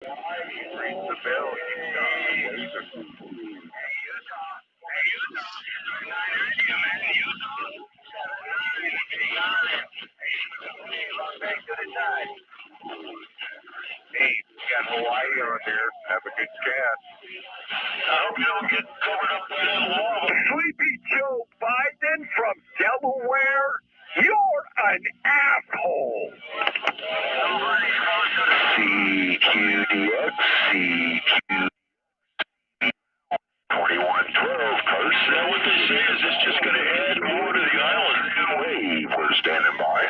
Ring the bell, Hey, we got Hawaii on there. Have a good cast. I hope you don't get covered up by that wall. Sleepy Joe Biden from Delaware, you're an asshole. CQDX, CQ 2112, Curse. Now what they say is it's just going to add more to the island. Wave, we're standing by.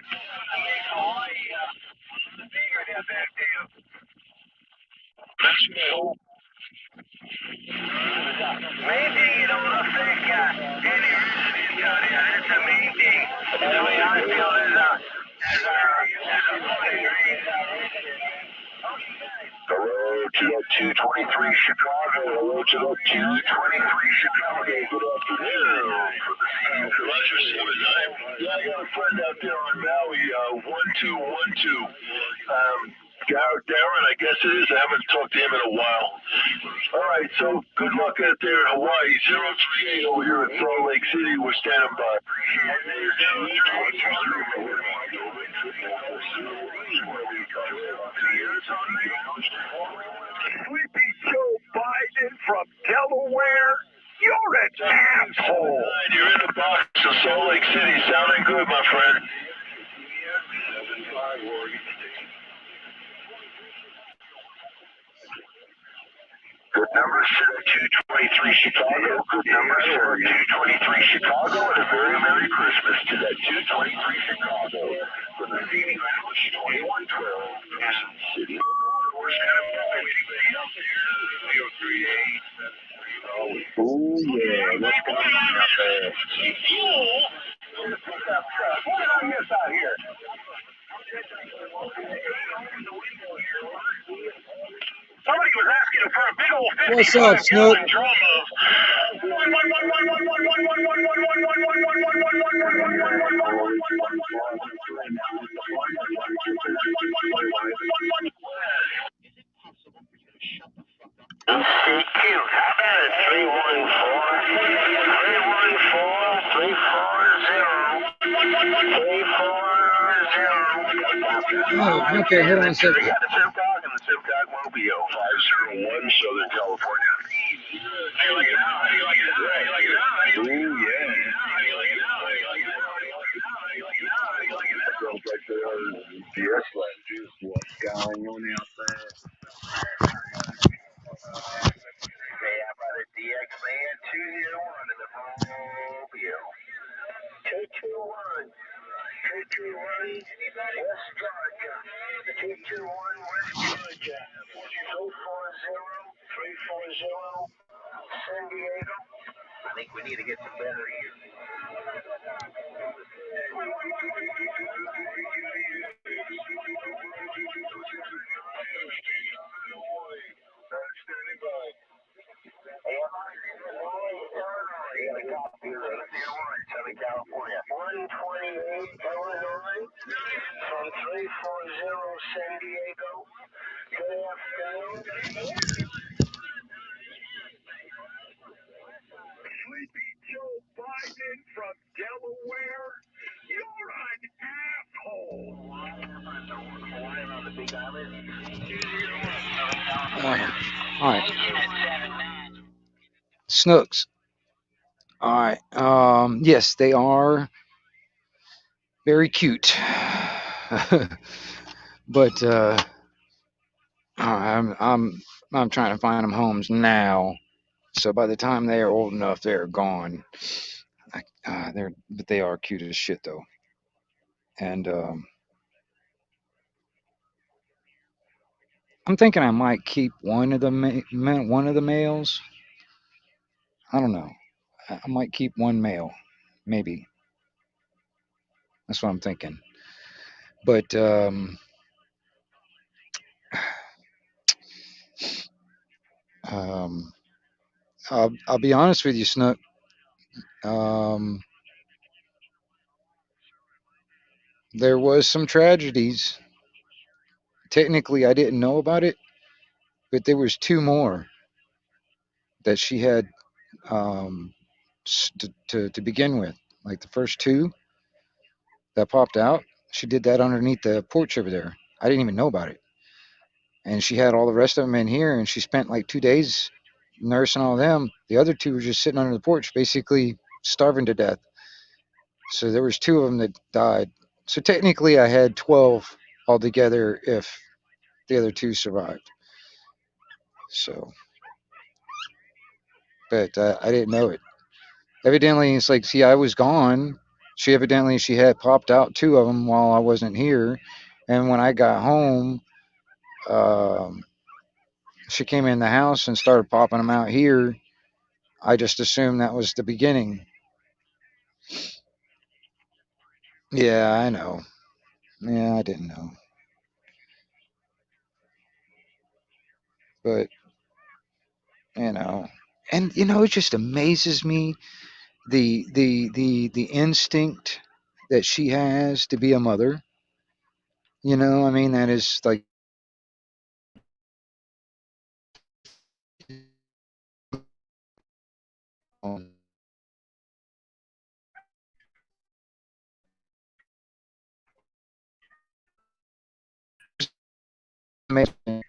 That's cool. Main thing you don't affect any residents out here. That's the main thing. The way I feel is hello to the 223 Chicago. Hello to the 223 Chicago. Good afternoon. Pleasure, Stephen. Yeah, I got a friend out there on Maui, 1212. Darren, I guess it is. I haven't talked to him in a while. All right, so good luck out there in Hawaii. 038 over here in Salt Lake City. We're standing by. Sleepy Joe Biden from Delaware, you're an asshole. You're in the box of Salt Lake City. Sounding good, my friend. Good numbers to 223 Chicago. Good numbers to 223 Chicago. And a very Merry Christmas to that 223 Chicago. From the CD Lounge 2112. City of Baltimore. Oh, yeah. What's going on out there? What did I miss out here? Somebody was asking for a big old 55 What's up, Snoop? drum of CQ, how about it? 314-310-340. Oh, okay, hold on a second. We got the SimCog and the SimCog Mobile, 501 Southern California. How you like it now? How do you like it now? How do you like it now? Ooh, yeah. How do you like it now? How do you like it now? How do you like it now? How do you like it now? How do you like it now? How do you like it now? Sounds like there are DS lenses. What's going on out there? Say how about a DX man 201 in the Mobile. 221. 221 West Georgia. 221 West Georgia. 340 San Diego. I think we need to get some better here. Standing by. Southern California. 128 Illinois from 340 San Diego. Good afternoon. Sleepy Joe Biden from Delaware, you're an asshole. All right. Snooks. All right. Yes, they are very cute. But I'm trying to find them homes now. So by the time they are old enough, they're gone. But they are cute as shit though. And I'm thinking I might keep one of the one of the males. I don't know. I might keep one male, maybe. That's what I'm thinking. But um, I'll be honest with you, Snook. There was some tragedies. Technically, I didn't know about it, but there was two more that she had um, to begin with. Like the first two that popped out, she did that underneath the porch over there. I didn't even know about it. And she had all the rest of them in here, and she spent like 2 days nursing all of them. The other two were just sitting under the porch, basically starving to death. So there was two of them that died. So technically, I had 12 altogether if the other two survived. So, but I didn't know it. Evidently, it's like, see, I was gone. She had popped out two of them while I wasn't here, and when I got home, um, she came in the house and started popping them out here. I just assumed that was the beginning. Yeah, I know. Yeah, I didn't know, but you know, and it just amazes me the instinct that she has to be a mother. I mean, that is like um, amazing.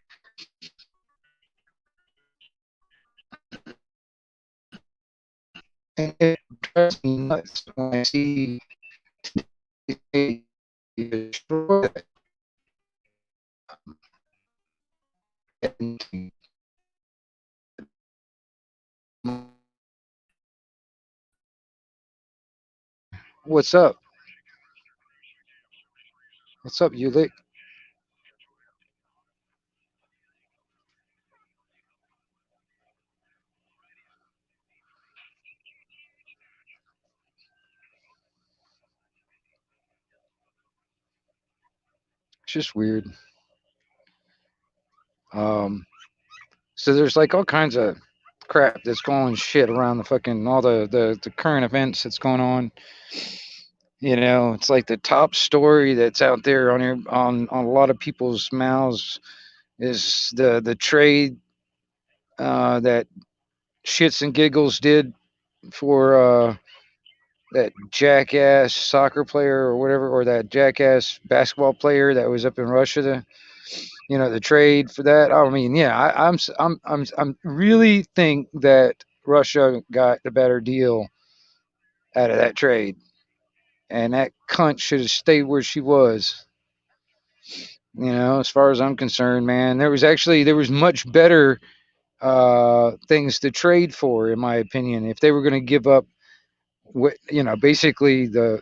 And it drives me nuts when I see they destroy that. What's up? What's up, you lick? It's just weird. Um, so there's like all kinds of crap that's going shit around the fucking all the current events that's going on. It's like the top story that's out there on a lot of people's mouths is the trade that Shits and Giggles did for that jackass soccer player or whatever, or that jackass basketball player that was up in Russia. The trade for that. I mean, yeah, I'm really think that Russia got the better deal out of that trade, and that cunt should have stayed where she was. As far as I'm concerned, man, there was much better things to trade for, in my opinion. If they were going to give up, basically the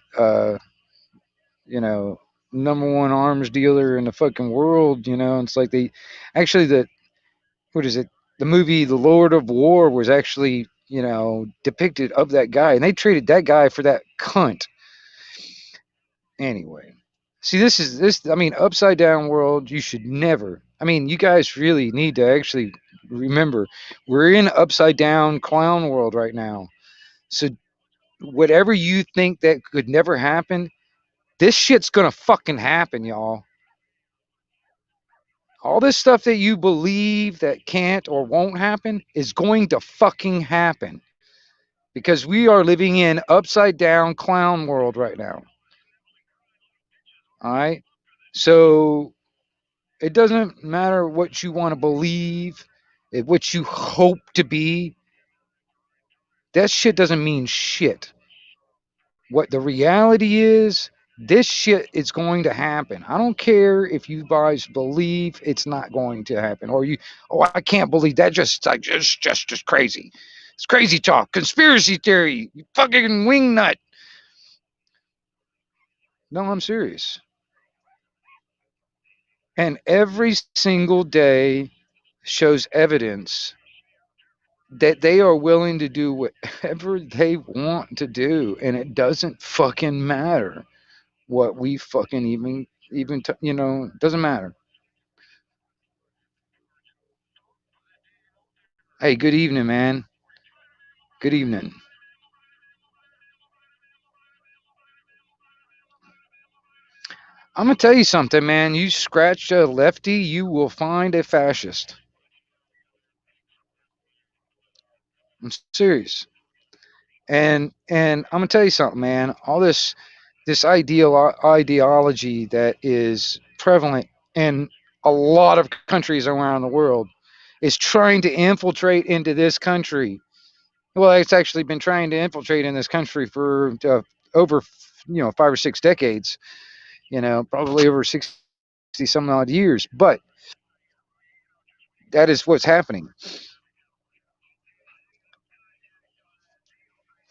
you know number one arms dealer in the fucking world. It's like they actually the what is it? The movie The Lord of War was actually depicted of that guy, and they traded that guy for that cunt. Anyway, see, this. I mean, upside down world. You should never. I mean, you guys really need to actually remember we're in upside down clown world right now. So whatever you think that could never happen, this shit's gonna fucking happen, y'all. All this stuff that you believe that can't or won't happen is going to fucking happen because we are living in upside down clown world right now. All right. So it doesn't matter what you want to believe, what you hope to be. That shit doesn't mean shit. What the reality is, this shit is going to happen. I don't care if you guys believe it's not going to happen, or I can't believe that. Just crazy. It's crazy talk, conspiracy theory. You fucking wingnut. No, I'm serious. And every single day shows evidence that they are willing to do whatever they want to do, and it doesn't fucking matter what we fucking doesn't matter. Hey, good evening, man. Good evening. I'm gonna tell you something, man. You scratch a lefty, you will find a fascist. I'm serious. And I'm gonna tell you something, man. All this ideology that is prevalent in a lot of countries around the world is trying to infiltrate into this country. Well, it's actually been trying to infiltrate in this country for over 5 or 6 decades. Probably over 60 some odd years. But that is what's happening.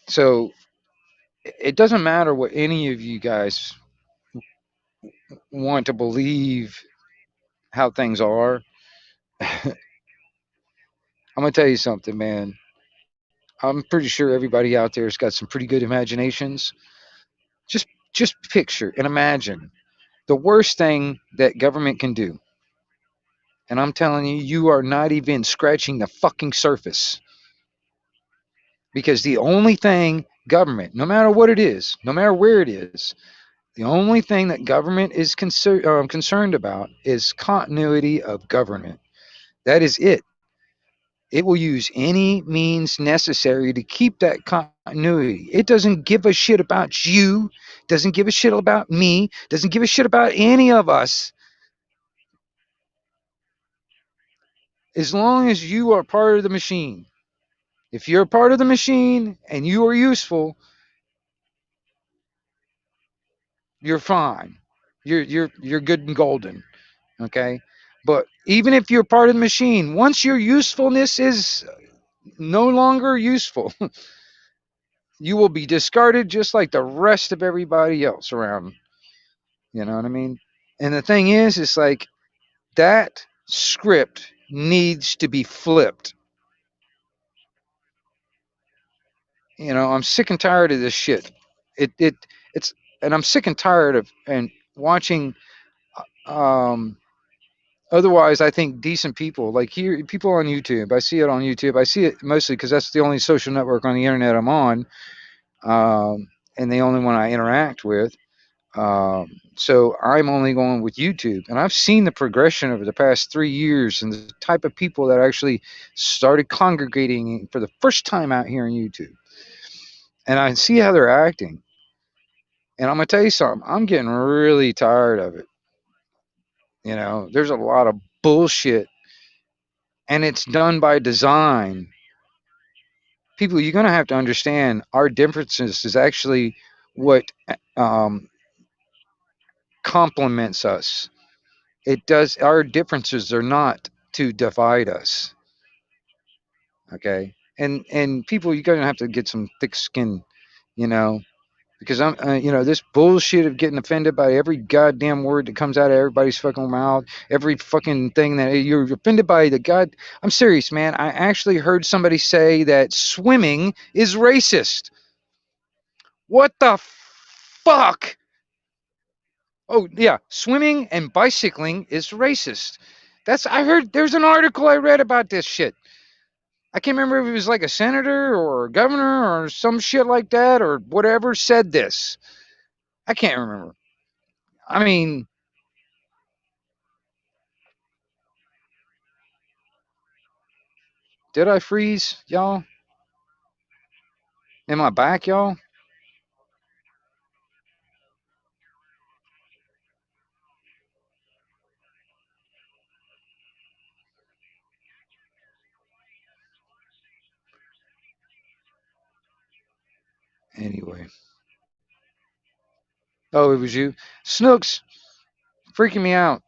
So it doesn't matter what any of you guys want to believe how things are. I'm gonna tell you something, man. I'm pretty sure everybody out there has got some pretty good imaginations. Just picture and imagine the worst thing that government can do. And I'm telling you, you are not even scratching the fucking surface. Because the only thing government, no matter what it is, no matter where it is, the only thing that government is concerned about is continuity of government. That is it. It will use any means necessary to keep that continuity. It doesn't give a shit about you, doesn't give a shit about me, doesn't give a shit about any of us. As long as you are part of the machine. If you're part of the machine and you are useful, you're fine. You're good and golden. Okay? But even if you're part of the machine, once your usefulness is no longer useful, you will be discarded just like the rest of everybody else around. You know what I mean? And the thing is, it's like that script needs to be flipped. I'm sick and tired of this shit. It's and I'm sick and tired of and watching um otherwise I think decent people like here people on YouTube. I see it on YouTube. I see it mostly because that's the only social network on the internet I'm on, and the only one I interact with. So I'm only going with YouTube, and I've seen the progression over the past 3 years and the type of people that actually started congregating for the first time out here on YouTube, and I see how they're acting. And I'm gonna tell you something. I'm getting really tired of it. There's a lot of bullshit, and it's done by design. People, you're gonna have to understand our differences is actually what um, complements us. It does. Our differences are not to divide us. Okay, and people, you're gonna have to get some thick skin, you know, because this bullshit of getting offended by every goddamn word that comes out of everybody's fucking mouth, every fucking thing that you're offended by. I'm serious, man. I actually heard somebody say that swimming is racist. What the fuck? Oh yeah, swimming and bicycling is racist. I heard there's an article I read about this shit. I can't remember if it was like a senator or a governor or some shit like that or whatever said this. I can't remember. I mean, did I freeze, y'all? Am I back, y'all? Anyway. Oh, it was you. Snooks, freaking me out.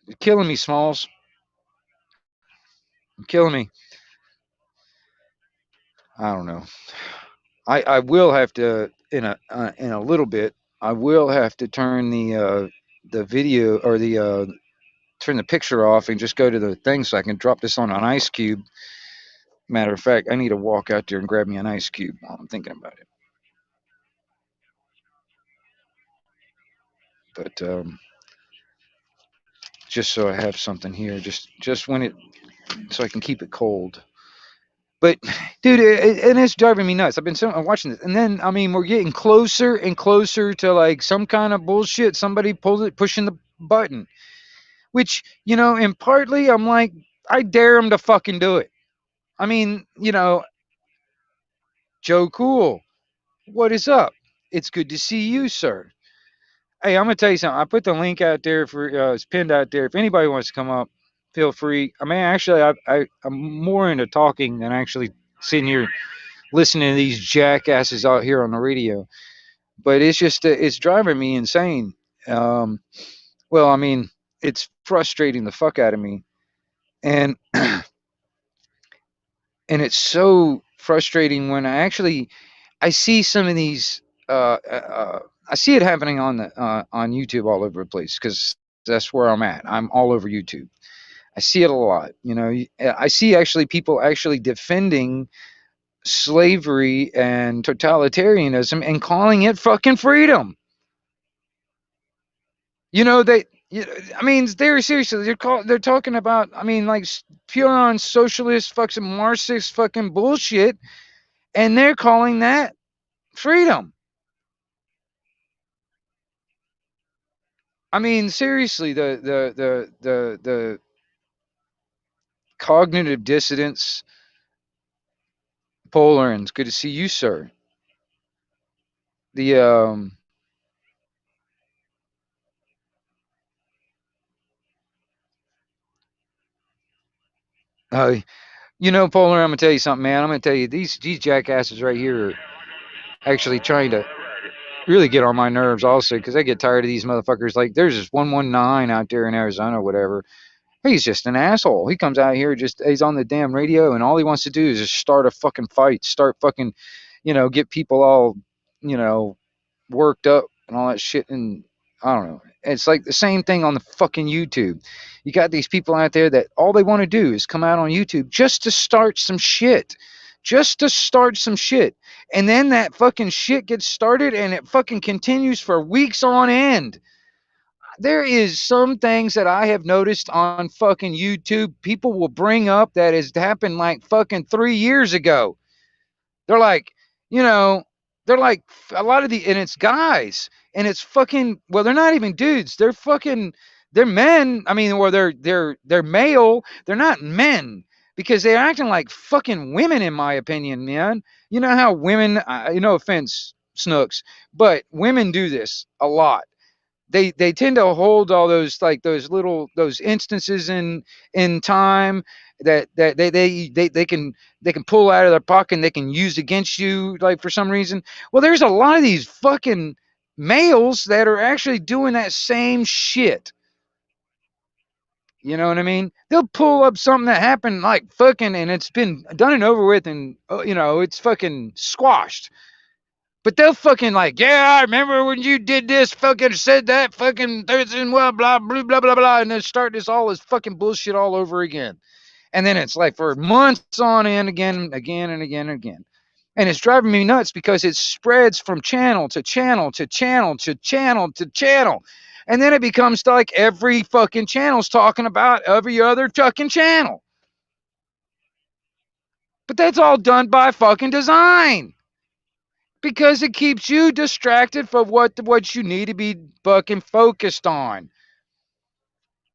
You're killing me, Smalls. You're killing me. I don't know. I will have to in a little bit. I will have to turn the video or the turn the picture off and just go to the thing so I can drop this on an ice cube. Matter of fact, I need to walk out there and grab me an ice cube while I'm thinking about it. But just so I have something here, just when it, so I can keep it cold. But dude, and it's driving me nuts. I'm watching this, and then I mean, we're getting closer and closer to like some kind of bullshit. Somebody pushing the button, which and partly I'm like, I dare them to fucking do it. I mean, Joe Cool, what is up? It's good to see you, sir. Hey, I'm gonna tell you something. I put the link out there for it's pinned out there. If anybody wants to come up, feel free. I mean, actually, I'm more into talking than actually sitting here listening to these jackasses out here on the radio. But it's just it's driving me insane. Um, well, I mean, it's frustrating the fuck out of me, and and it's so frustrating when I see some of these. I see it happening on YouTube all over the place because that's where I'm at. I'm all over YouTube. I see it a lot. I see actually people actually defending slavery and totalitarianism and calling it fucking freedom. They. I mean, they're seriously. They're talking about. I mean, like pure on socialist, fucking Marxist, fucking bullshit, and they're calling that freedom. I mean, seriously, the cognitive dissonance. Polar, and it's good to see you, sir. The uh, Polar. I'm gonna tell you something, man. I'm gonna tell you these jackasses right here are actually trying to really get on my nerves, also, because I get tired of these motherfuckers. Like, there's this 119 out there in Arizona, or whatever. He's just an asshole. He comes out here, he's on the damn radio, and all he wants to do is just start a fucking fight, start fucking, get people all, you know, worked up and all that shit. And I don't know. It's like the same thing on the fucking YouTube. You got these people out there that all they want to do is come out on YouTube just to start some shit. Just to start some shit. And then that fucking shit gets started and it fucking continues for weeks on end. There is some things that I have noticed on fucking YouTube people will bring up that has happened like fucking 3 years ago. They're like, you know, they're like a lot of and it's guys, and it's fucking, well, they're not even dudes. They're men. I mean, or they're male. They're not men because they're acting like fucking women, in my opinion, man. You know how women, no offense, Snooks, but women do this a lot. They tend to hold all those, like, those instances in time that they can pull out of their pocket and they can use against you, like, for some reason. Well, there's a lot of these fucking males that are actually doing that same shit. You know what I mean? They'll pull up something that happened like fucking, and it's been done and over with, and it's fucking squashed. But they'll fucking, like, yeah, I remember when you did this, fucking said that, fucking Thursday, well, blah, blah, blah, blah, blah, and then start this fucking bullshit all over again. And then it's like for months on end, again, again, and again, and again. And it's driving me nuts because it spreads from channel to channel to channel to channel to channel. And then it becomes like every fucking channel's talking about every other fucking channel. But that's all done by fucking design. Because it keeps you distracted from what you need to be fucking focused on.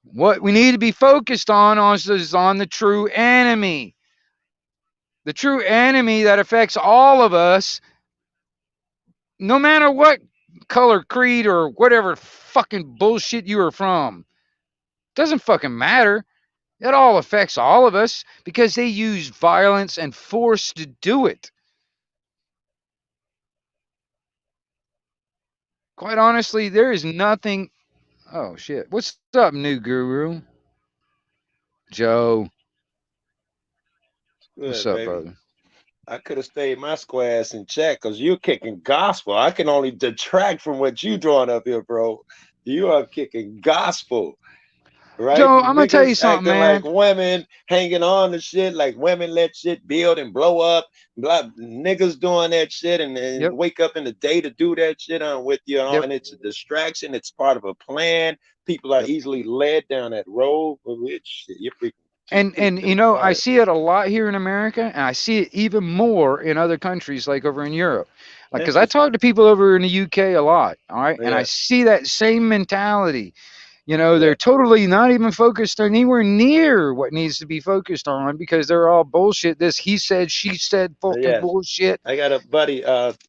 What we need to be focused on is on the true enemy. The true enemy that affects all of us, no matter what color, creed, or whatever fucking bullshit you are from. Doesn't fucking matter. It all affects all of us because they use violence and force to do it. Quite honestly, there is nothing. Oh shit! What's up, new guru? Joe, what's Good, up, baby. brother? I could have stayed my square ass in check because you're kicking gospel. I can only detract from what you drawing up here, bro. You are kicking gospel, right? Joe, I'm gonna tell you Niggas something, acting like man. women, hanging on to shit, like women let shit build and blow up. Blah, niggas doing that shit and Yep, wake up in the day to do that shit. I'm with you, yep, and it's a distraction. It's part of a plan. People are yep. easily led down that road. Which you're freaking keep And preaching I about it. see it a lot here in America, and I see it even more in other countries, like over in Europe. Like, because I talk Interesting. to people over in the UK a lot, all right, and I Yeah. see that same mentality. You know, Yeah. they're totally not even focused on anywhere near what needs to be focused on because they're all bullshit. This he said, she said, fucking Yes. bullshit. I got a buddy.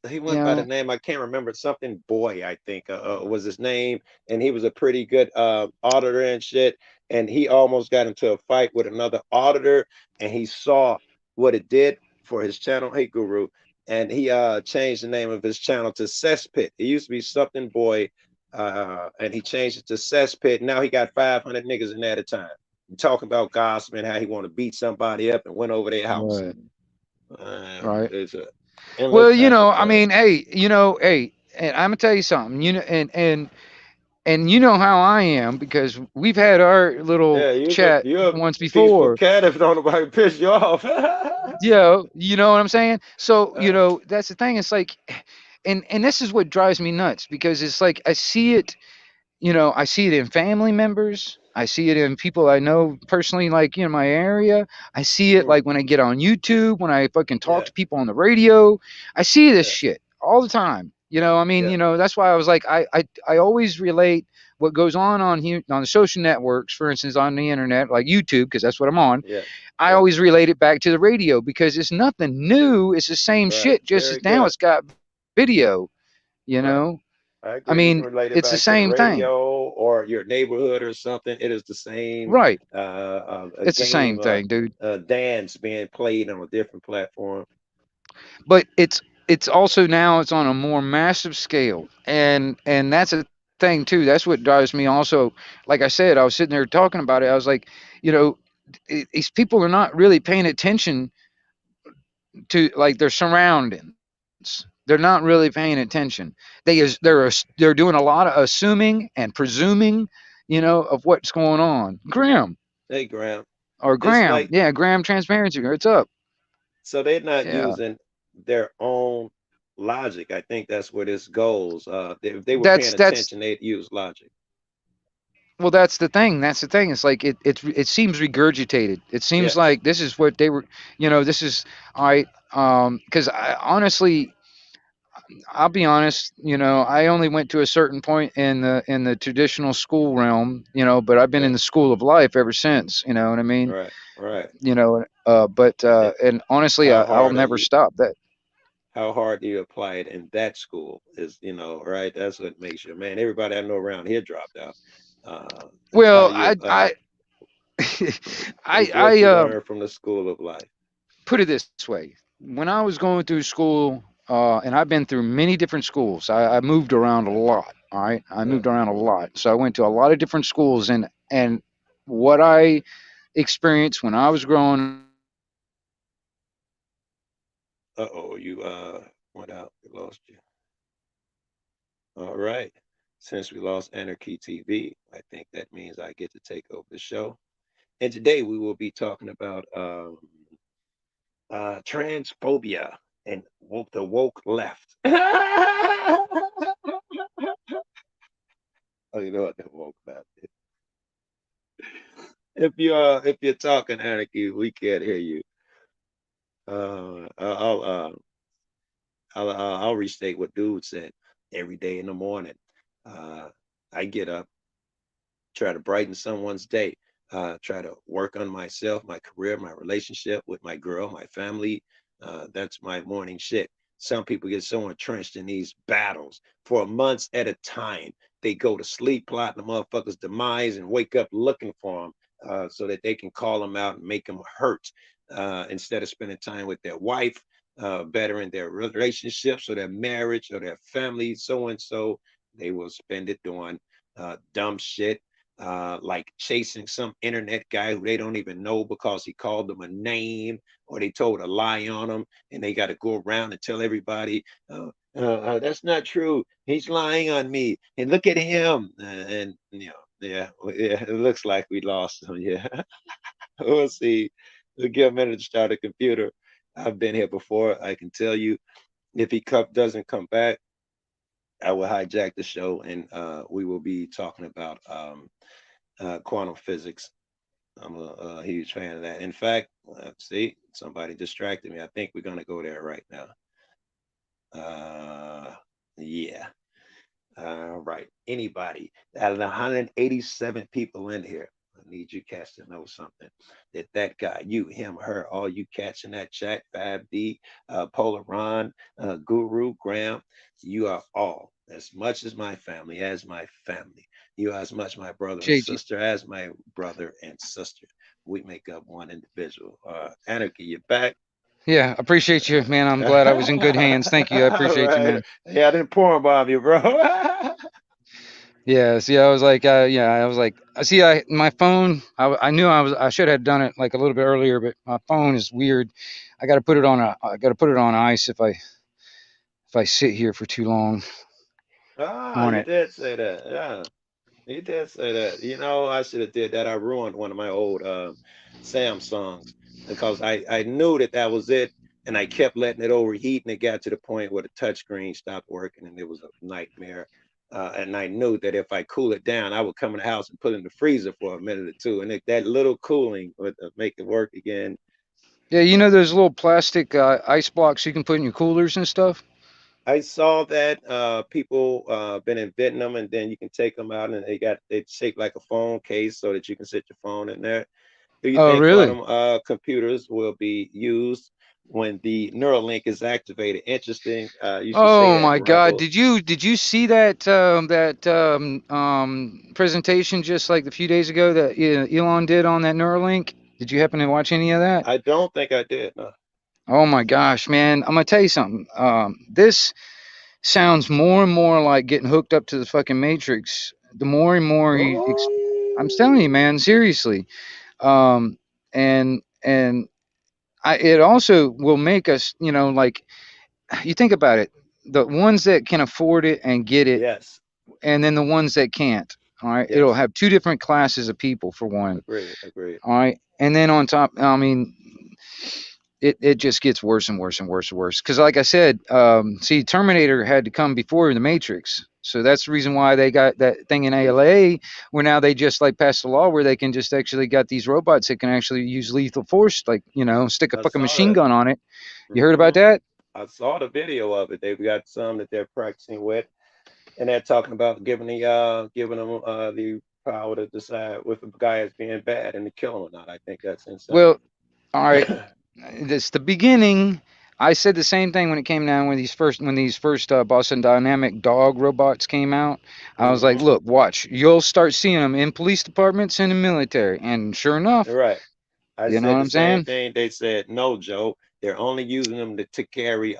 He You went by the know, name, I can't remember, something Boy, I think, was his name, and he was a pretty good auditor and shit. And he almost got into a fight with another auditor, and he saw what it did for his channel. Hey, Guru, and he changed the name of his channel to Cesspit. It used to be something Boy, and he changed it to Cesspit. Now he got 500 niggas in there at a time. Talking about gossip and how he want to beat somebody up and went over their house. right, right. It's a Well, endless you type know, of I fun. mean, hey, and I'm gonna tell you something. And you know how I am because we've had our little Yeah, chat you're a once peaceful before. cat if don't nobody piss you off. Yeah, you know what I'm saying? So, Uh, that's the thing. It's like, and this is what drives me nuts because it's like I see it, I see it in family members. I see it in people I know personally, like in my area. I see it mm, like when I get on YouTube, when I fucking talk yeah, to people on the radio. I see this yeah, shit all the time. I mean, yeah, that's why I was like, I always relate what goes on here on the social networks, for instance, on the internet, like YouTube, because that's what I'm on. yeah, I yeah. always relate it back to the radio because it's nothing new. It's the same Right. shit, just Very as now good. it's got video. You Right. know, I I agree. You can mean, relate it it's the back to the same thing, radio or your neighborhood or something. It is the same right? a It's the same game thing, dude. dance being played on a different platform. But it's also now it's on a more massive scale, and that's a thing too. That's what drives me. Also, like I said, I was sitting there talking about it. I was like, you know, these people are not really paying attention to like their surroundings. They're not really paying attention. They're doing a lot of assuming and presuming, of what's going on. Graham Hey, Graham. or It's Graham, like, yeah, Graham Transparency. What's up? so they're not Yeah, using their own logic. I think that's where this goes. If they were paying that's attention, they'd use logic. well, that's the thing. That's the thing. It's like it seems regurgitated. It seems Yes. like this is what they were. This is all right. Because I honestly, I'll be honest. I only went to a certain point in the traditional school realm. But I've been Yeah. in the school of life ever since. You know what I mean? Right. Right. But And and honestly, how I'll hard are never you? stop that. How hard do you apply it in that school? Is right? That's what makes you man. Everybody I know around here dropped out. How Well, do you I what I you learn from the school of life? put it this way. When I was going through school, and I've been through many different schools. I moved around a lot. All right, I Yeah. moved around a lot. So I went to a lot of different schools, and what I experienced when I was growing up Uh-oh, you went out. We lost you. All right. Since we lost Anarchy TV, I think that means I get to take over the show. And today we will be talking about transphobia and the woke left. Oh, you know what the woke left is. If you're talking Anarchy, we can't hear you. Uh, I'll uh, I'll restate what dude said. Every day in the morning, uh, I get up, try to brighten someone's day, try to work on myself, my career, my relationship with my girl, my family. That's my morning shit. Some people get so entrenched in these battles for months at a time. They go to sleep plotting the motherfucker's demise and wake up looking for them so that they can call them out and make them hurt instead of spending time with their wife, bettering their relationships or their marriage or their family, so and so. They will spend it doing dumb shit like chasing some internet guy who they don't even know because he called them a name or they told a lie on them and they got to go around and tell everybody, that's not true. He's lying on me. And look at him. And, yeah, yeah, it looks like we lost him. Yeah. We'll see. We'll give a minute to start a computer. I've been here before. I can tell you if he doesn't come back, I will hijack the show and we will be talking about quantum physics. I'm a huge fan of that. In fact, see, somebody distracted me. I think we're going to go there right now. Yeah. All right. Anybody out of the 187 people in here, I need you cats to know something. That guy, you, him, her, all you cats in that chat, 5D, Polar Ron, Guru, Graham, you are all as much as my family, as my family. You are as much my brother and Appreciate you. sister as my brother and sister. We make up one individual. Anarchy, you back? Yeah, appreciate you, man. I'm glad I was in good hands. Thank you. I All appreciate you, right. man. Yeah, I didn't pour bomb you, bro. Yeah, see, I was like, yeah, I was like, I see, my phone, I knew I should have done it like a little bit earlier, but my phone is weird. I got to put it on ice if I sit here for too long Ah, on you it. did say that. Yeah, you did say that. You know, I should have did that. I ruined one of my old Samsungs because I knew that was it, and I kept letting it overheat, and it got to the point where the touchscreen stopped working, and it was a nightmare. And I knew that if I cool it down, I would come in the house and put it in the freezer for a minute or two, and that little cooling would make it work again. Yeah, you know those little plastic ice blocks you can put in your coolers and stuff? I saw that people been inventing them, and then you can take them out, and they shape like a phone case so that you can sit your phone in there. Do you Oh, think really? quantum computers will be used when the Neuralink is activated? Interesting. You should say Oh that, my God! Rebel. Did you see that presentation just like a few days ago that Elon did on that Neuralink? Did you happen to watch any of that? I don't think I did. No. Oh my gosh, man! I'm gonna tell you something. This sounds more and more like getting hooked up to the fucking Matrix. The more and more I'm telling you, Oh, man, seriously. Um, and it also will make us, like you think about it, the ones that can afford it and get it, yes, and then the ones that can't. All right, it'll yes. have two different classes of people for one. Agreed, agreed. All right, and then on top, I mean, it just gets worse and worse and worse and worse. Because like I said, see, Terminator had to come before the Matrix. So that's the reason why they got that thing in ALA, where now they just like passed a law where they can just actually got these robots that can actually use lethal force, like stick a I fucking saw machine that. gun on it. You heard about Hmm. that? I saw the video of it. They've got some that they're practicing with, and they're talking about giving them the power to decide if a guy is being bad and to kill him or not. I think that's insane. Well, all right. This the beginning. I said the same thing when it came down when these first Boston Dynamic dog robots came out. I was like, Hmm. look, watch, you'll start seeing them in police departments and the military, and sure enough, Right. I you know said what the I'm same saying? thing. They said, no, Joe, they're only using them to carry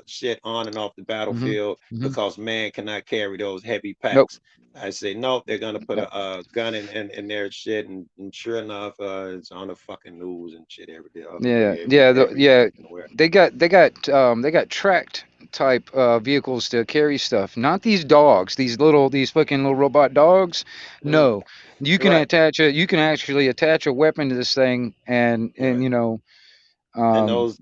shit on and off the Hmm. battlefield Hmm. because man cannot carry those heavy Nope. packs. I say, no, they're gonna put Nope. a gun in their shit, and sure enough, it's on the fucking news and shit every day, other Yeah, day, yeah, every yeah. fucking where. They got tracked type vehicles to carry stuff. Not these dogs. These fucking little robot dogs. Mm, No, right, you can actually attach a weapon to this thing, and right. And those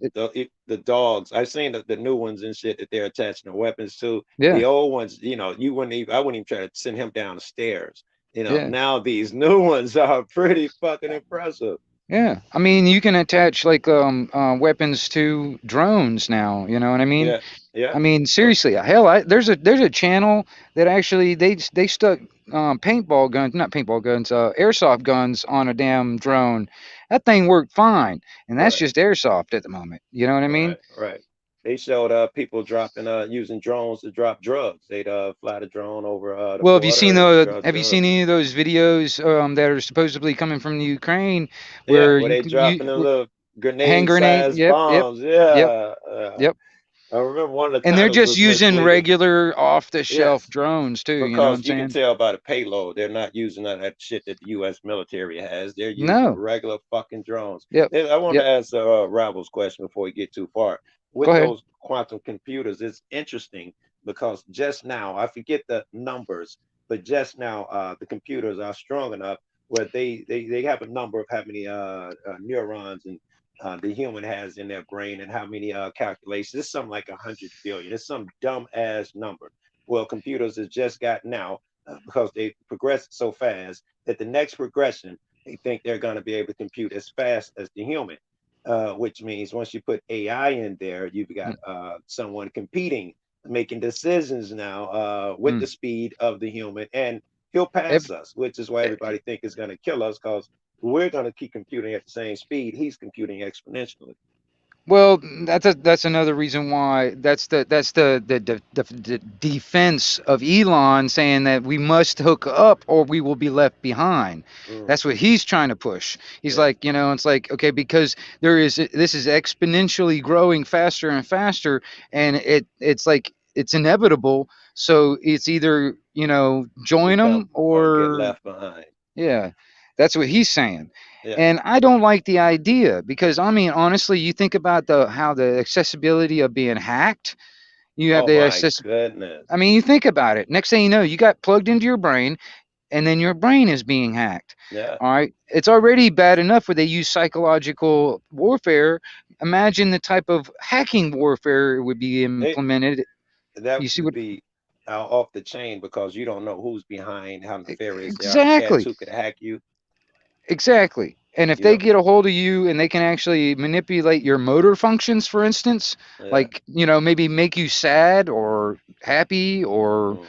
the dogs, I've seen the new ones and shit that they're attaching the weapons to. yeah, The old ones, you wouldn't even I wouldn't even try to send him down the stairs. yeah. Now these new ones are pretty fucking impressive. Yeah, I mean, you can attach like weapons to drones now. You know what I mean? Yeah, yeah. I mean, Uh, seriously, hell, there's a channel that actually they stuck paintball guns, not paintball guns, airsoft guns on a damn drone. That thing worked fine, and that's right, just airsoft at the moment. You know what I mean? right, right. They showed people dropping using drones to drop drugs. They'd fly the drone over the Well, have you seen border and the drop have you drugs. seen any of those videos that are supposedly coming from the Ukraine Yeah, where where they dropping them little hand grenade? grenade-sized Yep, yep, bombs. yep, Yeah. yep. I remember one of the And they're titles just was using misleading. regular off the shelf Yes, drones too. You know what because I'm you can saying? tell by the payload, they're not using none of that shit that the U.S. military has. They're using No. regular fucking drones. Yep. And I want to Yep. ask Ravel's question before we get too far. Go With ahead. those quantum computers, it's interesting because just now, I forget the numbers, but just now the computers are strong enough where they have a number of how many neurons and the human has in their brain and how many calculations. It's something like 100 billion. It's some dumb ass number. Well, computers has just got now because they progressed so fast that the next progression they think they're going to be able to compute as fast as the human, which means once you put AI in there, you've got someone competing making decisions now with Mm. the speed of the human, and he'll Ev- pass us, which is why everybody think is going to kill us because we're going to keep computing at the same speed. He's computing exponentially. Well, that's another reason why that's the defense of Elon saying that we must hook up or we will be left behind. Mm, That's what he's trying to push. He's yeah. like, it's like, okay, because this is exponentially growing faster and faster, and it's like it's inevitable. So it's either, join Become them or get or left behind. yeah, that's what he's saying. Yeah. And I don't like the idea because I mean honestly, you think about the how the accessibility of being hacked. You have Oh the my access goodness. I mean, you think about it. Next thing you know, you got plugged into your brain and then your brain is being hacked. Yeah. All right. It's already bad enough where they use psychological warfare. Imagine the type of hacking warfare would be It implemented. that You see would what be off the chain because you don't know who's behind, how nefarious they are. Cats exactly. who could hack you. Exactly. And if You they don't. get a hold of you and they can actually manipulate your motor functions, for instance, Yeah. like, maybe make you sad or happy or,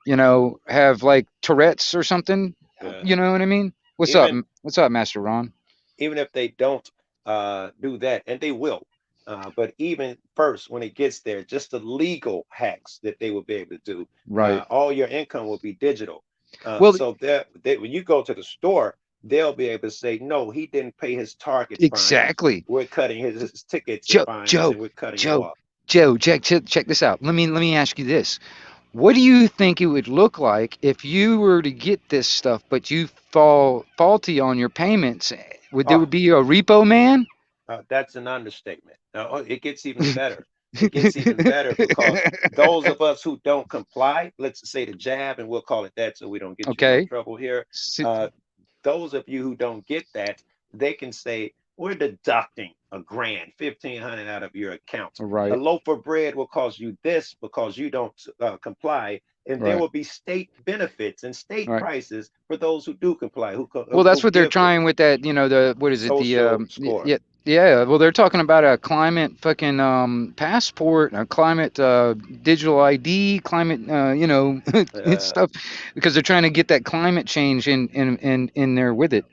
Mm, have like Tourette's or something, yeah. you know what I mean? What's up? Even What's up, Master Ron? even if they don't do that, and they will. But even first, when it gets there, just the legal hacks that they will be able to do, Right. all your income will be digital. Well, So that when you go to the store, they'll be able to say, no, he didn't pay his Target fines. exactly. We're cutting his tickets and Joe, fines, Joe, and we're cutting it Joe, off. Joe, check this out. Let me ask you this. What do you think it would look like if you were to get this stuff, but you fall faulty on your payments? Would there Oh, would be a repo man? that's an understatement. Now, it gets even better. It gets even better because those of us who don't comply, let's say the jab, and we'll call it that so we don't get you in no Okay. trouble here. S- Uh, those of you who don't get that, they can say, we're deducting a grand, 1,500 out of your account. A Right. loaf of bread will cost you this because you don't comply. And there Right. will be state benefits and state Right. prices for those who do comply, Well, that's who what they're give the trying with that. The what is it? The social score. yeah, yeah. Well, they're talking about a climate fucking passport, a climate digital ID, climate it's Uh, stuff because they're trying to get that climate change in there with it.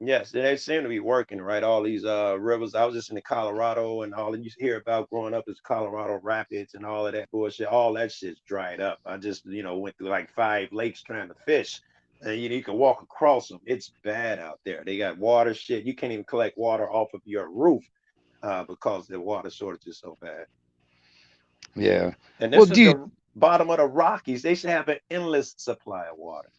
Yes, they seem to be working, right? All these rivers. I was just in the Colorado and all, and you hear about growing up as Colorado Rapids and all of that bullshit. All that shit's dried up. I just, went through like 5 lakes trying to fish, and you can walk across them. It's bad out there. They got water shit. You can't even collect water off of your roof because the water shortage is so bad. Yeah. And Well, this is dude. the bottom of the Rockies. They should have an endless supply of water.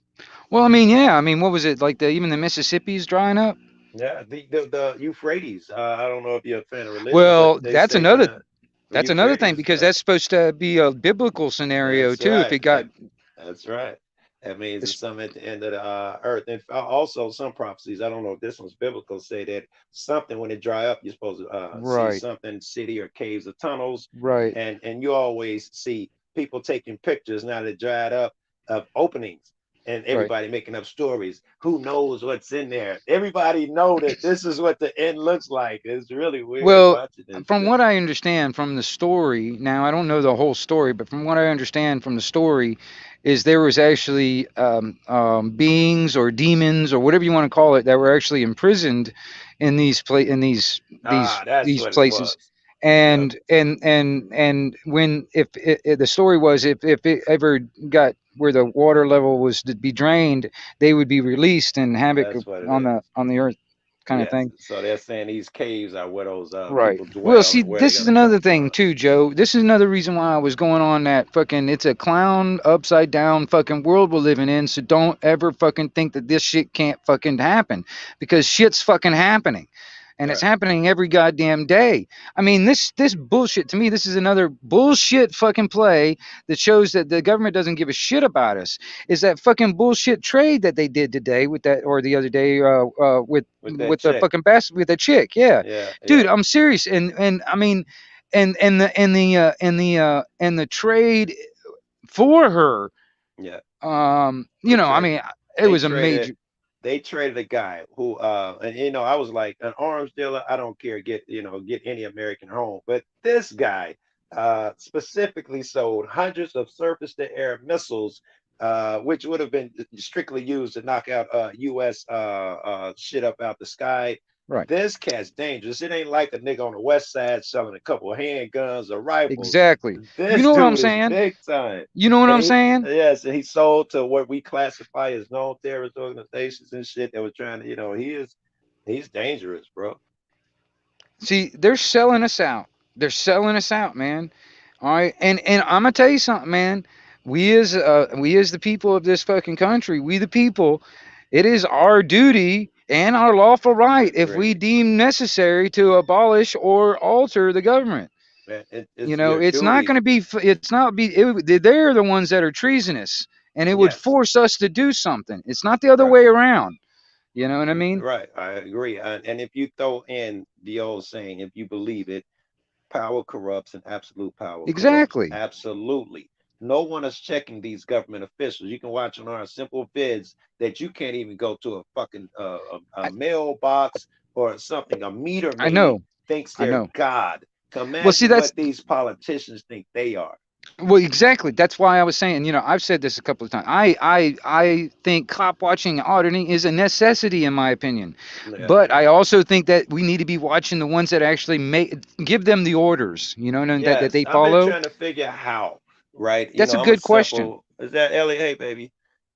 Well, I mean, yeah. I mean, what was it like? Even the Mississippi's drying up. Yeah, the Euphrates. I don't know if you're a fan of religion, but Well, they say the that's another thing Euphrates. because that's supposed to be a biblical scenario That's too. If right. it got That's right. That means it's it's something at the end of the earth. And also, some prophecies, I don't know if this one's biblical, say that something when it dry up, you're supposed to see right, something, city or caves or tunnels, right, and you always see people taking pictures now that dried up of openings, and right. everybody making up stories. Who knows what's in there? Everybody know that this is what the end looks like. It's really weird Well, watching this from shit. what I understand from the story, now I don't know the whole story, but from what I understand from the story, is there was actually beings or demons or whatever you want to call it that were actually imprisoned in Ah, that's these what it places, was. Yep, and when if the story was if it ever got where the water level was to be drained, they would be released and havoc that's what it on is. the earth, kind of Yes. thing. So they're saying these caves are where those Right. people Well, dwell see, and where they're this is gonna come another thing from. too, Joe. This is another reason why I was going on that fucking it's a clown upside down fucking world we're living in. So don't ever fucking think that this shit can't fucking happen because shit's fucking happening. And it's Right. happening every goddamn day. I mean, this bullshit to me, this is another bullshit fucking play that shows that the government doesn't give a shit about us. Is that fucking bullshit trade that they did today with that or the other day With that the chick. fucking with the chick? Yeah, Yeah, dude, yeah, I'm serious, and I mean, and the trade for her, yeah. you They know, I trade mean, it they was a traded major. they traded a guy who and I was like an arms dealer, I don't care, get any American home. But this guy specifically sold hundreds of surface-to-air missiles, which would have been strictly used to knock out U.S. Shit up out the sky. Right. This cat's dangerous. It ain't like a nigga on the west side selling a couple of handguns or rifles. Exactly. You This know what I'm dude is saying? big time. You know what And I'm saying? yes, and he sold to what we classify as known terrorist organizations and shit that were trying to, he's dangerous, bro. See, they're selling us out. They're selling us out, man. All right, and I'm gonna tell you something, man. We as the people of this fucking country, we the people, it is our duty and our lawful right, if we Agree. deem necessary, to abolish or alter the government. Man, You it's know, your it's not duty. going to be. It's not be. They're the ones that are treasonous, and it would Yes. force us to do something. It's not the other Right. way around. You know what I mean? Right. I agree. And if you throw in the old saying, if you believe it, power corrupts and absolute power corrupts. Exactly. Absolutely. No one is checking these government officials. You can watch on our simple vids that you can't even go to a fucking a I, mailbox or something. A meter I maid know. thinks I they're know. God. Well, see, Imagine that's what these politicians think they are. well, exactly. That's why I was saying. I've said this a couple of times. I think cop watching and auditing is a necessity in my opinion, Yeah. but I also think that we need to be watching the ones that actually give them the orders. That Yes, they I've been follow. trying to figure out how, right? That's a I'm a good question. simple, is that Ellie? Hey, baby.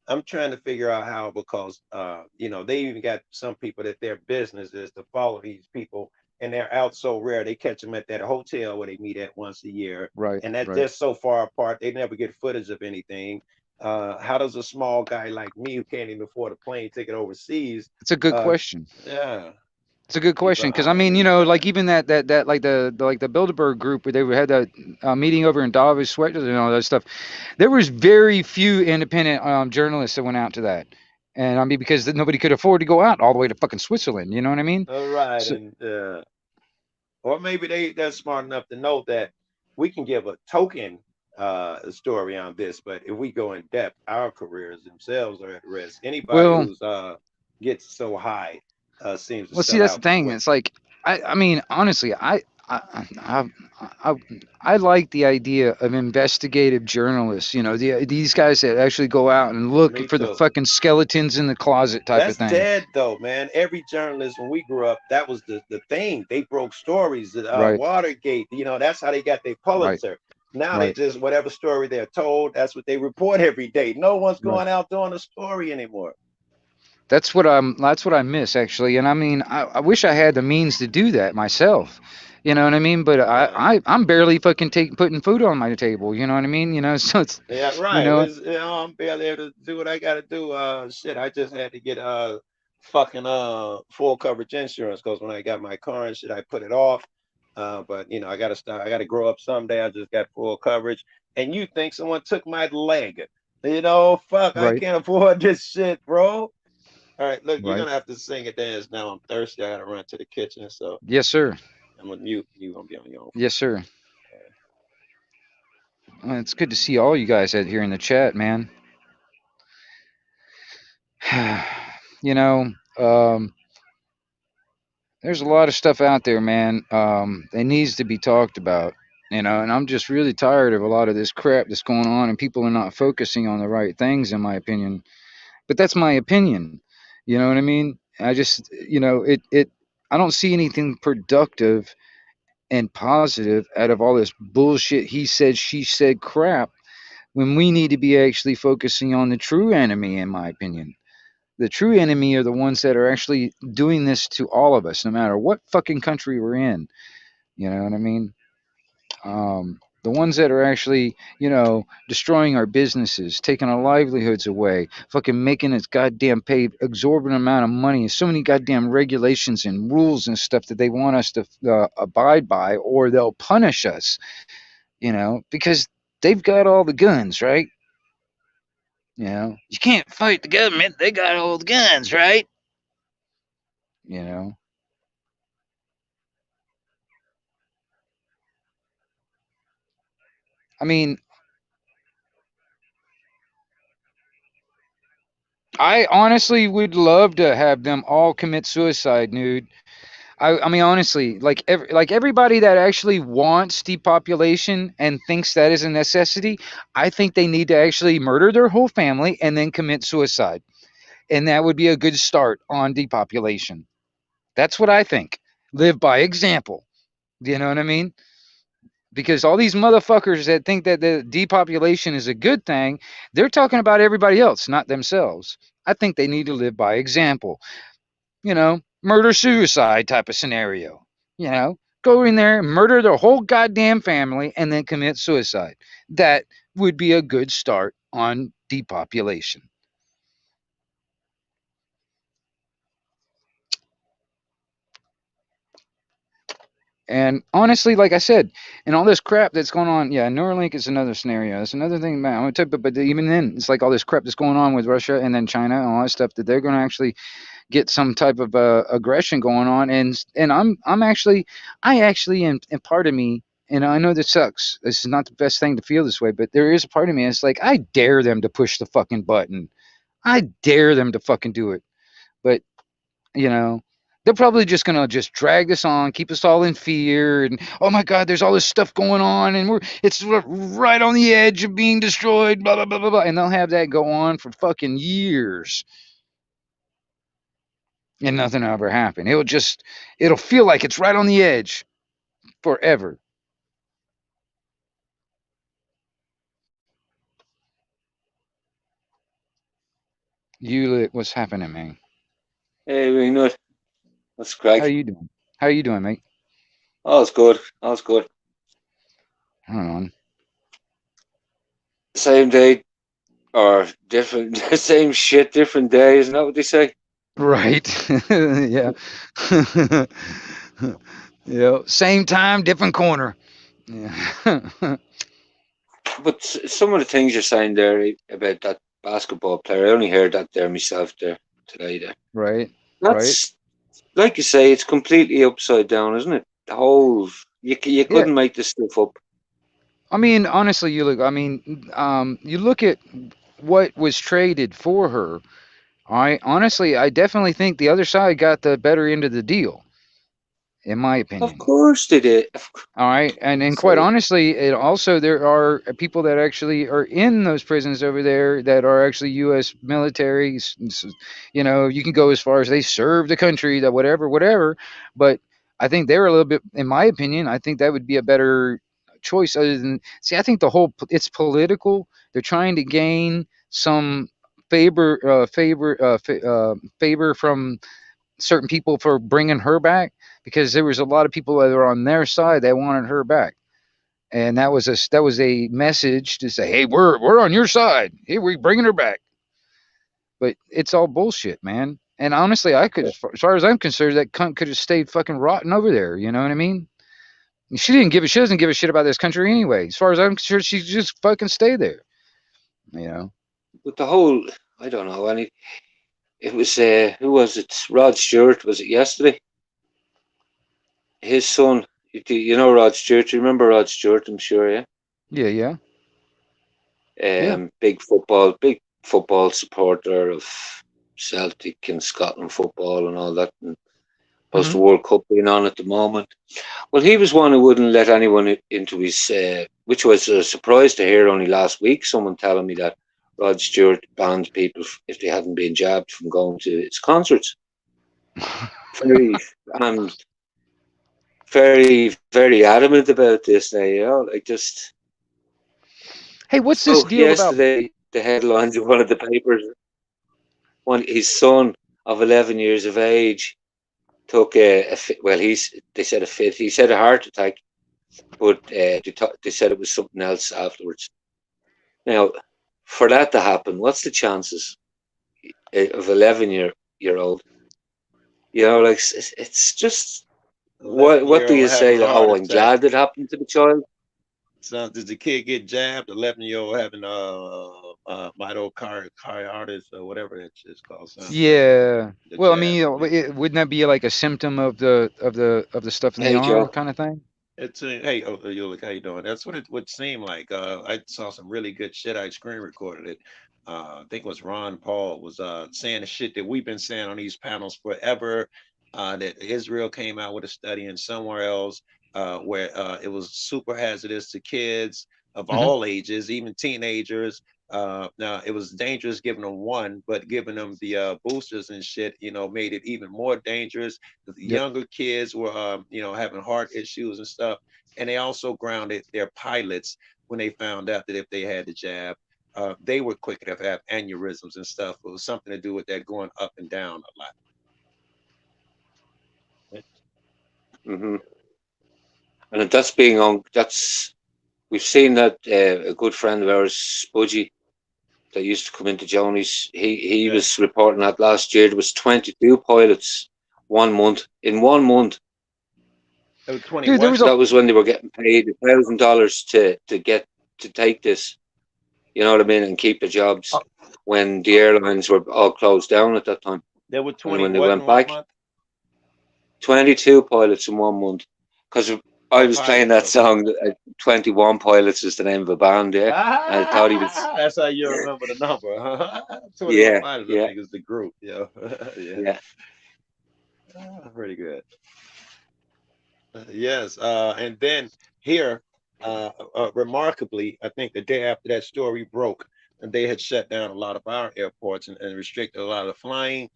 I'm trying to figure out how because, they even got some people that their business is to follow these people and they're out so rare. They catch them at that hotel where they meet at once a year. Right. And that Right. they're so far apart, they never get footage of anything. How does a small guy like me who can't even afford a plane ticket overseas, It's a good uh, question. yeah, It's a good keep question an because I eye on mean, these like guys? even that like the Bilderberg group where they had that meeting over in Davos, Switzerland, and all that stuff. There was very few independent journalists that went out to that, and I mean because nobody could afford to go out all the way to fucking Switzerland. You know what I mean? All right, So, and or maybe they're smart enough to know that we can give a token story on this, but if we go in depth, our careers themselves are at risk. Anybody well, who's gets so high seems to well, see, sell that's the out thing. quick. It's like I mean, honestly, I, I, I like the idea of investigative journalists. These guys that actually go out and look Me for the too. fucking skeletons in the closet type of That's thing. dead though, man. Every journalist when we grew up, that was the thing. They broke stories. Right. Watergate, that's how they got their Right. Pulitzer. Now they Right. just whatever story they're told, that's what they report every day. No one's Right. going out doing a story anymore. That's what I miss actually. And I mean, I wish I had the means to do that myself. You know what I mean? But Yeah. I'm barely fucking putting food on my table. You know what I mean? So it's, Yeah, you right. know, I'm barely able to do what I gotta do. Shit, I just had to get fucking full coverage insurance because when I got my car and shit, I put it off. But I gotta start. I gotta grow up someday. I just got full coverage, and you think someone took my leg? Fuck, I right, can't afford this shit, bro. All right, look, you're right. gonna have to sing and dance now. I'm thirsty. I gotta run to the kitchen, so Yes, sir. I'm gonna mute. You gonna be on your own for a Yes, minute. sir. Well, it's good to see all you guys out here in the chat, man. you know, um, there's a lot of stuff out there, man. That needs to be talked about. And I'm just really tired of a lot of this crap that's going on, and people are not focusing on the right things, in my opinion. But that's my opinion. You know what I mean? I just, I don't see anything productive and positive out of all this bullshit he said, she said crap when we need to be actually focusing on the true enemy, in my opinion. The true enemy are the ones that are actually doing this to all of us, no matter what fucking country we're in. You know what I mean? The ones that are actually, destroying our businesses, taking our livelihoods away, fucking making us goddamn pay exorbitant amount of money, and so many goddamn regulations and rules and stuff that they want us to abide by, or they'll punish us, because they've got all the guns, right? You can't fight the government; they got all the guns, right? You know. I mean, I honestly would love to have them all commit suicide, dude. I mean, honestly, like everybody that actually wants depopulation and thinks that is a necessity, I think they need to actually murder their whole family and then commit suicide, and that would be a good start on depopulation. That's what I think. Live by example. Do you know what I mean? Because all these motherfuckers that think that the depopulation is a good thing, they're talking about everybody else, not themselves. I think they need to live by example. Murder suicide type of scenario. Go in there, murder their whole goddamn family, and then commit suicide. That would be a good start on depopulation. And honestly, like I said, and all this crap that's going on, yeah, Neuralink is another scenario. That's another thing, man. I'm gonna tell you, but even then, it's like all this crap that's going on with Russia and then China and all that stuff that they're going to actually get some type of aggression going on, and I actually and part of me, and I know this sucks. This is not the best thing to feel this way, but there is a part of me. It's like I dare them to push the fucking button. I dare them to fucking do it. But you know, they're probably just gonna just drag this on, keep us all in fear, and oh my god, there's all this stuff going on, and it's right on the edge of being destroyed, blah blah blah blah blah, and they'll have that go on for fucking years, and nothing will ever happen. It'll feel like it's right on the edge forever. What's happening, man? Hey, we know it. That's How Greg. you doing? How you doing, mate? All's good. All's good. Hold on. Same day or different, same shit, different day. Isn't that what they say? Right. Yeah. Yeah. Same time, different corner. Yeah. But some of the things you're saying there about that basketball player, I only heard that there myself there today. There, Right. Right. that's like you say, it's completely upside down, isn't it? The whole you Yeah. couldn't make this stuff up. I mean, honestly, you look at what was traded for her. I definitely think the other side got the better end of the deal, in my Of opinion. course they did. All right, and quite So, honestly, it also there are people that actually are in those prisons over there that are actually U.S. military. You can go as far as they serve the country, that whatever, whatever. But I think they're a little bit, in my opinion, I think that would be a better choice. Other than see, I think it's political. They're trying to gain some favor from certain people for bringing her back because there was a lot of people that were on their side that wanted her back, and that was a message to say, hey, we're on your side. Hey, we're bringing her back. But it's all bullshit, man. And honestly, as far as I'm concerned, that cunt could have stayed fucking rotten over there. You know what I mean? She doesn't give a shit about this country anyway. As far as I'm concerned, she just fucking stay there. You know? but the whole, I don't know. Any, it was who was it? Rod Stewart. Was it yesterday? His son. You know Rod Stewart. You remember Rod Stewart? I'm sure. Yeah. Yeah, yeah, yeah. Big football supporter of Celtic and Scotland football and all that. And plus Hmm. the World Cup being on at the moment. Well, he was one who wouldn't let anyone into his, which was a surprise to hear only last week. Someone telling me that Rod Stewart banned people if they hadn't been jabbed from going to his concerts. Very, I'm very adamant about this now. Like just Hey, what's this so deal about? yesterday, the headlines of one of the papers, his son of 11 years of age took well, they said a fit. He said a heart attack, but they said it was something else afterwards. Now, for that to happen, what's the chances of 11 year old? Like it's just what do 11-year-old you having say? a Like, heart oh, I'm attack. glad it happened to the child. So does the kid get jabbed? 11-year-old having myocarditis or whatever it's called. Son. Yeah. The Well, I jab. mean, wouldn't that be like a symptom of the stuff in the Hey, arm Joe. kind of thing? It's hey, you look how you doing? That's what it would seem like. I saw some really good shit. I screen recorded it. I think it was Ron Paul was saying the shit that we've been saying on these panels forever. that Israel came out with a study, and somewhere else where it was super hazardous to kids of Mhm. all ages, even teenagers. Now it was dangerous giving them one, but giving them the boosters and shit, made it even more dangerous. The Yep. younger kids were, having heart issues and stuff, and they also grounded their pilots when they found out that if they had the jab, they were quick to have aneurysms and stuff. It was something to do with that going up and down a lot. hmm And that's being on. We've seen that a good friend of ours, Spudgy, that used to come into Joni's. He Yeah. was reporting that last year there was 22 pilots 1 month in 1 month. It was 20 Dude, there what? was a That was when they were getting paid $1,000 to take this. You know what I mean, and keep the jobs when the airlines were all closed down at that time. There were And 20 when they what in went what back, month? 22 pilots in 1 month. Because I Oh, was playing pilots. that Okay. song. 21 Pilots is the name of a band, yeah. And I thought he was, That's how you remember the number. Huh? 21 yeah, pilots, I yeah, think, is the group. Yeah. Yeah. yeah. Pretty good. Yes. And then here, remarkably, I think the day after that story broke, they had shut down a lot of our airports and restricted a lot of flying.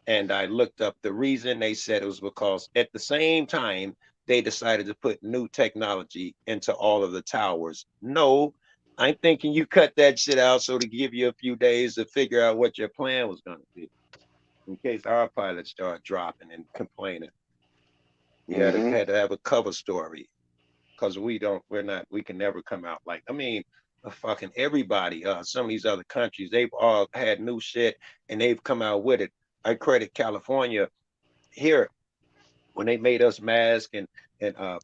And I looked up the reason. They said it was because at the same time they decided to put new technology into all of the towers. No, I'm thinking you cut that shit out so to give you a few days to figure out what your plan was going to be in case our pilots start dropping and complaining. You hmm had to have a cover story because we can never come out like, I mean, fucking everybody, some of these other countries, they've all had new shit and they've come out with it. I credit California here when they made us mask and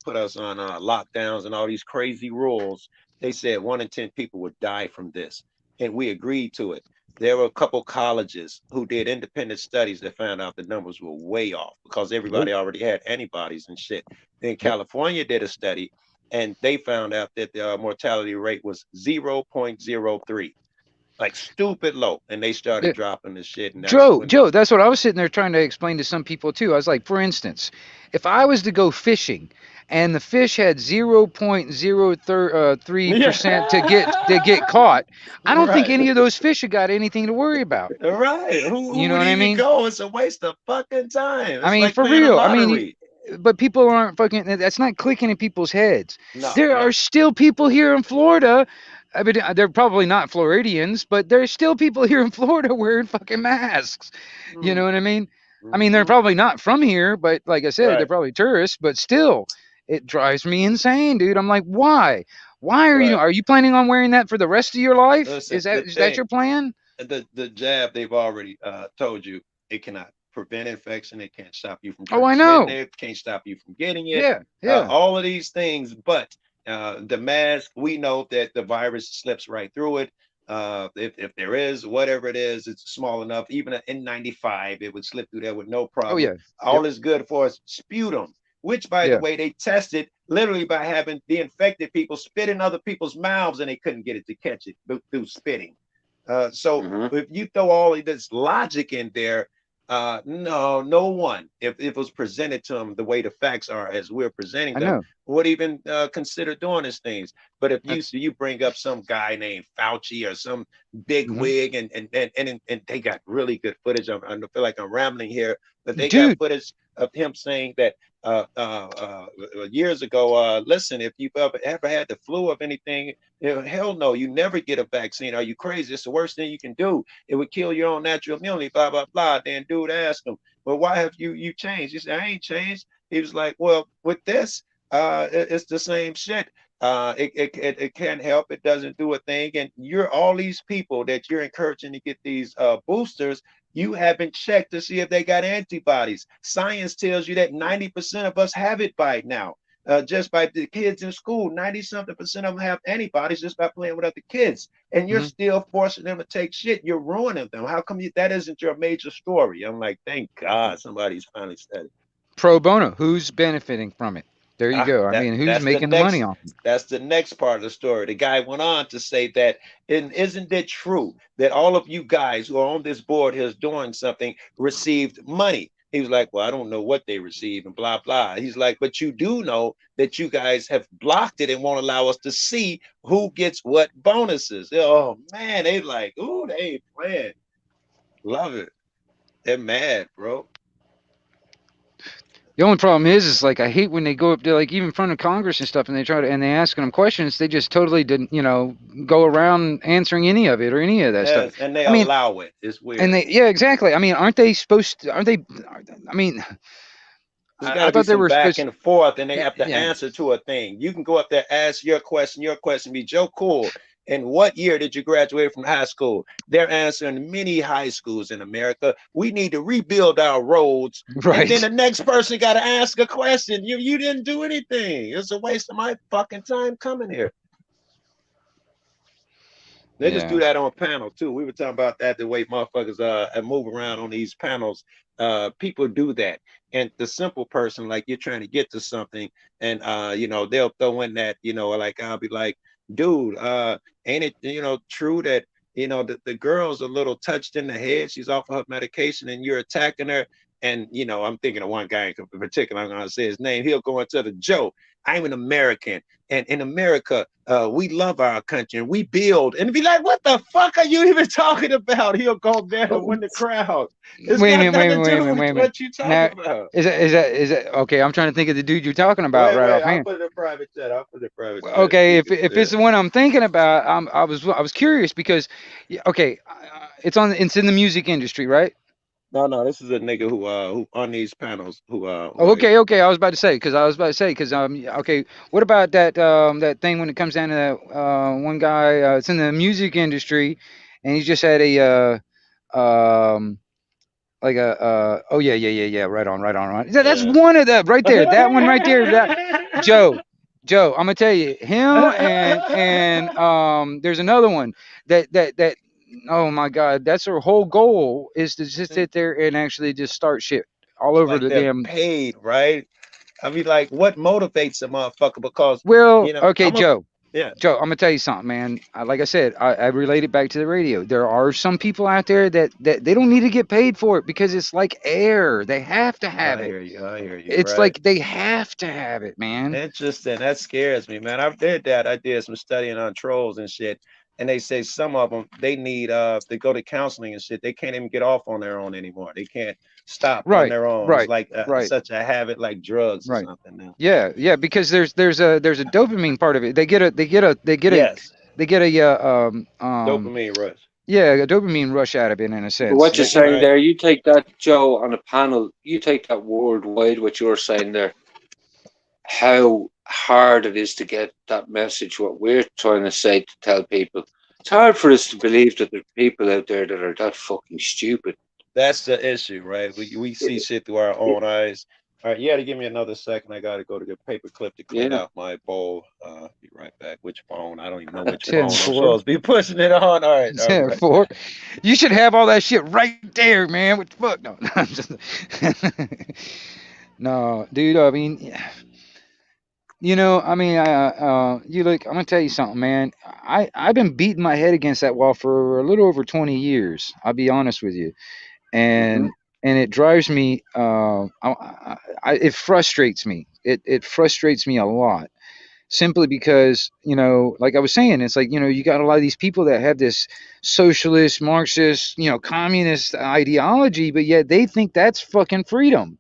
put us on lockdowns and all these crazy rules. They said 1 in 10 people would die from this, and we agreed to it. There were a couple colleges who did independent studies that found out the numbers were way off because everybody already had antibodies and shit. Then Yep. California did a study, and they found out that the mortality rate was 0.03, like stupid low, and they started Yeah. dropping the shit, and that's Joe, when. Joe, that's what I was sitting there trying to explain to some people too. I was like, for instance, if I was to go fishing and the fish had 0.03% to get Yeah. caught, I don't think Right. any of those fish have got anything to worry about. Right. You Who know would what I even mean? go? It's a waste of fucking time. I It's mean, like for playing a real. I mean, lottery. but people aren't fucking. That's not clicking in people's heads. No, There are no. still people here in Florida. I mean, they're probably not Floridians, but there's still people here in Florida wearing fucking masks. You know what I mean? I mean, they're Mm-hmm. probably not from here, but like I said, they're Right. probably tourists. But still, it drives me insane, dude. I'm like, why? Why are you? Right. Are you planning on wearing that for the rest of your life? Listen, the Is that thing, your plan? the jab, they've already told you it cannot prevent infection. It can't stop you from Oh, I transmitting know. it. Can't stop you from getting it. Yeah, yeah. All of these things, but the mask, we know that the virus slips right through it. If there is whatever it is, it's small enough. Even an N95, it would slip through there with no Oh, problem. yeah. Yep. All is good for is sputum, which, by the Yeah. way, they tested literally by having the infected people spit in other people's mouths, and they couldn't get it to catch it through spitting. So hmm if you throw all of this logic in there, no one, if it was presented to them the way the facts are as we're presenting I them, know. would even consider doing these things. But if Uh, you bring up some guy named Fauci or some big mhm. wig, and they got really good footage. I feel like I'm rambling here, but they got Dude, footage of him saying that years ago, listen, if you've ever had the flu of anything, hell no, you never get a vaccine. Are you crazy? It's the worst thing you can do. It would kill your own natural immunity, blah, blah, blah. Then dude asked him, well, why have you changed? He said, I ain't changed. He was like, well, with this, it's the same shit. It can't help. It doesn't do a thing. And you're all these people that you're encouraging to get these boosters. You haven't checked to see if they got antibodies. Science tells you that 90% of us have it by now. Just by the kids in school, 90 something percent of them have antibodies just by playing with other kids. And you're mhm. still forcing them to take shit. You're ruining them. How come that isn't your major story? I'm like, thank God somebody's finally said it. Pro bono. Who's benefiting from it? There you go. I mean, who's That's the making the money next on it? that's the next part of the story. The guy went on to say that, and isn't it true that all of you guys who are on this board here doing something received money? He was like, well, I don't know what they receive and blah, blah. He's like, but you do know that you guys have blocked it and won't allow us to see who gets what bonuses. Oh, man, they like, ooh, they ain't playing. Love it. They're mad, bro. The only problem is like I hate when they go up to like even in front of Congress and stuff, and they try to and they asking them questions. They just totally didn't, go around answering any of it or any of that stuff. Yes, and they I mean, allow it. It's weird. and yeah, exactly. I mean, aren't they supposed to? Aren't they? I mean, There's I got to be thought they some were back supposed. and forth, and they have to Yeah, answer to a thing. You can go up there, ask your question, be Joe Cool. And what year did you graduate from high school? They're answering many high schools in America. We need to rebuild our roads. right. And then the next person got to ask a question. You didn't do anything. It's a waste of my fucking time coming here. They just do that on panel too. We were talking about that, the way motherfuckers move around on these panels. People do that. And the simple person, like you're trying to get to something, and they'll throw in that, like I'll be like, dude, ain't it, true that the girl's a little touched in the head, she's off of her medication, and you're attacking her. And I'm thinking of one guy in particular, I'm gonna say his name. He'll go into the joke. I'm an American, and in America, we love our country and we build. And be like, what the fuck are you even talking about? He'll go there and win the crowd. It's wait a got minute, nothing to do with what you talking about. Is that okay? I'm trying to think of the dude you're talking about I'll offhand. put it in private chat. Okay, if it's the one I'm thinking about, I was curious because, okay, it's in the music industry, right? No, this is a nigga who on these panels Okay, I was about to say okay, what about that thing when it comes down to that one guy? It's in the music industry, and he just had a like a oh yeah, right on. That's one of them right there. That one right there. That Joe, I'm gonna tell you him and there's another one that oh my God, that's her whole goal is to just sit there and actually just start shit all over like the they're damn. paid, right? I mean, like, what motivates a motherfucker? Because Well, okay, Joe. Yeah. Joe, I'm gonna tell you something, man. Like I said, I relate it back to the radio. There are some people out there that they don't need to get paid for it because it's like air. They have to have I it. hear you. It's right. like they have to have it, man. Interesting. That scares me, man. I did some studying on trolls and shit. And they say some of them, they need they go to counseling and shit. They can't even get off on their own anymore. They can't stop on their own. It's like such a habit, like drugs or something now. Yeah, because there's a dopamine part of it. They get a Yes. dopamine rush. Yeah, a dopamine rush out of it in a sense. But what you're saying there, you take that, Joe, on a panel, you take that worldwide, what you're saying there, how hard it is to get that message, what we're trying to say, to tell people. It's hard for us to believe that there are people out there that are that fucking stupid. That's the issue, right? We see shit through our own eyes. All right, you got to give me another second. I got to go to get paper clip to clean out my bowl. Be right back. Which phone? I don't even know which phone I'm supposed to be pushing it on. All right. 10-4. You should have all that shit right there, man. What the fuck? No, I'm just no, dude. I mean, I mean, I'm gonna tell you something, man. I've been beating my head against that wall for a little over 20 years. I'll be honest with you, and it drives me. It frustrates me. It frustrates me a lot, simply because like I was saying, it's like you got a lot of these people that have this socialist, Marxist, communist ideology, but yet they think that's fucking freedom,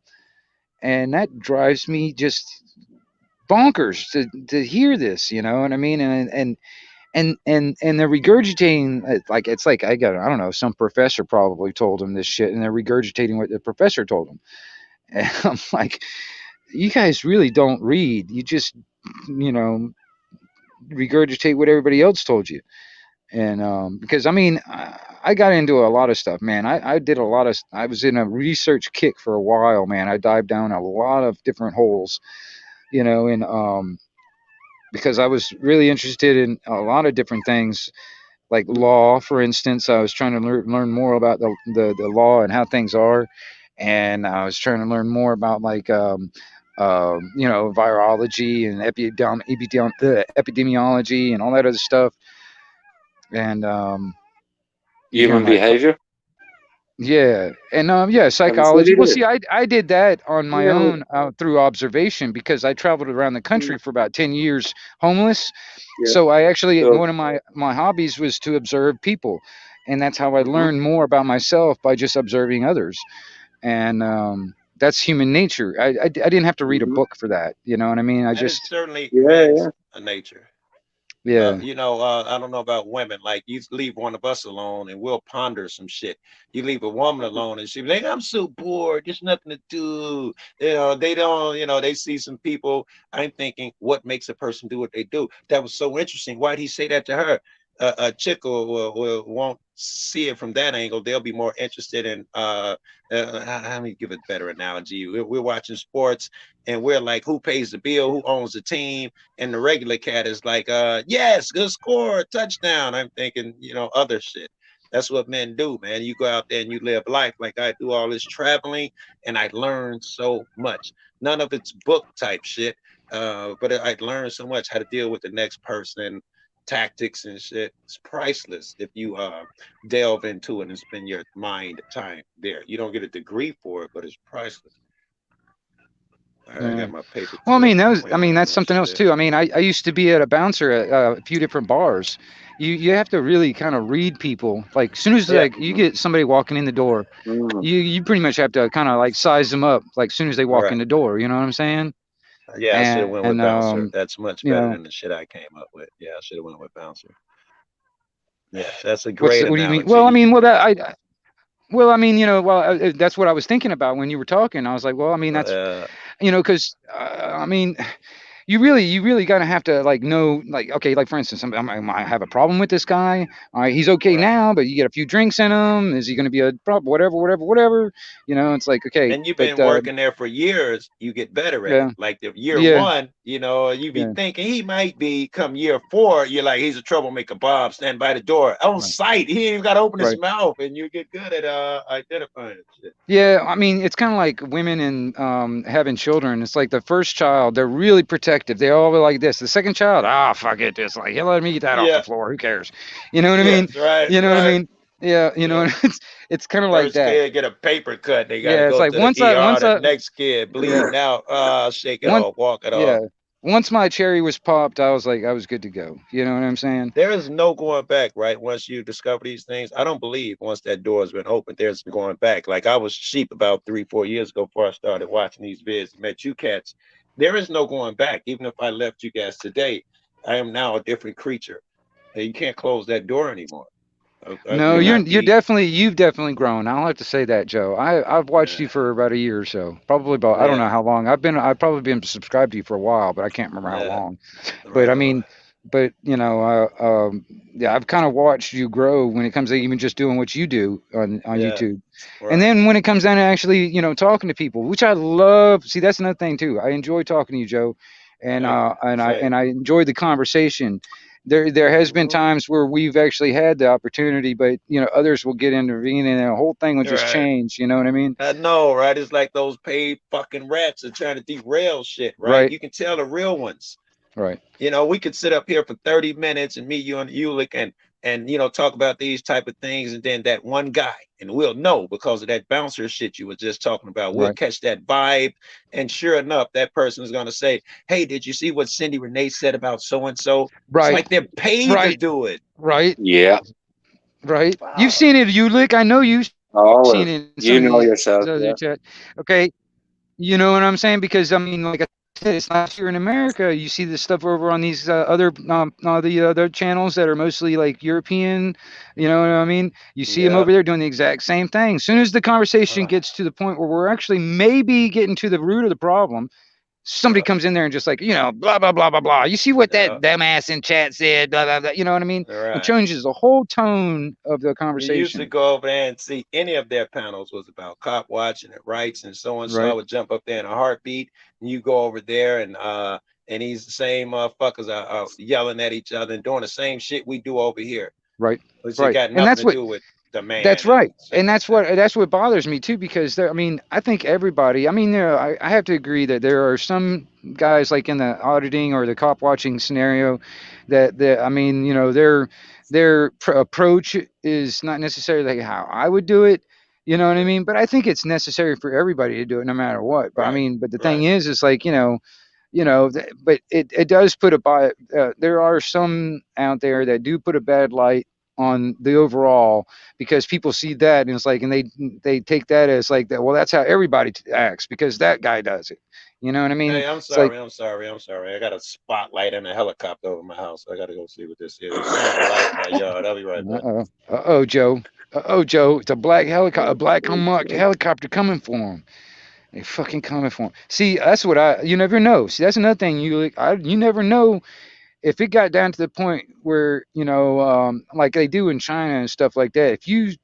and that drives me just bonkers to hear this, you know what I mean? And they're regurgitating like it's like I don't know, some professor probably told them this shit, and they're regurgitating what the professor told them. And I'm like, you guys really don't read. You just regurgitate what everybody else told you. And because I mean, I got into a lot of stuff, man. I did a lot of. I was in a research kick for a while, man. I dived down a lot of different holes, and because I was really interested in a lot of different things, like law, for instance. I was trying to learn more about the law and how things are, and I was trying to learn more about like virology and epidemiology and all that other stuff, and human behavior. Yeah, and yeah, Have you studied psychology. Well, it? see, I did that on my Yeah. own through observation because I traveled around the Mm, country for about 10 years homeless. yeah. So I actually So, one of my hobbies was to observe people, and that's how I mhm, learned more about myself by just observing others. And that's human nature. I didn't have to read a mhm. book for that. You know what I mean? I And it's just certainly Yeah, men's yeah. nature. yeah I don't know about women. Like you leave one of us alone and we'll ponder some shit. You leave a woman alone and she be like, I'm so bored. There's nothing to do. They don't, they see some people. I'm thinking, what makes a person do what they do? That was so interesting. Why'd he say that to her? A chick won't see it from that angle. They'll be more interested in, how me give a better analogy. We're watching sports and we're like, who pays the bill? Who owns the team? And the regular cat is like, yes, good score, touchdown. I'm thinking, other shit. That's what men do, man. You go out there and you live life. Like I do all this traveling and I learn so much. None of it's book type shit. But I learned so much how to deal with the next person, tactics and shit. It's priceless if you delve into it and spend your mind time there. You don't get a degree for it, but it's priceless. All right, I yeah. got my paper Well, I clip. mean, I'm that's waylaying this something else shit. too. I mean, I used to be at a bouncer at a few different bars. You have to really kind of read people. Like, as soon as Yeah. like you get somebody walking in the door, Mm. you pretty much have to kind of like size them up. Like, as soon as they All walk in right. the door, you know what I'm saying? Yeah, I should have went with And Bouncer. That's much you better know, than the shit I came up with. Yeah, I should have went with Bouncer. Yeah, that's a what's great what do you mean? Well, I analogy. mean, well that well, I mean, that's what I was thinking about when you were talking. I was like, well, I mean, that's Uh, because I mean, you really gotta have to like know like okay like for instance I have a problem with this guy. All right, he's okay right. now, but you get a few drinks in him. Is he going to be a problem? Whatever. It's like okay, And you've but been working there for years, you get better at it. yeah, Like the year yeah, one, you be yeah, thinking he might be come year four, you're like, he's a troublemaker, Bob, stand by the door. On right, sight, he ain't even got to open his right. mouth, and you get good at identifying shit. Yeah, I mean, it's kind of like women and having children. It's like the first child, they're really protective. They all like this. The second child, fuck it, just like, let me get that off the Yeah, floor. Who cares? You know what I mean? yes, right, You know what I right. mean? Yeah, Yeah. it's kind of like First that. kid get a paper cut, they got to Yeah, it's go like to the ER. once The I next kid yeah, bleeding out, shake it once off, walk it yeah, off. once my cherry was popped, I was like, I was good to go. You know what I'm saying? There is no going back, right? Once you discover these things, I don't believe once that door has been opened, there's going back. Like I was sheep about 3, 4 years ago before I started watching these vids, met you cats. There is no going back. Even if I left you guys today, I am now a different creature. And you can't close that door anymore. I No, cannot be. you've definitely grown. I'll have to say that, Joe. I've watched you Uh, for about a year or so. Probably about I don't yeah, know how long. I've probably been subscribed to you for a while, but I can't remember how yeah, long. But right I on. mean, but yeah, I've kind of watched you grow when it comes to even just doing what you do on Yeah, YouTube. And right. then when it comes down to actually, talking to people, which I love. See, that's another thing too. I enjoy talking to you, Joe, and Right. Same. I enjoy the conversation. There has been Mhm. times where we've actually had the opportunity, but others will get intervene and the whole thing will just Right. change. You know what I mean? I know, right? It's like those paid fucking rats are trying to derail shit, right? Right, You can tell the real ones. right, We could sit up here for 30 minutes and me, you, and Ulick and talk about these type of things, and then that one guy, and we'll know because of that bouncer shit you were just talking about. We'll right, catch that vibe, and sure enough, that person is gonna say, "Hey, did you see what Cindy Renee said about so and so?" It's right, like they're paid to right, do it. right, Yeah. right. You've Wow. seen it, Ulick. I know you've seen Always. it in some You of know these yourself. other Yeah. chat. Okay, you know what I'm saying? Because I mean, like I said, it's not here in America. You see this stuff over on these the other channels that are mostly like European. You know what I mean? You see them Yeah. over there doing the exact same thing. As soon as the conversation Uh, gets to the point where we're actually maybe getting to the root of the problem, somebody yeah. comes in there and just like blah blah blah blah blah. You see what that Yeah. dumbass in chat said? Blah blah blah. You know what I mean? All It right. changes the whole tone of the You used to conversation. go over there and see any of their panels was about cop watching and rights and so and so. I Right? would jump up there in a heartbeat, and you go over there and these same motherfuckers are yelling at each other and doing the same shit we do over here, Right? which it Right? got And nothing that's to what do with the That's man and right, shit and like that. that's what bothers me too. Because I mean, I think everybody. I mean, I have to agree that there are some guys like in the auditing or the cop watching scenario, that I mean, their approach is not necessarily how I would do it. You know what I mean? But I think it's necessary for everybody to do it no matter what. But I Right. mean, but the Right. thing is like, but it does put a there are some out there that do put a bad light on the overall, because people see that and it's like, and they take that as like that. Well, that's how everybody acts because that guy does it. You know what I mean? Hey, I'm It's like, sorry. I'm sorry. I'm sorry. I got a spotlight and a helicopter over my house. I got to go see what this is. There's shine a light in my yard. I'll be right back. Joe. Joe. It's a black helicopter, a black helicopter coming for him. They fucking coming for him. See, that's what you never know. See, that's another thing. You never know if it got down to the point where, like they do in China and stuff like that. If you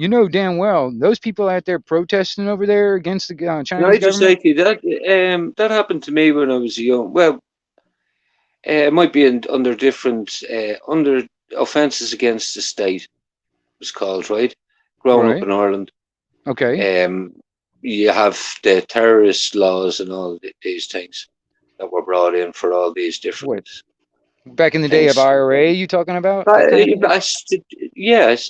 know damn well those people out there protesting over there against the Can I Chinese just say government. to you that happened to me when I was young. Well, it might be under different under offences against the state. It was called, right? Growing up Right. in Ireland, Okay. you have the terrorist laws and all these things that were brought in for all these different What? Back in the day of things. IRA, you talking about that kind of thing? Yes,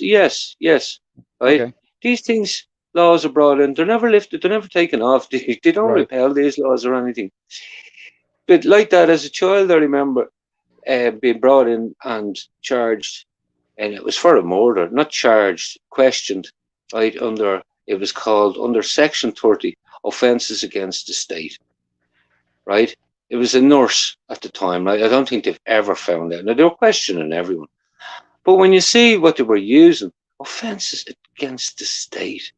right. Okay. These things, laws are brought in. They're never lifted. They're never taken off. They don't Right. repeal these laws or anything. But like that, as a child, I remember being brought in and charged, and it was for a murder, not charged, questioned, right? It was called under Section 30, offences against the state, right? It was a nurse at the time, right? I don't think they've ever found out. Now, they were questioning everyone. But when you see what they were using, offences against the state,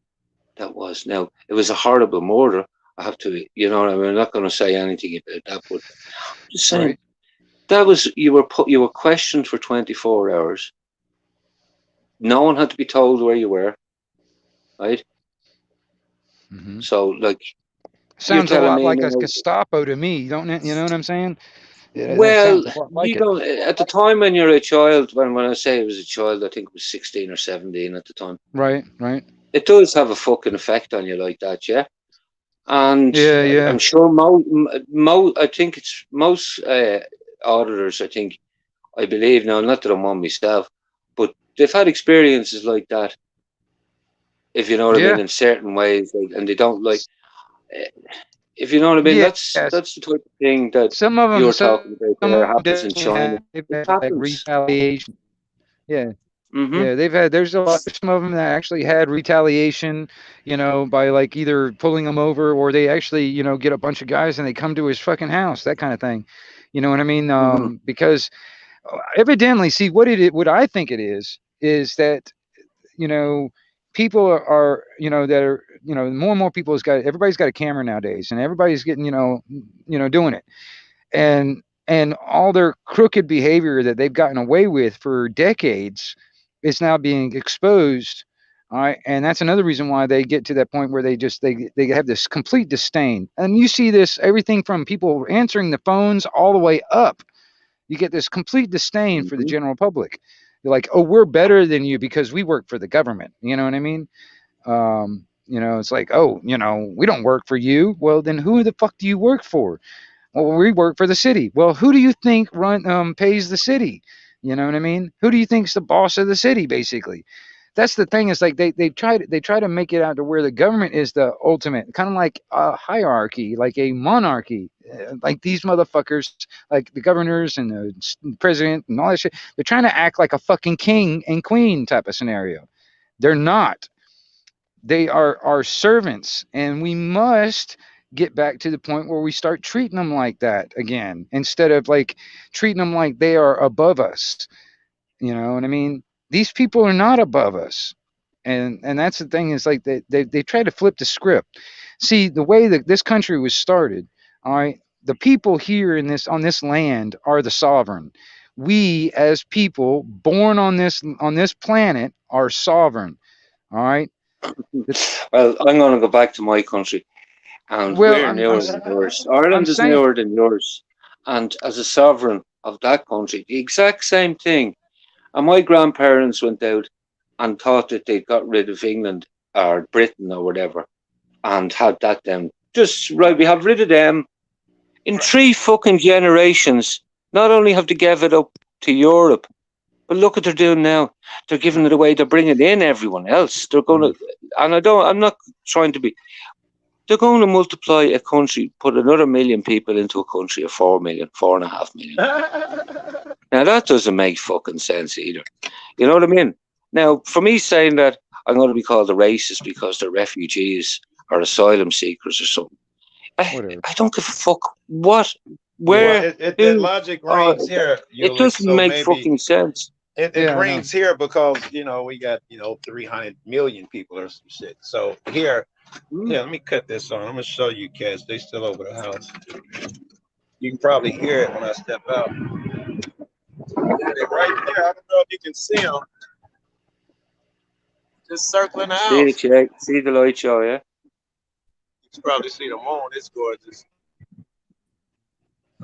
that was. Now, it was a horrible murder. I have to, what I mean? I'm not going to say anything about that, but I'm just saying, Right. that was, you were questioned for 24 hours. No one had to be told where you were, right? Mm-hmm. So, like, Sounds a lot like a now, Gestapo to me. You know what I'm saying? Yeah, that well, sounds a lot like you it. don't. At the time when you're a child, when I say it was a child, I think it was 16 or 17 at the time. Right. Right. It does have a fucking effect on you like that, yeah. And Yeah. Yeah. I'm sure I think it's most auditors. I believe now, not that I'm one myself, but they've had experiences like that. If you know what I mean, in certain ways, and they don't like. If you know what I mean, Yes. that's the type of thing that Some of them. you're talking about there happens in Definitely China. have It like happens. retaliation. Yeah. Mm-hmm. Yeah, there's a lot, some of them that actually had retaliation, by like either pulling them over, or they actually, get a bunch of guys and they come to his fucking house, that kind of thing. You know what I mean? Mm-hmm. Because evidently, see what I think it is that, people are, that are, more and more people everybody's got a camera nowadays, and everybody's getting, doing it. And all their crooked behavior that they've gotten away with for decades is now being exposed. All right. And that's another reason why they get to that point where they have this complete disdain. And you see this everything from people answering the phones all the way up. You get this complete disdain for the Mm-hmm. general public. You're like, oh, we're better than you because we work for the government. You know what I mean? It's like, oh, we don't work for you. Well, then who the fuck do you work for? Well, we work for the city. Well, who do you think pays the city? You know what I mean? Who do you think's the boss of the city? Basically, that's the thing. Is like they try to make it out to where the government is the ultimate, kind of like a hierarchy, like a monarchy. Like these motherfuckers, like the governors and the president and all that shit. They're trying to act like a fucking king and queen type of scenario. They're not. They are our servants, and we must get back to the point where we start treating them like that again, instead of like treating them like they are above us. You know what I mean? These people are not above us. And that's the thing, is like they try to flip the script. See, the way that this country was started, all right, the people here on this land are the sovereign. We as people born on this planet are sovereign. All right. Well, I'm going to go back to my country, and Well, we're newer than yours. Ireland is saying, newer than yours, and as a sovereign of that country, the exact same thing. And my grandparents went out and thought that they got rid of England or Britain or whatever, and had that then just right. We have rid of them in 3 fucking generations. Not only have to give it up to Europe, But look what they're doing now. They're giving it away. They're bringing in everyone else. They're going to, and I'm not trying to be. They're going to multiply a country, put another million people into a country of 4 million, 4.5 million. Now that doesn't make fucking sense either. You know what I mean? Now, for me saying that I'm going to be called a racist because they're refugees or asylum seekers or something, I don't give a fuck what, where. Well, the logic rings here. It doesn't make fucking sense. It rings here because we got 300 million people or some shit. So here, let me cut this on. I'm gonna show you cats. They still over the house. You can probably hear it when I step out. They're right there. I don't know if you can see them. Just circling the house. See the light show, yeah? You can probably see the moon. It's gorgeous.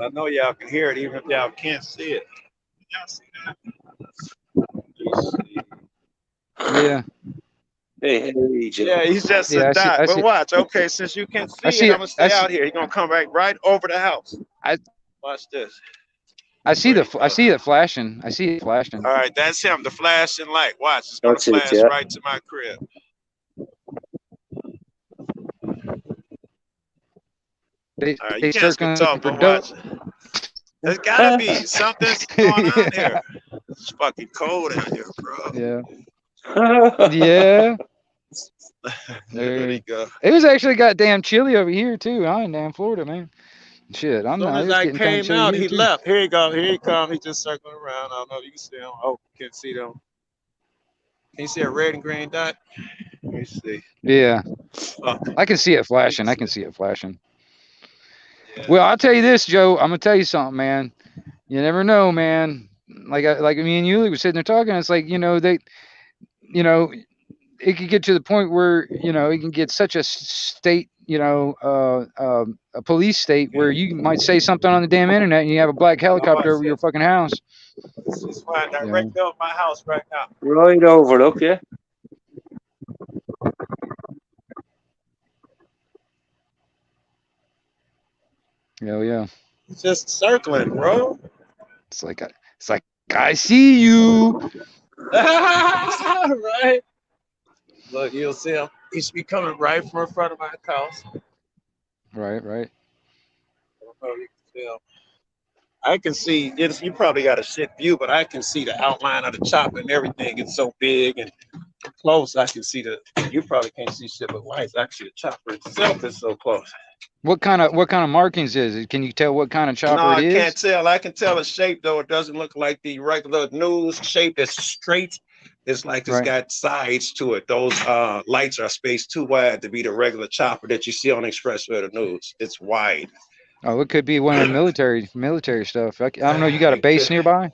I know y'all can hear it even if y'all can't see it. Can y'all see that? Yeah. Hey, yeah, he's just a dot. But watch, okay, since you can see it, I'm gonna stay out here. He's gonna come right over the house. Watch this. I see it flashing. I see it flashing. All right, that's him, the flashing light. Watch, it's gonna flash right to my crib. You guys can talk, but watch. There's gotta be something's going on here. It's fucking cold out here, bro. Yeah. Yeah. There you go. It was actually goddamn chilly over here too. I'm in damn Florida, man. Shit, I'm not. As I came out, he left. Here you go. Here he come. He just circling around. I don't know if you can see him. Oh, can't see them. Can you see a red and green dot? Let me see. Yeah. I can see it flashing. Yeah. Well, I'll tell you this, Joe. I'm gonna tell you something, man. You never know, man. Like me and Yuli were sitting there talking. It's like it could get to the point where it can get such a state, a police state where you might say something on the damn internet and you have a black helicopter over your fucking house. This is fine. Direct over my house right now. Right over, look, yeah. Yeah. It's just circling, bro. It's like I see you. Right. Look, you'll see him. He should be coming right from in front of my house. Right. I don't know if you can see him. I can see, you probably got a shit view, but I can see the outline of the chopper and everything. It's so big and close. I can see you probably can't see shit with lights. Actually, the chopper itself is so close. What kind of markings is it? Can you tell what kind of chopper it is? No, I can't tell. I can tell the shape, though. It doesn't look like the regular news shape. It's straight. It's like it's got sides to it. Those lights are spaced too wide to be the regular chopper that you see on Expressway or the news. It's wide. Oh, it could be one of the military stuff. I don't know. You got a base nearby?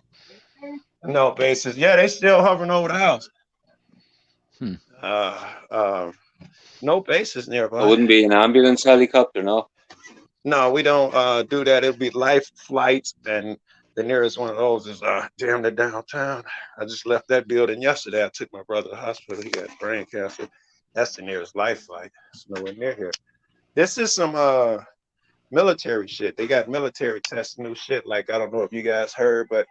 No bases. Yeah, they still hovering over the house. No bases nearby. It wouldn't be an ambulance helicopter, no? No, we don't do that. It'll be life flights, and the nearest one of those is damn near downtown. I just left that building yesterday. I took my brother to the hospital. He got brain cancer. That's the nearest life flight. It's nowhere near here. This is some military shit. They got military testing new shit. Like, I don't know if you guys heard, but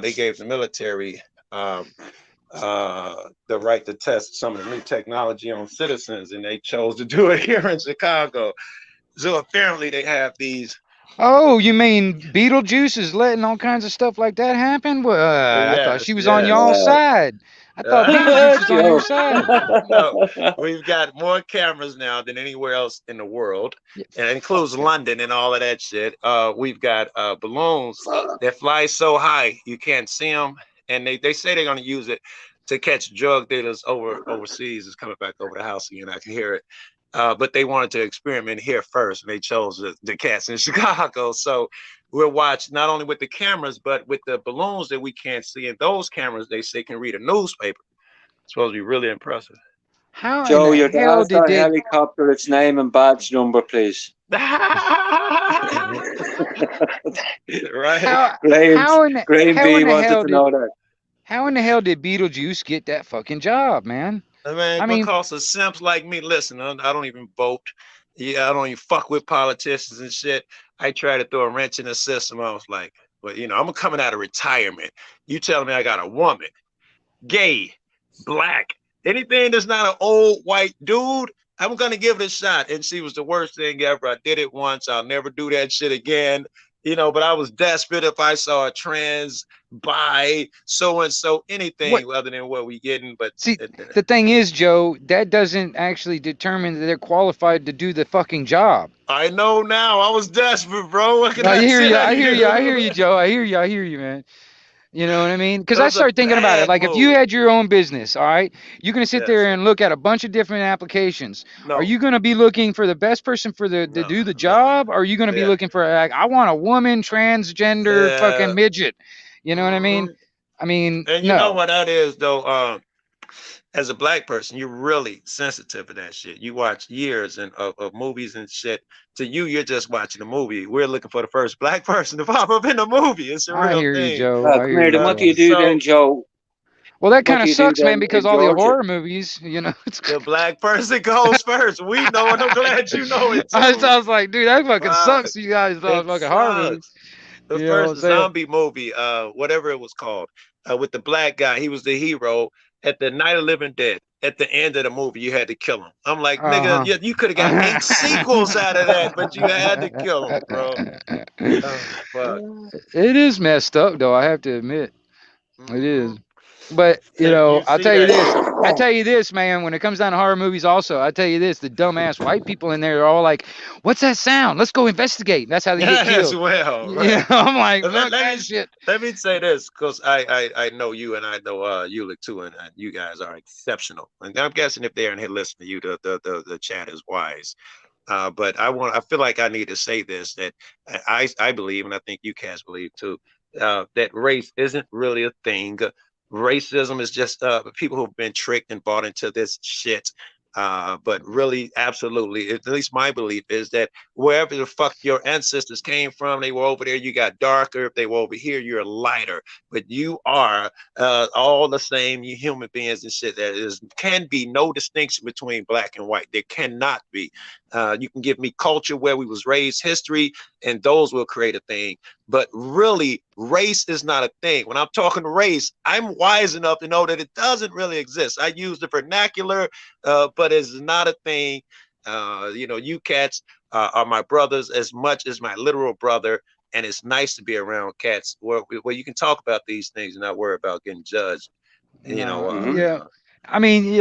they gave the military the right to test some of the new technology on citizens, and they chose to do it here in Chicago. So apparently they have these. Oh, you mean Beetlejuice is letting all kinds of stuff like that happen? Well, I thought she was on y'all's side. I thought Beetlejuice was on your side. No, we've got more cameras now than anywhere else in the world, and it includes London and all of that shit. We've got balloons that fly so high you can't see them, and they say they're going to use it to catch drug dealers overseas. It's coming back over the house again. I can hear it. But they wanted to experiment here first, and they chose the cats in Chicago. So we'll watch not only with the cameras, but with the balloons that we can't see. And those cameras, they say, can read a newspaper. It's supposed to be really impressive. How Joe, your dad's got a helicopter, its name and badge number, please. Right. Graham B wanted to know that. How in the hell did Beetlejuice get that fucking job, man? I mean, because of simps like me. Listen, I don't even vote. Yeah, I don't even fuck with politicians and shit. I try to throw a wrench in the system. I was like, But I'm coming out of retirement. You telling me I got a woman, gay, black, anything that's not an old white dude, I'm gonna give it a shot. And she was the worst thing ever. I did it once. I'll never do that shit again. But I was desperate if I saw a trans, bi, so and so, anything other than what we getting. But see, the thing is, Joe, that doesn't actually determine that they're qualified to do the fucking job. I know now. I was desperate, bro. What can I hear you. tell I hear you. I hear you, Joe. I hear you, man. You know what I mean? Because That I was a started thinking about it. bad Like, if you move. had your own business, all right, you're going to sit Yes. there and look at a bunch of different applications. No. Are you going to be looking for the best person to do the job? Or are you going to be Yeah. looking for, like, I want a woman, transgender, Yeah. fucking midget? You know what I mean? I mean, And you know what that is, though? As a black person, you're really sensitive to that shit. You watch years of movies and shit. To you, you're just watching a movie. We're looking for the first black person to pop up in the movie. It's a I real hear thing. you, Joe. Well, I come hear here. you, Then what Joe. do you do then, Joe? Well, that What kind do of you do sucks, man, then because in all the Georgia? horror movies, it's The black person goes first. We know it. I'm glad you know it too. I was like, dude, that fucking Fuck. sucks. You guys thought It fucking horror movies. sucks. The You know what I'm first saying? zombie movie, whatever it was called, with the black guy, he was the hero. At the Night of Living Dead, at the end of the movie, you had to kill him. I'm like, nigga, you could have got 8 sequels out of that, but you had to kill him, bro. Oh, fuck. It is messed up, though. I have to admit, it is. But You I'll see tell you that? this. I tell you this, man. When it comes down to horror movies, also, I tell you this: the dumbass white people in there are all like, "What's that sound? Let's go investigate." That's how they get As killed. well, You right. know, I'm like, Let, fuck let that me shit. let me say this, because I know you and I know Ulick too, and you guys are exceptional. And I'm guessing if they're in here listening to you, the chat is wise. But I feel like I need to say this, that I believe, and I think you cats believe too, that race isn't really a thing. Racism is just people who've been tricked and bought into this shit. But really, absolutely, at least my belief is that wherever the fuck your ancestors came from, they were over there, you got darker. If they were over here, you're lighter. But you are all the same, you human beings and shit. Can be no distinction between black and white. There cannot be. You can give me culture, where we was raised, history, and those will create a thing. But really, race is not a thing. When I'm talking race, I'm wise enough to know that it doesn't really exist. I use the vernacular, but it's not a thing. You cats are my brothers as much as my literal brother, and it's nice to be around cats where you can talk about these things and not worry about getting judged. Yeah. I mean,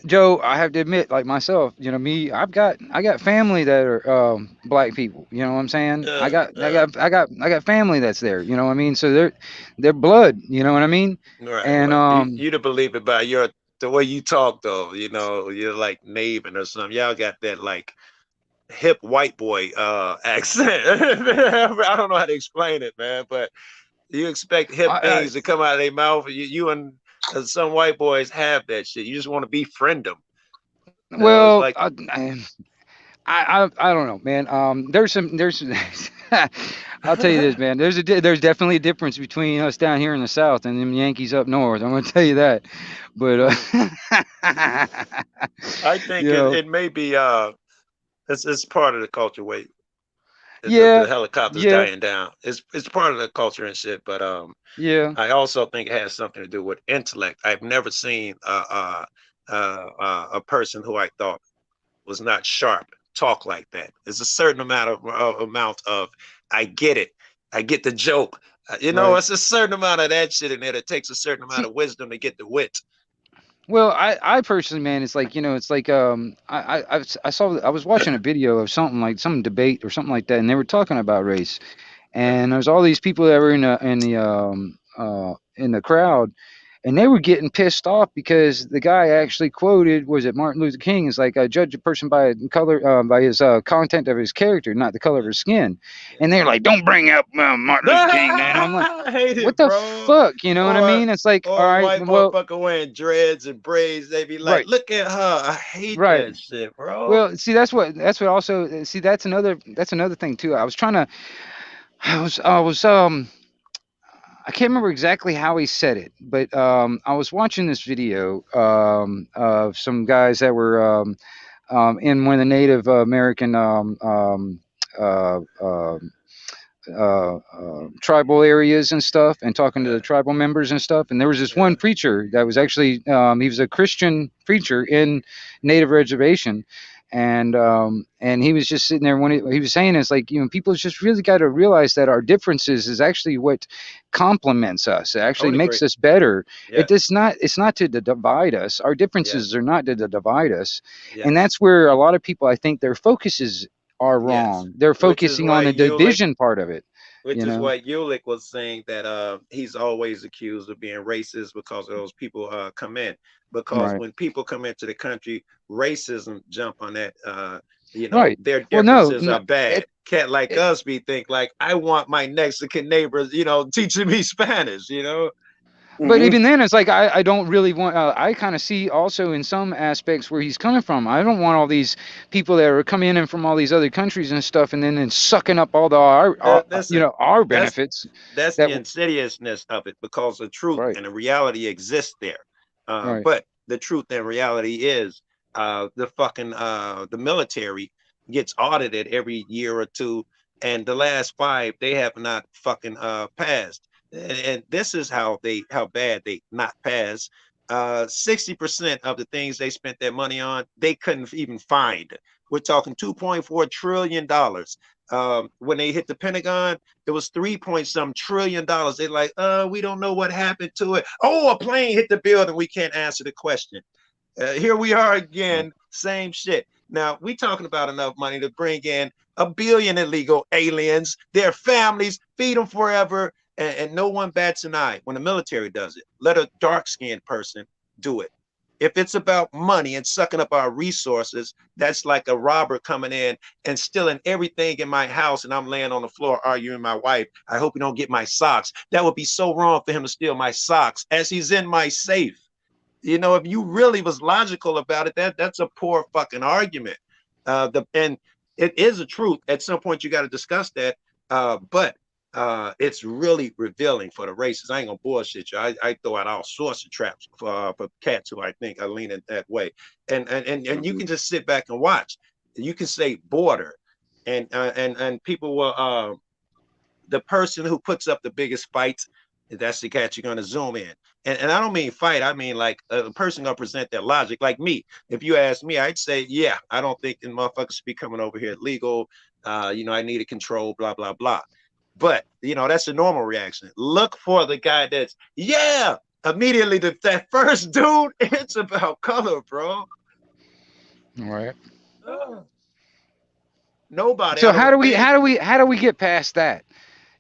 Joe, I have to admit, like myself, me, I got family that are black people. You know what I'm saying? I got family that's there. You know what I mean? So they're blood. You know what I mean? Right. And you to believe it by the way you talk, though. You're like Navin or something. Y'all got that like hip white boy accent. I don't know how to explain it, man, but you expect hip things to come out of their mouth. You and some white boys have that shit. You just want to befriend them. Well, like, I don't know, man. There's I'll tell you this, man. There's definitely a difference between us down here in the South and them Yankees up north. I'm gonna tell you that. But I think it may be it's part of the culture. Wait, the helicopter's dying down. It's part of the culture and shit. But I also think it has something to do with intellect. I've never seen a person who I thought was not sharp talk like that. There's a certain amount of I get it. I get the joke. It's a certain amount of that shit in there. It takes a certain amount of wisdom to get the wit. Well, I personally, man, it's like it's like I was watching a video of some debate or something like that, and they were talking about race, and there's all these people that were in the crowd, and they were getting pissed off because the guy actually quoted, was it Martin Luther King? Is like, judge a person by color, by his content of his character, not the color of his skin. And they're like, don't bring up Martin Luther King, man. I'm like, what the fuck? You know what I mean? It's like, all right, white motherfucker wearing dreads and braids. They be like, look at her. I hate that shit, bro. Well, see, that's what also, see, that's another thing too. I can't remember exactly how he said it, but I was watching this video of some guys that were in one of the Native American tribal areas and stuff, and talking to Yeah. the tribal members and stuff. And there was this one Yeah. preacher that was actually he was a Christian preacher in Native reservation, and he was just sitting there when he was saying, it's like, people just really got to realize that our differences is actually what complements us. It actually Totally makes agree. us better. Yeah. It's not to divide us. Our Yeah. differences are not to divide us. Yes. And that's where a lot of people, I think, their focuses are Yes. wrong. They're Which is focusing on why the Ulick, division part of it. which You is know, why Ulick was saying that he's always accused of being racist because of those people come in. Because right, when people come into the country, racism jump on that. right. Their Well, no, differences no are bad. Cat like it, us be think like, I want my Mexican neighbors, teaching me Spanish. but Hmm. even then, it's like I don't really want. I kind of see also in some aspects where he's coming from. I don't want all these people that are coming in from all these other countries and stuff, and then sucking up all Listen, our that's benefits. that's That the insidiousness of it because the truth right, and the reality exists there. right, But the truth and reality is the military gets audited every year or two, and the last 5 they have not fucking passed. And this is how bad they not pass. 60% of the things they spent their money on, they couldn't even find. We're talking $2.4 trillion. When they hit the Pentagon, it was 3 point some trillion dollars. They're like, we don't know what happened to it. Oh, a plane hit the building. We can't answer the question. Here we are right, again, same shit. Now we talking about enough money to bring in 1 billion illegal aliens, their families, feed them forever, and no one bats an eye when the military does it. Let a dark-skinned person do it. If it's about money and sucking up our resources, that's like a robber coming in and stealing everything in my house, and I'm laying on the floor arguing with my wife. I hope you don't get my socks. That would be so wrong for him to steal my socks as he's in my safe. If you really was logical about it, that's a poor fucking argument. And it is a truth. At some point, you got to discuss that. But it's really revealing for the races. I ain't gonna bullshit you. I throw out all sorts of traps for cats who I think are leaning that way. And you can just sit back and watch. You can say border, and people will. The person who puts up the biggest fights, that's the cat you're gonna zoom in. And I don't mean fight. I mean like a person gonna present their logic. Like me, if you ask me, I'd say, yeah, I don't think the motherfuckers should be coming over here legal. I need a control, blah blah blah. But that's a normal reaction. Look for the guy that's immediately that first dude. It's about color, bro. right. Nobody So out of how a do we big. get past that?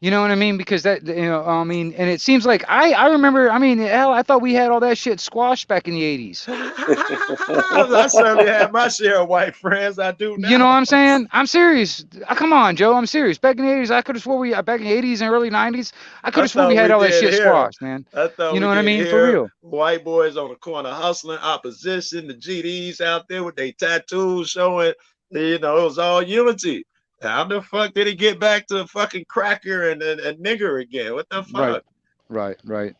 You know what I mean? Because I mean, and it seems like I remember. I mean, hell, I thought we had all that shit squashed back in the '80s. I certainly had my share of white friends. I do You know what now. I'm saying? I'm serious. Come on, Joe. I'm serious. Back in the '80s, I could have swore back in the '80s and early '90s, I could I have swore we thought had we all that did shit here. squashed, man. I thought You we know what I did mean? For here. real. White boys on the corner hustling, opposition, the GDs out there with their tattoos showing, it was all unity. How the fuck did it get back to fucking cracker and nigger again? What the Right, fuck? right.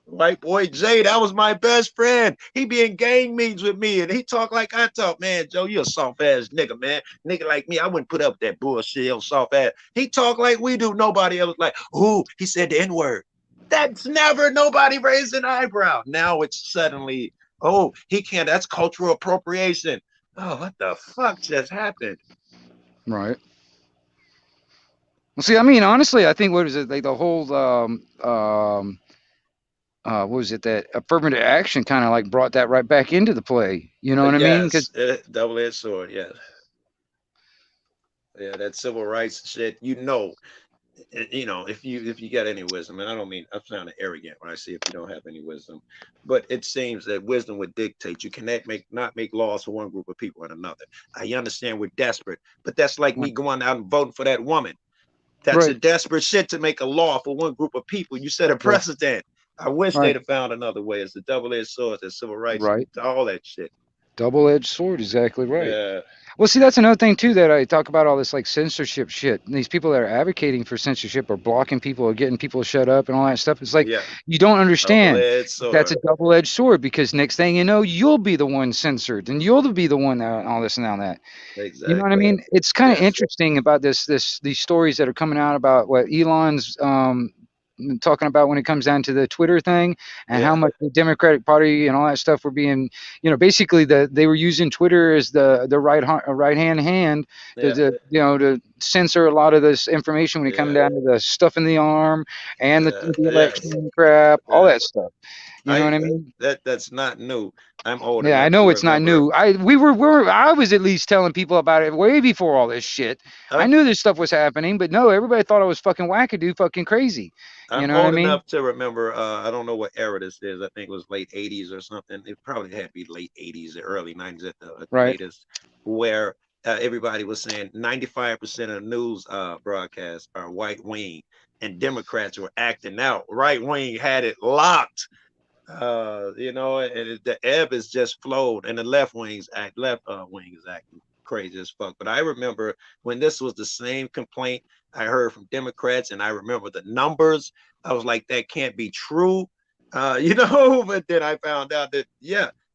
White boy Jay, that was my best friend. He be in gang meetings with me and he talk like I talk. Man, Joe, you a soft ass nigga, man. Nigga like me, I wouldn't put up with that bullshit, soft ass. He talk like we do. Nobody else like, ooh, he said the N-word. That's never nobody raised an eyebrow. Now it's suddenly, oh, he can't, that's cultural appropriation. Oh, what the fuck just happened? Right. Well, see, I mean, honestly, I think what was it like the whole what was it that affirmative action kind of like brought that right back into the play. You know what I mean? Yes, Because double-edged sword, yes. Yeah, that civil rights shit, if you got any wisdom, and I don't mean I'm sounding arrogant when I say if you don't have any wisdom, but it seems that wisdom would dictate you cannot not make laws for one group of people and another. I understand we're desperate, but that's like me going out and voting for that woman. That's a right, desperate shit to make a law for one group of people. You set a right, precedent. I wish they'd right, have found another way. It's the double-edged sword, the civil rights, right. all that shit. Double-edged sword, exactly right. Yeah. Well, see, that's another thing too that I talk about all this like censorship shit. These people that are advocating for censorship or blocking people or getting people to shut up and all that stuff. It's like Yeah, you don't understand. double-edged That's a sword. double-edged sword because next thing you know, you'll be the one censored and you'll be the one that all this and all that. You know what I Exactly. mean? It's kind of Yes. interesting about these stories that are coming out about what Elon's talking about when it comes down to the Twitter thing and how Yeah. much the Democratic Party and all that stuff were being, basically they were using Twitter as the right hand Yeah. to censor a lot of this information when it comes Yeah. down to the stuff in the arm and the Yes. election crap, all Yeah. that stuff. You know what I mean? That's not new. I'm old Yeah, I enough to know it's not remember. new. I was at least telling people about it way before all this shit. I I'm knew this stuff was happening, but no, everybody thought I was fucking wackadoo, fucking crazy. You I'm know what I old mean? enough to remember. I don't know what era this is. I think it was late '80s or something. It probably had to be late '80s or early '90s at the Right. latest, where everybody was saying 95% of the news broadcasts are white wing, and Democrats were acting out. Right wing had it locked. The ebb is just flowed, and the left wing is acting crazy as fuck. But I remember when this was the same complaint I heard from Democrats, and I remember the numbers. I was like, that can't be true, But then I found out that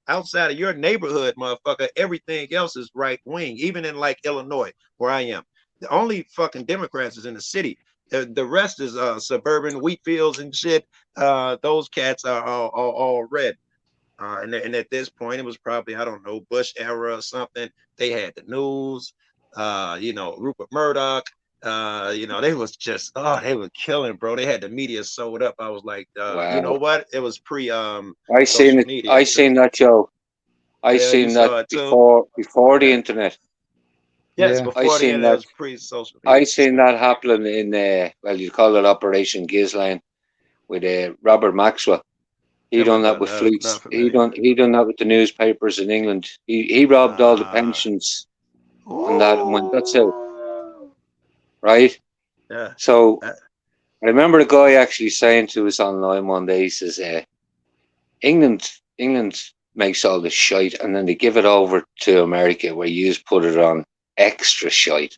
outside of your neighborhood, motherfucker, everything else is right wing. Even in like Illinois, where I am, the only fucking Democrats is in the city. The rest is suburban wheat fields and shit. Those cats are all red. And at this point, it was probably, I don't know, Bush era or something. They had the news, Rupert Murdoch. They was just, they were killing, bro. They had the media sewed up. I was like, you know Wow. what? It was pre I seen social it. media I too. seen that, Joe. I Yeah, you seen that saw it too. before the Yeah. internet. Yes, Yeah. I before the seen end, it that. was pre-social I media. seen that happening in you call it Operation Gizline with Robert Maxwell. He Yeah, my done that with brother, fleets. not familiar. He done that with the newspapers in England. He robbed all the Uh, pensions and that and went that's out, Ooh. right? Yeah. So Uh, I remember the guy actually saying to us online one day, he says, England makes all this shite and then they give it over to America where you just put it on extra shite.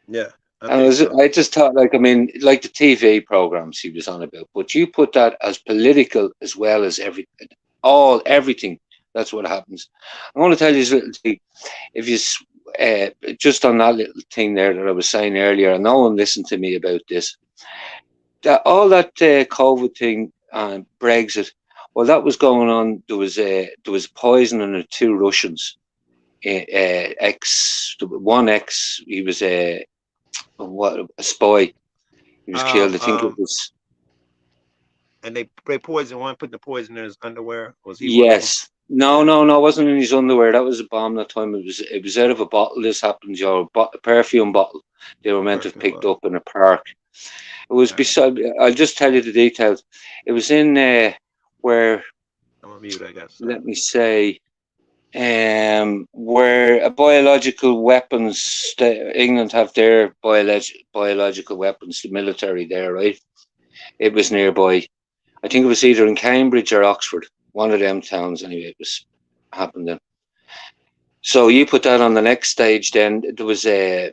yeah, I And think so. I just thought, like, I mean, like the TV programs he was on about, but you put that as political as well as everything. That's what happens. I'm going to tell you this little thing. If you just on that little thing there that I was saying earlier, and no one listened to me about this. That all that COVID thing and Brexit, well, that was going on. There was poisoning of two Russians. One ex, he was a spy. He was killed. I think it was. And they poisoned one, put the poison in his underwear. Was he one of them? Yes. No, Yeah, no, no. It wasn't in his underwear. That was a bomb that time. It was out of a bottle. This happened, Joe. A perfume bottle. They were meant to have perfume picked bottle. up in a park. It was All right, beside. I'll just tell you the details. It was in where. I'm on mute. I got Let something. me say. Where a biological weapons. England have their biological weapons. The military there, right? It was nearby. I think it was either in Cambridge or Oxford. One of them towns, anyway. It was happened then. So you put that on the next stage. Then there was there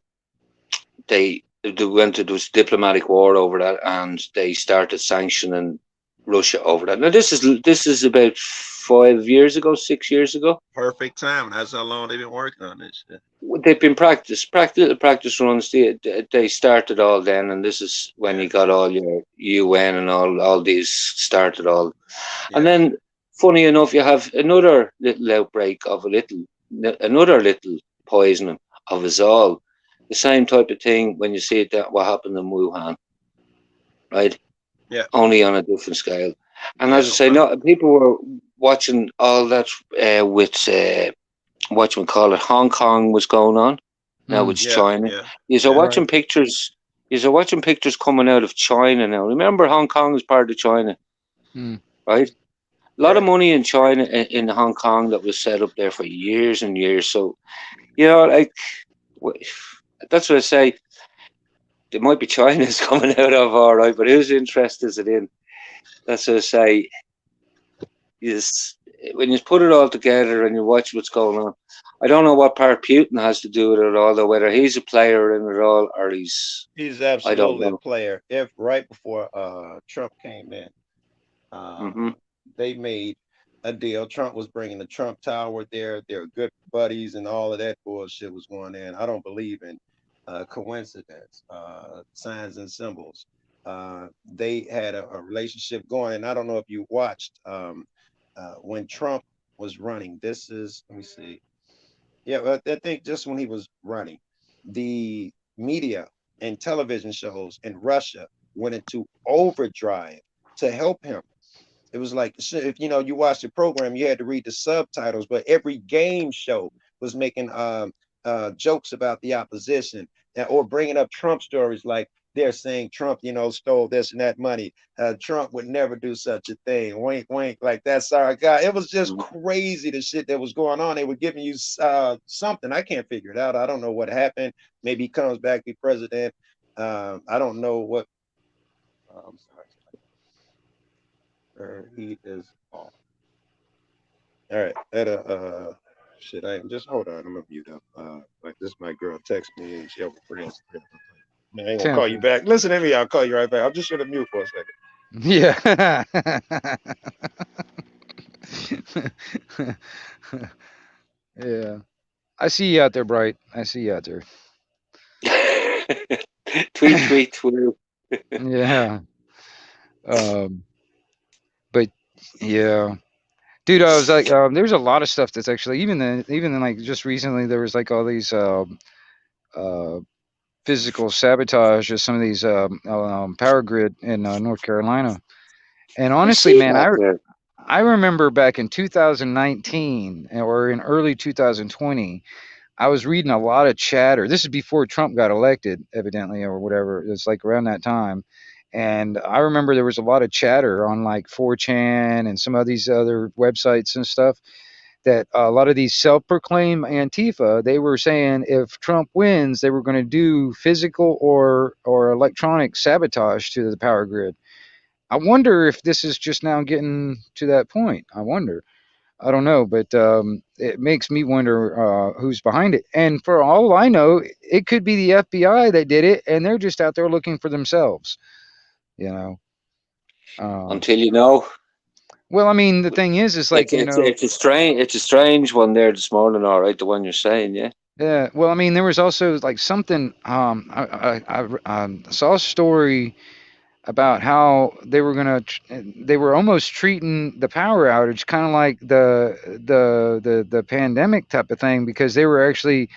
was diplomatic war over that, and they started sanctioning Russia over that. Now this is about 5 years ago, 6 years ago. Perfect time. That's how long they've been working on this shit. They've been practice runs. They started all then, and this is when Yeah, you got all your UN and all these started all. And yeah, then, funny enough, you have another little outbreak of another little poisoning of us all. The same type of thing when you see that what happened in Wuhan, right? yeah, Only on a different scale. And yeah. as I No say, problem. no, people were watching all that with what you call it. Hong Kong was going on. Now Mm, it's Yeah, China. yeah, You're yeah, right. watching pictures. You're watching pictures coming out of China now. Remember, Hong Kong is part of China, Mm. right? A lot yeah. of money in China, in Hong Kong, that was set up there for years and years. So, like that's what I say. There might be China's coming out of all right, but whose interest is it in? That's what I say. Is when you put it all together and you watch what's going on, I don't know what part Putin has to do with it all, though, whether he's a player in it all or He's I don't absolutely a know. player. If right before Trump came in, Hmm. they made a deal. Trump was bringing the Trump Tower there. They're good buddies, and all of that bullshit was going in. I don't believe in coincidence, signs and symbols. They had a relationship going, and I don't know if you watched when Trump was running. This is, let me see. Yeah, I think just when he was running, the media and television shows in Russia went into overdrive to help him. It was like, if you watched the program, you had to read the subtitles, but every game show was making jokes about the opposition, or bringing up Trump stories, like they're saying Trump, stole this and that money. Trump would never do such a thing. Wink, wink, like that's our guy. It was just crazy, the shit that was going on. They were giving you something. I can't figure it out. I don't know what happened. Maybe he comes back, be president. I don't know what. I'm sorry. He is off. All right. Shit. I just hold on. I'm gonna mute up. Like this, my girl text me and she have friends. Man, I ain't gonna call you back. Listen to me. I'll call you right back. I'm just gonna mute for a second. Yeah. Yeah. I see you out there, Bright. I see you out there. Tweet. Yeah. But yeah. Dude, I was like, there's a lot of stuff that's actually even then like just recently there was like all these uh physical sabotage of some of these power grid in North Carolina. And I honestly, see man, that there. I remember back in 2019 or in early 2020, I was reading a lot of chatter. This is before Trump got elected, evidently, or whatever. It's like around that time. And I remember there was a lot of chatter on like 4chan and some of these other websites and stuff that a lot of these self-proclaimed Antifa, they were saying if Trump wins, they were going to do physical or electronic sabotage to the power grid. I wonder if this is just now getting to that point. I wonder. I don't know, but it makes me wonder who's behind it. And for all I know, it could be the FBI that did it, and they're just out there looking for themselves. You know. Until you know, Well, I mean, the thing is like it's a strange one there this morning. All right, the one you're saying, yeah. yeah. Well, I mean, there was also like something. I saw a story about how they were almost treating the power outage kind of like the pandemic type of thing, because they were actually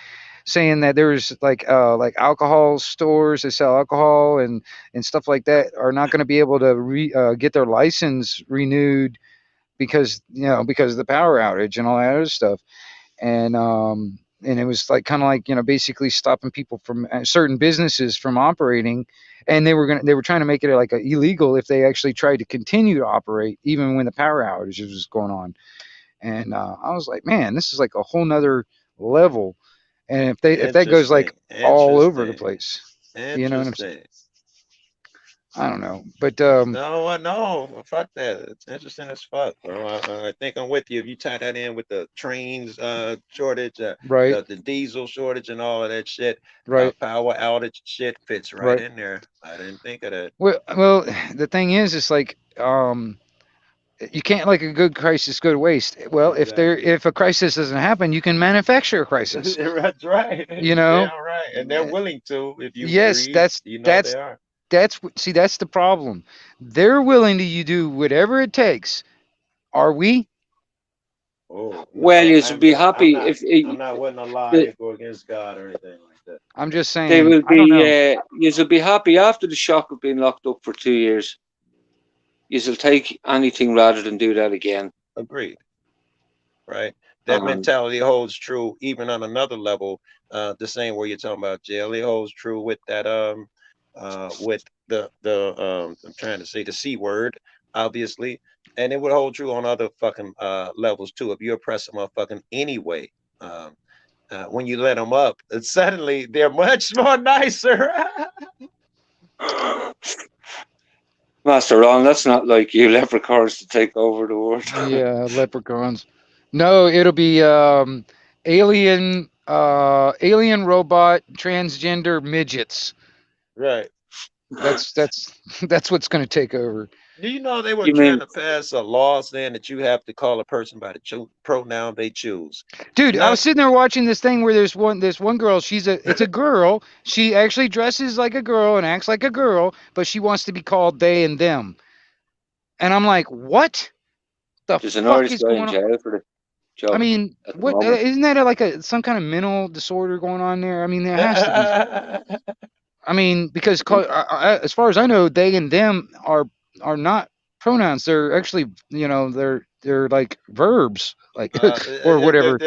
saying that there was like alcohol stores that sell alcohol and stuff like that are not going to be able to get their license renewed because because of the power outage and all that other stuff. And it was like kind of like basically stopping people from certain businesses from operating, and they were trying to make it like illegal if they actually tried to continue to operate even when the power outage was going on. And I was like, man, this is like a whole nother level. And if that goes like all over the place, you know what I'm saying? Interesting. I don't know, but No, fuck that. It's interesting as fuck, bro. I think I'm with you. If you tie that in with the trains shortage, right, the diesel shortage, and all of that shit, right, power outage shit fits right right. in there. I didn't think of that. Well, the thing is, it's like you can't let a good crisis go to waste. Well, Exactly. if a crisis doesn't happen, you can manufacture a crisis. That's right. You You know, damn right. And they're willing to, if you yes, read, they are. that's the problem. They're willing to you do whatever it takes. Are we? Oh Well, no, you should be happy if I'm not willing to lie the, or go against God or anything like that. I'm just they saying. will I don't know. be. You should be happy after the shock of being locked up for 2 years. You should take anything rather than do that again. Agreed. Right. That Um, mentality holds true even on another level. The same way you're talking about jail, it holds true with that with the I'm trying to say the C word, obviously. And it would hold true on other fucking levels too. If you oppress a motherfucking anyway, when you let them up, suddenly they're much more nicer. Master Ron, that's not like you leprechauns to take over the world. Yeah, leprechauns. No, it'll be alien robot transgender midgets. Right. That's that's what's going to take over. Do you know they were You trying mean to pass a law saying that you have to call a person by the pronoun they choose? Dude, I was Not sitting there watching this thing where there's one girl, it's a girl. She actually dresses like a girl and acts like a girl, but she wants to be called they and them. And I'm like, "What the there's an fuck Irish is guy in going on?" jail for the I job mean, at the what moment? isn't that like some kind of mental disorder going on there? I mean, there has to be. I mean, because as far as I know, they and them are not pronouns. They're actually, they're like verbs, like or whatever.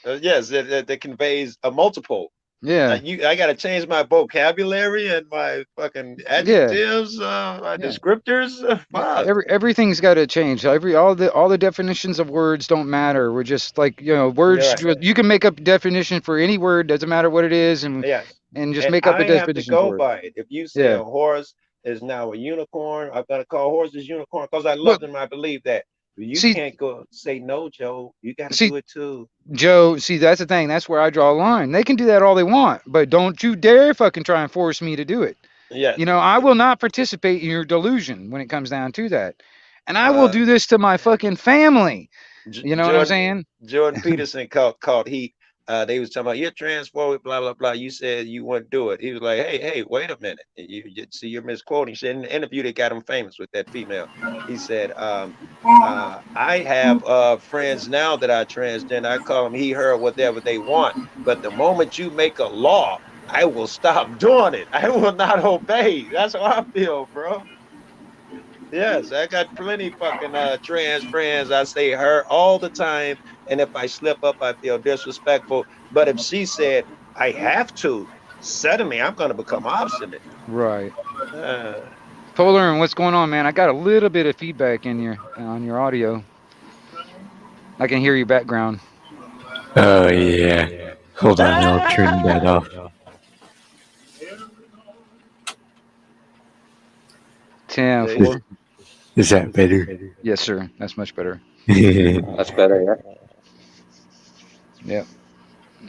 yes, that conveys a multiple. Yeah, I got to change my vocabulary and my fucking yeah, adjectives, my yeah. descriptors. Fuck. Everything's got to change. All the definitions of words don't matter. We're just like You're words. right. You can make up a definition for any word. Doesn't matter what it is, and Yes. just And make up a I have to definition go for it. by it. If you say Yeah. a horse is now a unicorn, I've got to call horses unicorn because I love Look, them. I believe that. You see, can't go say no, Joe. You got to see, do it too. Joe. See, that's the thing. That's where I draw a line. They can do that all they want, but don't you dare fucking try and force me to do it. Yes. I will not participate in your delusion when it comes down to that. And I will Uh, do this to my fucking family. You know what I'm Jordan saying? Jordan Peterson caught heat. They was talking about you're transphobic, blah blah blah. You said you wouldn't do it. He was like, hey, wait a minute. You see, you're misquoting. He said in the interview that got him famous with that female. He said, I have friends now that are transgender. I call them he, her, whatever they want. But the moment you make a law, I will stop doing it. I will not obey. That's how I feel, bro. Yes, I got plenty fucking trans friends. I say her all the time, and if I slip up, I feel disrespectful. But if she said I have to, suddenly I'm gonna become obstinate. Right. Uh, Polar, and what's going on, man? I got a little bit of feedback in your on your audio. I can hear your background. Oh, yeah. Hold on, I'll turn that off. Tim, Is- Is that better? yes, sir. That's much better. That's better, yeah.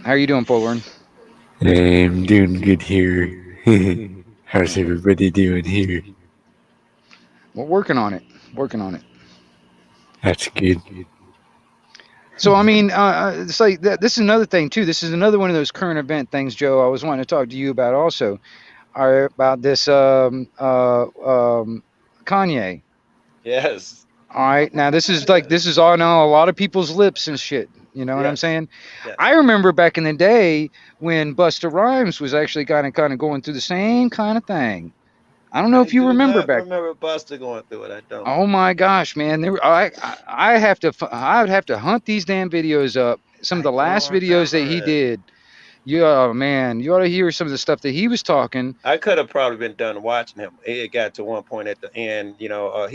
How are you doing, Polar? I'm doing good here. How's everybody doing here? We're working on it. Working on it. That's good. So I mean, it's like this is another thing too. This is another one of those current event things, Joe. I was wanting to talk to you about also, about this Kanye. yes, All right, now this is all now a lot of people's lips and shit. You know what I'm Yes. saying? Yes. I remember back in the day when Busta Rhymes was actually kind of going through the same kind of thing. I don't know if you do remember not back. remember Buster going through it. I don't. Oh my gosh, man! I would have to hunt these damn videos up. Some of the last videos that he remember it. did. Yeah, man, you ought to hear some of the stuff that he was talking. I could have probably been done watching him. It got to one point at the end, he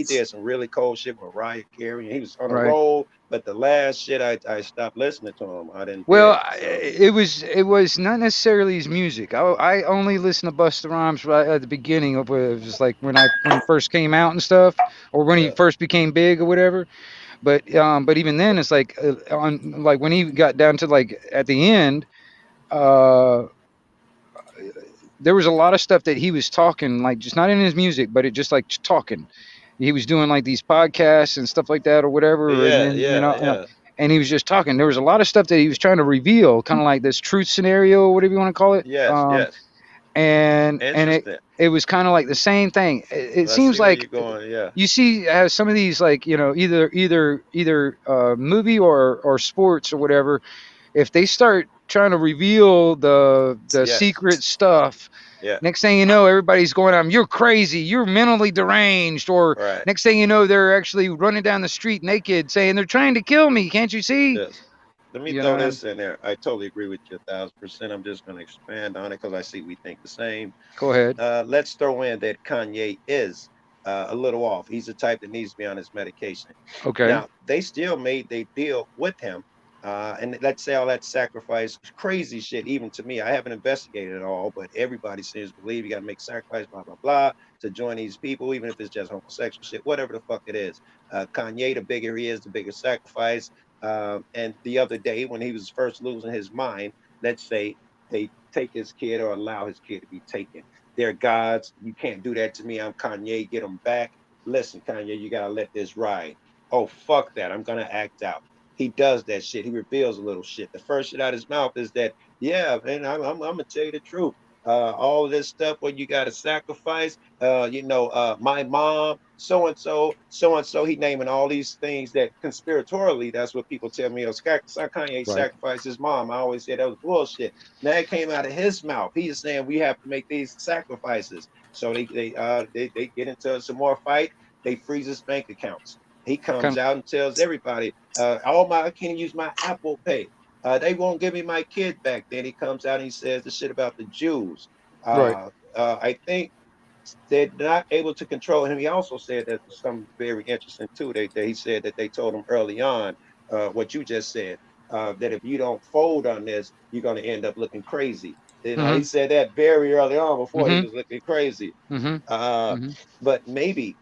did some really cold shit with Mariah Carey, and he was on a Right. roll. But the last shit, I stopped listening to him. I didn't. Well, dig it, so. it was not necessarily his music. I only listened to Busta Rhymes right at the beginning of it. It was like when he first came out and stuff, or when he Yeah. first became big or whatever. But even then, it's like like when he got down to like at the end, uh, there was a lot of stuff that he was talking, like just not in his music, but it just like talking. He was doing like these podcasts and stuff like that or whatever, and Yeah, then yeah. and he was just talking. There was a lot of stuff that he was trying to reveal, kind of like this truth scenario, or whatever you want to call it. Yes. And Interesting. it was kind of like the same thing. It I seems see where like you're going. Yeah. you see how some of these like either movie or sports or whatever, if they start trying to reveal the Yes. secret stuff, Yeah. next thing you know, everybody's going, you're crazy, you're mentally deranged, or Right. next thing you know, they're actually running down the street naked saying they're trying to kill me, can't you see? Yes. Let me You throw know, this in there. I totally agree with you 1,000%. I'm just going to expand on it because I see we think the same. go ahead. Let's throw in that Kanye is a little off. He's the type that needs to be on his medication. Okay. Now, they still made their deal with him And let's say all that sacrifice, crazy shit, even to me, I haven't investigated it all, but everybody seems to believe you got to make sacrifice, blah, blah, blah, to join these people, even if it's just homosexual shit, whatever the fuck it is. Kanye, the bigger he is, the bigger sacrifice. And the other day, when he was first losing his mind, let's say they take his kid or allow his kid to be taken. They're gods. You can't do that to me. I'm Kanye. Get them back. Listen, Kanye, you got to let this ride. Oh, fuck that. I'm going to act out. He does that shit. He reveals a little shit. The first shit out of his mouth is that, yeah, man, I'm gonna tell you the truth. All of this stuff where you got to sacrifice, my mom, so and so, so and so. He naming all these things that conspiratorially, that's what people tell me. Kanye Right. sacrificed his mom. I always say that was bullshit. Now it came out of his mouth. He is saying we have to make these sacrifices. So they get into some more fight. They freeze his bank accounts. He comes out and tells everybody, I can't use my Apple Pay. They won't give me my kid back. Then he comes out and he says the shit about the Jews. Right. I think they're not able to control him. He also said that something very interesting too. That he said that they told him early on what you just said, that if you don't fold on this, you're going to end up looking crazy. You know, he said that very early on before he was looking crazy. But maybe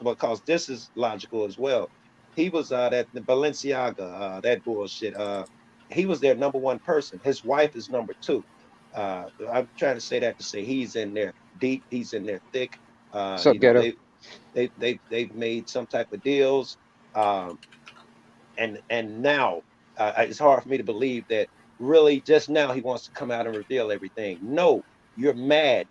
because this is logical as well. He was at the Balenciaga, that bullshit. He was their number one person. His wife is number two. I'm trying to say that to say he's in there deep, he's in there thick. What's up, You know, Ghetto? they've made some type of deals. And now it's hard for me to believe that really just now he wants to come out and reveal everything. No, you're mad,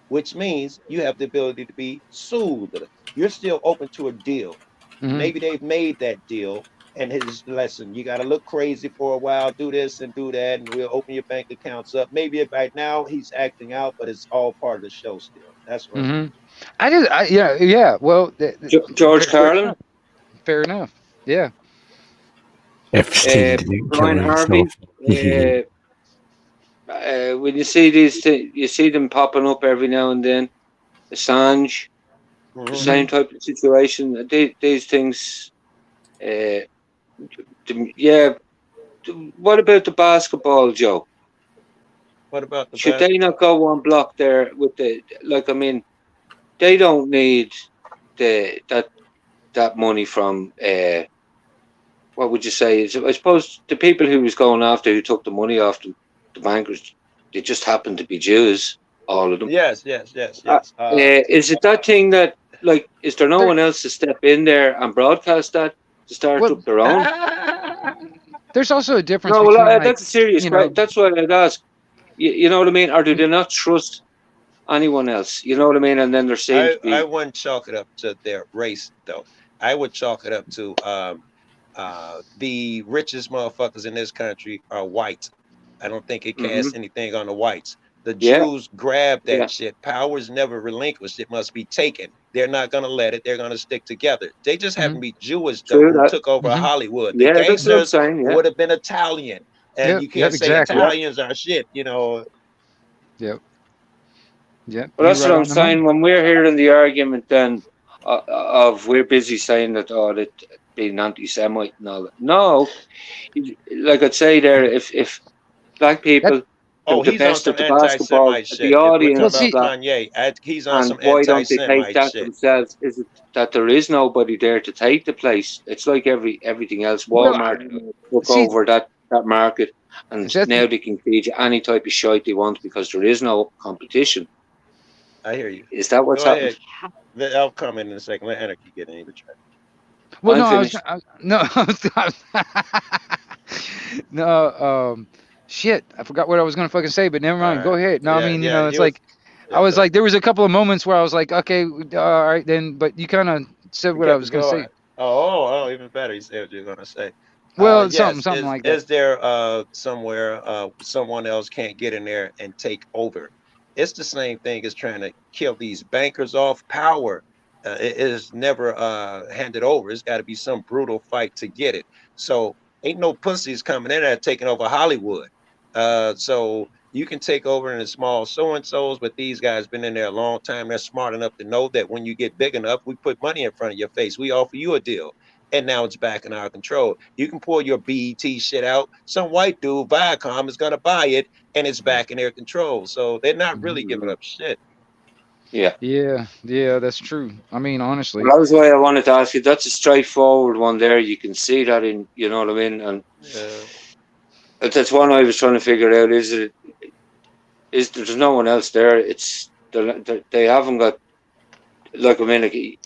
which means you have the ability to be soothed. You're still open to a deal. Maybe they've made that deal. And his lesson, you got to look crazy for a while, do this and do that, and we'll open your bank accounts up. Maybe right now he's acting out, but it's all part of the show still. That's what I'm Yeah. Well, George Carlin, fair enough. Yeah. Epstein didn't kill Brian himself. Harvey. When you see these things, you see them popping up every now and then. Assange, the same type of situation. These things. Yeah. What about the basketball, Joe? What about the Should they not go one block there with the like? I mean, they don't need that money from. What would you say? I suppose the people who was going after, who took the money off the bankers, they just happened to be Jews, all of them. Yes. Is it that thing that, like, is there no one else to step in there and broadcast that to start up their own? There's also a difference. No, between, well, that's a serious question. That's what I'd ask. You know what I mean? Or do they not trust anyone else? You know what I mean? And then there seems to be. I wouldn't chalk it up to their race, though. I would chalk it up to the richest motherfuckers in this country are white. I don't think it casts anything on the whites. The Jews grab that shit. Power is never relinquished. It must be taken. They're not going to let it. They're going to stick together. They just happen to be Jewish, though, who took over Hollywood. The gangsters would have been Italian. And you can't say Italians are shit, you know. Yep. Well, that's what I'm saying. When we're hearing the argument then of we're busy saying that, that being anti-Semite and all that. No, like I'd say there, if black people the best of the basketball, the audience, he's on some why don't they take that shit themselves? Is it that there is nobody there to take the place? It's like everything else. Walmart took over that market, and now they can feed you any type of shite they want because there is no competition. I hear you. Is that what's happening? I'll come in a second. Let Anarchy get in. Well, shit, I forgot what I was gonna fucking say, but never mind. Go ahead. No, I mean, it's like I was like, there was a couple of moments where I was like, okay, all right, then, but you kind of said what I was gonna say. Oh, even better. You said what you're gonna say. Well, something like that. Is there somewhere someone else can't get in there and take over? It's the same thing as trying to kill these bankers off. Power it is never handed over. It's got to be some brutal fight to get it. So ain't no pussies coming in there taking over Hollywood. So you can take over in the small so-and-sos, but these guys been in there a long time. They're smart enough to know that when you get big enough, we put money in front of your face. We offer you a deal. and now it's back in our control. You can pull your BET shit out. Some white dude, Viacom, is gonna buy it, and it's back in their control. So they're not really giving up shit. Yeah. Yeah, that's true. I mean, honestly, Well, that was why I wanted to ask you. That's a straightforward one there. You can see that in, you know what I mean? And Yeah. that's one I was trying to figure out. Is there's no one else there? They haven't got, like, I mean, like,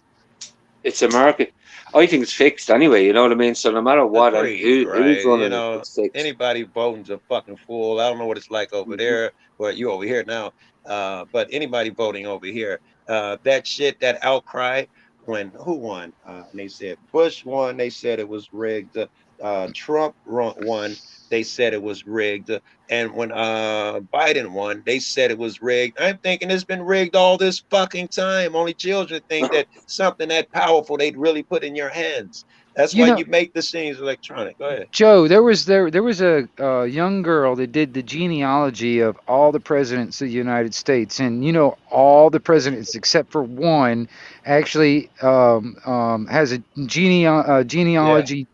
it's a market. I think it's fixed anyway. You know what I mean? So no matter what, and Agreed, who's right? You running it, know, it's fixed. anybody voting's a fucking fool. I don't know what it's like over there, or you over here now. But anybody voting over here, that shit, that outcry when who won? And they said Bush won. They said it was rigged. Trump won. They said it was rigged. And when Biden won, they said it was rigged. I'm thinking it's been rigged all this fucking time. Only children think that something that powerful they'd really put in your hands. That's you why know, you make the scenes electronic. Go ahead. Joe, there was a young girl that did the genealogy of all the presidents of the United States, and all the presidents except for one actually has a Yeah. genealogy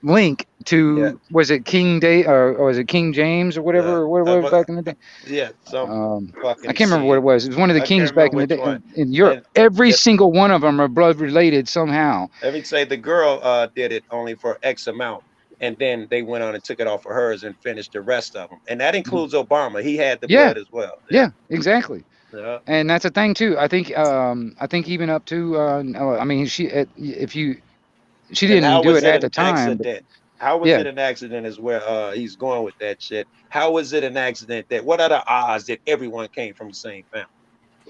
link Yeah. to, was it King Day or was it King James or whatever, or whatever But back in the day. yeah, some I fucking can't remember what it shit. was. It was one of the I can't kings back remember in the which day one. in Europe. And Every if single one of them are blood related somehow. let me say the girl did it only for X amount, and then they went on and took it off of hers and finished the rest of them, and that includes Obama. He had the Yeah, blood as well. Yeah. yeah, exactly. Yeah. And that's a thing too. I think even up to I mean, she And didn't how do was it it at an the time, but accident? How was yeah, it an accident is where he's going with that shit. How was it an accident that what are the odds that everyone came from the same family?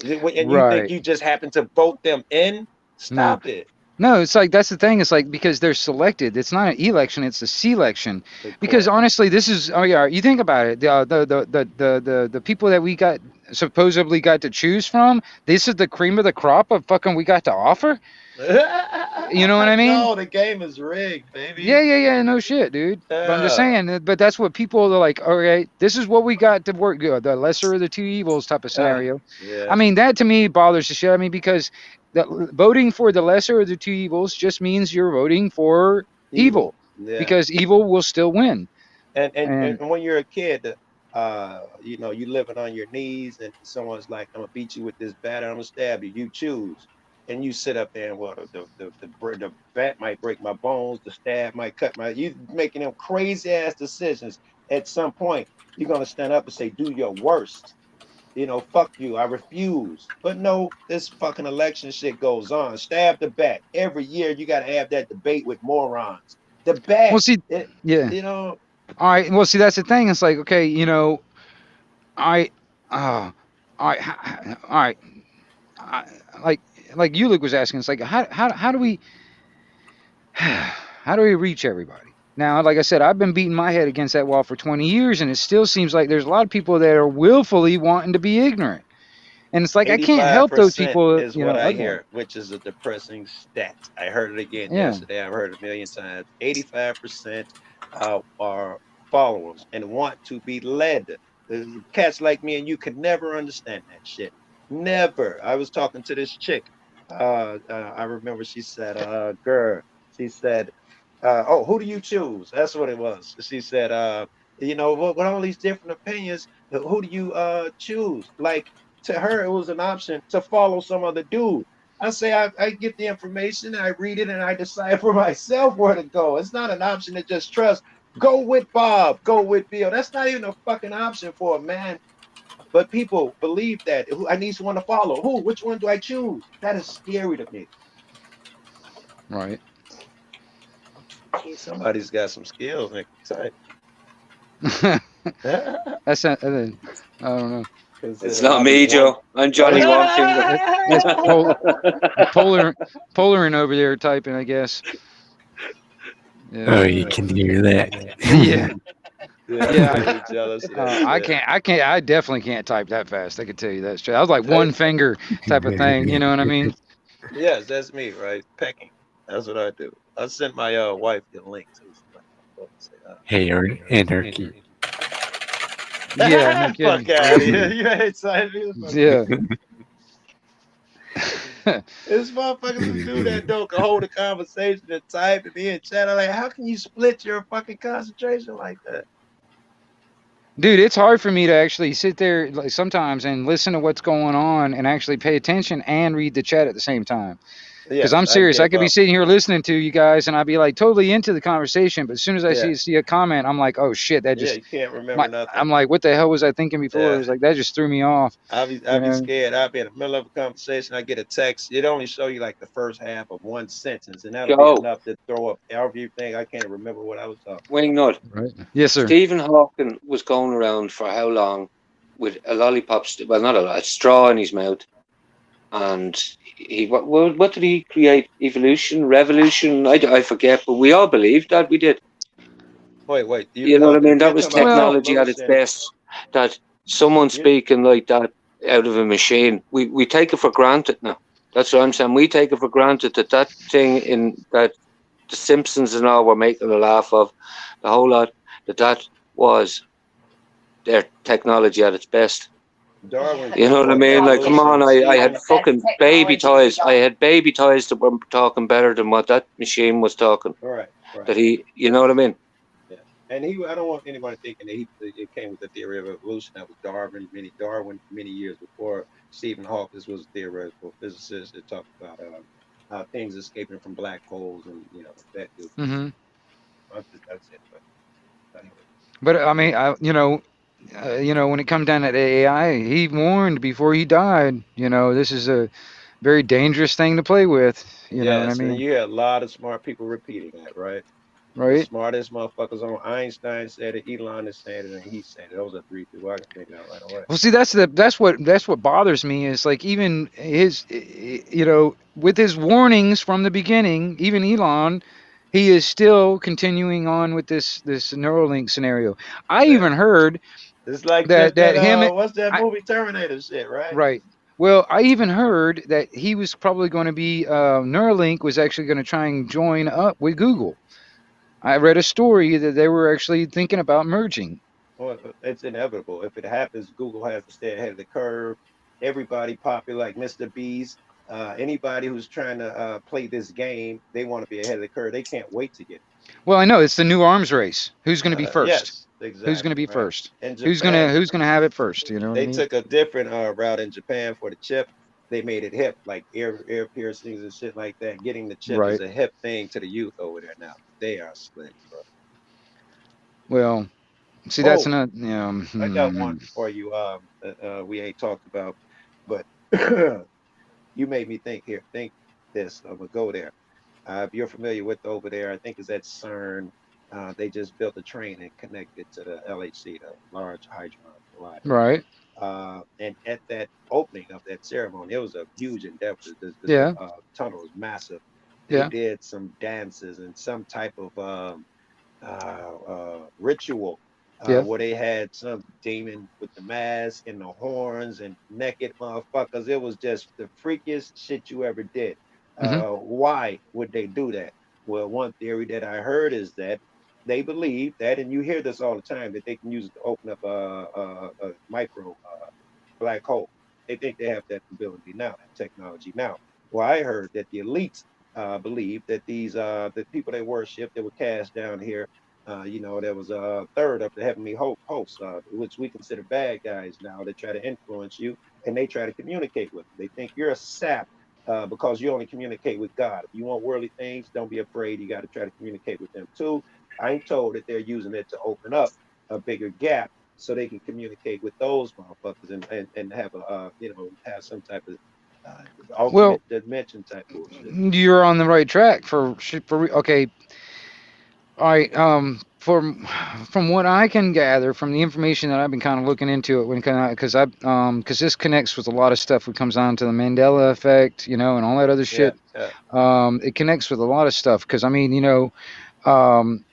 And you think right. you just happened to vote them in? No. Stop it. No, it's like that's the thing. It's like because they're selected. It's not an election. It's a selection. Good Because point. honestly, this is yeah. You think about it. The people that we got supposedly got to choose from. This is the cream of the crop of fucking we got to offer. You know what I mean? No, the game is rigged, Yeah, baby. yeah, yeah. No shit, dude. But I'm just Yeah. saying. But that's what people are like. Okay, this is what we got to work. The lesser of the two evils type of Yeah. scenario. I Yeah. mean, that to me bothers the shit. I mean, because voting for the lesser of the two evils just means you're voting for evil, Evil. Yeah. because evil will still win. And And when you're a kid, you living on your knees, and someone's like, "I'm gonna beat you with this bat, and I'm gonna stab you." You choose, and you sit up there and well, the bat might break my bones, the stab might cut my. You making them crazy ass decisions. At some point, you're gonna stand up and say, "Do your worst." Fuck you. I refuse. But no, this fucking election shit goes on. Stab the bat. Every year you gotta have that debate with morons. The well, bat, see, it, yeah. you know, All right. Well, see, that's the thing. It's like, okay, I, uh, all right, all right. I, like you, Luke, was asking. It's like, how do we how do we reach everybody? Now, like I said, I've been beating my head against that wall for 20 years, and it still seems like there's a lot of people that are willfully wanting to be ignorant. And it's like I can't help those 85% people, is what I otherwise. hear, which is a depressing stat. I heard it again Yeah, yesterday. I've heard it a million times. 85% are followers and want to be led. Cats like me and you could never understand that shit. Never. I was talking to this chick. I remember she said, girl, she said, oh, who do you choose? That's what it was. She said, with all these different opinions, who do you choose? Like, to her, it was an option to follow some other dude. I say I get the information, I read it, and I decide for myself where to go. It's not an option to just trust. Go with Bob, go with Bill. That's not even a fucking option for a man. But people believe that. I need someone to follow. Who? Which one do I choose? That is scary to me. right. Somebody's got some skills. That's not, I don't know. It's not me, Joe. I'm Johnny One Finger. That's Polarin over there typing, I guess. Oh, Yeah. you can hear that. Yeah. Yeah, I'm really jealous of that I shit. I definitely can't type that fast. I can tell you that straight. I was like one finger type of thing. You know what I mean? Yes, that's me, right? Pecking. That's what I do. I sent my wife the link too. Hey, anarchy. Yeah, no Fuck kidding. out of here. You ain't excited. Yeah. There's motherfuckers who do that though, can hold a conversation and type and be in chat. I'm like, how can you split your fucking concentration like that? Dude, it's hard for me to actually sit there like, sometimes and listen to what's going on and actually pay attention and read the chat at the same time. Because I'm Yes, I serious. I give could be up. sitting here listening to you guys and I'd be like totally into the conversation, but as soon as I Yeah, see a comment, I'm like, oh shit, that yeah, just you can't remember nothing. I'm like, what the hell was I thinking before? It Yeah. was like that just threw me off. You I'd be know? scared. I'd be in the middle of a conversation. I get a text. It only show you like the first half of one sentence, and that'll be Joe, enough to throw up everything. I can't remember what I was talking about. Wingnut, Right. Yes, sir. Stephen Hawking was going around for how long with a lollipop, well, not a straw in his mouth, and what did he create? Evolution, revolution? I forget, but we all believed that we did. Wait. You know what I mean? That You're was talking about Well- technology at its evolution. best. That someone speaking like that out of a machine, we take it for granted now. That's what I'm saying. We take it for granted that thing in that the Simpsons and all were making a laugh of, the whole lot, that was their technology at its best. Darwin. You know what I mean? Like, come on, I had fucking baby toys. I had baby toys that were talking better than what that machine was talking. Right. That you know what I mean? And I don't want anybody thinking that it came with the theory of evolution. That was Darwin many years before Stephen Hawking was a theoretical physicist that talked about things escaping from black holes and that. Mm-hmm. That's it. But anyway. But I mean, when it comes down to AI, he warned before he died. This is a very dangerous thing to play with. You know what I Yes, and mean? you hear a lot of smart people repeating that, right? The Right? smartest motherfuckers on Einstein said it, Elon is saying it, and he said it. Those are three people I can think of right away. Well, see, that's what bothers me is like even his, with his warnings from the beginning, even Elon, he is still continuing on with this Neuralink scenario. I Yeah. even heard It's like that just him, what's that I- movie Terminator shit, right? right. Well, I even heard that he was probably going to be Neuralink was actually going to try and join up with Google. I read a story that they were actually thinking about merging. Well, it's inevitable. If it happens, Google has to stay ahead of the curve. Everybody popular like Mr. Beast. Anybody who's trying to play this game, they want to be ahead of the curve. They can't wait to get it. Well, I know it's the new arms race. Who's going to be first? Yes, exactly. Who's going to be right. first? In Who's Japan, gonna have it first? You know what I they mean? took a different route in Japan for the chip. They made it hip, like ear piercings and shit like that. Getting the chip is Right. a hip thing to the youth over there now. They are slick, bro. Well, see, that's Oh, not. I got one for you. We ain't talked about, but you made me think here. Think this. I'm gonna go there. If you're familiar with over there, I think it's at CERN. They just built a train and connected to the LHC, the Large Hadron Collider. Right. And at that opening of that ceremony, it was a huge endeavor. Yeah. The tunnel was massive. They Yeah. did some dances and some type of ritual Yeah. where they had some demon with the mask and the horns and naked motherfuckers. It was just the freakiest shit you ever did. Why would they do that? Well, one theory that I heard is that they believe that, and you hear this all the time, that they can use it to open up a micro black hole. They think they have that ability now, that technology now. Well, I heard that the elites believe that the people they worship that were cast down here, there was a third of the heavenly hosts, which we consider bad guys now, that try to influence you and they try to communicate with them. They think you're a sap because you only communicate with God. If you want worldly things, don't be afraid. You got to try to communicate with them too. I'm told that they're using it to open up a bigger gap so they can communicate with those motherfuckers and have have some type of alternate dimension type bullshit. You're on the right track okay. All right. From what I can gather from the information that I've been kind of looking into it, because this connects with a lot of stuff when it comes down to the Mandela effect, and all that other shit. Yeah. It connects with a lot of stuff because I mean, um,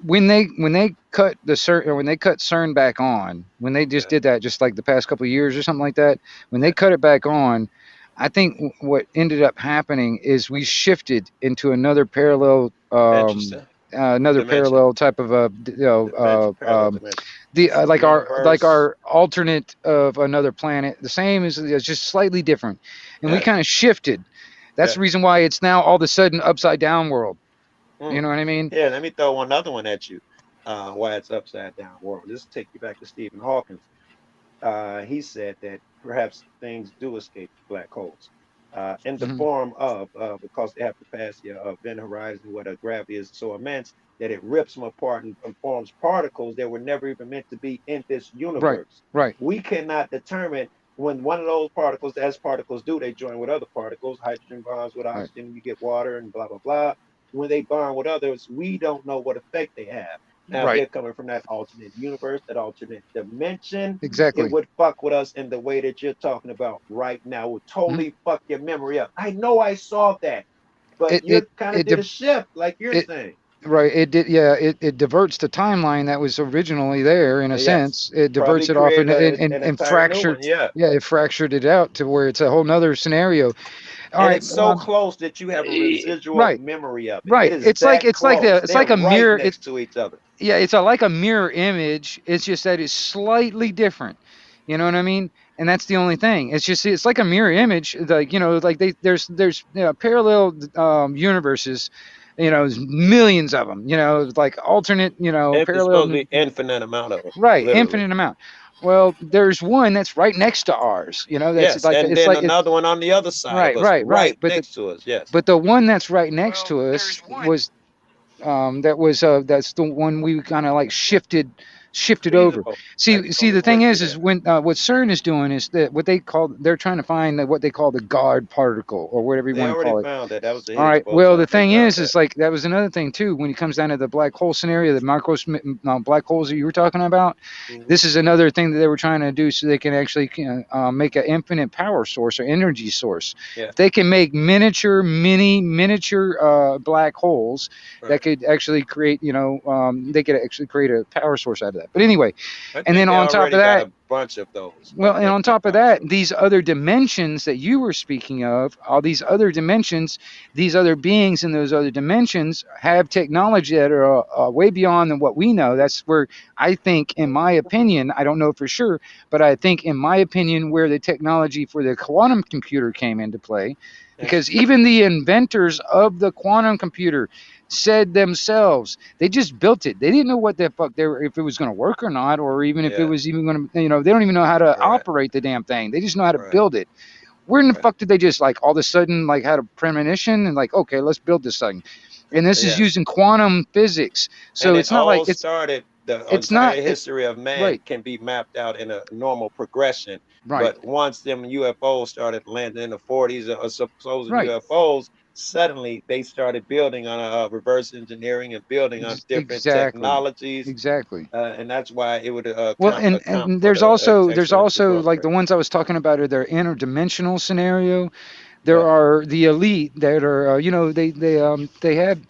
when they cut CERN back on, when they just did that, just like the past couple of years or something like that, when they cut it back on, I think what ended up happening is we shifted into another parallel another Dimension. parallel type of Dimension. Parallel dimension. the like Universe. our alternate of another planet. The same is just slightly different, and we Yeah. kind of shifted. That's Yeah. the reason why it's now all of a sudden upside down world. You Mm. know what I mean? Here, let me throw another one at you. Why it's upside down world. This will take you back to Stephen Hawking. He said that perhaps things do escape black holes in the Mhm. form of because they have capacity of event horizon where the gravity is so immense that it rips them apart and forms particles that were never even meant to be in this Right, universe. right, We cannot determine when one of those particles, as particles do, they join with other particles, hydrogen bonds with right. oxygen, you get water and blah, blah, blah. When they bond with others, we don't know what effect they have. Now, if Right. they're coming from that alternate universe, that alternate dimension, it Exactly. would fuck with us in the way that you're talking about right now. It would Mhm. totally fuck your memory up. I know I saw that, but It you it kind of it did a div- shift, like you're it saying. right. It did. Yeah. It diverts the timeline that was originally there in a Yes, sense. It probably diverts it off created and an and entire new fractured. one. Yeah, Yeah, it fractured it out to where it's a whole nother scenario. All and right. it's so close that you have a residual Right. memory of it. It Right. is that close. It's They're like a right mirror. next to each other. Yeah, it's like a mirror image. It's just that it's slightly different. You know what I mean? And that's the only thing. It's like a mirror image. Like like there's parallel universes. There's millions of them. Like alternate. It's supposed to Parallel. be infinite amount of them, Right, literally. infinite amount. Well, there's one that's right next to ours. That's Yes, like and then another one on the other side of right, us, right. right next to us. Yes. But the one that's right next to us was that's the one we kind of like It's shifted over. feasible. That's See totally the thing worthy is there. when what CERN is doing is that they're trying to find what they call the God particle or whatever you They want to already call it. found that. That was the All Higgs right. Well, the boson. They thing found is that. like that was another thing too. When it comes down to the black hole scenario, the black holes that you were talking about, Hmm. this is another thing that they were trying to do so they can actually make an infinite power source or energy source. Yeah. If they can make miniature black holes that Right. could actually create, they could actually create a power source out of that. But anyway, I and think then they on top of already got that, a bunch of those well, and on infinite top of power that, sources. these other dimensions that you were speaking of, all these other dimensions, these other beings in those other dimensions have technology that are way beyond than what we know. That's where I think, in my opinion, I don't know for sure, but I think, in my opinion, where the technology for the quantum computer came into play, Yeah. because even the inventors of the quantum computer said themselves they just built it. They didn't know what the fuck they were, if it was going to work or not, or even if it Yeah. was even going to, they don't even know how to Right. operate the damn thing. They just know how to Right. build it. Where in the Right. fuck did they just like all of a sudden like had a premonition and like, okay, let's build this thing? And this is Yes. using quantum physics. And So it it's not like all started, the it's not entire history of man right, can be mapped out in a normal progression. right, But once them UFOs started landing in the 40s or supposed right. UFOs, suddenly they started building on reverse engineering and building on different Exactly. technologies. Exactly. And that's why it would Well, account and for there's the also exponential growth like the rate. ones I was talking about are their interdimensional scenario. There Yeah. are the elite that are they have.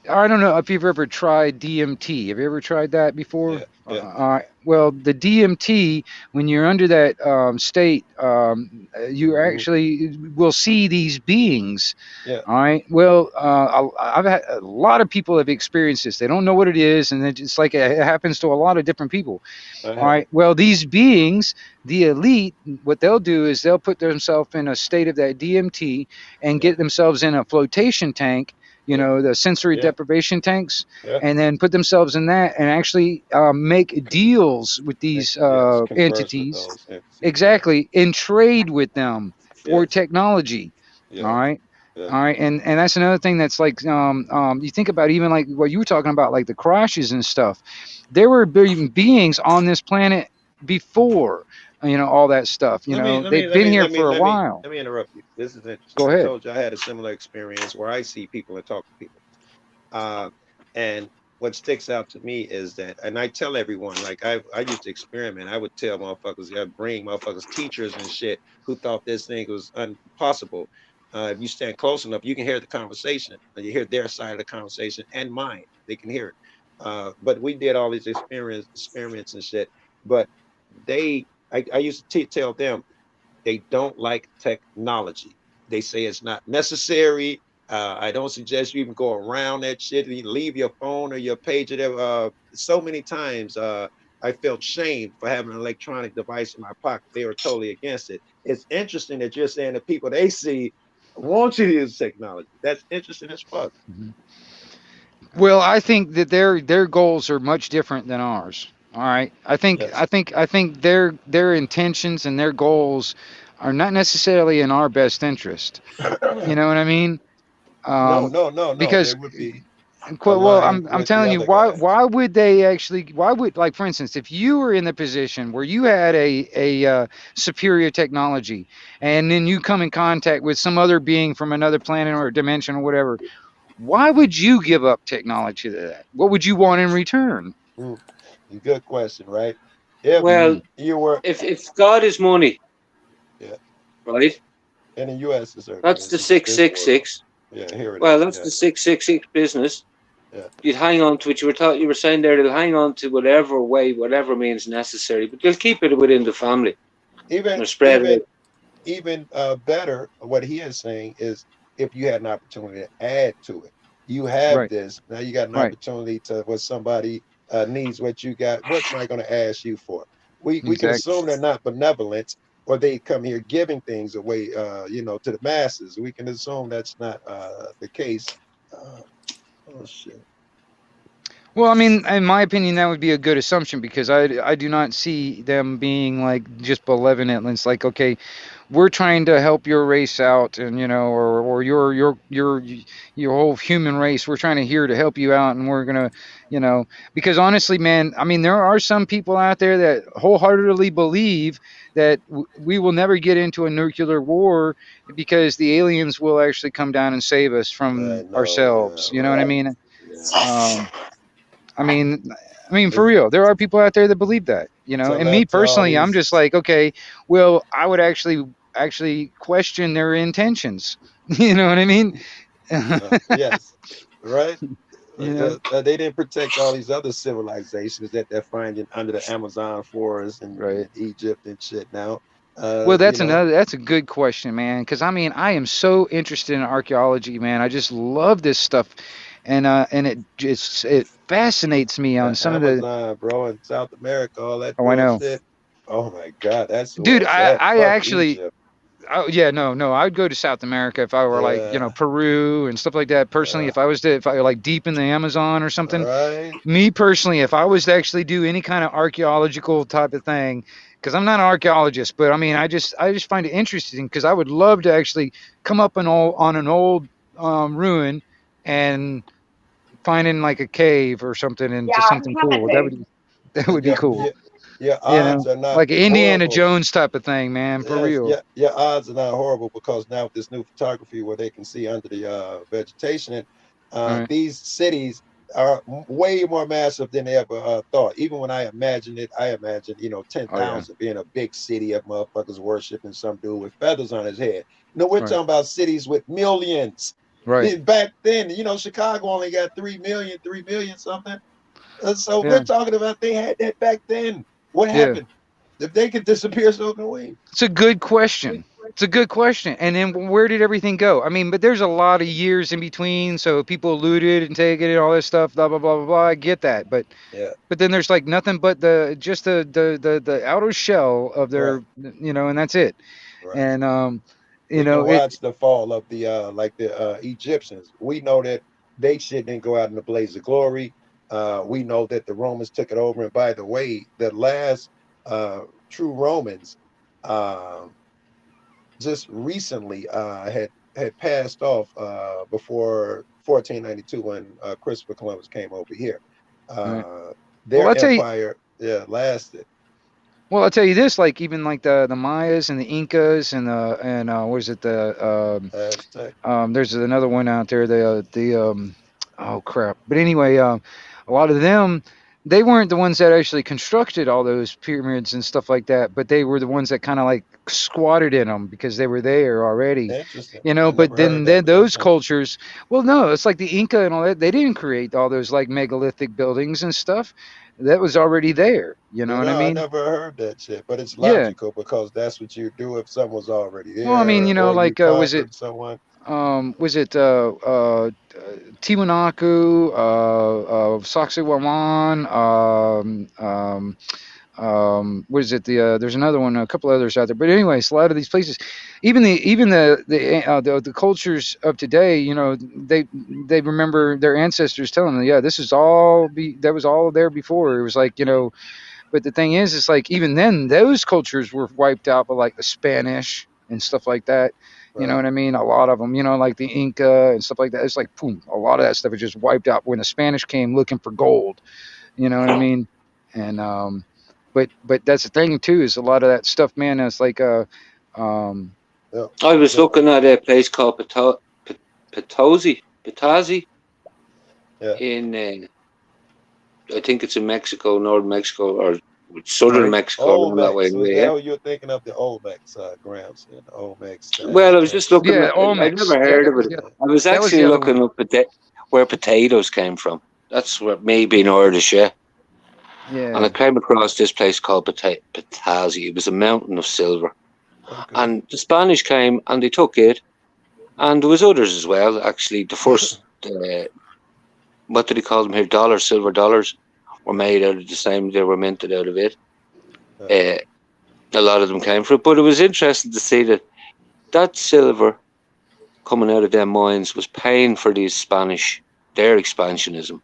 I don't know if you've ever tried DMT. Have you ever tried that before? Yeah. Yeah. Well, the DMT, when you're under that state, you Hmm. actually will see these beings. Yeah. All right. Well, I've had a lot of people have experienced this. They don't know what it is, and it's like it happens to a lot of different people. All Uh-huh. right. Well, these beings, the elite, what they'll do is they'll put themselves in a state of that DMT and Yeah. get themselves in a flotation tank, Yeah. the sensory Yeah. deprivation tanks, Yeah. and then put themselves in that and actually make deals with these Yes. Converse with entities, those entities. Yeah. exactly, and trade with them for Yes. technology. All Yeah. right. Yeah. All right, and that's another thing that's like you think about even like what you were talking about, like the crashes and stuff. There were beings on this planet before, all that stuff. Let me let me They've let been me here let me for a let me while. let me interrupt you. This is interesting. Go I ahead. told you I had a similar experience where I see people and talk to people. And what sticks out to me is that, and I tell everyone, like I used to experiment. I would tell motherfuckers, I bring motherfuckers, teachers and shit who thought this thing was impossible. If you stand close enough, you can hear the conversation. You hear their side of the conversation and mine. They can hear it. But we did all these experiments and shit. But I used to tell them they don't like technology. They say it's not necessary. I don't suggest you even go around that shit. You leave your phone or your pager there. So many times I felt shame for having an electronic device in my pocket. They were totally against it. It's interesting that you're saying the people they see want you to use technology. That's interesting as fuck. Mhm. Well, I think that their goals are much different than ours. All right. Yes. I think their intentions and their goals are not necessarily in our best interest. You know what I mean? No, Um, no, no, no. They because would be well, aligned I'm with the telling you, other guy. why would they actually? Why would, like, for instance, if you were in the position where you had a superior technology, and then you come in contact with some other being from another planet or dimension or whatever, why would you give up technology to that? What would you want in return? Mm, good question, right? If Well, Mhm. you were, if God is money, yeah, right? in the U.S. it certainly That's is the this world. 666. Yeah, here it Well, is. that's Yeah, the 666 business. yeah. You'd hang on to it. You were saying there they'll hang on to whatever way, whatever means necessary, but they'll keep it within the family Even and spread even it. even better, what he is saying is if you had an opportunity to add to it, you have Right, this now. You got an right, opportunity to what somebody needs what you got. What am I going to ask you for? We can exactly. assume they're not benevolent or they come here giving things away, to the masses. We can assume that's not the case. Uh, oh shit. Well, I mean, in my opinion, that would be a good assumption because I do not see them being like just benevolent. It's like, okay, we're trying to help your race out, and or your whole human race. We're trying to here to help you out, and we're gonna, because honestly, man, I mean, there are some people out there that wholeheartedly believe that we will never get into a nuclear war because the aliens will actually come down and save us I from know. Yeah. ourselves. You know what I Right. mean? Yeah. Um, I mean, for It's real, there are people out there that believe that, to And me let all personally, I'm these. just like, okay, well, I would actually question their intentions. You know what I mean? Yes. Right. You know? They didn't protect all these other civilizations that they're finding under the Amazon forest and Right. in Egypt and shit now. Well, You know, that's a good question, man. Because I mean, I am so interested in archaeology, man. I just love this stuff, and it fascinates me the on some of the. Amazon, bro, in South America, all that Oh, I know, bullshit. Oh my God, that's where dude. it's I at. I Fuck actually Egypt. Oh yeah, no. I would go to South America if I were like, Yeah. Peru and stuff like that. Personally, Uh, if I were like deep in the Amazon or something. right. Me personally, if I was to actually do any kind of archaeological type of thing, because I'm not an archaeologist, but I mean, I just find it interesting because I would love to actually come up on an old ruin and finding like a cave or something and just something cool. That would be Your, cool. your, your odds are not Like an Indiana horrible. Jones type of thing, man, for Yes, real. yeah, your odds are not horrible because now with this new photography where they can see under the vegetation, All right, these cities are way more massive than they ever thought. Even when I imagined it, I imagined, oh yeah, 10,000 being a big city of motherfuckers worshiping some dude with feathers on his head. No, we're right, talking about cities with millions. right, Back then, Chicago only got 3 million, 3 million something. So we're yeah, talking about they had that back then. What yeah. happened? If they could disappear, so can we. It's a good question. It's a good question. And then where did everything go? I mean, but there's a lot of years in between, so people looted and taken it and all this stuff, blah blah blah blah blah. I get that, but Yeah, then there's like nothing but the outer shell of right, their, and that's it. right. And We can it watch the fall of the like the Egyptians. We know that they shit didn't go out in a blaze of glory. We know that the Romans took it over. And by the way, the last true Romans um, just recently had passed off before 1492 when Christopher Columbus came over here. right. Uh, Well, their I'll tell you. empire, yeah, lasted. Well, I'll tell you this, like even like the Mayas and the Incas and what is it Aztec. there's another one out there. Oh crap. But anyway, a lot of them, they weren't the ones that actually constructed all those pyramids and stuff like that, but they were the ones that kind of like squatted in them because they were there already. Interesting. But Never heard that, then but that's those interesting. cultures, well, no, it's like the Inca and all that. They didn't create all those like megalithic buildings and stuff. That was already there. You know You what I know, I mean? never heard that shit, but it's Yeah. logical because that's what you do if someone's already Well, I mean, there or you was it conquered someone. Was it Tiwanaku, Sacsayhuaman, what is it? There's another one, a couple others out there. But anyways, a lot of these places, even the cultures of today, they remember their ancestors telling them, yeah, this is all that was all there before. It was like, but the thing is, it's like even then those cultures were wiped out by like the Spanish and stuff like that. You know Right. what I mean? A lot of them, like the Inca and stuff like that. It's like, boom, a lot of that stuff is just wiped out when the Spanish came looking for gold. You know what I mean? And but that's the thing too, is a lot of that stuff, man. Is like um, Yeah. I was Yeah. looking at a place called Patazi Yeah. in, I think it's in Mexico, northern Mexico, or southern right. Mexico, around that way. Olmecs. Was Anyway, yeah. that who you're thinking of? The Olmecs, Grams, and the Olmecs. Well, I was just looking Yeah, at. I'd Olmecs. never Yeah, heard of it. yeah, I was that was the actually other one. looking up where potatoes came from. That's what maybe in Irish, yeah. And I Yeah, came across this place called Patazi. It was a mountain of silver. Okay. And the Spanish came and they took it. And there was others as well. Actually, the first, what do they call them here? Dollars, silver dollars, were made out of the same. They were minted out of it. Yeah. A lot of them came from it. But it was interesting to see that silver coming out of them mines was paying for these Spanish, their expansionism.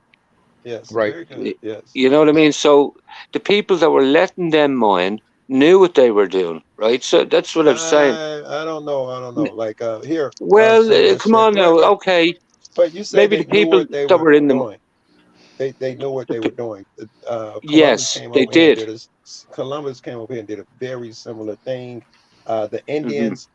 Yes. right. Very good. Yes. You know what I mean? So the people that were letting them mine knew what they were doing, right? So that's what I'm saying. I don't know. I don't know. Like here, Well, some of the come shit. on Wait, now. wait. Okay, But you say maybe the they knew people what they that were were in them. doing. They knew what The, they were doing. Columbus yes, came they over here and did. did a Columbus came over here and did a very similar thing. The Hmm. Indians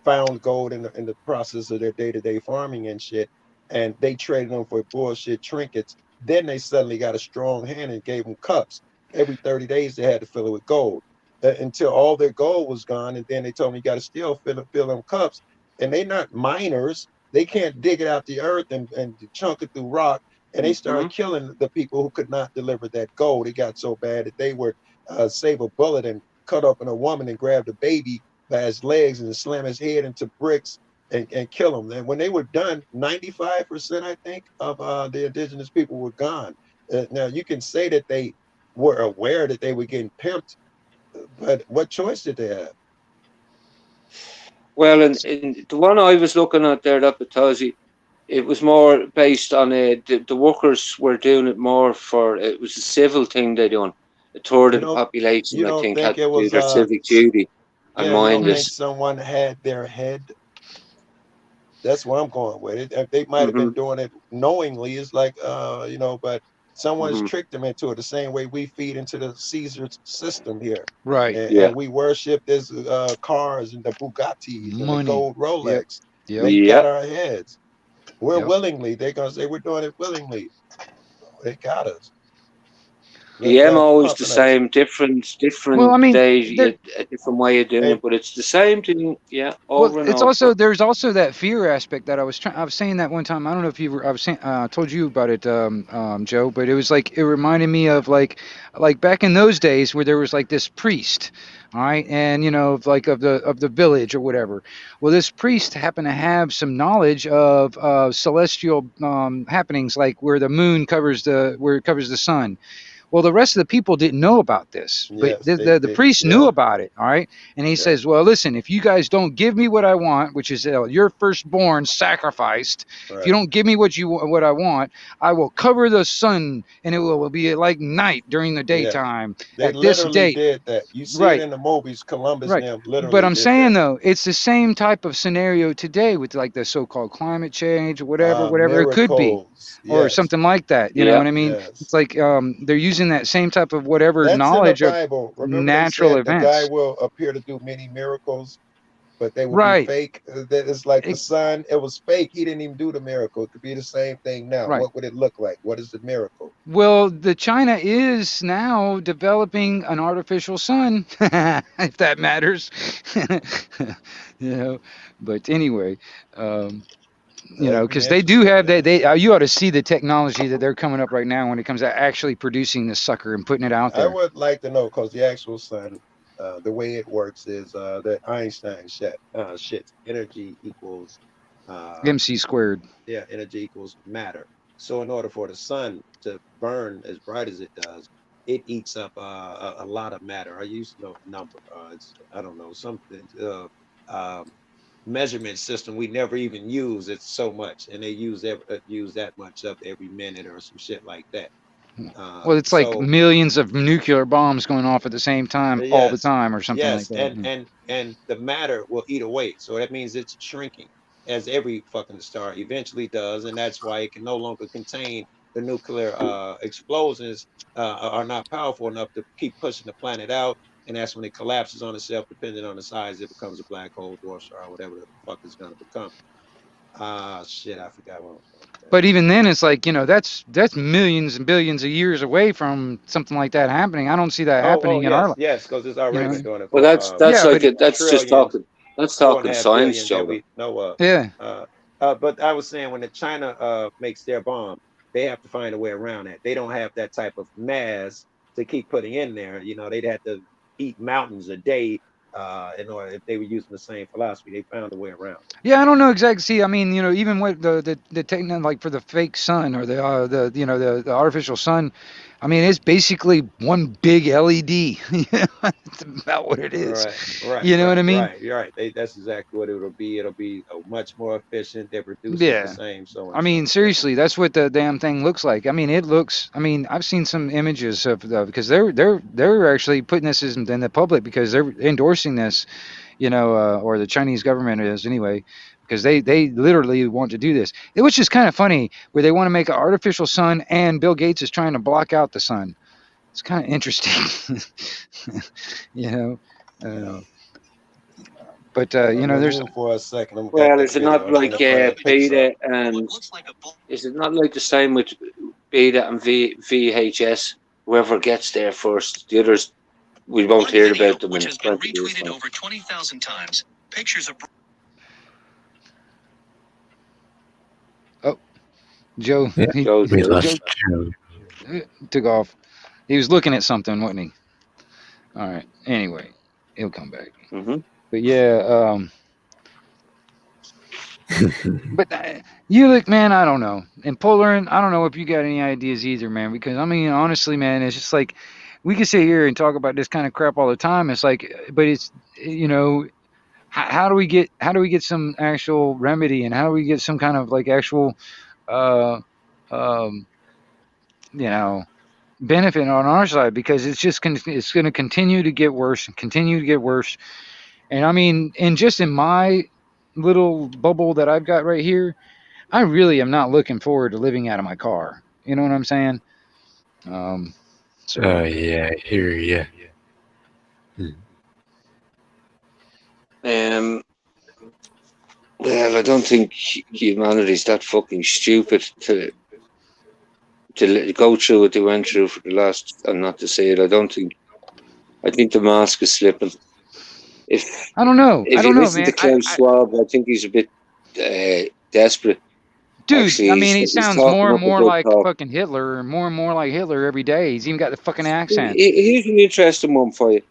found gold in the process of their day-to-day farming and shit, and they traded them for bullshit trinkets. Then they suddenly got a strong hand and gave them cups. Every 30 days they had to fill it with gold until all their gold was gone. And then they told me you got to still fill them cups. And they're not miners. They can't dig it out the earth and chunk it through rock, and they Hmm. started killing the people who could not deliver that gold. It got so bad that they would save a bullet and cut open a woman and grab the baby by his legs and slam his head into bricks and kill him. And when they were done, 95%, I think, of the indigenous people were gone. Now, you can say that they were aware that they were getting pimped, but what choice did they have? Well, in the one I was looking at there, that Batazi, it was more based on the workers were doing it more for, it was a civil thing they done. A third You of the don't population, you I don't think, think had it to do was their civic duty and yeah, you mind don't Hmm. think this. someone had their head. That's where I'm going with it. They might have been Hmm. doing it knowingly. It's like, but someone's Hmm. tricked them into it. The same way we feed into the Caesar system here, Right. Yeah. and we worship this cars and the Bugattis and the Money. gold Yep. Rolex. Yep. They got Yep. our heads. We're Yep. willingly. They're gonna say we're doing it willingly. They got us. The They're MO is the pumping us. same, Well, I different mean, day, there. a different way of doing Hey, it, but it's the same thing, yeah, Well, over and it's also over. there's also that fear aspect that I was saying that one time. I don't know if you were. I was saying. Told you about it, Joe. But it was like it reminded me of like back in those days where there was like this priest, all right, and like of the village or whatever. Well, this priest happened to have some knowledge of celestial happenings, like where it covers the sun. Well, the rest of the people didn't know about this, but yes, the they priest knew yeah, about it. All right. And he yeah, says, well, listen, if you guys don't give me what I want, which is your firstborn sacrificed, if you right. don't give me what I want, I will cover the sun and it will be like night during the Yeah. daytime They at this literally date. did that. You see it Right. in the movies. Columbus and Right. them But literally I'm did that. saying though, it's the same type of scenario today with like the so-called climate change or whatever it could be, Miracles. or Yes. something like that. You know Yeah. what I mean? It's Yes. like they're using that same type of whatever That's in the knowledge of Bible. Remember they natural said the guy events. will appear to do many miracles, but they will be Right. fake. That is like the It, sun. It was fake. He didn't even do the miracle. It could be the same thing now. right. What would it look like? What is the miracle? Well, the China is now developing an artificial sun, if that matters. you know, but anyway, um, That'd be because they do interesting, have that. man. You ought to see the technology that they're coming up right now when it comes to actually producing this sucker and putting it out I there. would like to know because the actual sun, the way it works is that Einstein shit. Energy equals MC squared. Yeah, energy equals matter. So in order for the sun to burn as bright as it does, it eats up a lot of matter. I used to know the number. I don't know, something measurement system we never even use. It's so much, and they use that much up every minute or some shit like that. Well, it's like So millions of nuclear bombs going off at the same time all the yes, time or something like yes, that. Yeah. and the matter will eat away. So that means it's shrinking, as every fucking star eventually does, and that's why it can no longer contain the nuclear explosions are not powerful enough to keep pushing the planet out, and that's when it collapses on itself, depending on the size. It becomes a black hole, dwarf star, whatever the fuck it's gonna become. Shit, I forgot what I was going with that. But even then, it's like, you know, that's millions and billions of years away from something like that happening. I don't see that happening in our Yes, life. yes, because it's You already know, been doing it Well, for that's yeah, like but that's just trillions, that's 4.5 talking science, billion. There'll Joe. be no yeah. but I was saying when the China makes their bomb, they have to find a way around that. They don't have that type of mass to keep putting in there. You know, they'd have to eat mountains a day in order if they were using the same philosophy. They found a way around it. Yeah, I don't know exactly. See, I mean, you know, even with the techno, like for the fake sun or the you know the artificial sun, I mean, it's basically one big LED. That's about what it is. You know what I mean? Right. You're right. That's exactly what it'll be. It'll be much more efficient. They produce it the Yeah. same, so I and mean, so. Yeah. seriously, that's what the damn thing looks like. I mean, it looks. I mean, I've seen some images of the because they're actually putting this in the public because they're endorsing this, you know, or the Chinese government is anyway, because they literally want to do this. It was just kind of funny where they want to make an artificial sun and Bill Gates is trying to block out the sun. It's kind of interesting, you know. Uh, but you know, there's Remove for a second. I'm got Well, that is it video. not I'm like finna bring the picture up. beta and is it not like the same with beta and VHS? Whoever gets there first, the others we won't hear about them in 20 years' time. over 20,000 times. Pictures of Joe. Yeah, He Joe's we good. lost Joe. took off. He was looking at something, wasn't he? All right. Anyway, he'll come back. Mm-hmm. But yeah, but you look, man. I don't know. And Polarin, I don't know if you got any ideas either, man. Because I mean, honestly, man, it's just like we can sit here and talk about this kind of crap all the time. It's like, but it's you know, how do we get some actual remedy and how do we get some kind of like actual, uh, um, you know, benefit on our side because it's just it's going to continue to get worse and continue to get worse. And I mean, and just in my little bubble that I've got right here, I really am not looking forward to living out of my car. You know what I'm saying? So Oh yeah, I hear ya. Well, I don't think humanity's that fucking stupid to go through what they went through for the last. And not to say it, I think the mask is slipping. I don't know. If I you don't know, listen man. to Klaus Schwab, I think he's a bit desperate. Dude, Actually, I mean, he he's sounds talking more and up a more good like talk. fucking Hitler and more like Hitler every day. He's even got the fucking accent. Here's an interesting one for you.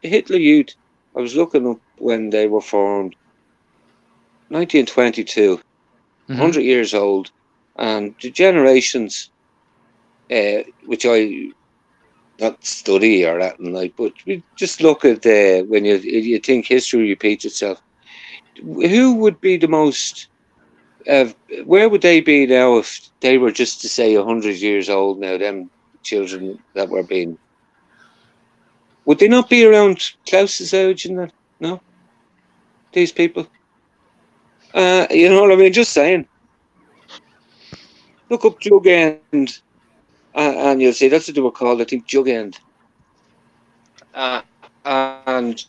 Hitler Youth, I was looking up when they were formed. 1922, 100 years old. And the generations, which I not study or that, like, but we just look at when you think history repeats itself. Who would be the most? Where would they be now if they were just to say 100 years old now? Them children that were being, would they not be around Klaus's age and that? No, these people. You know what I mean? Just saying. Look up Jug End, and you'll see that's what they were called. I think Jug End. And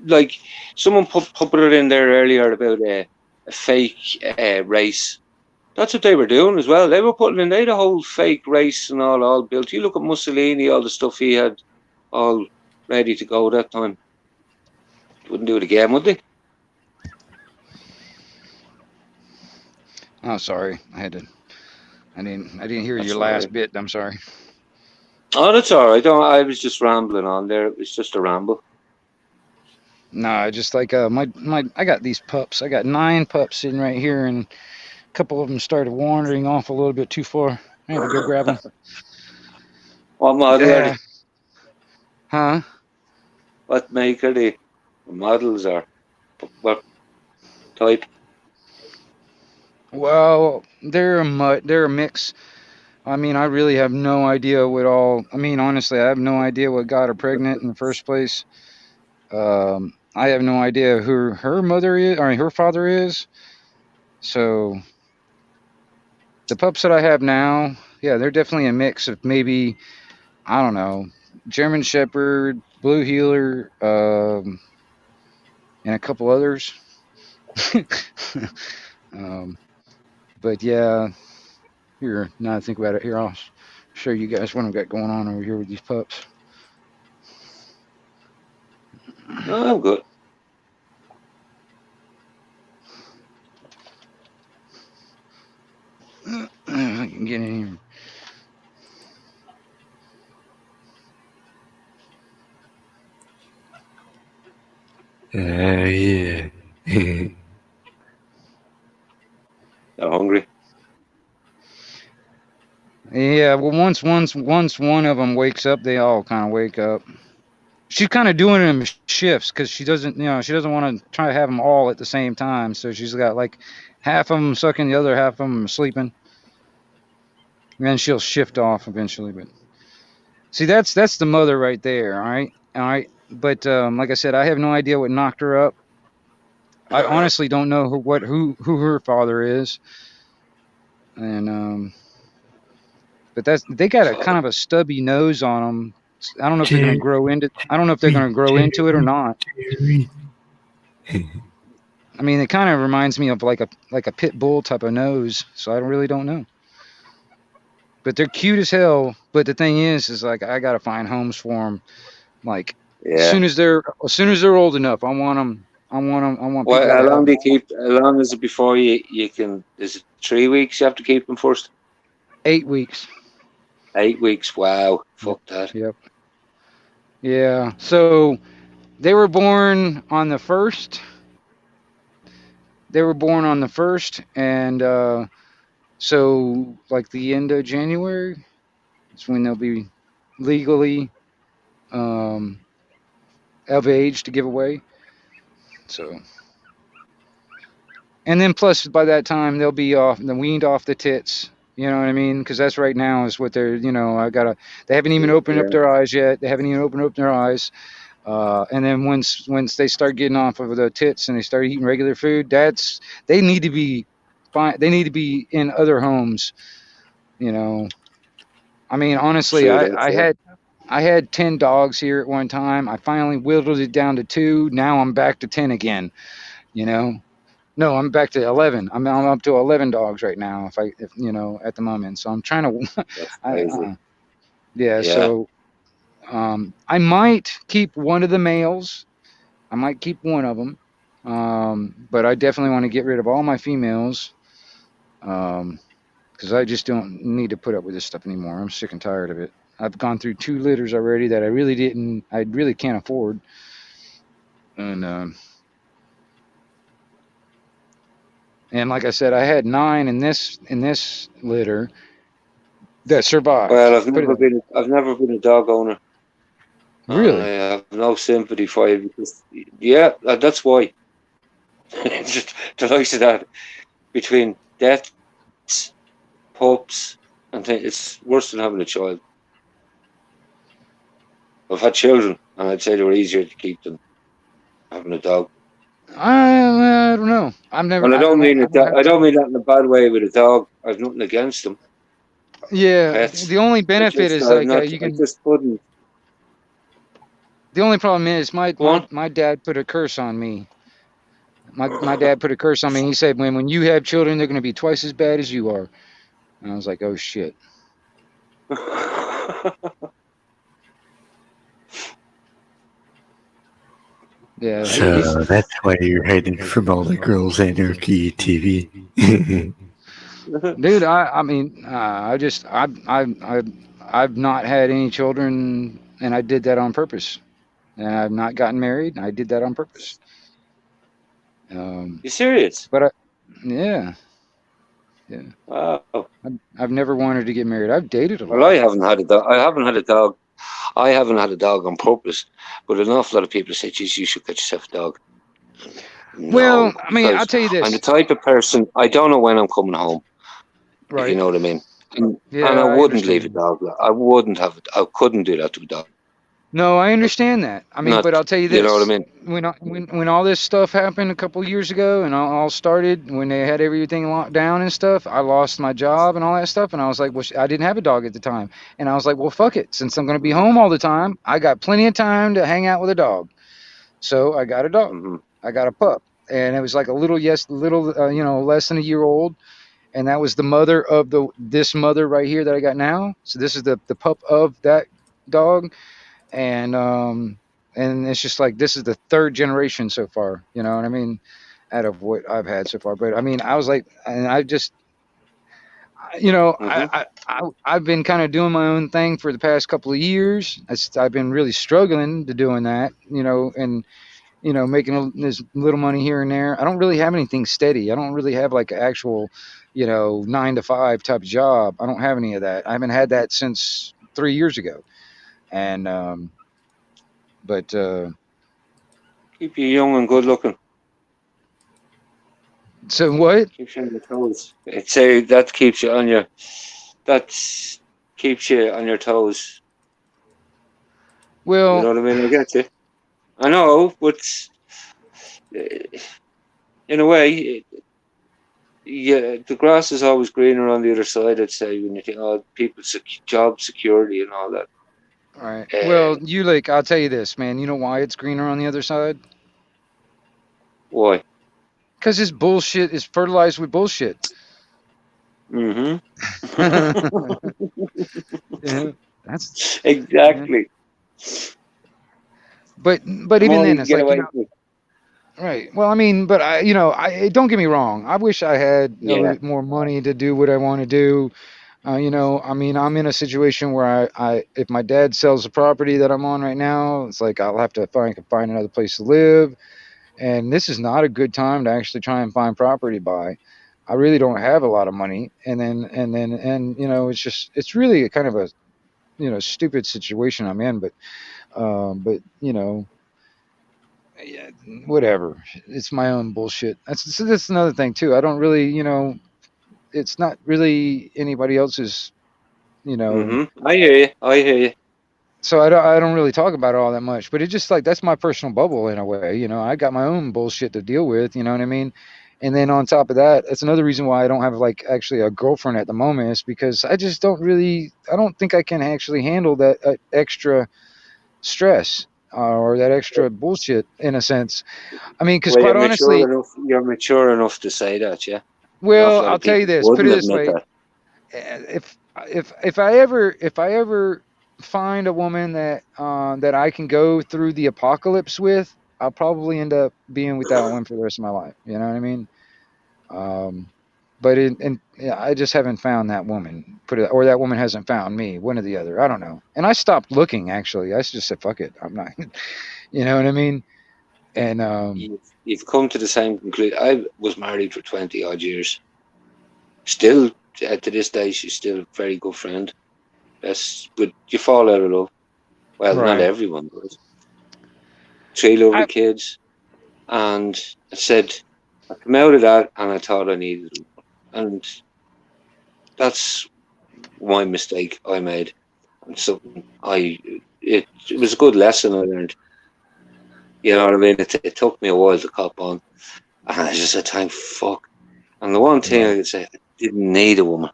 like someone put it in there earlier about a fake race. That's what they were doing as well. They were putting in the whole fake race and all built. You look at Mussolini, all the stuff he had all ready to go that time. Wouldn't do it again, would they? Oh, sorry. I didn't hear That's your all last right. bit. I'm sorry. Oh, that's all right. I was just rambling on there. It was just a ramble. Nah, just like I got these pups. I got 9 pups sitting right here, and a couple of them started wandering off a little bit too far. I had to go grab them. What model are Yeah. they? Huh? What make are they? Models are what type? Well, they're a mix. I mean, I really have no idea what all. I mean, honestly, I have no idea what got her pregnant in the first place. I have no idea who her mother is, or her father is. So the pups that I have now, yeah, they're definitely a mix of maybe, I don't know, German Shepherd, Blue Heeler, and a couple others. um, but yeah, here now I think about it, here I'll show you guys what I've got going on over here with these pups. No, I'm good. I can get in here. Yeah. They're hungry. Yeah, well, once one of them wakes up, they all kind of wake up. She's kind of doing them shifts because she doesn't want to try to have them all at the same time. So she's got like half of them sucking, the other half of them sleeping, and then she'll shift off eventually. But see, that's the mother right there. All right. But like I said, I have no idea what knocked her up. I honestly don't know who her father is, and but they got a kind of a stubby nose on them. I don't know if they're gonna Jerry, grow into. I don't know if they're gonna grow into it or not. Jerry. I mean, it kind of reminds me of like a pit bull type of nose, so I really don't know. But they're cute as hell. But the thing is like I gotta find homes for them. Like as Yeah. soon as they're old enough, I want them. I want Well, people how to have long do them. you keep? How long is it before you can? Is it 3 weeks you have to keep them first? 8 weeks. 8 weeks. Wow. Yep. Fuck that. Yep. Yeah. So they were born on the 1st. They were born on the 1st, and so like the end of January is when they'll be legally um, of age to give away. So, and then plus by that time they'll be weaned off the tits. You know what I mean? Because that's right now is what they're. They haven't even opened up Yeah. their eyes yet. They haven't even opened up their eyes. And then once they start getting off of the tits and they start eating regular food, they need to be fine. They need to be in other homes. You know, I mean, honestly, True that. Yeah. I had 10 dogs here at one time. I finally whittled it down to 2. Now I'm back to 10 again. You know, no, I'm back to 11. I'm up to 11 dogs right now. If at the moment. So I'm trying to. That's I, crazy. yeah. Yeah. So I might keep one of the males. I might keep one of them. But I definitely want to get rid of all my females. Because I just don't need to put up with this stuff anymore. I'm sick and tired of it. I've gone through 2 litters already that I really can't afford. And like I said, I had 9 in this litter that survived. Well, I've Put it never that way. been. I've never been a dog owner. I Really? have no sympathy for you because, yeah, that's why. Just the likes of that between deaths, pups, and things, it's worse than having a child. I've had children, and I'd say they were easier to keep than having a dog. I don't know. I've never. And I I don't don't. mean I it. don't have. I don't mean that in a bad way with a dog. I've nothing against them. Yeah. Pets. The only I benefit just is I've like not. you I can. just couldn't. The only problem is my Go on. my dad put a curse on me. My dad put a curse on me. He said when you have children, they're going to be twice as bad as you are. And I was like, oh shit. Yeah. So that's why you're hiding from all the girls Anarchy TV. Dude, I mean, I've not had any children, and I did that on purpose. and I've not gotten married. I did that on purpose. You serious? But yeah, Wow. I've never wanted to get married. I've dated a Well, lot. I haven't had a dog. I haven't had a dog. I haven't had a dog on purpose, but an awful lot of people say, "Geez, you should get yourself a dog." Well, No, I mean, I'll because tell you I'm the this. type of person, I don't know when I'm coming home, if you Right. know what I mean. And Yeah, I I wouldn't leave a understand. dog. I wouldn't have it. I couldn't do that to a dog. No, I understand that. I mean, Not, but I'll tell you you know what I this: mean? when all this stuff happened a couple years ago, and all started when they had everything locked down and stuff, I lost my job and all that stuff, and I was like, well, I didn't have a dog at the time, and I was like, well, fuck it, since I'm going to be home all the time, I got plenty of time to hang out with a dog, so I got a dog. Hmm. I got a pup, and it was like a little, less than a year old, and that was the mother of this mother right here that I got now. So this is the pup of that dog, and it's just like this is the third generation so far, you know what I mean, out of what I've had so far. But I mean, I was like, and I just, Hmm. I've been kind of doing my own thing for the past couple of years. I've been really struggling to doing that, and making this little money here and there. I don't really have anything steady. I don't really have like an actual 9 to 5 type job. I don't have any of that. I haven't had that since 3 years ago. And but Keep you young and good looking. so what? Keeps you on your toes. I'd say that keeps you on your. That keeps you on your toes. You know Well, what I mean? I get you. I know, but in a way, yeah, the grass is always greener on the other side. I'd say when you think, oh, people's job security and all that. all right. Uh, Well, I'll tell you this, man. You know why it's greener on the other side? why? Because this bullshit is fertilized with bullshit. Mm-hmm. Yeah, that's yeah. Exactly. But The even more you then, can it's get like away with. right. Well, I mean, but I don't get me wrong. I wish I had a Yeah. little more money to do what I want to do. I mean, I'm in a situation where if my dad sells the property that I'm on right now, it's like I'll have to find another place to live, and this is not a good time to actually try and find property to buy. I really don't have a lot of money, and it's really a kind of a stupid situation I'm in, but yeah, whatever. It's my own bullshit. That's another thing too. I don't really, it's not really anybody else's, you know. Mm-hmm. I hear you. I hear you. So I don't really talk about it all that much. But it's just like that's my personal bubble in a way. I got my own bullshit to deal with. You know what I mean? And then on top of that, that's another reason why I don't have like actually a girlfriend at the moment is because I just don't really. I don't think I can actually handle that extra stress or that extra bullshit in a sense. I mean, because Well, quite honestly, You're mature enough to say that, yeah. An well, awful lot I'll of tell you people this. Put it wouldn't this admit way: that. if I ever find a woman that I can go through the apocalypse with, I'll probably end up being with that one for the rest of my life. You know what I mean? Um, but yeah, I just haven't found that woman. Or that woman hasn't found me. One or the other. I don't know. And I stopped looking. Actually, I just said, "Fuck it, I'm not." You know what I mean? And You've come to the same conclusion. I was married for 20 odd years. Still, to this day, she's still a very good friend. But you fall out of love. Well, not right. everyone does. 3 lovely I kids. And I said, I come out of that and I thought I needed them. And that's my mistake I made. And something it was a good lesson I learned. You know what I mean? It took me a while to cop on. And I just said, thank fuck. And the one thing I right. could say, I didn't need a woman.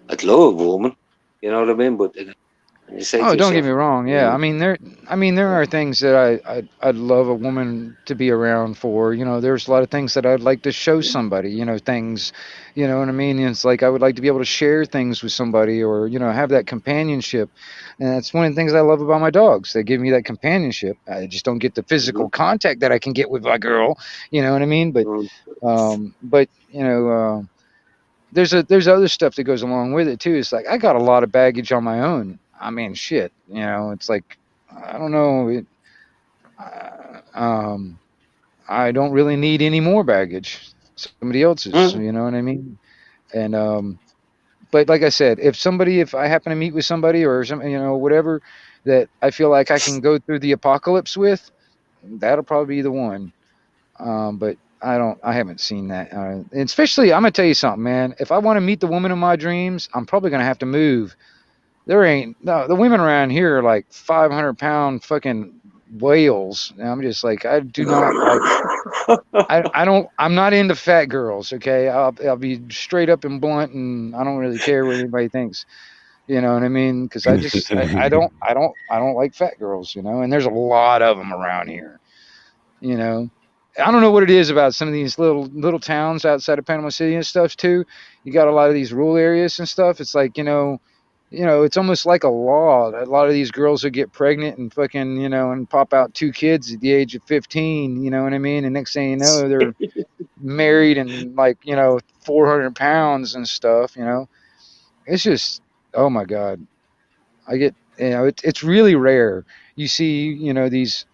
I'd love a woman. You know what I mean? But and you say Oh, to don't get yourself, me wrong. Yeah, mm, I mean there are things that I'd love a woman to be around for. There's a lot of things that I'd like to show somebody. Things, you know what I mean. It's like I would like to be able to share things with somebody, or have that companionship. And that's one of the things I love about my dogs. They give me that companionship. I just don't get the mhm, physical contact that I can get with my girl. You know what I mean? But mm, but there's other stuff that goes along with it too. It's like I got a lot of baggage on my own. I mean, shit. It's like I don't know. um, I don't really need any more baggage. Somebody else's, you know what I mean? And but like I said, if I happen to meet with somebody or some, whatever, that I feel like I can go through the apocalypse with, that'll probably be the one. But I haven't seen that. And especially, I'm gonna tell you something, man. If I want to meet the woman of my dreams, I'm probably gonna have to move. There ain't no the women around here are like 500-pound fucking whales. And I'm just like, I do not like. I'm not into fat girls. Okay, I'll be straight up and blunt, and I don't really care what anybody thinks. You know what I mean? Because I don't like fat girls. And there's a lot of them around here. You know, I don't know what it is about some of these little towns outside of Panama City and stuff too. You got a lot of these rural areas and stuff. It's like it's almost like a law. A lot of these girls will get pregnant and fucking and pop out 2 kids at the age of 15. You know what I mean? And next thing you know, they're married and like 400 pounds and stuff. It's just, oh my god. I get it's really rare. You see these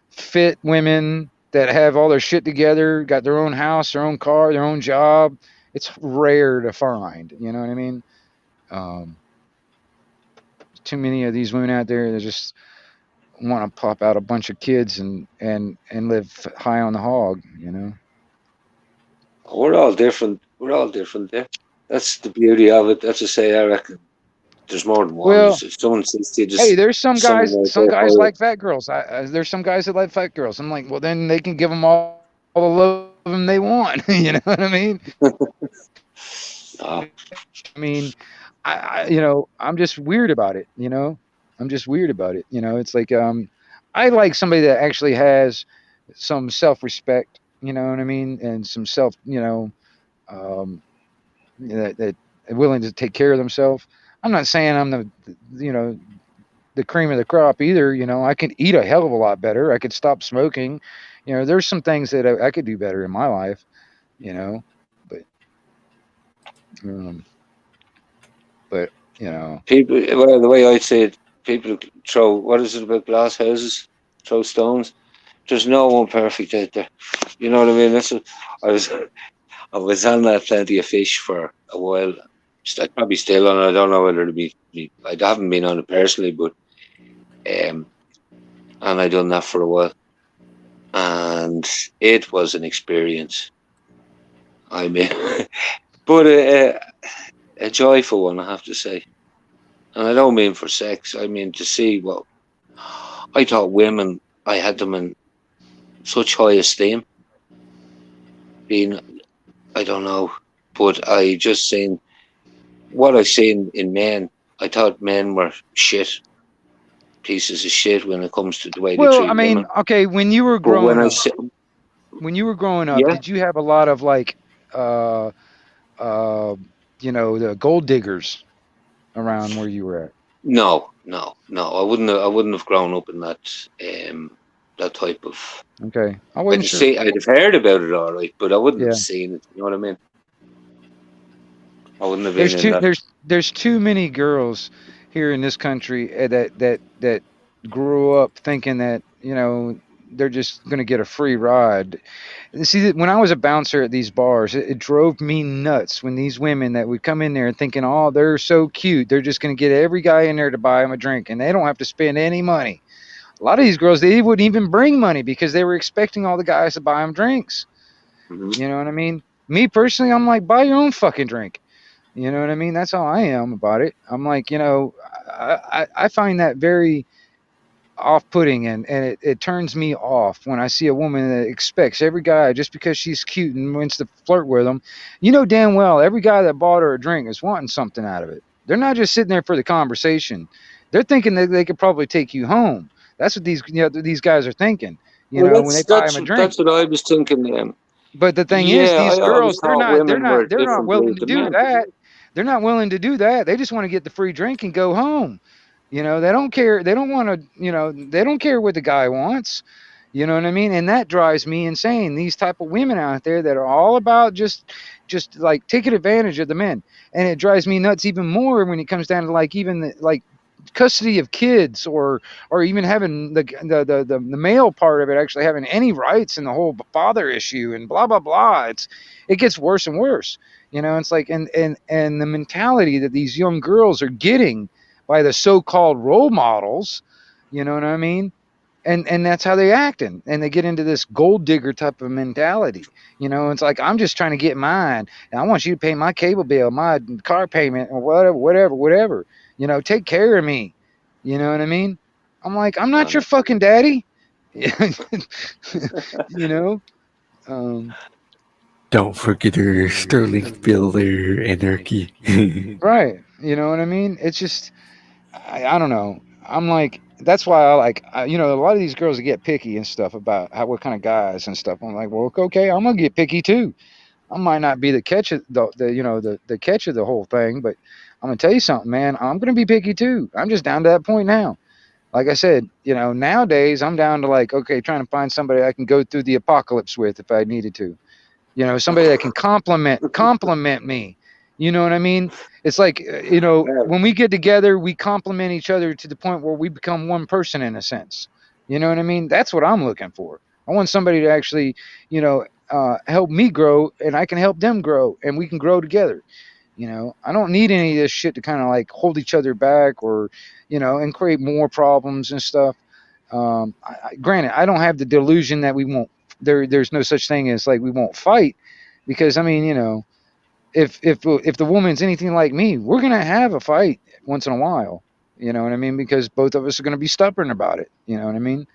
fit women that have all their shit together, got their own house, their own car, their own job. It's rare to find. You know what I mean? Too many of these women out there that just want to pop out a bunch of kids and live high on the hog. We're all different. We're all different. Yeah, that's the beauty of it. That's to say, I reckon there's more than one. Well, If someone says to you, hey, there's some guys. like Some that, guys oh, like fat girls. There's some guys that like fat girls. I'm like, well, then they can give them all the love them they want. You know what I mean? ah, I mean, I'm just weird about it. I'm just weird about it. It's like I like somebody that actually has some self-respect. You know what I mean? And some self. Um, that are willing to take care of themselves. I'm not saying I'm the cream of the crop either. I could eat a hell of a lot better. I could stop smoking. There's some things that I could do better in my life. But um, people. Well, the way I'd say it, people throw. What is it about glass houses? Throw stones. There's no one perfect out there. You know what I mean? That's what I was on that Plenty of Fish for a while. I probably still on it. I don't know whether it'll be. I haven't been on it personally, but and I done that for a while, and it was an experience. I mean, but a joyful one, I have to say. And I don't mean for sex. I mean to see what I thought women. I had them in such high esteem. Being, I don't know, but I just seen what I seen in men. I thought men were shit, pieces of shit when it comes to the way they well, treat I mean, women. okay, when you were But when growing I up, see, yeah, did you have a lot of like, uh, uh, the gold diggers around where you were at? no, I wouldn't have grown up in that type of. Okay, I wasn't sure. I'd have heard about it all right, but I wouldn't Yeah. have seen it. You know what I mean? I wouldn't have been in that. There's too many girls here in this country that grew up thinking that they're just gonna get a free ride. See, when I was a bouncer at these bars, it drove me nuts when these women that would come in there thinking, oh, they're so cute, they're just gonna get every guy in there to buy them a drink, and they don't have to spend any money. A lot of these girls, they wouldn't even bring money because they were expecting all the guys to buy them drinks. Mhm. You know what I mean? Me personally, I'm like, buy your own fucking drink. You know what I mean? That's how I am about it. I'm like, I find that very off-putting, and it turns me off when I see a woman that expects every guy just because she's cute and wants to flirt with them. You know damn well every guy that bought her a drink is wanting something out of it. They're not just sitting there for the conversation. They're thinking that they could probably take you home. That's what these guys are thinking. When they buy them a drink. That's what I was thinking. But the thing is, Yeah, these I always girls, thought women were they're not differently willing to to do men. that. They're not willing to do that. They just want to get the free drink and go home. They don't care. They don't want to, they don't care what the guy wants. You know what I mean? And that drives me insane. These type of women out there that are all about just like taking advantage of the men. And it drives me nuts even more when it comes down to like even like custody of kids, or even having the male part of it actually having any rights in the whole father issue and blah blah blah. It gets worse and worse. It's like, and the mentality that these young girls are getting by the so-called role models, you know what I mean? And that's how they act, and they get into this gold digger type of mentality. It's like, I'm just trying to get mine, and I want you to pay my cable bill, my car payment, or whatever. Take care of me. You know what I mean? I'm like, I'm not your fucking daddy. you know um Don't forget her Sterling Filler Anarchy. right, you know what I mean? It's just, I don't know. I'm like, that's why a lot of these girls get picky and stuff about what kind of guys and stuff. I'm like, well, okay, I'm gonna get picky too. I might not be the catch of the catch of the whole thing, but I'm gonna tell you something, man. I'm gonna be picky too. I'm just down to that point now. Like I said, nowadays I'm down to, like, okay, trying to find somebody I can go through the apocalypse with if I needed to. Somebody that can compliment me. You know what I mean? It's like, when we get together, we compliment each other to the point where we become one person in a sense. You know what I mean? That's what I'm looking for. I want somebody to actually, help me grow, and I can help them grow, and we can grow together. I don't need any of this shit to kind of like hold each other back, or, and create more problems and stuff. Granted, I don't have the delusion that we won't. There's no such thing as like we won't fight, because I mean, if the woman's anything like me, we're gonna have a fight once in a while. You know what I mean? Because both of us are gonna be stubborn about it. You know what I mean?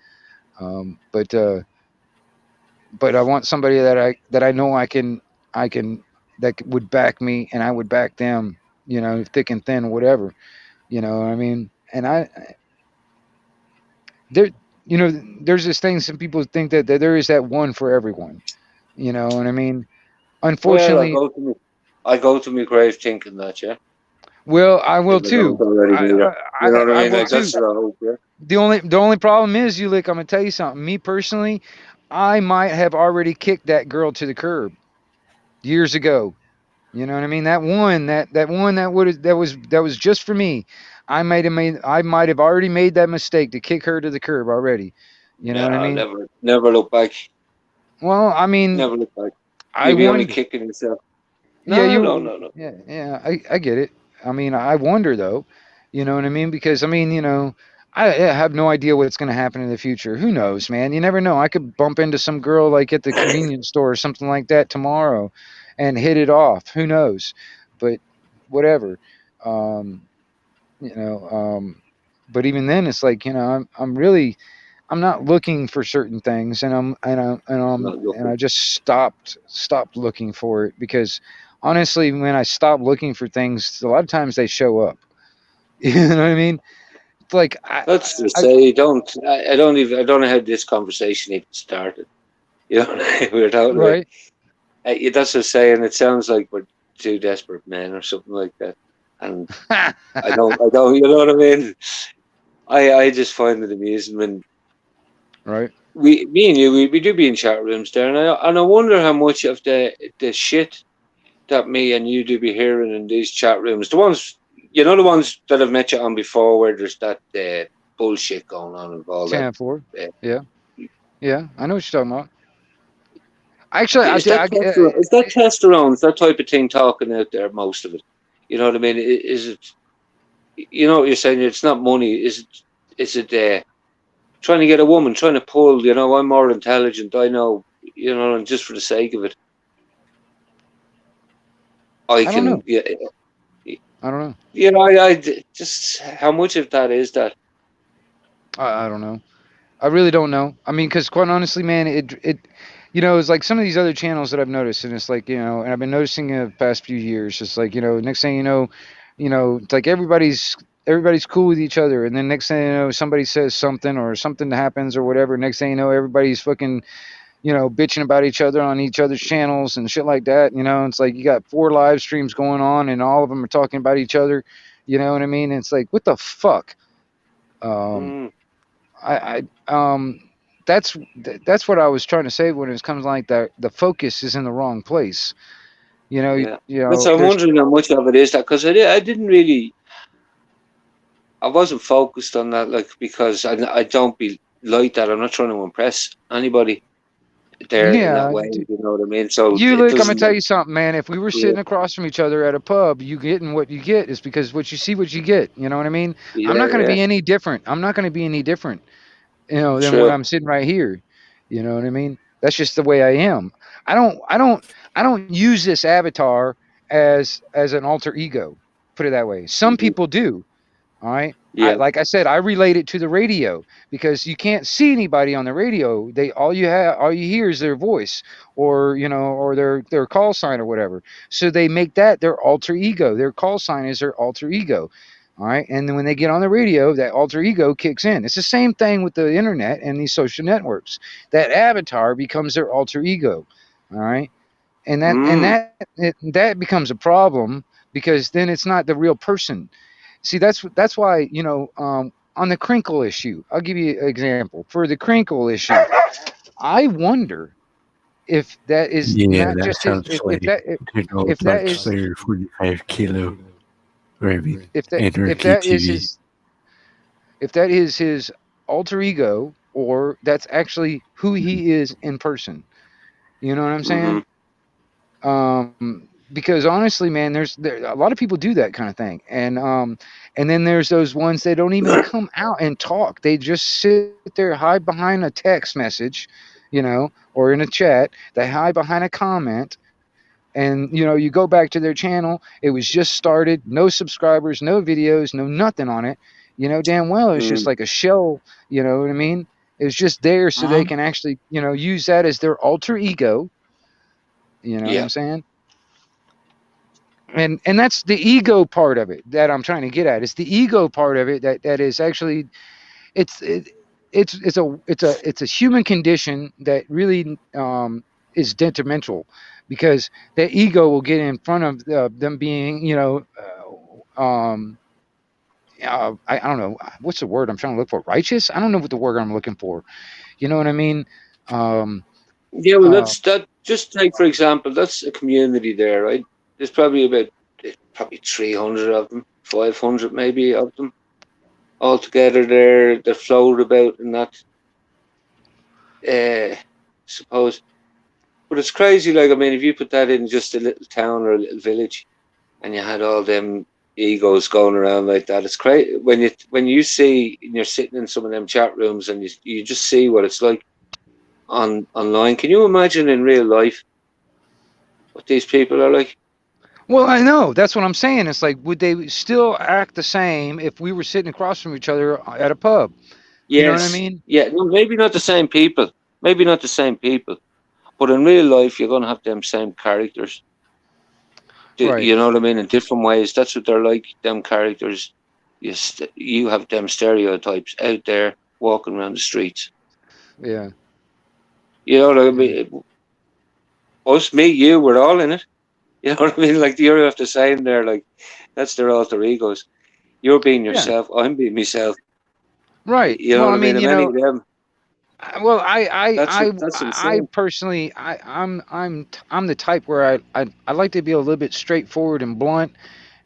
But I want somebody that I know I can that would back me, and I would back them. Thick and thin, whatever. You know what I mean? And there, there's this thing. Some people think that there is that one for everyone. You know what I mean? Well, Unfortunately, I go to my grave thinking that, yeah. well, I will If I don't too. already I, do that. I, You know what I I mean? will Like, that's too. what I hope, yeah. The only problem is, I'm gonna tell you something. Me personally, I might have already kicked that girl to the curb years ago. You know what I mean? That one, that was just for me. I might have already made that mistake to kick her to the curb already. You know what I No, mean? never look back. Well, I mean, Never look back. I You'll be only wonder. kicking yourself. Yeah, No. yeah, I get it. I mean, I wonder though. You know what I mean? Because I mean, I have no idea what's going to happen in the future. Who knows, man? You never know. I could bump into some girl like at the convenience store or something like that tomorrow, and hit it off. Who knows? But whatever. Um, you know. But even then, it's like, I'm not looking for certain things, Not and looking. I just stopped looking for it, because honestly, when I stop looking for things, a lot of times they show up. You know what I mean? It's like Let's just say, I don't know how this conversation even started. You know, we were talking about, right. that's just saying, it sounds like we're two desperate men or something like that. And I don't, you know what I mean? I just find it amusing when right. me and you, we do be in chat rooms there, and I wonder how much of the shit that me and you do be hearing in these chat rooms, the ones, the ones that I've met you on before, where there's that bullshit going on and all that. 10-4. Uh, Yeah, yeah. I know what you're talking about. Actually, is that testosterone? Is that type of thing talking out there? Most of it, you know what I mean? Is it? You know what you're saying? It's not money. Is it? Is it trying to get a woman, trying to pull? I'm more intelligent. I know. And just for the sake of it, I I don't can. know. Yeah. I don't know. I just, how much of that is that? I don't know. I really don't know. I mean, because quite honestly, man, it's like some of these other channels that I've noticed, and it's like, and I've been noticing in the past few years. It's like, next thing you know, it's like everybody's cool with each other, and then next thing you know, somebody says something or something happens or whatever. Next thing you know, everybody's fucking, bitching about each other on each other's channels and shit like that. It's like you got 4 live streams going on, and all of them are talking about each other. You know what I mean? And it's like, what the fuck? Um, Mm, I that's what I was trying to say when it comes like that. The focus is in the wrong place. You know, yeah. That's, I'm there's wondering how much of it is that, because I didn't really. I wasn't focused on that, like, because I don't be like that. I'm not trying to impress anybody there in that Yeah, way. You know what I mean? So you it look. I'm gonna doesn't. tell you something, man. If we were Yeah, sitting across from each other at a pub, you getting what you get is because what you see, what you get. You know what I mean? I'm not gonna yeah, be any different. I'm not gonna be any different, than when true. I'm sitting right here. You know what I mean? That's just the way I am. I don't. I don't. I don't use this avatar as an alter ego. Put it that way. Some Mhm. people do. All right. Yeah. Like I said, I relate it to the radio because you can't see anybody on the radio. All you hear is their voice or or their call sign or whatever. So they make that their alter ego. Their call sign is their alter ego. All right. And then when they get on the radio, that alter ego kicks in. It's the same thing with the internet and these social networks. That avatar becomes their alter ego. All right. Mm. That becomes a problem because then it's not the real person. See, that's why on the crinkle issue. I'll give you an example for the crinkle issue. I wonder if that is Yeah, not that just his. sounds like an If old that Mark is Slayer 45 kilo rabbit if anarchy that is TV. his if that is his alter ego or that's actually who he is in person. You know what I'm Hmm. saying? Because honestly, man, a lot of people do that kind of thing, and then there's those ones that don't even come out and talk. They just sit there, hide behind a text message, or in a chat. They hide behind a comment, and you go back to their channel. It was just started, no subscribers, no videos, no nothing on it. You know damn well it's just Mm. like a shell. You know what I mean? It's just there so they can actually use that as their alter ego. You know what Yeah. I'm saying? And that's the ego part of it that I'm trying to get at. It's the ego part of it that is actually it's it, it's a human condition that really is detrimental because the ego will get in front of them being I don't know what's the word I'm trying to look for, righteous. I don't know what the word I'm looking for. You know what I mean? Um, Yeah. Well, uh, that's that. Just take for example, that's a community there, right? There's probably 300 of them, 500 maybe of them all together there that float about in that. Suppose, but it's crazy. Like, I mean, if you put that in just a little town or a little village, and you had all them egos going around like that, it's crazy when you see and you're sitting in some of them chat rooms and you just see what it's like online. Can you imagine in real life what these people are like? well, I know that's what I'm saying. It's like, would they still act the same if we were sitting across from each other at a pub? You know what I Yes, mean? yeah, no, maybe not the same people, maybe not the same people, but in real life, you're gonna have them same characters. Right. You know what I mean? In different ways. That's what they're like. Them characters. You have them stereotypes out there walking around the streets. Yeah. You know what I Yeah. mean? Us, me, you, we're all in it. You know what I mean? Like you're have to say in there, like that's their alter egos. You're being Yeah. yourself. I'm being myself. Right. You know Well, what I I mean? mean, And many of them. well, That's I insane. personally, I'm the type where I like to be a little bit straightforward and blunt.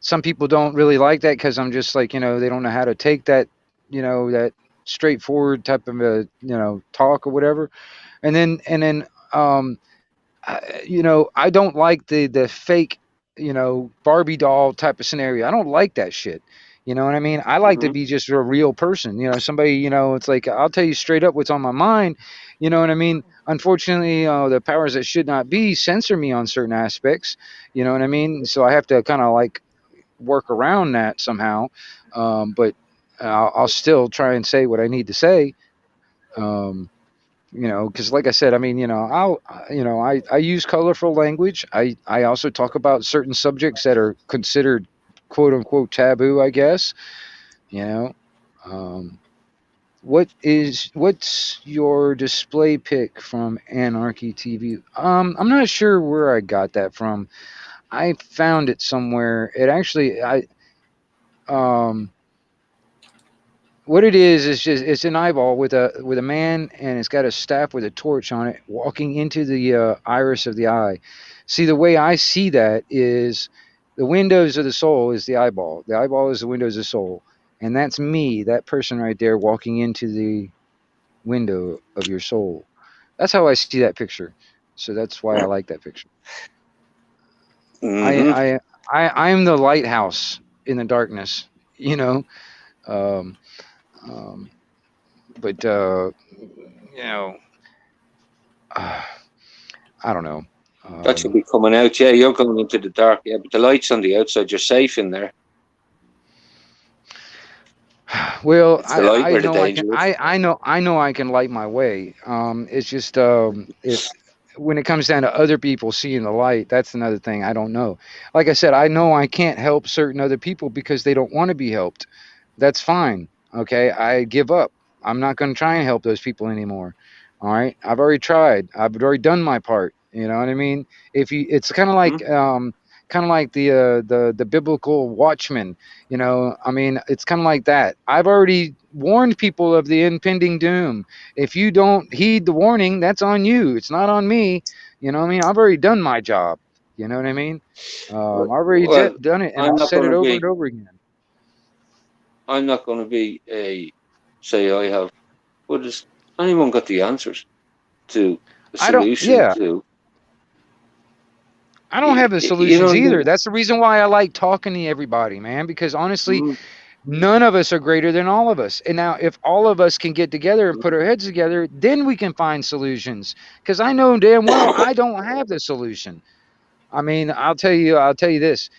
Some people don't really like that because I'm just like, they don't know how to take that, that straightforward type of talk or whatever. And then I don't like the fake, Barbie doll type of scenario. I don't like that shit. You know what I mean? I like to Hmm. be just a real person. Somebody. It's like I'll tell you straight up what's on my mind. You know what I mean? Unfortunately, the powers that should not be censor me on certain aspects. You know what I mean? So I have to kind of like work around that somehow. But I'll still try and say what I need to say. Um, because like I said, I mean, I use colorful language. I also talk about certain subjects that are considered quote unquote taboo, I guess. you know um, what's your display pic from Anarchy TV? I'm not sure where I got that from. I found it somewhere. It actually I um what it is just it's an eyeball with a man, and it's got a staff with a torch on it walking into the iris of the eye. See, the way I see that is the windows of the soul is the eyeball. The eyeball is the windows of the soul, And that's me, that person right there walking into the window of your soul. That's how I see that picture. So that's why I like that picture. Mm-hmm. I am the lighthouse in the darkness, you know. Um, um, but you know, I don't know. That should be coming out. Yeah, you're going into the dark. Yeah, but the light's on the outside. You're safe in there. Well, It's the light I where the know I can. danger is. I know I can light my way. It's just if when it comes down to other people seeing the light, that's another thing I don't know. Like I said, I know I can't help certain other people because they don't want to be helped. That's fine. Okay, I give up. I'm not going to try and help those people anymore. All right, I've already tried. I've already done my part. You know what I mean? If you, it's kind of like the biblical watchman. You know, I mean, it's kind of like that. I've already warned people of the impending doom. If you don't heed the warning, that's on you. It's not on me. You know what I mean? I've already done my job. You know what I mean? I've already Well, done it, and I'm I've not said going it to over be. and over again. I'm not going to be a say I have. But has anyone got the answers to the I don't. solution Yeah, to? I don't have the You solutions either. know. That's the reason why I like talking to everybody, man. Because honestly, Mm, none of us are greater than all of us. And now, if all of us can get together and put our heads together, then we can find solutions. Because I know damn well I don't have the solution. I mean, I'll tell you this.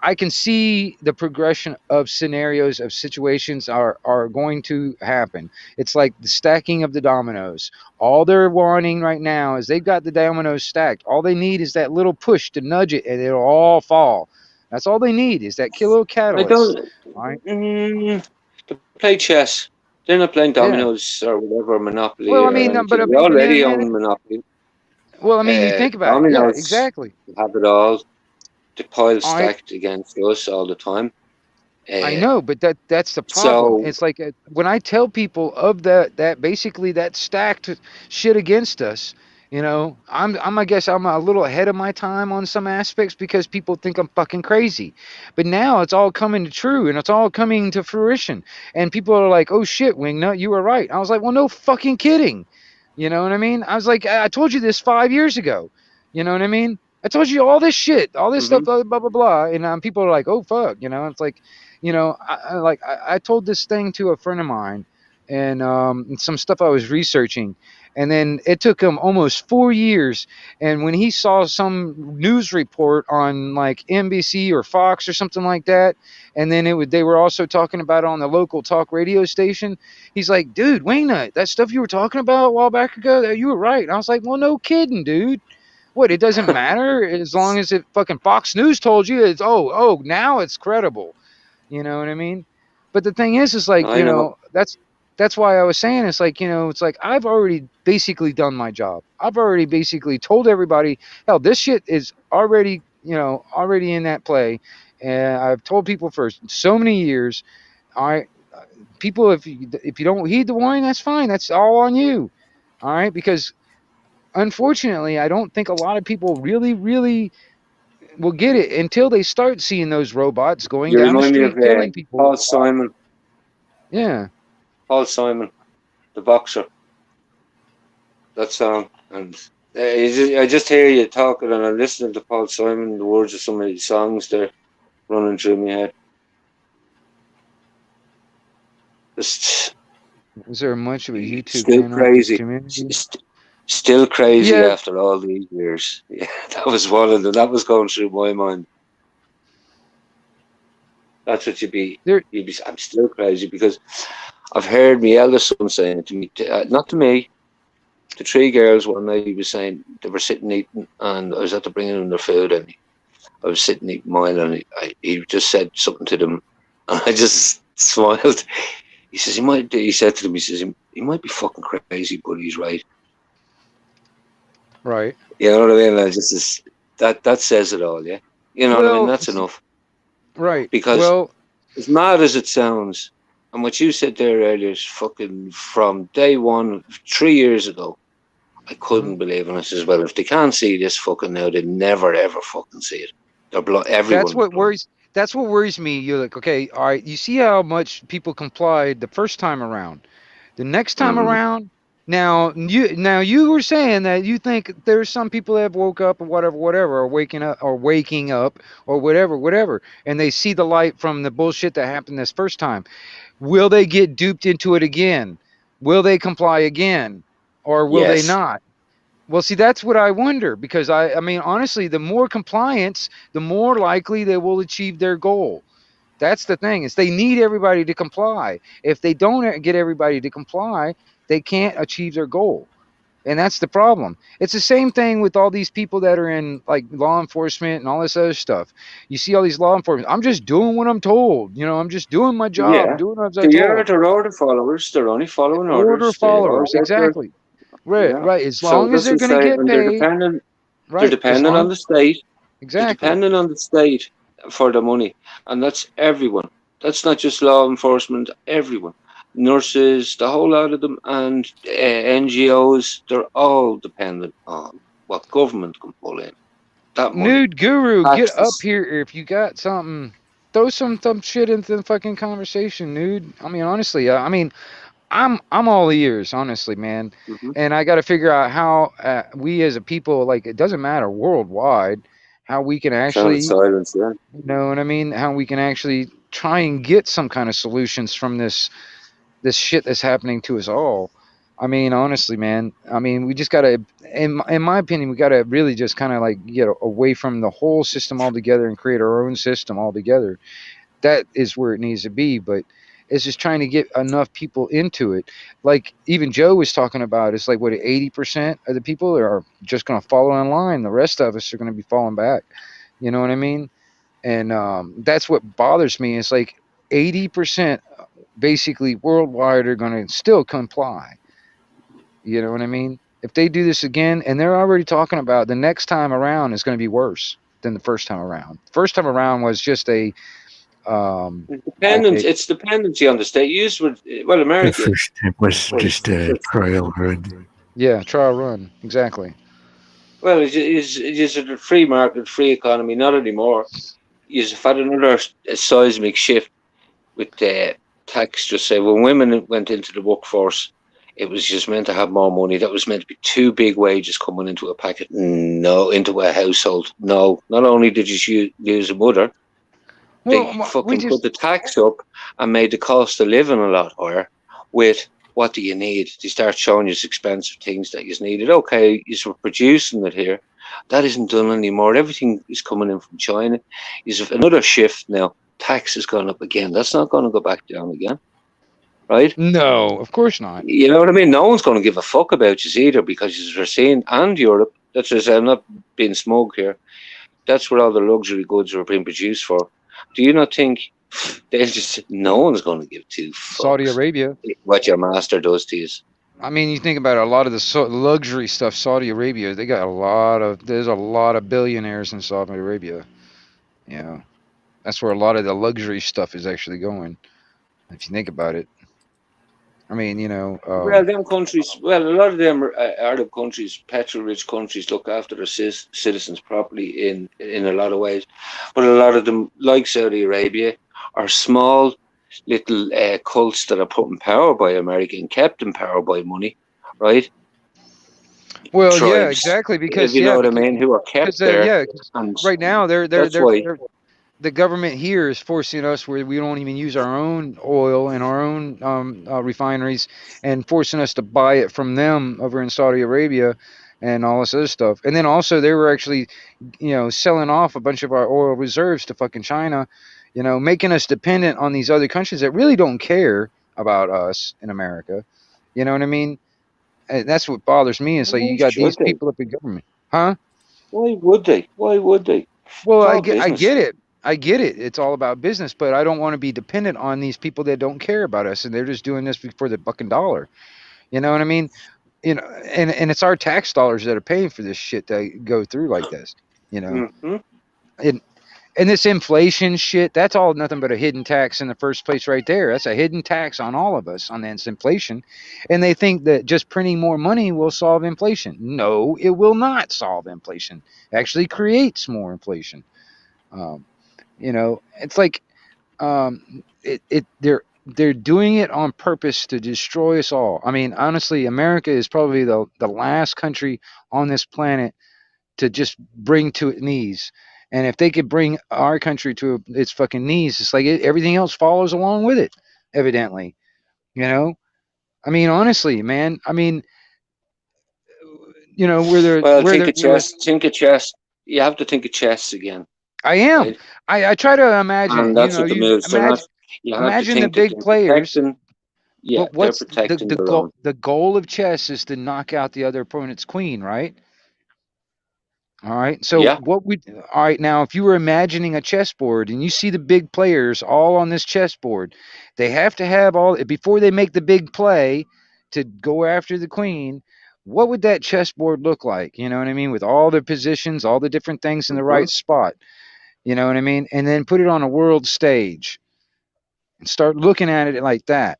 I can see the progression of scenarios of situations are going to happen. It's like the stacking of the dominoes. All they're wanting right now is they've got the dominoes stacked. All they need is that little push to nudge it, and it'll all fall. That's all they need is that kilo I catalyst. don't. All right. To play chess. They're not playing Yeah. dominoes or whatever, Monopoly Well, I or mean, anything. but They already man, own Monopoly. well, I mean, you think about it. Yeah, Dominoes exactly. have it all. The pile All right. stacked against us all the time. I Uh, know, but that's the problem. so It's like when I tell people of that basically that stacked shit against us, you know, I guess I'm a little ahead of my time on some aspects because people think I'm fucking crazy. But now it's all coming to true and it's all coming to fruition. And people are like, "Oh shit, Wingnut, you were right." I was like, "Well, no fucking kidding." You know what I mean? I was like, I told you this 5 years ago. You know what I mean? I told you all this shit, all this stuff, mhm. blah blah blah blah. And people are like, "Oh fuck," you know. It's like, you know, I told this thing to a friend of mine, and some stuff I was researching, and then it took him almost 4 years. And when he saw some news report on like NBC or Fox or something like that, and then they were also talking about it on the local talk radio station. He's like, "Dude, Waynut, that stuff you were talking about a while back ago, you were right." And I was like, "Well, no kidding, dude." What, it doesn't matter as long as it fucking Fox News told you it's now it's credible. You know what I mean? But the thing is like, I you know. know, that's why I was saying it's like, you know, it's like I've already basically done my job. I've already basically told everybody, hell, this shit is already, you know, already in that play. And I've told people for so many years, all right, people, if you don't heed the warning, that's fine. That's all on you. All right, because unfortunately, I don't think a lot of people really will get it until they start seeing those robots going You down the remind me of street killing people. Paul Simon. Yeah. Paul Simon, the boxer. That song, and I just hear you talking, and I'm listening to Paul Simon. The words of some of these songs they're running through my head. Just Is there much of a YouTube still anarchist crazy. community? Still crazy Yeah, after all these years. Yeah, that was one of them. That was going through my mind. That's what there. you'd be. I'm still crazy because I've heard my eldest son saying it to me, not to me, to three girls one night. He was saying they were sitting eating, and I was at to bringing them their food, and I was sitting eating mine, and he just said something to them, and I just smiled. He says he said to them, he says he might be fucking crazy, but he's right. Right. You know what I mean? I just that says it all, yeah. You know what I mean? Well, That's enough. right. Because Well, as mad as it sounds, and what you said there earlier is fucking from day one, 3 years ago, I couldn't mhm. believe it. I says, well, if they can't see this fucking now, they never ever fucking see it. Everyone That's will what blind. worries. That's what worries me. You're like, okay, all right, you see how much people complied the first time around. The next time Mhm. around, now you were saying that you think there's some people that have woke up or whatever, or waking up or whatever, and they see the light from the bullshit that happened this first time. Will they get duped into it again? Will they comply again? Or will they Yes. not? Well, see, that's what I wonder, because I mean, honestly, the more compliance, the more likely they will achieve their goal. That's the thing, is they need everybody to comply. If they don't get everybody to comply, they can't achieve their goal. And that's the problem. It's the same thing with all these people that are in like law enforcement and all this other stuff. You see all these law enforcement, I'm just doing what I'm told. I'm just doing my job, Yeah. doing as I They are told. the order followers. They're only following Order orders. They all followers, get their exactly. Right, yeah. right. As So long as that's they're what going to I say, get and they're paid, dependent. They're right? As dependent on long, the state. They're exactly. dependent on the state for the money, and that's everyone. That's not just law enforcement. Everyone, nurses, the whole lot of them, and NGOs. They're all dependent on what government can pull in. That money, Nude Guru, get up taxes. here if you got something. Throw some shit into the fucking conversation, nude. I mean, honestly, I mean, I'm all ears, honestly, man. Hmm. And I got to figure out how we as a people, like, it doesn't matter worldwide, how we can Sound actually, silence. Yeah. you know what I mean? How we can actually try and get some kind of solutions from this shit that's happening to us all. I mean, honestly, man. I mean, we just gotta, in my opinion, we gotta really just kind of like get away from the whole system altogether and create our own system altogether. That is where it needs to be. But it's just trying to get enough people into it. Like even Joe was talking about, it's like what 80% of the people are just gonna follow in line. The rest of us are gonna be falling back. You know what I mean? And that's what bothers me. It's like 80% basically worldwide are going to still comply. You know what I mean? If they do this again, and they're already talking about the next time around is going to be worse than the first time around. First time around was just um, like a It's dependency on the state. Well, The America first time was just was a trial run. yeah, trial run, exactly. well, it's a free market, free economy. Not anymore. You've had another seismic shift with the tax. Just say when women went into the workforce, it was just meant to have more money. That was meant to be two big wages coming into a packet. No, into a household. No, not only did you lose a mother, they We fucking put just the tax up and made the cost of living a lot higher. With what do you need? They start showing you expensive things that you needed. Okay, you're producing it here. That isn't done anymore. Everything is coming in from China. Is another shift now. Tax has gone up again. That's not going to go back down again, right? no, of course not. You know what I mean? No one's going to give a fuck about you either because you're seeing, and Europe. That's just, I'm not being smug here. That's where all the luxury goods are being produced for. Do you not think they'll just, no one's going to give two Saudi fucks Arabia. what your master does to you? I mean, you think about it, a lot of the luxury stuff. Saudi Arabia, they got there's a lot of billionaires in Saudi Arabia. You know, that's where a lot of the luxury stuff is actually going. If you think about it, I mean, Well, them countries, well, a lot of them Arab countries, petrol-rich countries, look after their citizens properly in a lot of ways. But a lot of them, like Saudi Arabia, are small little cults that are put in power by America and kept in power by money, right? well, yeah, Tribes, exactly, if because you know yeah, what I mean, who are kept there, 'cause and right now that's why. they're the government here is forcing us where we don't even use our own oil and our own refineries, and forcing us to buy it from them over in Saudi Arabia and all this other stuff. And then also they were actually, selling off a bunch of our oil reserves to fucking China, making us dependent on these other countries that really don't care about us in America. You know what I mean? And that's what bothers me. It's like Why you got should these they? people up in government, huh? Why would they? Why would they? Well, It's I all get, I business. get it. I get it. It's all about business, but I don't want to be dependent on these people that don't care about us and they're just doing this for the fucking dollar. You know what I mean? And it's our tax dollars that are paying for this shit to go through like this. You know, Hmm. and and this inflation shit, that's all nothing but a hidden tax in the first place, right there. That's a hidden tax on all of us on this inflation, and they think that just printing more money will solve inflation. No, it will not solve inflation. It actually creates more inflation. Um, It's like they're doing it on purpose to destroy us all. I mean, honestly, America is probably the last country on this planet to just bring to its knees. And if they could bring our country to its fucking knees, it's like everything else follows along with it, evidently. You know, I mean, honestly, man. I mean, where they're Well, where think they're of chess. Think of chess. You have to think of chess again, I am. right? I try to imagine And it. that's what the You moves. They're not. You have to imagine the think that big they're players, protecting. Yeah, but they're what's protecting their own. the goal of chess is to knock out the other opponent's queen, right? All right. So Yeah. all right, now if you were imagining a chessboard and you see the big players all on this chessboard, they have to have all before they make the big play to go after the queen. What would that chessboard look like? You know what I mean? With all the positions, all the different things in the Mhm. right spot. You know what I mean? And then put it on a world stage and start looking at it like that.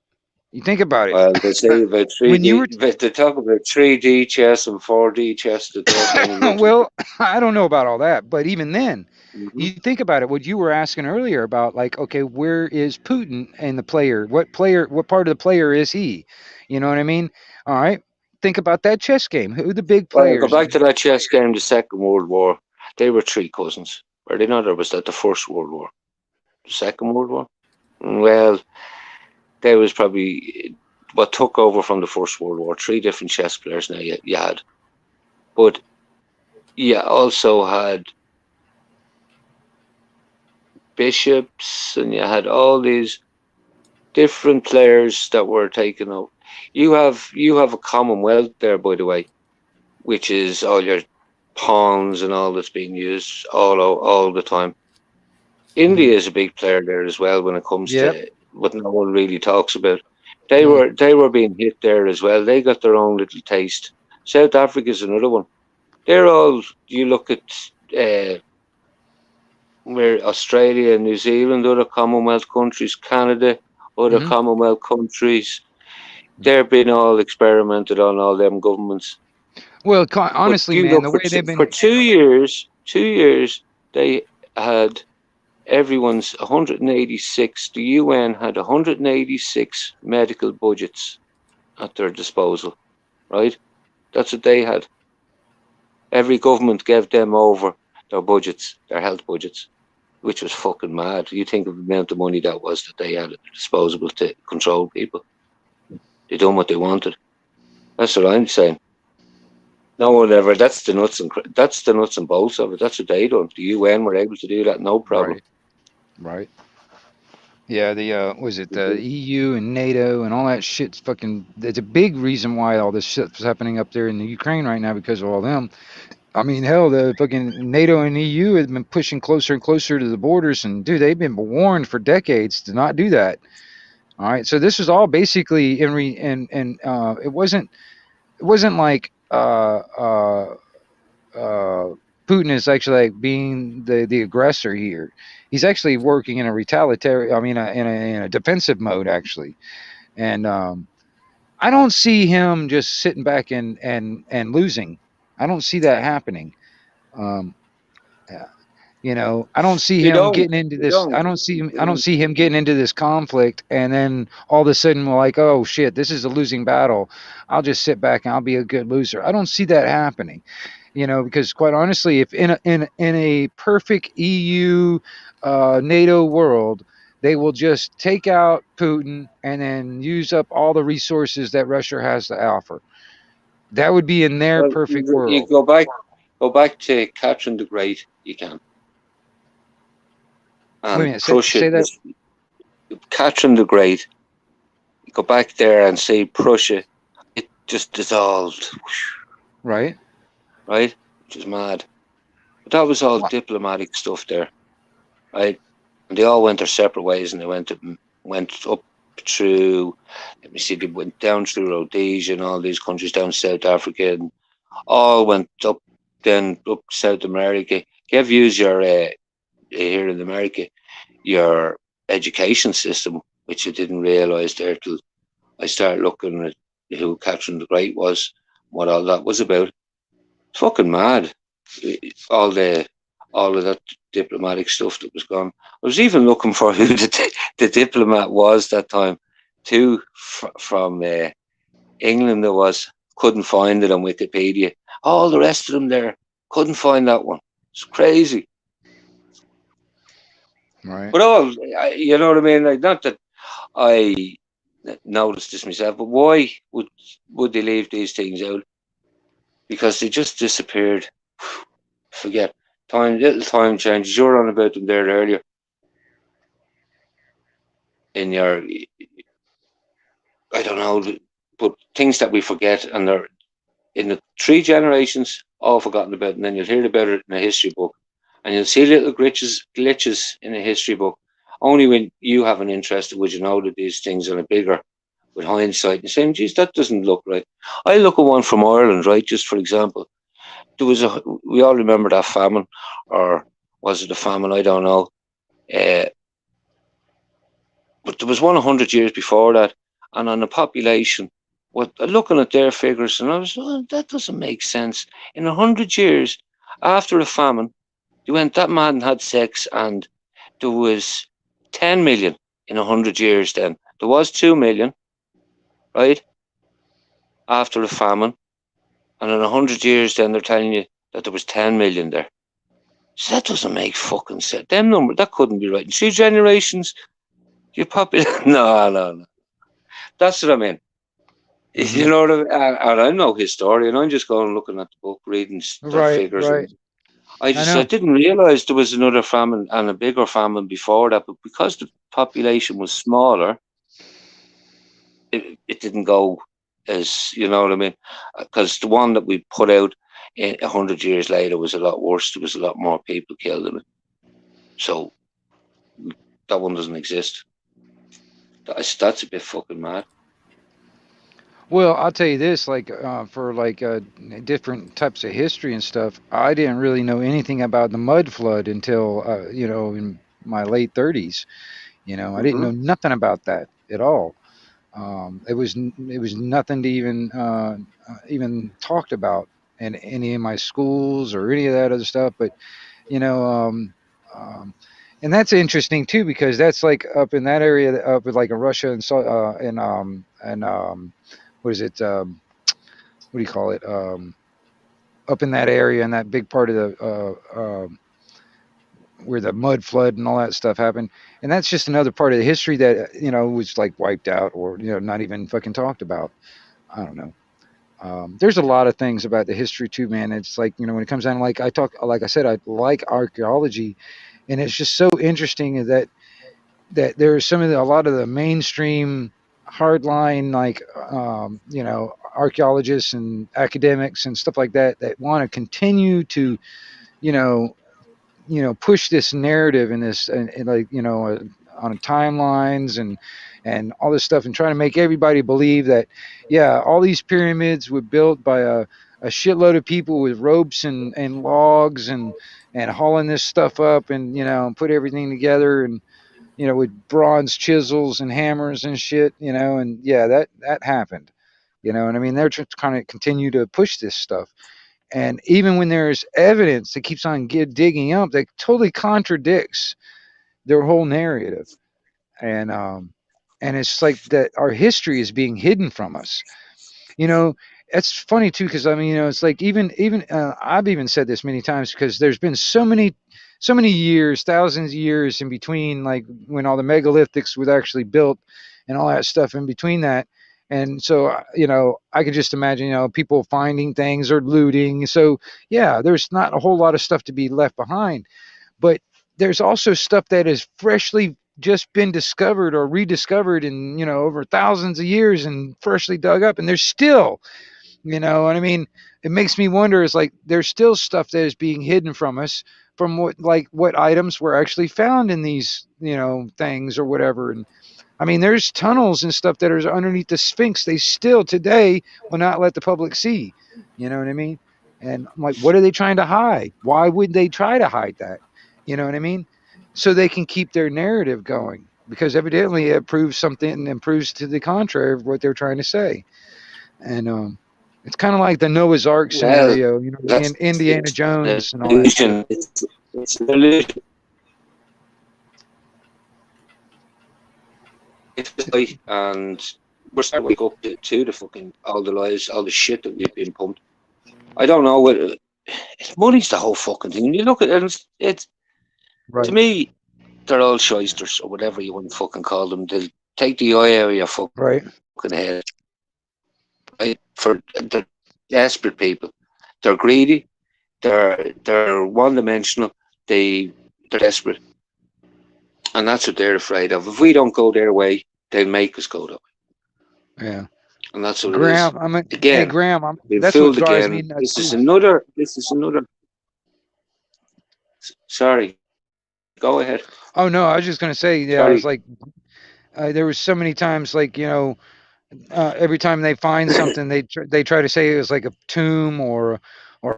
You think about it. Well, they say about When you 3D, were but they talk about 3D chess and 4D chess that they're kind of looking to. well, I don't know about all that, but even then, Hmm. you think about it. What you were asking earlier about, like, okay, where is Putin and the player? What part of the player is he? You know what I mean? All right, think about that chess game. Who are the big Well, go players? back to that chess game, the Second World War. They were three cousins. Were they not? Or was that the First World War? The Second World War? Well, they was probably what took over from the First World War. Three different chess players now you had. But you also had bishops and you had all these different players that were taken up. You have a Commonwealth there, by the way, which is all your pawns and all that's being used all the time. India is a big player there as well when it comes Yep. to what no one really talks about. Mm. They were being hit there as well. They got their own little taste. South Africa's another one. They're all you look at where Australia and New Zealand, other Commonwealth countries, Canada, other Hmm. Commonwealth countries, they're being all experimented on, all them governments. Well, But honestly, you man, look the way they've for been. 2 years, they had everyone's 186. The UN had 186 medical budgets at their disposal, right? That's what they had. Every government gave them over their budgets, their health budgets, which was fucking mad. You think of the amount of money that was that they had at their disposal to control people. They done what they wanted. That's what I'm saying. No one ever. That's the nuts and bolts of it. That's what they done. The UN were able to do that, no problem. Right. Yeah, the was it the EU and NATO and all that shit's fucking. It's a big reason why all this shit's happening up there in the Ukraine right now because of all them. I mean, hell, the fucking NATO and EU have been pushing closer and closer to the borders, and dude, they've been warned for decades to not do that. All right, so this was all basically it wasn't like Putin is actually like being the aggressor here. He's actually working in a retaliatory, I mean, in a defensive mode actually, and I don't see him just sitting back and losing. I don't see that happening. Um, I don't see You him don't. getting into You this. don't. I don't see him getting into this conflict, and then all of a sudden we're like, oh shit, this is a losing battle. I'll just sit back and I'll be a good loser. I don't see that happening. Because quite honestly, if in a perfect EU, NATO world, they will just take out Putin and then use up all the resources that Russia has to offer. That would be in their Well, perfect you world. go back to Catherine the Great. You can. Wait a And minute, Prussia, say that. Catherine the Great. You go back there and see Prussia. It just dissolved, Right. right? Which is mad. But that was all What? diplomatic stuff there, right? And they all went their separate ways, and they went up through. Let me see. They went down through Rhodesia and all these countries down South Africa, and all went up then up South America. Give use your here in America your education system, which I didn't realize there till I started looking at who Catherine the Great was, what all that was about. It's fucking mad. All the all of that diplomatic stuff that was gone. I was even looking for who the diplomat was that time too, from England. There was, couldn't find it on Wikipedia. All the rest of them there, couldn't find that one. It's crazy. Right. But all, you know what I mean? Like, not that I noticed this myself, but why would they leave these things out? Because they just disappeared. Forget. Little time changes. You were on about them there earlier. In your, I don't know, but things that we forget, and they're in the 3 generations, all forgotten about, and then you'll hear about it in a history book, and you'll see little glitches in a history book. Only when you have an interest would you know that these things are bigger, with hindsight, and saying, geez, that doesn't look right. I look at one from Ireland, right, just for example. There was we all remember that famine, or was it a famine? I don't know. But there was one 100 years before that, and on the population, looking at their figures, and I was, that doesn't make sense. In 100 years, after a famine, they went that mad and had sex, and there was 10 million in 100 years then. There was 2 million, right, after a famine. And in 100 years, then they're telling you that there was 10 million there. So that doesn't make fucking sense. Them numbers, that couldn't be right. In 3 generations, you no. That's what I mean. Mm-hmm. You know what I mean? And I'm no historian. I'm just going looking at the book, reading figures. Right. I didn't realize there was another famine and a bigger famine before that. But because the population was smaller, it didn't go as, you know what I mean? Because the one that we put out 100 years later was a lot worse. There was a lot more people killed in it. So that one doesn't exist. That's a bit fucking mad. Well, I'll tell you this, like for like different types of history and stuff, I didn't really know anything about the mud flood until you know, in my late 30s. You know, I didn't know nothing about that at all. It was nothing to even talked about in any of my schools or any of that other stuff. But you know, and that's interesting too, because that's like up in that area, up with like in Russia and what is it? What do you call it? Up in that area, and that big part of the where the mud flood and all that stuff happened. And that's just another part of the history that, you know, was like wiped out, or, you know, not even fucking talked about. I don't know. There's a lot of things about the history too, man. It's like, you know, when it comes down, like I said, I like archaeology, and it's just so interesting that there's a lot of the mainstream hardline, like, you know, archaeologists and academics and stuff like that want to continue to, you know, push this narrative and this, and like, you know, on timelines and all this stuff, and trying to make everybody believe that, yeah, all these pyramids were built by a shitload of people with ropes and logs and hauling this stuff up, and, you know, put everything together, and, you know, with bronze chisels and hammers and shit, you know, and yeah, that happened, you know. And I mean, they're just kind of continue to push this stuff. And even when there's evidence that keeps on digging up, that totally contradicts their whole narrative. And it's like that our history is being hidden from us. You know, it's funny too, because I mean, you know, it's like even I've even said this many times, because there's been so many years, thousands of years in between, like when all the megalithics were actually built and all that stuff in between that. And so, you know, I could just imagine, you know, people finding things or looting. So, yeah, there's not a whole lot of stuff to be left behind. But there's also stuff that has freshly just been discovered or rediscovered in, you know, over thousands of years, and freshly dug up. And there's still, you know, and I mean, it makes me wonder, is like, there's still stuff that is being hidden from us, from what items were actually found in these, you know, things or whatever. And I mean, there's tunnels and stuff that are underneath the Sphinx. They still today will not let the public see. You know what I mean? And I'm like, what are they trying to hide? Why would they try to hide that? You know what I mean? So they can keep their narrative going, because evidently it proves something and proves to the contrary of what they're trying to say. And it's kind of like the Noah's Ark scenario, you know, in Indiana Jones and all that. It's an illusion. And we're starting to wake up to the fucking all the lies, all the shit that we've been pumped. I don't know what money's the whole fucking thing. You look at it, it's Right. to me, they're all shysters or whatever you want to fucking call them. They'll take the eye out of your fucking Right. head. Right? For the desperate people, they're greedy. They're one dimensional. They're desperate, and that's what they're afraid of. If we don't go their way, they'll make us go that way. Yeah. And that's what Graham, it is. Again, hey Graham, being that's what fooled drives again. me nuts This is too. another. Sorry, go ahead. Oh no, I was just gonna say, yeah, I Sorry. was like, there was so many times, like, you know, every time they find something, they try to say it was like a tomb or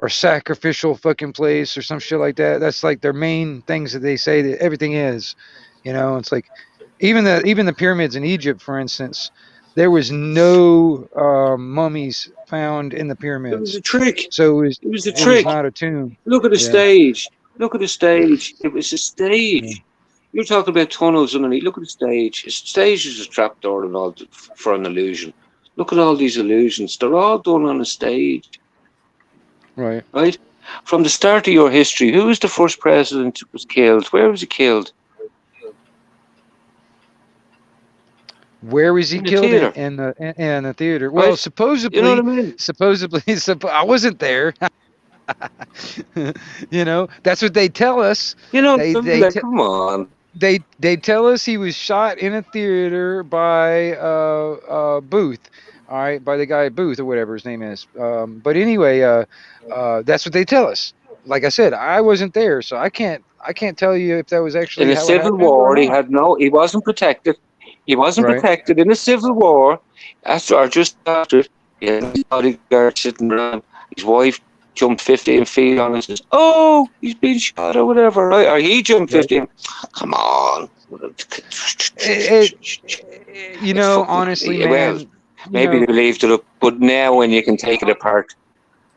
a sacrificial fucking place or some shit like that. That's like their main things that they say that everything is. You know, it's like even the pyramids in Egypt, for instance, there was no mummies found in the It was pyramids, a trick. so It was a it was trick. not a tomb. Look at the Yeah. stage. Look at the stage. It was a stage. You're talking about tunnels underneath. Look at the stage. The stage is a trapdoor and all for an illusion. Look at all these illusions. They're all done on a stage, Right. right? From the start of your history, who was the first president that was killed? Where was he killed? Where was he In the killed theater. in the theater? Well, Right? supposedly, You know what I mean? I wasn't there. You know, that's what they tell us. You know, They come on. they tell us he was shot in a theater by Booth. All right, by the guy Booth or whatever his name is. But anyway, that's what they tell us. Like I said, I wasn't there, so I can't tell you if that was actually In a how it civil happened war, or not. he wasn't protected. He wasn't Right. protected in a civil war. Just after, he had his bodyguard sitting around. His wife jumped 15 feet on and says, "Oh, he's been shot or whatever," right? Or he jumped Right. 15. Come on. You know, honestly, man. Well, maybe they leave it up, but now when you can take it apart,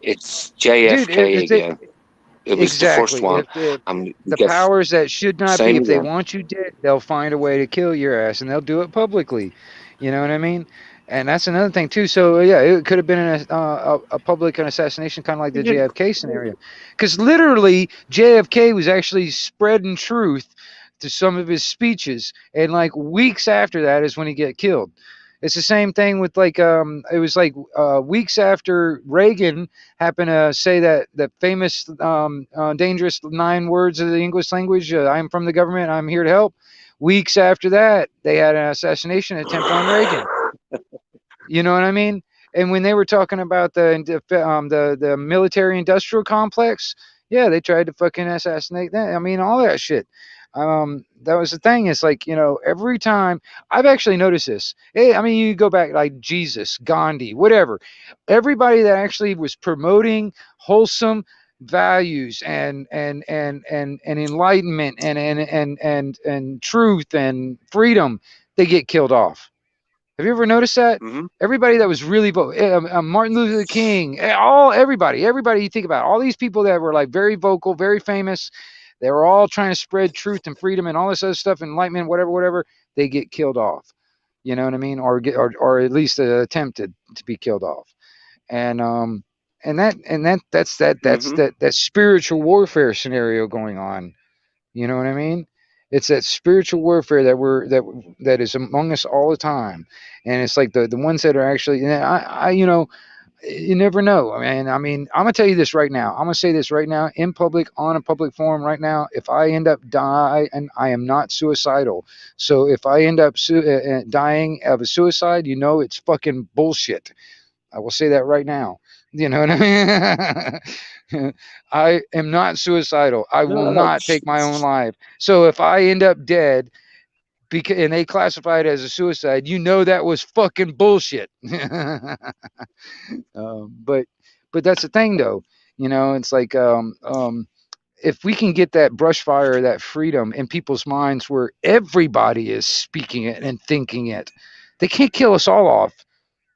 it's JFK again. It was exactly. the first one. If the powers that should not be, if they want you dead, they'll find a way to kill your ass, and they'll do it publicly. You know what I mean? And that's another thing too. So yeah, it could have been a public assassination, kind of like the JFK scenario, because literally JFK was actually spreading truth to some of his speeches, and like weeks after that is when he get killed. It's the same thing with like it was like weeks after Reagan happened to say that famous dangerous 9 words of the English language. I'm from the government. I'm here to help. Weeks after that, they had an assassination attempt on Reagan. You know what I mean? And when they were talking about the military industrial complex, yeah, they tried to fucking assassinate that. I mean, all that shit. That was the thing. It's like, you know, every time I've actually noticed this. I mean, you go back like Jesus, Gandhi, whatever. Everybody that actually was promoting wholesome values and enlightenment and truth and freedom, they get killed off. Have you ever noticed that? Mm-hmm. Everybody that was really Martin Luther King, everybody you think about, all these people that were like very vocal, very famous, they were all trying to spread truth and freedom and all this other stuff, enlightenment, whatever. They get killed off. You know what I mean? Or at least attempted to be killed off. And that's that spiritual warfare scenario going on. You know what I mean? It's that spiritual warfare that is among us all the time, and it's like the ones that are actually. You know, you never know. I mean, I'm gonna tell you this right now. I'm gonna say this right now in public, on a public forum right now. If I end up dying, and I am not suicidal, so if I end up dying of a suicide, you know it's fucking bullshit. I will say that right now. You know what I mean? I am not suicidal. I will not take my own life. So if I end up dead, and they classify it as a suicide, you know that was fucking bullshit. But that's the thing, though. You know, it's like if we can get that brush fire, that freedom in people's minds, where everybody is speaking it and thinking it, they can't kill us all off,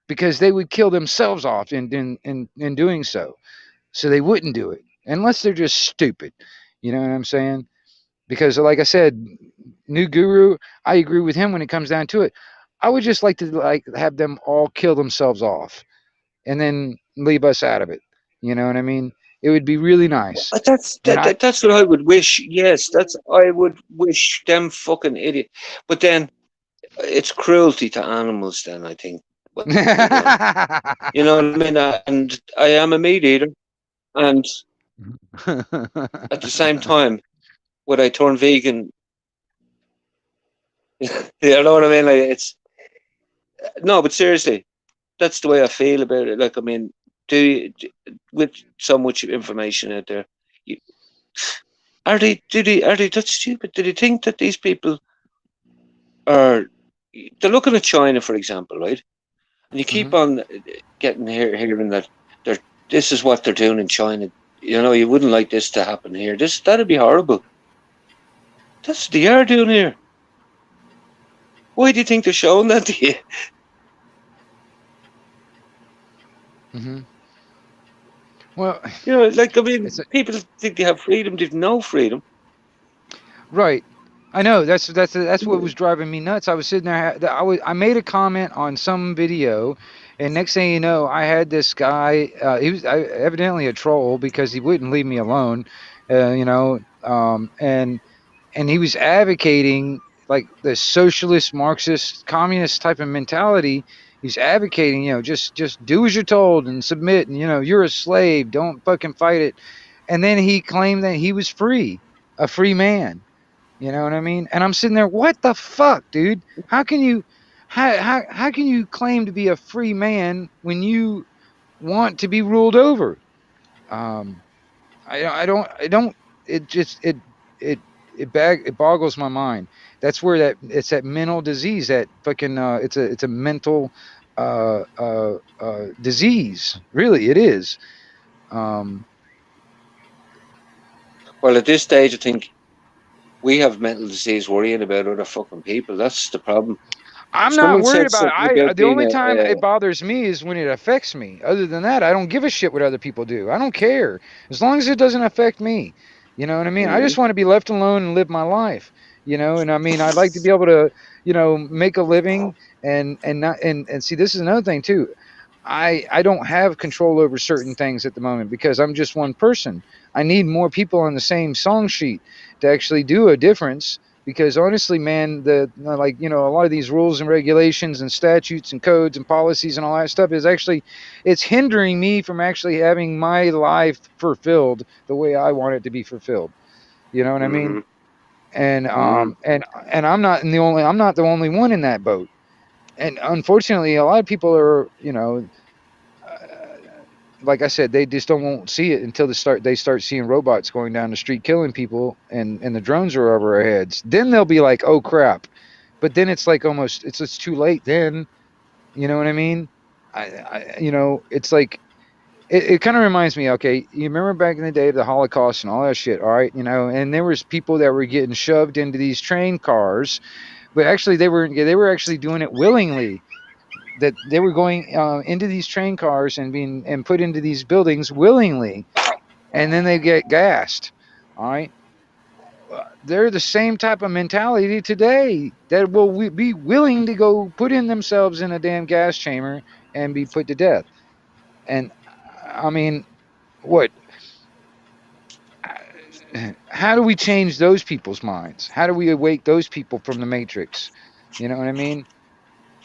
because they would kill themselves off in doing so. So they wouldn't do it unless they're just stupid. You know what I'm saying? Because, like I said, new guru, I agree with him when it comes down to it. I would just like to have them all kill themselves off and then leave us out of it. You know what I mean? It would be really nice. That's And I that's what I would wish. Yes, that's I would wish them fucking idiot. But then it's cruelty to animals. Then I think what they're doing. You know what I mean? And I am a meat eater, and at the same time, would I turn vegan? You know what I mean? Like it's no, but seriously, that's the way I feel about it. Like I mean, with so much information out there, you, are they that stupid? Do they think that these people are? They're looking at China, for example, right? And you keep on getting hearing that they're this is what they're doing in China. You know, you wouldn't like this to happen here. That'd be horrible. That's what they are doing here. Why do you think they're showing that to you? Well, You know, like I mean, it's a, people think they have freedom. They've no freedom. right. I know that's what was driving me nuts. I was sitting there. I made a comment on some video, and next thing you know, I had this guy. He was evidently a troll because he wouldn't leave me alone. You know, and he was advocating like the socialist, Marxist, communist type of mentality. He's advocating, you know, just do as you're told and submit, and you know, you're a slave. Don't fucking fight it. And then he claimed that he was free, a free man. You know what I mean? And I'm sitting there, what the fuck, dude? How can you claim to be a free man when you want to be ruled over? I don't. It just it boggles my mind. That's where it's that mental disease. That fucking it's a mental disease. Really, it is. Well, at this stage, I think we have mental disease worrying about other fucking people. That's the problem. I'm not Someone worried said about something it. about The being only time it bothers me is when it affects me. Other than that, I don't give a shit what other people do. I don't care as long as it doesn't affect me. You know what I mean? I just want to be left alone and live my life. You know, and I mean, I'd like to be able to, you know, make a living and not and see. This is another thing too. I don't have control over certain things at the moment because I'm just one person. I need more people on the same song sheet to actually do a difference. Because honestly, man, like, you know, a lot of these rules and regulations and statutes and codes and policies and all that stuff is actually, it's hindering me from actually having my life fulfilled the way I want it to be fulfilled. You know what I mean? And and I'm not the only one in that boat. And unfortunately, a lot of people are, you know, like I said, they just won't see it until they start seeing robots going down the street killing people and the drones are over our heads. Then they'll be like, oh crap. But then it's like almost it's too late then. You know what I mean? I you know, it's like it kind of reminds me, okay, you remember back in the day of the Holocaust and all that shit, all right, you know, and there was people that were getting shoved into these train cars, but actually they were actually doing it willingly. That they were going into these train cars and being put into these buildings willingly, and then they get gassed. All right, they're the same type of mentality today that will be willing to go put in themselves in a damn gas chamber and be put to death. And I mean, what? How do we change those people's minds? How do we awake those people from the matrix? You know what I mean?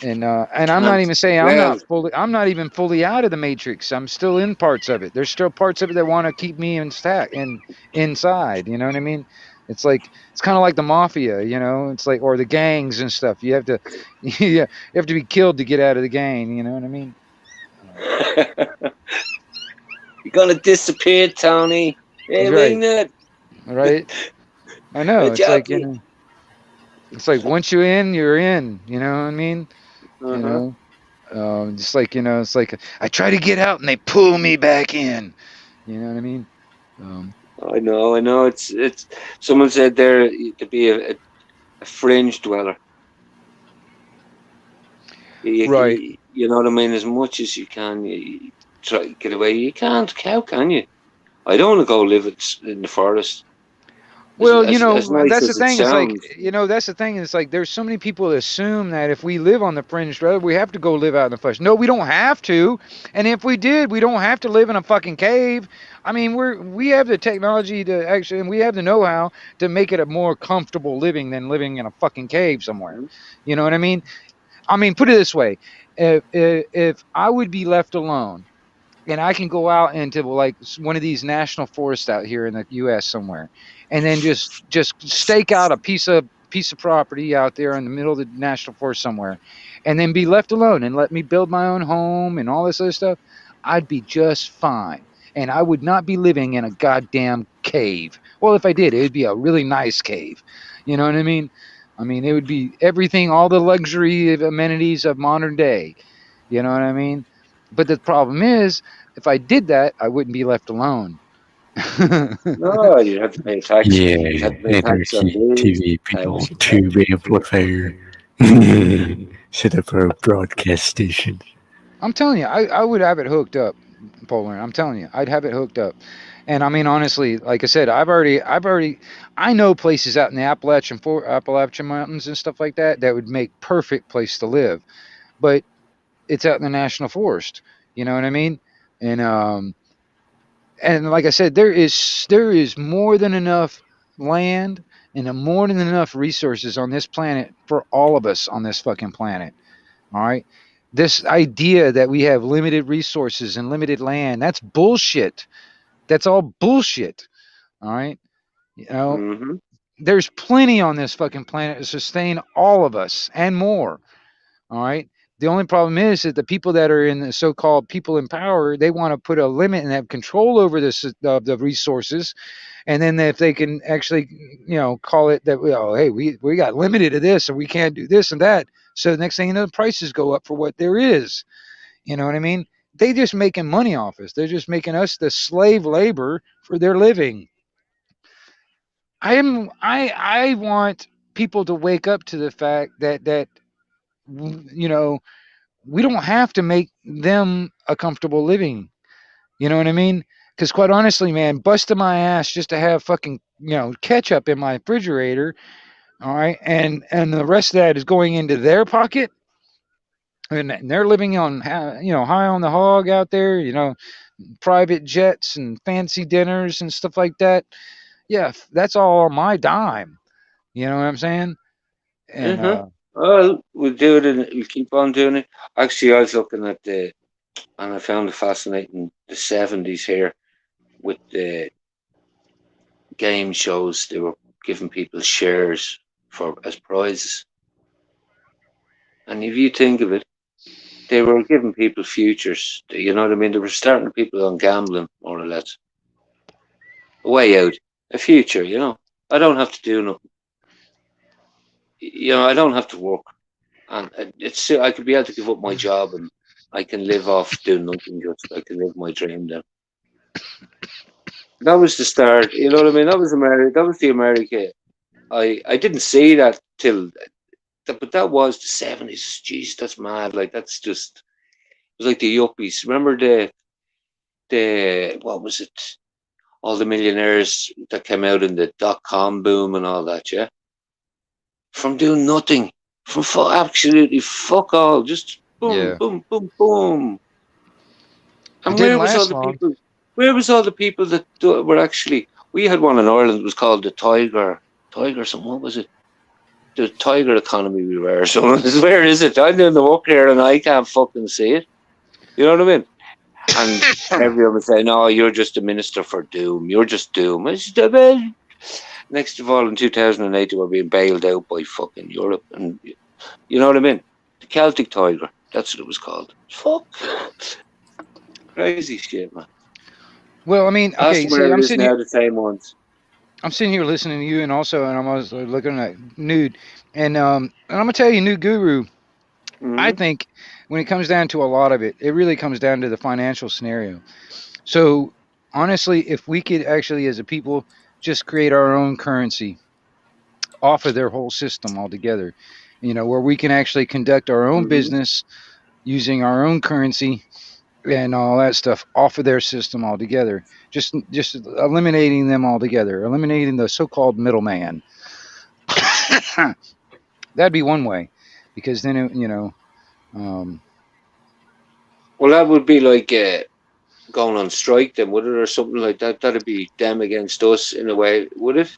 And I'm not even saying well, I'm not even fully out of the matrix. I'm still in parts of it. There's still parts of it that want to keep me inside. You know what I mean? It's like it's kind of like the mafia, you know. It's like or the gangs and stuff. You have to you have to be killed to get out of the gang. You know what I mean? you're gonna disappear, Tony. Hey, That's right. I know. Good It's job, like, you know, it's like once you're in, you're in. You know what I mean? You know. Just like, you know, it's like I try to get out and they pull me back in. You know what I mean? I know. It's someone said there to be a fringe dweller. Right. You know what I mean? As much as you can, you try to get away. You can't. How can you? I don't want to go live in the forest. Well, as nice that's the as it thing. It's like, sounds. that's the thing. It's like there's so many people that assume that if we live on the fringe, brother, we have to go live out in the flesh. No, we don't have to. And if we did, we don't have to live in a fucking cave. I mean, we have the technology to actually, and we have the know-how to make it a more comfortable living than living in a fucking cave somewhere. Mhm. You know what I mean? I mean, put it this way: if I would be left alone, and I can go out into like one of these national forests out here in the U.S. somewhere, and then just stake out a piece of property out there in the middle of the national forest somewhere, and then be left alone and let me build my own home and all this other stuff, I'd be just fine, and I would not be living in a goddamn cave. Well, if I did, it'd be a really nice cave. You know what I mean? I mean, it would be everything, all the luxury of amenities of modern day. You know what I mean? But the problem is, if I did that, I wouldn't be left alone. No, you'd have to pay a tax. Yeah, You'd have to pay tax on anarchy, this, TV people, tax on tube that. amplifier. Set up our broadcast station. I'm telling you, I would have it hooked up, Polar. I'm telling you, I'd have it hooked up. And I mean, honestly, like I said, I know places out in the Appalachian Mountains and stuff like that that would make perfect place to live. But it's out in the national forest. You know what I mean? And like I said, there is more than enough land and more than enough resources on this planet for all of us on this fucking planet. All right. This idea that we have limited resources and limited land, that's bullshit. That's all bullshit. All right. Mm-hmm. There's plenty on this fucking planet to sustain all of us and more. All right. The only problem is that the people that are in the so-called people in power, they want to put a limit and have control over this the resources. And then if they can actually, call it that, hey, we got limited to this, and we can't do this and that. So the next thing you know, the prices go up for what there is. You know what I mean? They just making money off us. They're just making us the slave labor for their living. I want people to wake up to the fact that you know we don't have to make them a comfortable living. You know what I mean? Because quite honestly, man, busting my ass just to have fucking ketchup in my refrigerator, all right, and the rest of that is going into their pocket, and they're living on high on the hog out there, private jets and fancy dinners and stuff like that. Yeah, that's all on my dime. You know what I'm saying? And Uh-huh. Well, we'll do it and we'll keep on doing it. Actually, I was looking at and I found it fascinating, the 70s here with the game shows. They were giving people shares as prizes. And if you think of it, they were giving people futures. You know what I mean? They were starting people on gambling, more or less. A way out, a future, I don't have to do nothing. I don't have to work. And I could be able to give up my job and I can live off doing nothing. Just I can live my dream then. That was the start. You know what I mean? That was America. That was the America. I didn't see that till, but that was the 70s. Jeez, that's mad. Like that's just. It was like the yuppies. Remember the what was it? All the millionaires that came out in the .com boom and all that. Yeah. From doing nothing. From absolutely fuck all. Just boom, yeah, boom, boom, boom. it And didn't where was all last the long. people? Where was all the people that were actually? We had one in Ireland. It was called the Tiger something. What was it? The Tiger economy we were. So where is it? I'm doing the work here and I can't fucking see it. You know what I mean? And everyone would say, "No, you're just a minister for doom. You're just doom." Next of all, in 2008, they were being bailed out by fucking Europe, and you know what I mean? The Celtic Tiger. That's what it was called. Fuck. Crazy shit, man. Well, I mean, Ask okay, them see, where it is now, the same ones. I'm sitting here listening to you, and I'm also looking at Nude, and I'm gonna tell you, Nude Guru. I Mm-hmm. think when it comes down to a lot of it, it really comes down to the financial scenario. So honestly, if we could actually, as a people, just create our own currency off of their whole system altogether, where we can actually conduct our own Mm-hmm. business using our own currency, and all that stuff off of their system altogether. Just eliminating them altogether, eliminating the so-called middleman. That'd be one way, because then um, Well, that would be like going on strike, then, would it, or something like that? That'd be them against us in a way, would it?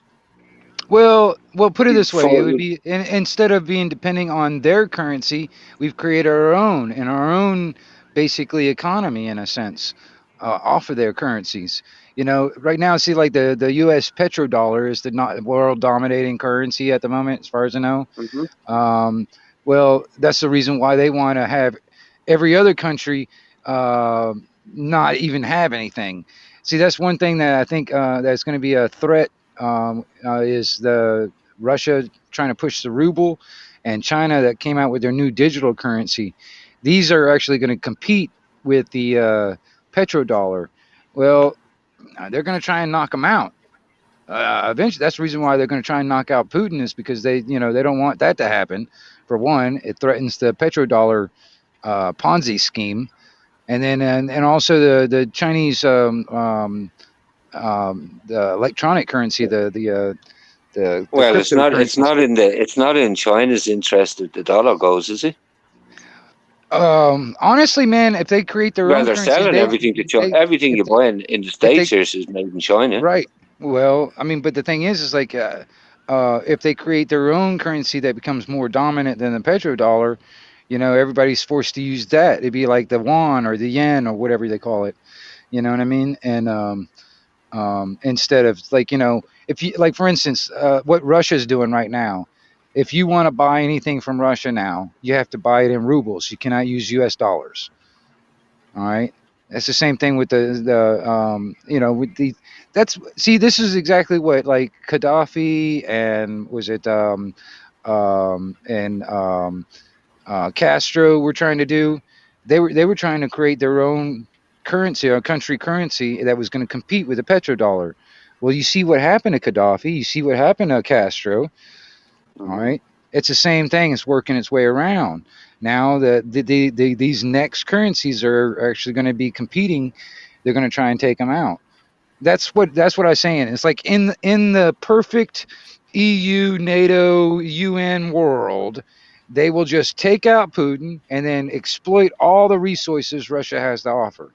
well, put it You'd this way: it fall. would be instead of being depending on their currency, we've created our own and our own basically economy in a sense off of their currencies. Right now, see, like the U.S. petrodollar is the not world dominating currency at the moment, as far as I know. Hmm. Um, well, that's the reason why they want to have every other country uh, not even have anything. See, that's one thing that I think that's going to be a threat is the Russia trying to push the ruble, and China that came out with their new digital currency. These are actually going to compete with the petrodollar. Well, they're going to try and knock them out eventually. That's the reason why they're going to try and knock out Putin, is because they don't want that to happen. For one, it threatens the petrodollar Ponzi scheme, and then and also the Chinese the electronic currency, the Well, it's not. It's cryptocurrencies. not in the. It's not in China's interest that the dollar goes, is it? Honestly, man, if they create their Well, own they're currency, selling everything to China. Everything you buy in the if they States here is made in China. right. Well, I mean, but the thing is like if they create their own currency that becomes more dominant than the petrodollar, everybody's forced to use that. It'd be like the yuan or the yen or whatever they call it. You know what I mean? And instead of like, if you like, for instance, what Russia's doing right now, if you want to buy anything from Russia now, you have to buy it in rubles. You cannot use US dollars. All right. That's the same thing with with the that's see, this is exactly what like Gaddafi and was it and Castro were trying to do. They were trying to create their own currency, or country currency, that was going to compete with the petrodollar. Well, you see what happened to Gaddafi. You see what happened to Castro. All Mhm. right, it's the same thing. It's working its way around. Now these next currencies are actually going to be competing. They're going to try and take them out. That's what I'm saying. It's like in the perfect EU, NATO, UN world, they will just take out Putin and then exploit all the resources Russia has to offer.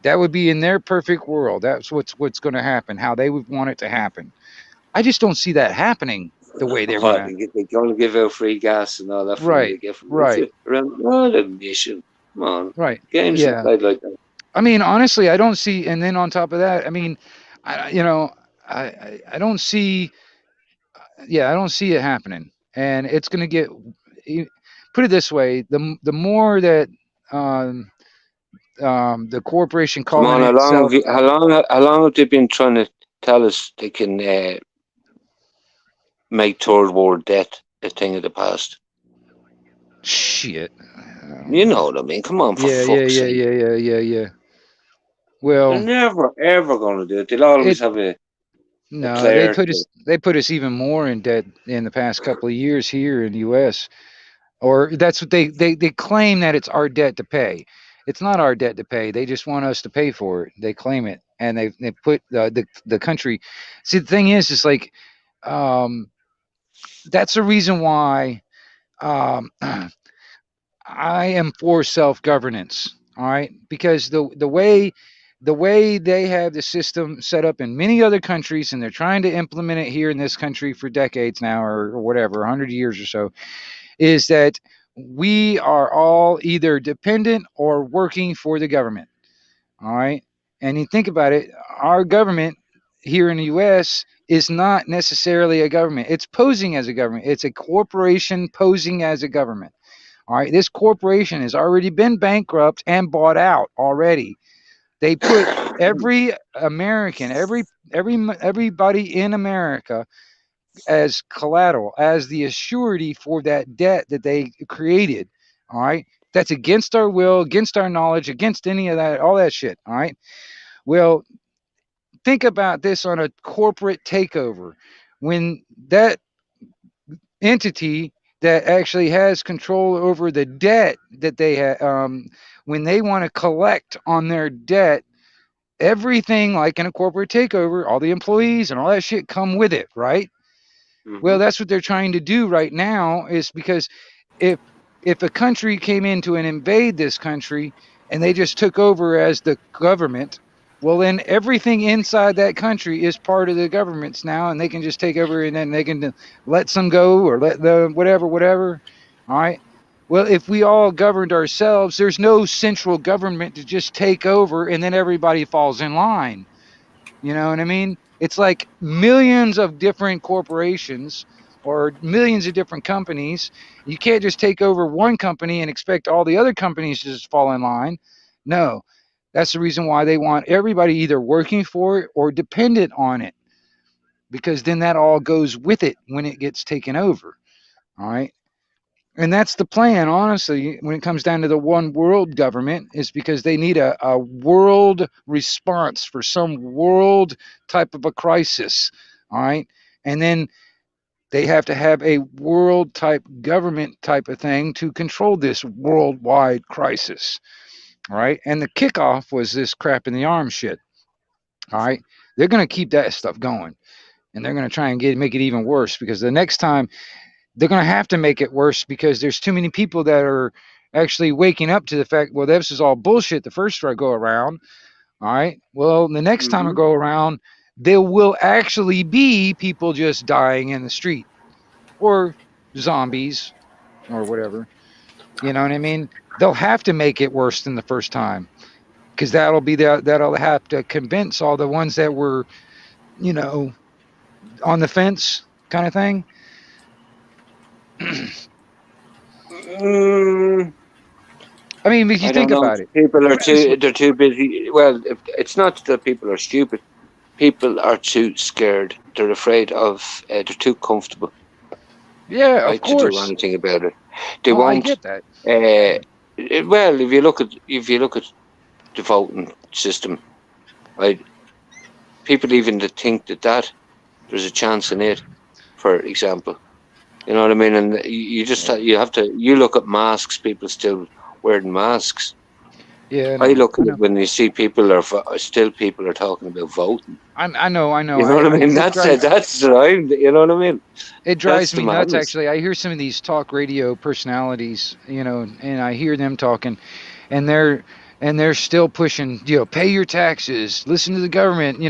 That would be in their perfect world. That's what's going to happen. How they would want it to happen. I just don't see that happening the way they're Oh, gonna. they're going to give out free gas and all that from what Right, they get from right, Russia around all the nation. Come on, right. games are Yeah. played like that. I mean, honestly, I don't see. And then on top of that, I mean, I you know, I don't see. Yeah, I don't see it happening, and it's going to get. Put it this way: the more that um, the corporation Come calling on, it itself, how long have they been trying to tell us they can make third world debt a thing of the past? shit. You know what I mean? Come on, for Yeah, yeah, fuck's yeah, sake! yeah, yeah, yeah, yeah. They're Well, never ever going to do it. They'll always it have a no, they player. put us they put us even more in debt in the past couple of years here in the U.S. Or that's what they claim, that it's our debt to pay. It's not our debt to pay. They just want us to pay for it. They claim it, and they put the country. See, the thing is like um, that's the reason why I am for self governance. All right, because the way they have the system set up in many other countries, and they're trying to implement it here in this country for decades now, or whatever, 100 years or so, is that we are all either dependent or working for the government. All right. And you think about it, our government here in the US is not necessarily a government. It's posing as a government. It's a corporation posing as a government. All right. This corporation has already been bankrupt and bought out already. They put every American, everybody in America as collateral, as the surety for that debt that they created. All right. That's against our will, against our knowledge, against any of that, all that shit. All right. Well, think about this on a corporate takeover. When that entity that actually has control over the debt that they when they want to collect on their debt, everything like in a corporate takeover, all the employees and all that shit come with it, right? Well, that's what they're trying to do right now, is because if a country came in to invade this country and they just took over as the government, well, then everything inside that country is part of the government's now, and they can just take over, and then they can let some go or let the whatever. All right. Well, if we all governed ourselves, there's no central government to just take over and then everybody falls in line. You know what I mean? It's like millions of different corporations or millions of different companies. You can't just take over one company and expect all the other companies to just fall in line. No, that's the reason why they want everybody either working for it or dependent on it, because then that all goes with it when it gets taken over. All right. And that's the plan, honestly, when it comes down to the one world government, is because they need a world response for some world type of a crisis. All right. And then they have to have a world type government type of thing to control this worldwide crisis. All right. And the kickoff was this crap in the arm shit. All right. They're going to keep that stuff going, and they're going to try and make it even worse, because the next time they're going to have to make it worse, because there's too many people that are actually waking up to the fact, well, this is all bullshit the first go around. All right. Well, the next time I go around, there will actually be people just dying in the street, or zombies or whatever. You know what I mean? They'll have to make it worse than the first time, because that'll have to convince all the ones that were, on the fence kind of thing. I mean, if you think about it, people are they're too busy. Well, it's not that people are stupid. People are too scared. They're afraid of. They're too comfortable. Yeah, of course. To do anything about it. They I won't. get that. Well, if you look at the voting system, right? People even think that there's a chance in it, for example. You know what I mean? And you look at masks. People still wearing masks. Yeah, I look at it when you see people are talking about voting. I know. You know what I mean? That's you know what I mean? It drives me nuts, actually. I hear some of these talk radio personalities, and I hear them talking, and they're still pushing, pay your taxes, listen to the government,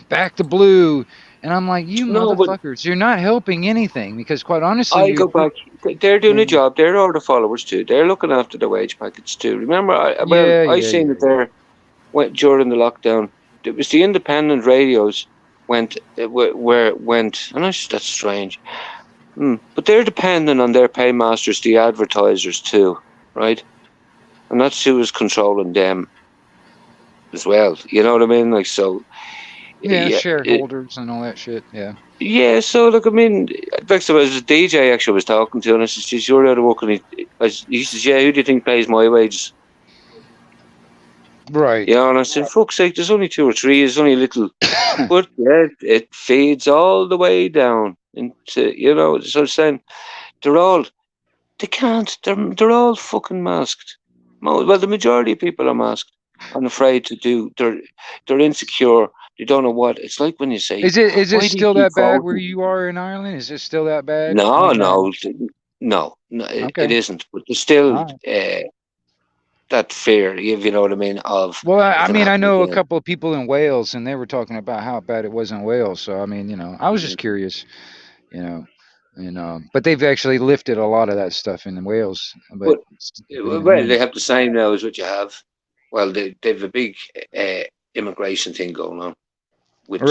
back the blue. And I'm like, motherfuckers, you're not helping anything, because quite honestly, I go back. They're doing a job. They're all the followers too. They're looking after the wage package too. Remember, I seen it there during the lockdown. It was the independent radios went, and that's strange. But they're dependent on their paymasters, the advertisers too, right? And that's who is controlling them as well. You know what I mean? Like, so. Yeah, shareholders and all that shit. Yeah. Yeah. So look, I mean, as a DJ actually was talking to, and I said, "You're out of work," and he says, "Yeah, who do you think pays my wages?" Right. Yeah, and I said, "Fuck's sake, there's only 2 or 3. It's only a little, but yeah, it feeds all the way down into So I'm saying, they can't. They're all fucking masked. Well, the majority of people are masked. I'm afraid to do. They're insecure. You don't know what it's like when you say. Is it still that bad where you are in Ireland? Is it still that bad? No, it isn't. But there's still that fear, if you know what I mean. Well, I know a couple of people in Wales, and they were talking about how bad it was in Wales. So I mean, I was just curious, but they've actually lifted a lot of that stuff in Wales. But they have the same now as what you have. Well, they've a big immigration thing going on. With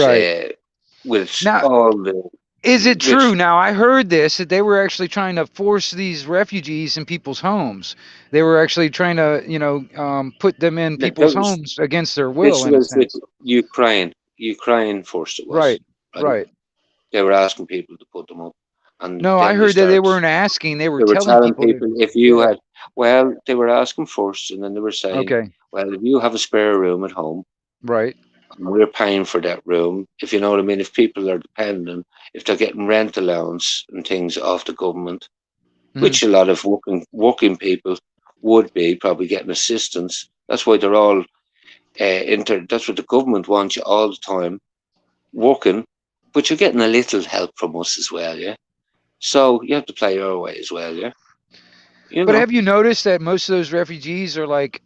now, all the. Is it true? Now, I heard this, that they were actually trying to force these refugees in people's homes. They were actually trying to, put them in people's homes against their will. This was with Ukraine. Ukraine forced it. Right. They were asking people to put them up. And no, I heard that they weren't asking. They were telling people if you had. Well, they were asking first, and then they were saying, okay, well, if you have a spare room at home, right. We're paying for that room, if you know what I mean. If people are dependent, if they're getting rent allowance and things off the government, which a lot of working people would be probably getting assistance. That's why they're all that's what the government wants you all the time working, but you're getting a little help from us as well, yeah. So you have to play your way as well, yeah. You But know, have you noticed that most of those refugees are like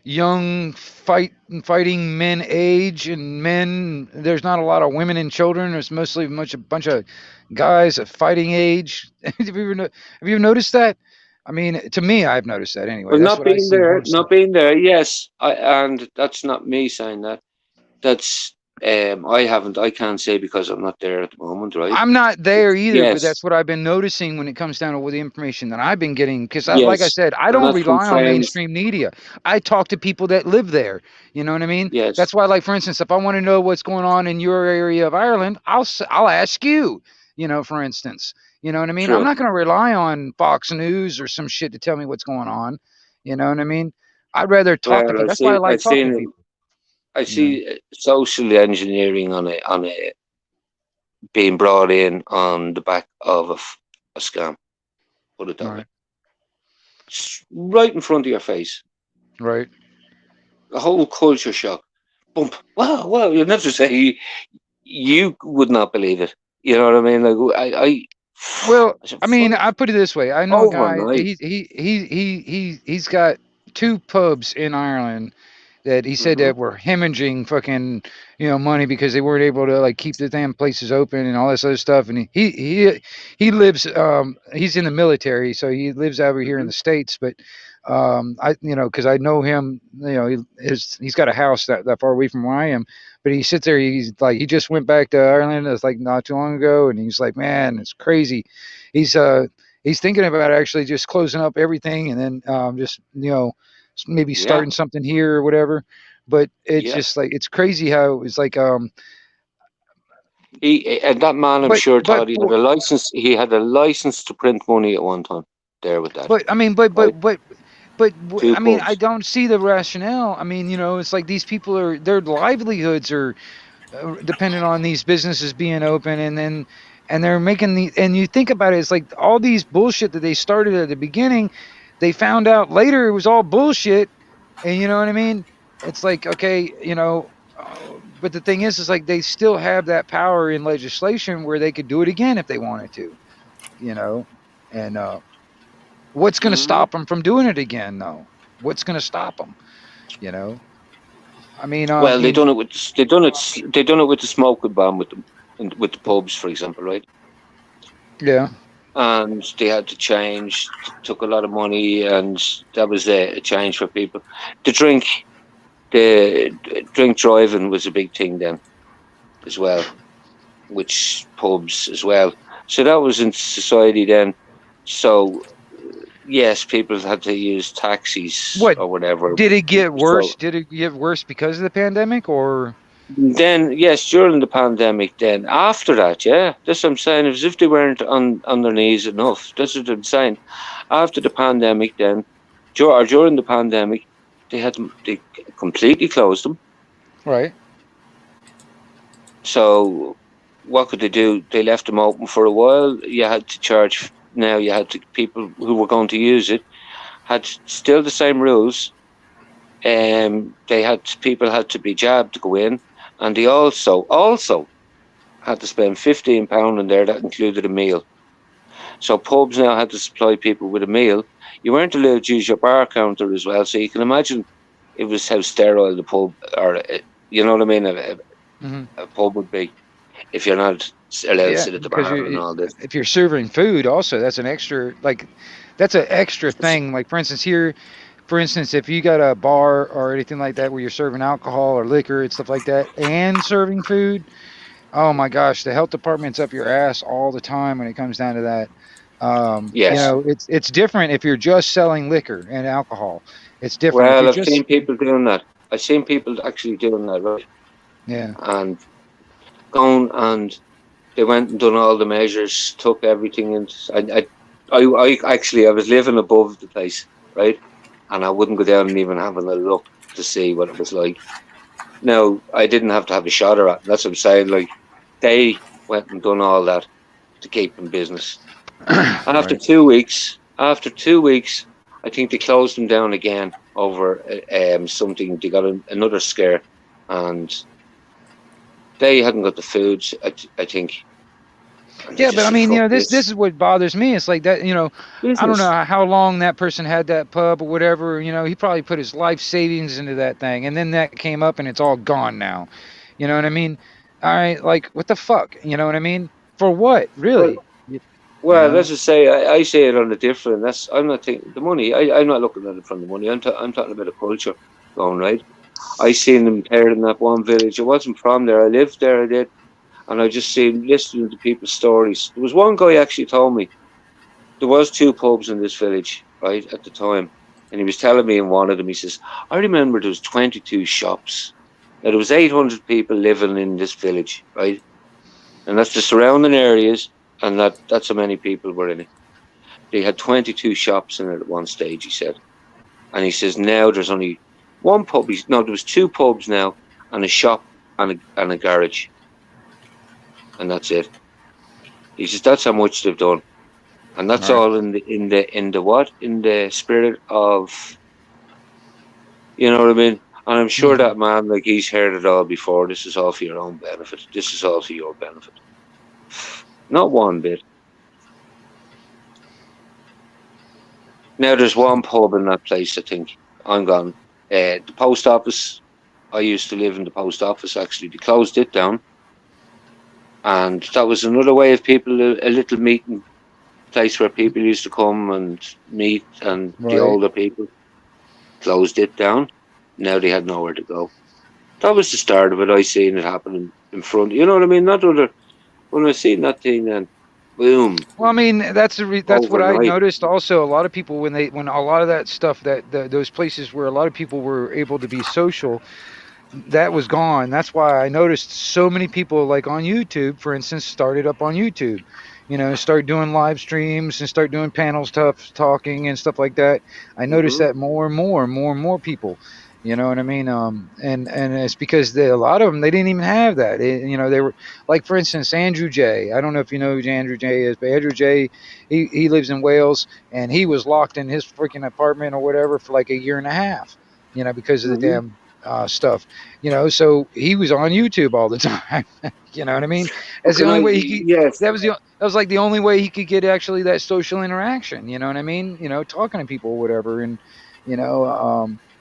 young fighting men age and men? There's not a lot of women and children. There's mostly a bunch of guys at fighting age. Have you noticed that? I mean, to me, I've noticed that anyway. well, That's what I see most not of. being there, yes. And that's not me saying that. That's I can't say because I'm not there at the moment, right? I'm not there either, but that's Yes, what I've been noticing when it comes down to what the information that I've been getting. Because, like I yes, said, I and don't that's from rely on friends. mainstream media. I talk to people that live there. You know what I mean? Yes, That's why, like for instance, if I want to know what's going on in your area of Ireland, I'll ask you. You know, for instance, you know what I mean? I'm true. not going to rely on Fox News or some shit to tell me what's going on. You know what I mean? I'd rather talk to Well, people. That's why I like talking to people. I You know? see social engineering on a being brought in on the back of a scam. Put it that way. Right. It's right in front of your face. Right. A whole culture shock. Bump. Wow, wow. You'd never say you would not believe it. You know what I mean? Like Well, I said, I mean, fuck, I put it this way. I know a guy. overnight. He's got two pubs in Ireland that he said Hmm. that were hemorrhaging fucking money because they weren't able to like keep the damn places open and all this other stuff. And he lives he's in the military, so he lives over here in Hmm. the States. But I because I know him. He's got a house that far away from where I am. But he sits there. He's like he just went back to Ireland. It's like not too long ago, and he's like, man, it's crazy. He's thinking about actually just closing up everything and then just maybe Yeah, starting something here or whatever. But it's yeah. just like it's crazy how it's like And that man, I'm sure, but thought he had for a license. He had a license to print money at one time. There with that, but I mean right? Two I mean I pubs. don't see the rationale. I mean it's like these people are their livelihoods are dependent on these businesses being open and they're making and you think about it, it's like all these bullshit that they started at the beginning, they found out later it was all bullshit. And you know what I mean? It's like, okay, but the thing is like they still have that power in legislation where they could do it again if they wanted to, you know. And what's going to Hmm. stop them from doing it again though? What's going to stop them, you know? I mean Well, they done it with the smoking ban with the pubs, for example, right? yeah, And they had to change. Took a lot of money, and that was a change for people. The drink driving was a big thing then, as well, which pubs as well. So that was in society then. So yes, people had to use taxis what or whatever. did it get worse? So Did it get worse because of the pandemic or then, yes, during the pandemic, then after that, yeah, that's what I'm saying. As if they weren't on their knees enough. That's what I'm saying. After the pandemic, then, during the pandemic, they completely closed them. right? So what could they do? They left them open for a while. You had to charge. Now you had to people who were going to use it had still the same rules. People had to be jabbed to go in, and they also had to spend £15 in there. That included a meal. So pubs now had to supply people with a meal. You weren't allowed to use your bar counter as well. So you can imagine it was how sterile the pub, or you know what I mean, Hmm. a pub would be if you're not allowed to Yeah, sit at the because bar and all this. if you're serving food, also that's that's an extra thing. Like for instance, if you got a bar or anything like that where you're serving alcohol or liquor and stuff like that, and serving food, oh my gosh, the health department's up your ass all the time when it comes down to that. Yes. It's different if you're just selling liquor and alcohol. It's different if Well, you're I've seen just people doing that. I've seen people actually doing that, right? yeah, And gone and they went and done all the measures, took everything, and I actually I was living above the place, right? And I wouldn't go down and even having a look to see what it was like. Now I didn't have to have a shot or that's what I'm saying. Like they went and done all that to keep in business. After right. 2 weeks, I think they closed them down again over something. They got another scare, and they hadn't got the foods. I think. And they Yeah, but just I said, mean, "Fuck this is what bothers me. It's like that, I don't business." know how long that person had that pub or whatever. He probably put his life savings into that thing, and then that came up and it's all gone now. You know what I mean? All right, like what the fuck? You know what I mean? For what, Well, really? You, you well, know? let's just say I say it on a different. I'm not thinking the money. I'm not looking at it from the money. I'm talking about the culture going right. I seen them tear in that one village. I wasn't from there. I lived there. I did, and I just seen listening to people's stories. There was one guy actually told me there was 2 pubs in this village right at the time, and he was telling me in one of them. He says, "I remember there was 22 shops. Now there was 800 people living in this village, right, and that's the surrounding areas, and that's how many people were in it. They had 22 shops in it at one stage." He said, and he says now there's only one pub. No, there was 2 pubs now, and a shop and a garage, and that's it. He says that's how much they've done, and that's Right. all in the spirit of, you know what I mean. And I'm sure Mhm. that man, like, he's heard it all before. This is all for your own benefit. This is all for your benefit. Not one bit. Now there's one pub in that place. I think I'm gone. The post office. I used to live in the post office. Actually, they closed it down, and that was another way of people, a little meeting place where people used to come and meet, and the Right. older people. Closed it down. Now they had nowhere to go. That was the start of it. I seen it happening in front. You know what I mean? Not other. When I seen that thing, then boom, Well, I mean, that's what I overnight. noticed. Also, a lot of people when a lot of that stuff those places where a lot of people were able to be social, that was gone. That's why I noticed so many people, like on YouTube, for instance, started up on YouTube. Start doing live streams and start doing panel stuff, talking and stuff like that. I noticed Mm-hmm. that more and more people. You know what I mean? And it's because a lot of them, they didn't even have that. They were like, for instance, Andrew J. I don't know if you know who Andrew J is, but Andrew J. He lives in Wales, and he was locked in his freaking apartment or whatever for like a year and a half. Because of the Mm-hmm. damn stuff. So he was on YouTube all the time. You know what I mean? That's the Can only I? way Yes. that was like the only way he could get actually that social interaction. You know what I mean? Talking to people or whatever, and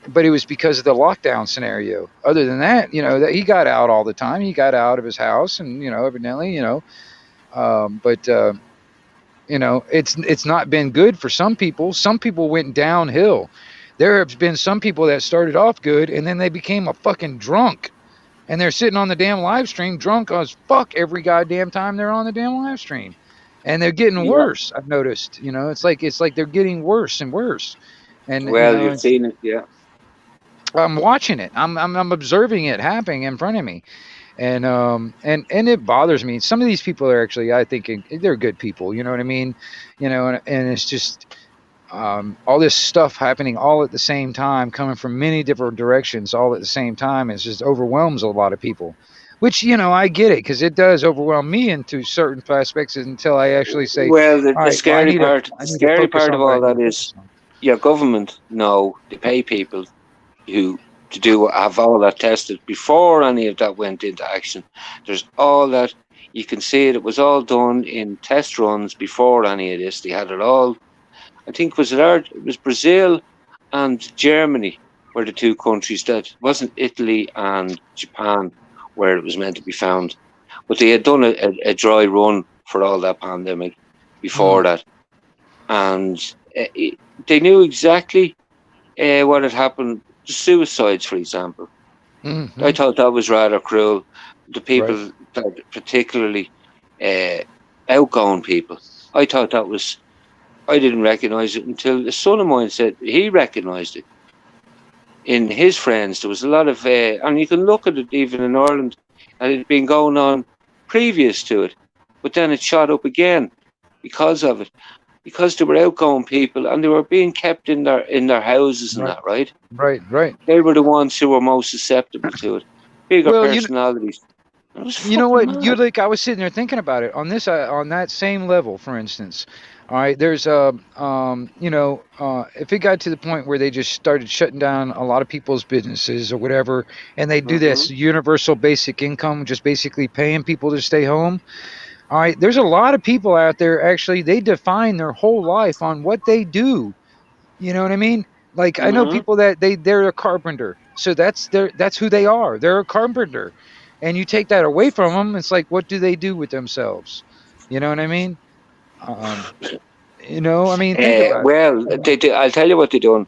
but it was because of the lockdown scenario. Other than that, that he got out all the time. He got out of his house, and evidently, but it's not been good for some people. Some people went downhill. There have been some people that started off good, and then they became a fucking drunk, and they're sitting on the damn live stream drunk as fuck every goddamn time they're on the damn live stream, and they're getting Yeah. worse. I've noticed. It's like they're getting worse and worse, and Well, you've seen it. Yeah. I'm watching it. I'm observing it happening in front of me, and it bothers me. Some of these people are actually, I think, they're good people. You know what I mean? And it's just all this stuff happening all at the same time, coming from many different directions, all at the same time. It just overwhelms a lot of people. Which I get it, because it does overwhelm me into certain aspects until I actually say, Well, all the right, well, I scary need to part, focus of on what I all need that to is focus on. your government. No, they pay people who to have all that tested before any of that went into action. There's all that. You can see it. It was all done in test runs before any of this. They had it all. I think it was Brazil and Germany were the 2 countries that wasn't Italy and Japan where it was meant to be found. But they had done a dry run for all that pandemic before that, and they knew exactly what had happened. Suicides, for example. Mm-hmm. I thought that was rather cruel. The people, Right. that particularly outgoing people, I thought that was. I didn't recognize it until a son of mine said he recognized it in his friends. There was a lot of, and you can look at it even in Ireland, and it had been going on previous to it, but then it shot up again because of it, because they were outgoing people and they were being kept in their houses and Right. that, right? Right. They were the ones who were most susceptible to it. Bigger Well, personalities. It was You know fucking what? mad. I was sitting there thinking about it on this, on that same level, for instance. All right, there's if it got to the point where they just started shutting down a lot of people's businesses or whatever, and they do Hmm. this universal basic income, just basically paying people to stay home. All right, there's a lot of people out there actually, they define their whole life on what they do. You know what I mean? Like I know Hmm. people that they're a carpenter, so that's who they are. They're a carpenter, and you take that away from them, it's like what do they do with themselves? You know what I mean? Um, I mean, think about it. Well, I'll tell you what they done.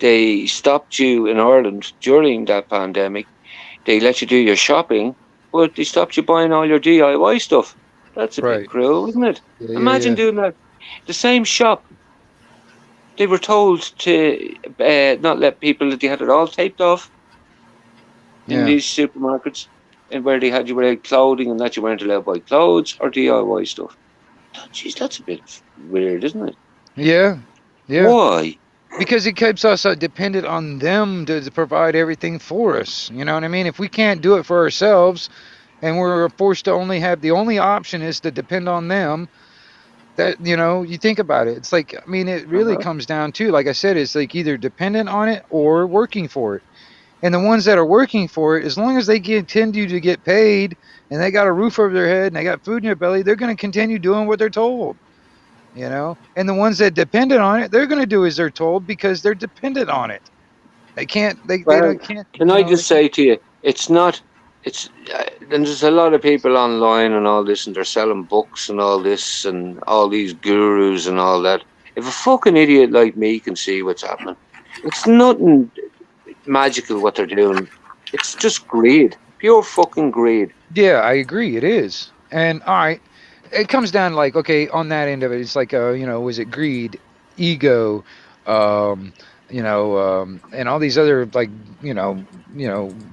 They stopped you in Ireland during that pandemic. They let you do your shopping, but they stopped you buying all your DIY stuff. That's a bit Right? cruel, isn't it? Yeah, yeah, Imagine yeah, doing that. The same shop, they were told to not let people that they had it all taped off in yeah. these supermarkets, and where they had you wear clothing and that you weren't allowed to buy clothes or DIY stuff. Jeez, that's a bit weird, isn't it? Yeah, yeah. Why? Because it keeps us dependent on them to provide everything for us. You know what I mean? If we can't do it for ourselves, and we're forced to only have the only option is to depend on them, that you think about it, it's like, I mean, it really Uh-huh. comes down to, like I said, it's like either dependent on it or working for it. And the ones that are working for it, as long as they continue to get paid and they got a roof over their head and they got food in their belly, they're going to continue doing what they're told. And the ones that dependent on it, they're going to do as they're told because they're dependent on it. They can't, they Well, don't can't, can I they just can't. say to you, it's not, and there's a lot of people online and all this, and they're selling books and all this, and all these gurus and all that. If a fucking idiot like me can see what's happening, it's nothing magical what they're doing. It's just greed, pure fucking greed. Yeah, I agree. It is. And all right, it comes down like, okay, on that end of it, it's like, was it greed, ego, um, and all these other like,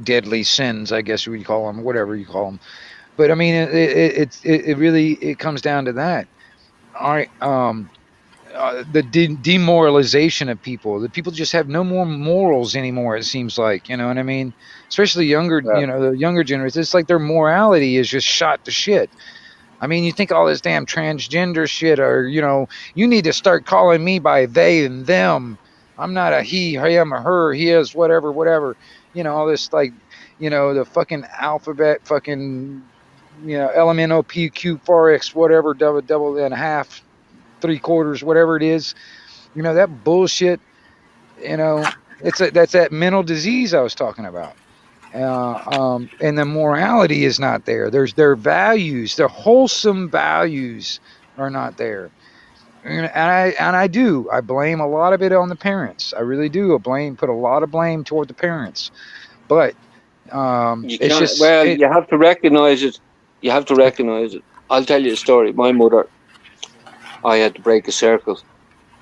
deadly sins, I guess we call them, whatever you call them. But I mean, it really it comes down to that. All right, the demoralization of people. The people just have no more morals anymore. It seems like, you know what I mean. Especially younger, Yeah. the younger generation. It's like their morality is just shot to shit. I mean, you think all this damn transgender shit, or you need to start calling me by they and them. I'm not a he, him, or her, he is, whatever, whatever. All this like, the fucking alphabet, fucking, LMNOP, whatever, double and a half, three quarters, whatever it is. That bullshit. That's that mental disease I was talking about. And the morality is not there. There's their values, their wholesome values are not there. And I blame a lot of it on the parents. I really do. Put a lot of blame toward the parents. But You it's can't. just Well, it. you have to recognize it. You have to recognize it. I'll tell you a story. My mother, I had to break a circle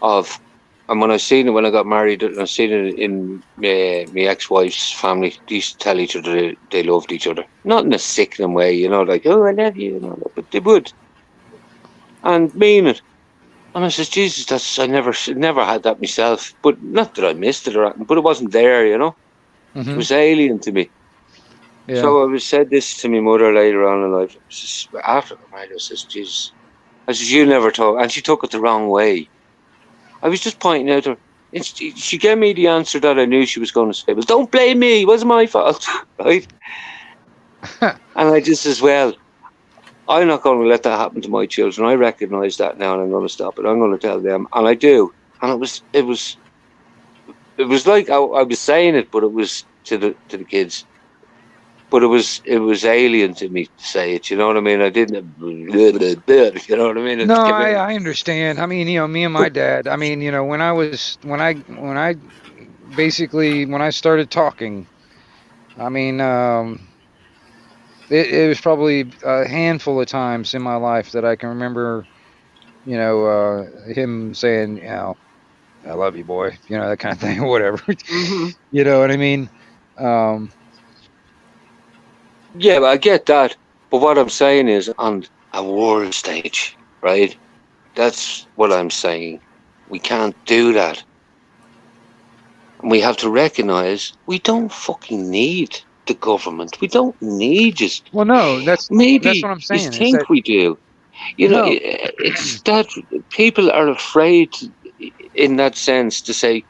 of, and when I seen it when I got married, and I seen it in my ex-wife's family, they used to tell each other they loved each other, not in a sickening way, like, oh, I love you, and all that, but they would, and mean it. And I says, Jesus, I never had that myself, but not that I missed it or anything, but it wasn't there, It was alien to me. Yeah. So I was said this to my mother later on in life. After I got married, I says, Jesus, I says, you never talk, and she took it the wrong way. I was just pointing out to her. She gave me the answer that I knew she was going to say. Well, don't blame me. It wasn't my fault, right? And I just as well. I'm not going to let that happen to my children. I recognise that now, and I'm going to stop it. I'm going to tell them, and I do. And it was like I was saying it, but it was to the kids. But it was alien to me to say it. You know what I mean? I didn't. You know what I mean? No, I understand. I mean, me and my dad. I mean, when I basically when I started talking, I mean, it was probably a handful of times in my life that I can remember, him saying, I love you, boy, that kind of thing, or whatever. Mm-hmm. You know what I mean? Yeah, I get that. But what I'm saying is, on a world stage, right? That's what I'm saying. We can't do that. And we have to recognize we don't fucking need the government. We don't need you. Well, no, that's Maybe what I'm you saying. Is that think we do. You know, no? it's that people are afraid, in that sense, to say,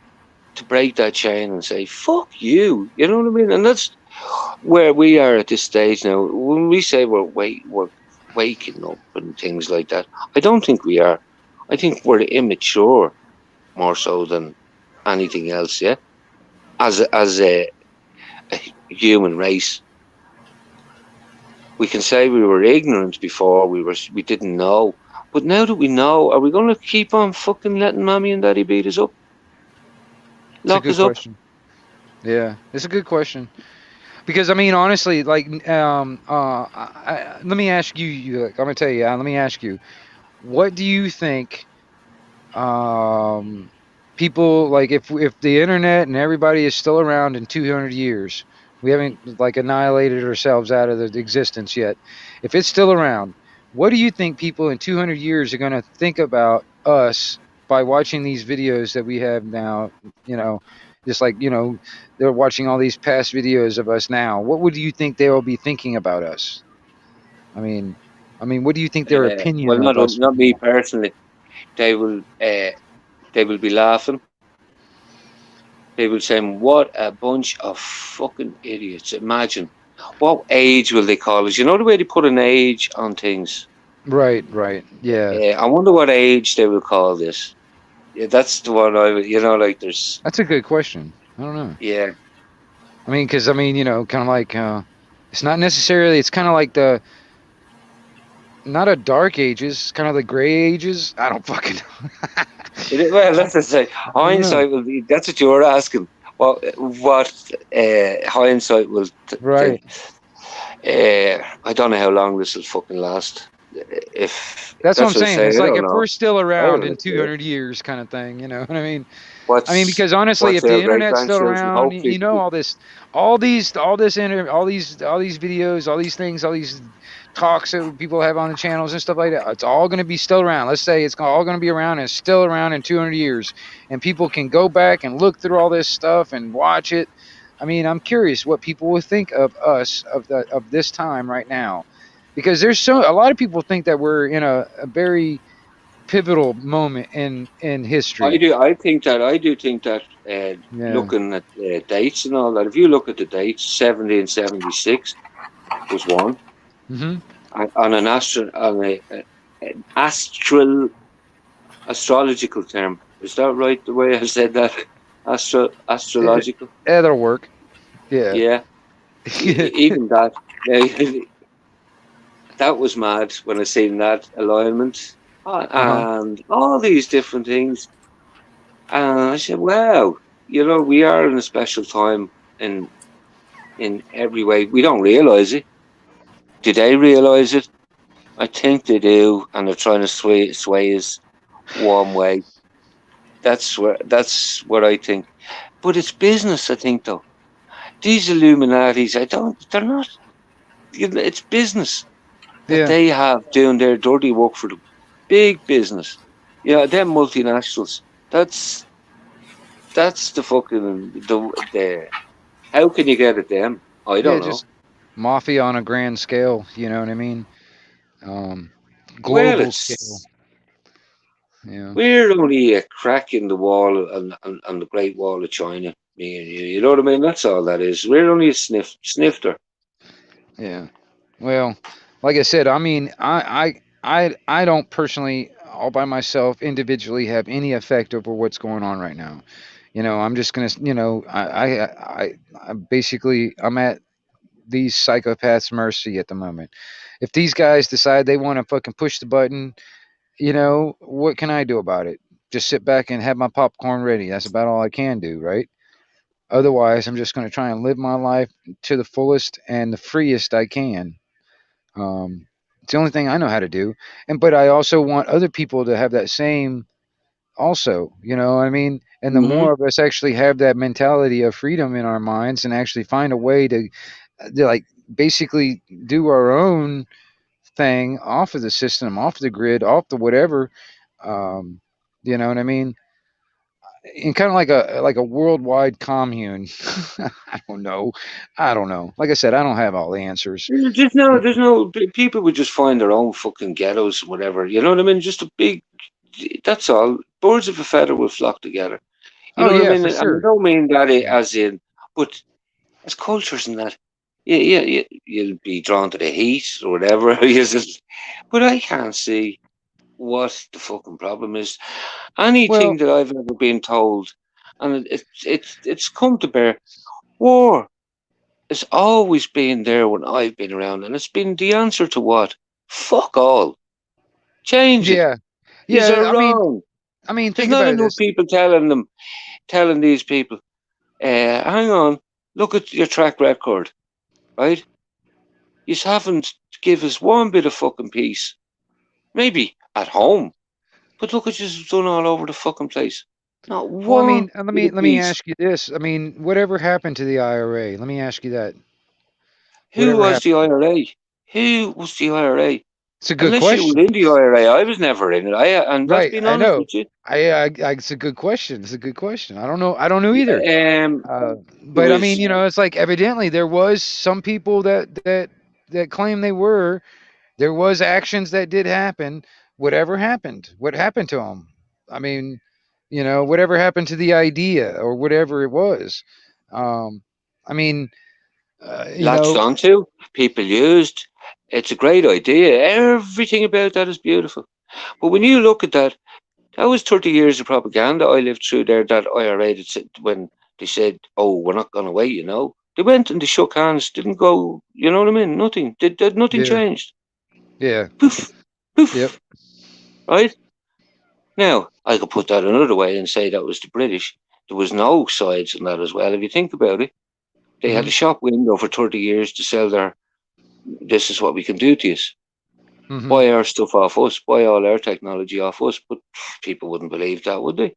to break that chain and say, "Fuck you." You know what I mean? And that's where we are at this stage now. When we say we're waking up and things like that, I don't think we are. I think we're immature more so than anything else. Yeah, as a human race, we can say we were ignorant before. We didn't know, but now that we know, are we going to keep on fucking letting mommy and daddy beat us up, It's a lock good us up? question. Yeah, it's a good question because I mean, honestly, like, let me ask you. I'm gonna tell you. Let me ask you. What do you think? Um, People like if the internet and everybody is still around in 200 years, we haven't like annihilated ourselves out of the existence yet. If it's still around, what do you think people in 200 years are going to think about us by watching these videos that we have now? You know, just like they're watching all these past videos of us now. What would you think they will be thinking about us? I mean, what do you think their Well, opinion of us would not be? me personally. They will they will be laughing. They will say, "What a bunch of fucking idiots!" Imagine what age will they call us? You know the way they put an age on things. Right, right, yeah. I wonder what age they will call this. Yeah, that's the one I would. Like there's. That's a good question. I don't know. Yeah, I mean, because kind of like it's not necessarily. It's kind of like the not a dark ages, kind of the gray ages. I don't fucking know. Well, that's the say. I don't know. Hindsight will be. That's what you were asking. What hindsight will. Right. I don't know how long this will fucking last. If That's what I'm that's what I'm saying. saying, It's I like don't if know. we're still I around don't in know. Yeah. 200 years, kind of thing. You know what I mean? I mean, What's because honestly, if our the great internet's still grandchildren? around, Hopefully, all these videos, all these things, all these talks that people have on the channels and stuff like that, it's all going to be still around. Let's say it's all going to be around and still around in 200 years, and people can go back and look through all this stuff and watch it. I mean, I'm curious what people will think of us of this time right now, because a lot of people think that we're in a very pivotal moment in I history. do. I do think that. Yeah. Looking at dates and all that, if you look at the dates, 1776 was one Hmm. on an astrological term. Is that right? The way I said that, astrological. That'll work. Yeah. Yeah, even that. That was mad when I seen that alignment, Uh-huh. and all these different things. And I said, "Wow, we are in a special time in every way. We don't realize it. Do they realize it? I think they do, and they're trying to sway us one way. That's what I think. But it's business, I think, though. These Illuminatis, I don't. They're not. It's business that Yeah. they have doing their dirty work for them. Big business. Them multinationals. That's the fucking the. How can you get at them? I Yeah, don't know. just mafia on a grand scale, you know what I mean? Um Well, Global scale. it's Yeah. we're only a crack in the wall on the Great Wall of China. Me and you know what I mean? That's all that is. We're only a snifter. Yeah. Well, like I said, I mean, I don't personally all by myself individually have any effect over what's going on right now. I'm just gonna, I basically I'm at these psychopaths' mercy at the moment. If these guys decide they want to fucking push the button, what can I do about it? Just sit back and have my popcorn ready. That's about all I can do, right? Otherwise, I'm just going to try and live my life to the fullest and the freest I can. It's the only thing I know how to do. But I also want other people to have that same also, you know what I mean? And the Hmm. more of us actually have that mentality of freedom in our minds and actually find a way to like basically do our own thing off of the system, off the grid, off the whatever, um, you know what I mean? and kind of like a worldwide commune. I don't know. I don't know. Like I said, I don't have all the answers. There's no, people would just find their own fucking ghettos, whatever. You know what I mean? Just a big, that's all. Birds of a feather will flock together. You Oh know what I yeah, mean? for And I sure. don't mean that as in, but as cultures and that, you'll be drawn to the heat or whatever. But I can't see what the fucking problem is. Anything Well, that I've ever been told, and it's come to bear, war has always been there when I've been around, and it's been the answer to what? Fuck all. Change it. yeah, These are yeah. wrong. There's Think not about enough this. people telling these people, hang on, look at your track record, right? You haven't give us one bit of fucking peace. Maybe at home, but look at you've done all over the fucking place. Not Well, one bit of let me peace. ask you this. Whatever happened to the IRA? Let me ask you that. Who Whatever was the happened? IRA? Who was the IRA? It's a good Unless you were question. in the IRA, I was never in it. And that's Right, being I honest know. with you. It's a good question. It's a good question. I don't know. I don't know either. Um, it But was it's like evidently there was some people that claim they were. There was actions that did happen. Whatever happened? What happened to them? I mean, whatever happened to the idea or whatever it was. Um, I mean, you latched know, onto, people used. It's a great idea. Everything about that is beautiful. But when you look at that, that was 30 years of propaganda I lived through there, that IRA, that said, when they said, oh, we're not going away, They went and they shook hands, didn't go, you know what I mean? Nothing. Nothing yeah, changed. yeah, Poof, yep, poof, right? Now, I could put that another way and say that was the British. There was no sides in that as well. If you think about it, they had hmm a shop window for 30 years to sell this is what we can do to you. hmm Buy our stuff off us, buy all our technology off us. But people wouldn't believe that, would they?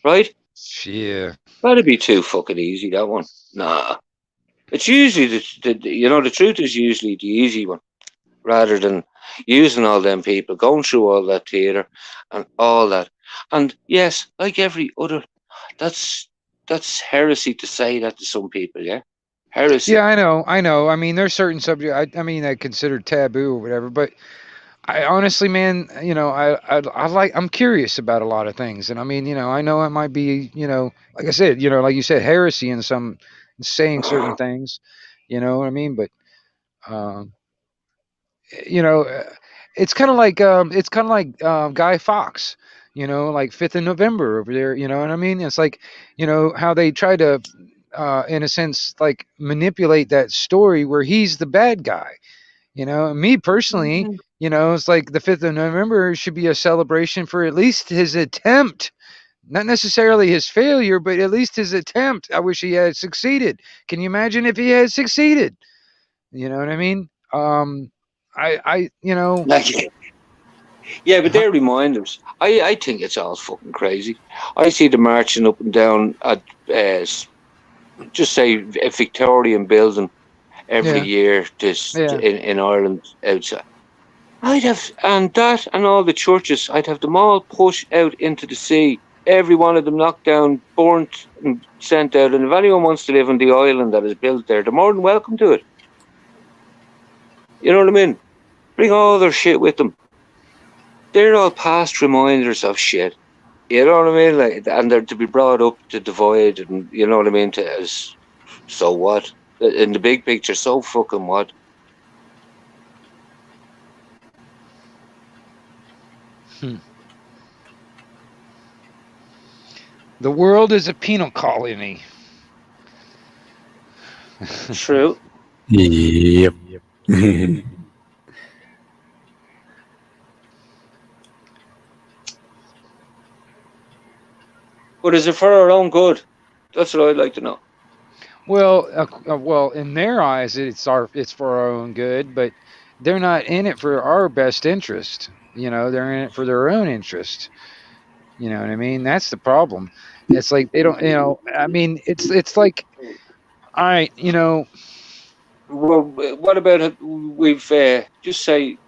Right? yeah, That'd be too fucking easy, that one. Nah. It's usually, the truth is usually the easy one, rather than using all them people, going through all that theatre and all that. And yes, like every other, that's that's heresy to say that to some people, yeah? yeah. Heresy. I know. There's certain subject. I considered taboo or whatever, but I honestly, man, I'm curious about a lot of things, and I know it might be, like I said, like you said, heresy in some saying certain things, you know what I mean? But um, you know, uh, it's kind of like Guy Fawkes, like 5th of November over there, you know what I mean? It's like, how they try to, in a sense, like manipulate that story where he's the bad guy. Me personally, it's like the 5th of November should be a celebration for at least his attempt, not necessarily his failure, but at least his attempt. I wish he had succeeded. Can you imagine if he had succeeded? You know what I mean? I, Like, yeah, but they're reminders. I think it's all fucking crazy. I see the marching up and down at, just say, a Victorian building every yeah, year, this yeah, in Ireland outside. I'd have, and that and all the churches, I'd have them all pushed out into the sea. Every one of them knocked down, burnt, and sent out. And if anyone wants to live on the island that is built there, they're more than welcome to it. You know what I mean? Bring all their shit with them. They're all past reminders of shit. You know what I mean? Like, and they're to be brought up to divide, and you know what I mean. So what? In the big picture, so fucking what? hmm. The world is a penal colony. True. Yep. But is it for our own good? That's what I'd like to know. Well, in their eyes, it's for our own good, but they're not in it for our best interest. They're in it for their own interest. You know what I mean? That's the problem. It's like they don't. It's like, all right, Well, what about it? We've just say,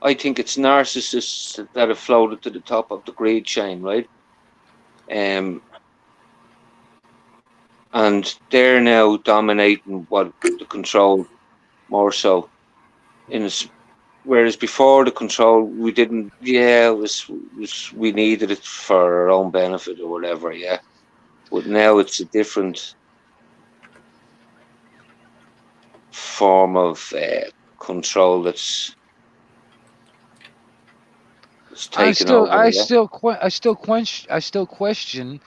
I think it's narcissists that have floated to the top of the greed chain, right? And they're now dominating what the control more so. Whereas before the control, we didn't. Yeah, it was we needed it for our own benefit or whatever. Yeah, but now it's a different form of control that's taken over. I Yeah. still question.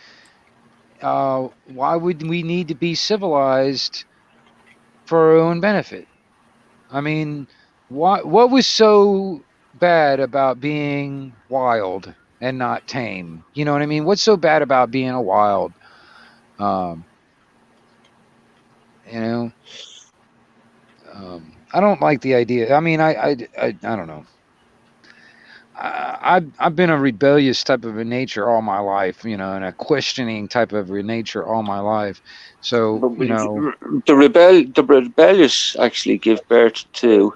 Why would we need to be civilized for our own benefit? I mean, what was so bad about being wild and not tame? You know what I mean? What's so bad about being a wild? You know, I don't like the idea. I mean, I don't know. I've been a rebellious type of a nature all my life, you know, and a questioning type of a nature all my life. So, But you know, the rebellious actually give birth to,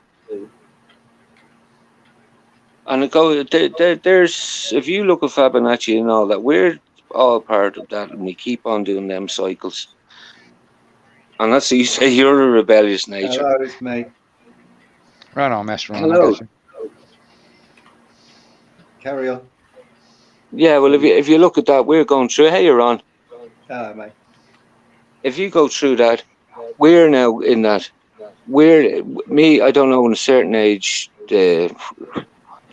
and there's if you look at Fibonacci and all that, we're all part of that, and we keep on doing them cycles. And that's you say you're a rebellious nature. Hello, it's me. right on, Master Ron. I Hello. got you. Carry on. Yeah, well, if you look at that, we're going through. Hey, you're on. Hello, mate. If you go through that, we're now in that. I don't know, in a certain age, in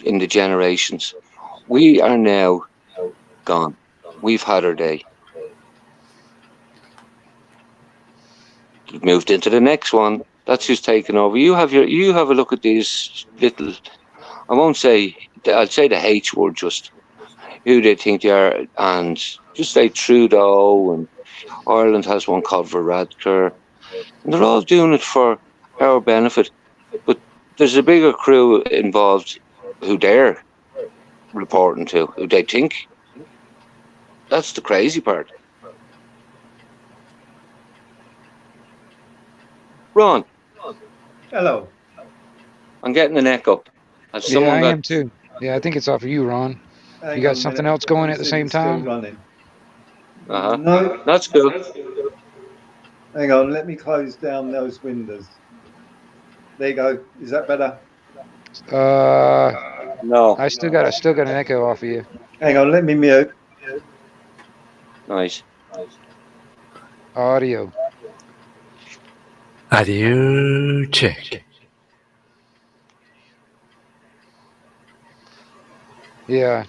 the generations, we are now gone. We've had our day. We've moved into the next one. That's who's taken over. You have a look at these little. I won't say. I'll say the H word, just who they think they are, and just say Trudeau, and Ireland has one called Varadkar, and they're all doing it for our benefit. But there's a bigger crew involved who they're reporting to, who they think. That's the crazy part. Ron, Hello. I'm getting an echo. Has Yeah, I someone got? am too. Yeah, I think it's off of you, Ron. Hang You got on a something minute. else going Let me at the see if same it's still time? running. Uh-huh. No. That's good. Hang on. Let me close down those windows. There you go. Is that better? No. I still got an echo off of you. Hang on. Let me mute. Nice. Audio. Audio check. Yeah.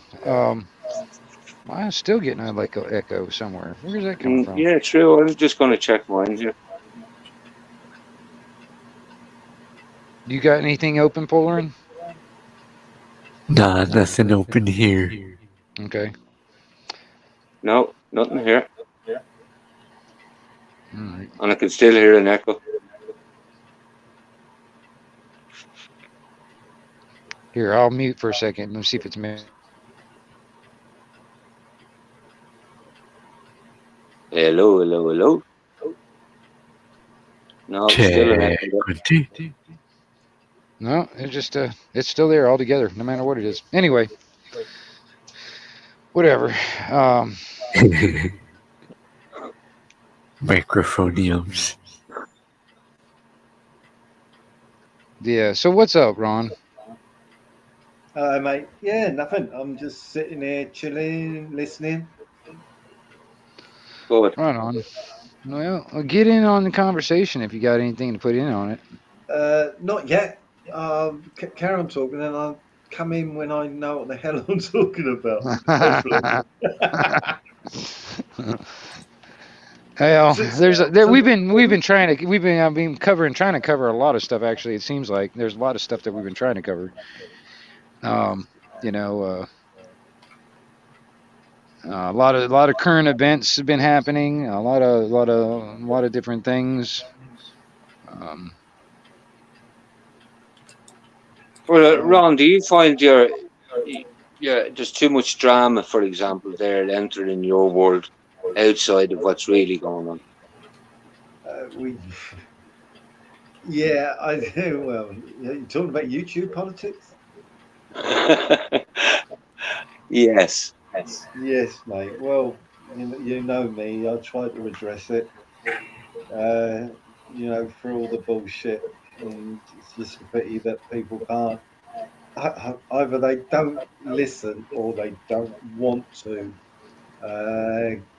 I'm still getting a like a echo somewhere. Where's that coming from? Yeah, true. I was just going to check mine. Yeah. You got anything open, Polarin? Nah, nothing open here. Okay. No, nothing here. All right. And I can still hear an echo. Here, I'll mute for a second and see if it's me. Hello. No, still an Check. echo. 20. No, it's just it's still there altogether, no matter what it is. Anyway, whatever. Microphoniums. Yeah. So what's up, Ron? Mate. Yeah, nothing. I'm just sitting here chilling, listening. Good. Right on. Well, get in on the conversation if you got anything to put in on it. Not yet. Carry on talking, and I'll come in when I know what the hell I'm talking about. Well, we've been trying to cover a lot of stuff. Actually, it seems like there's a lot of stuff that we've been trying to cover. You know, a lot of current events have been happening. A lot of different things. Well, Ron, do you find there's too much drama, for example, there entering your world outside of what's really going on? Yeah, I do. Well, you're talking about YouTube politics? Yes. Yes, mate. Well, you know me. I try to address it. For all the bullshit, and it's just a pity that people can't. Either they don't listen or they don't want to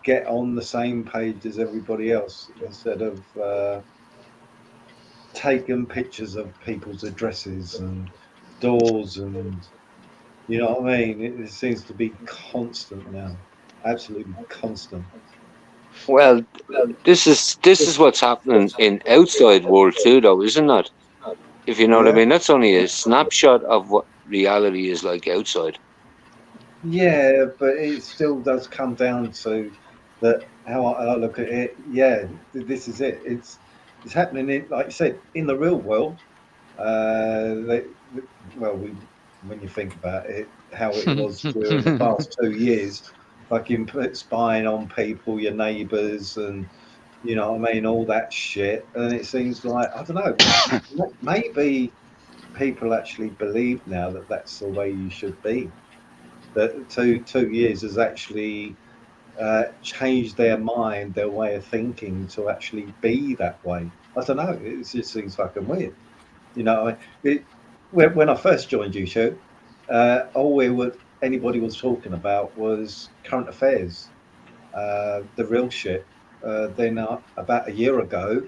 get on the same page as everybody else instead of taking pictures of people's addresses and doors, and you know what I mean. It seems to be constant now, absolutely constant. Well, this is what's happening in outside world too, though, isn't it? If you know what I Yeah, mean, that's only a snapshot of what reality is like outside. yeah, but it still does come down to that how I look at it. Yeah, this is it. It's happening in, like you said, in the real world. They, well, when you think about it, how it was during the past 2 years, fucking spying on people, your neighbours, and you know what I mean, all that shit. And it seems like, I don't know, maybe people actually believe now that that's the way you should be. That 2 years has actually changed their mind, their way of thinking to actually be that way. I don't know. It just seems fucking weird. You know, when I first joined YouTube, anybody was talking about was current affairs, the real shit. Then about a year ago,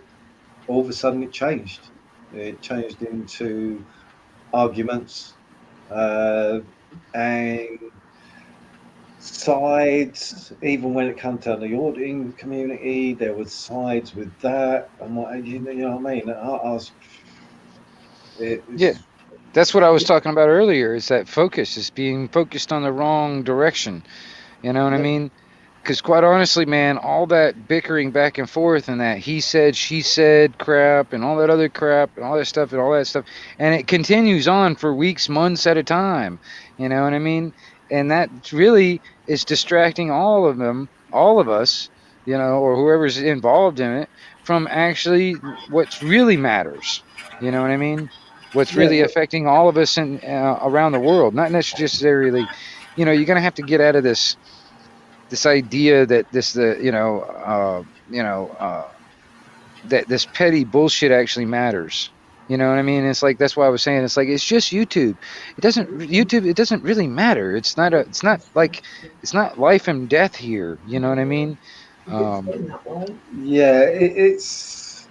all of a sudden it changed. It changed into arguments and sides. Even when it comes to the auditing community, there was sides with that. And what you know what I mean? I was. Yeah, It's that's what I was talking about earlier. Is that focus is being focused on the wrong direction. You know what I yeah, mean? Because quite honestly, man, all that bickering back and forth and that he said, she said crap and all that other crap and all that stuff, and it continues on for weeks, months at a time. You know what I mean? And that really is distracting all of them, all of us, or whoever's involved in it, from actually what really matters. You know what I mean? What's yeah. really affecting all of us in around the world, not necessarily. You're gonna have to get out of this idea that that this petty bullshit actually matters. You know what I mean? It's like that's why I was saying it's like it's just YouTube. It doesn't really matter. It's not life and death here. You know what I mean? Um, Yeah, it's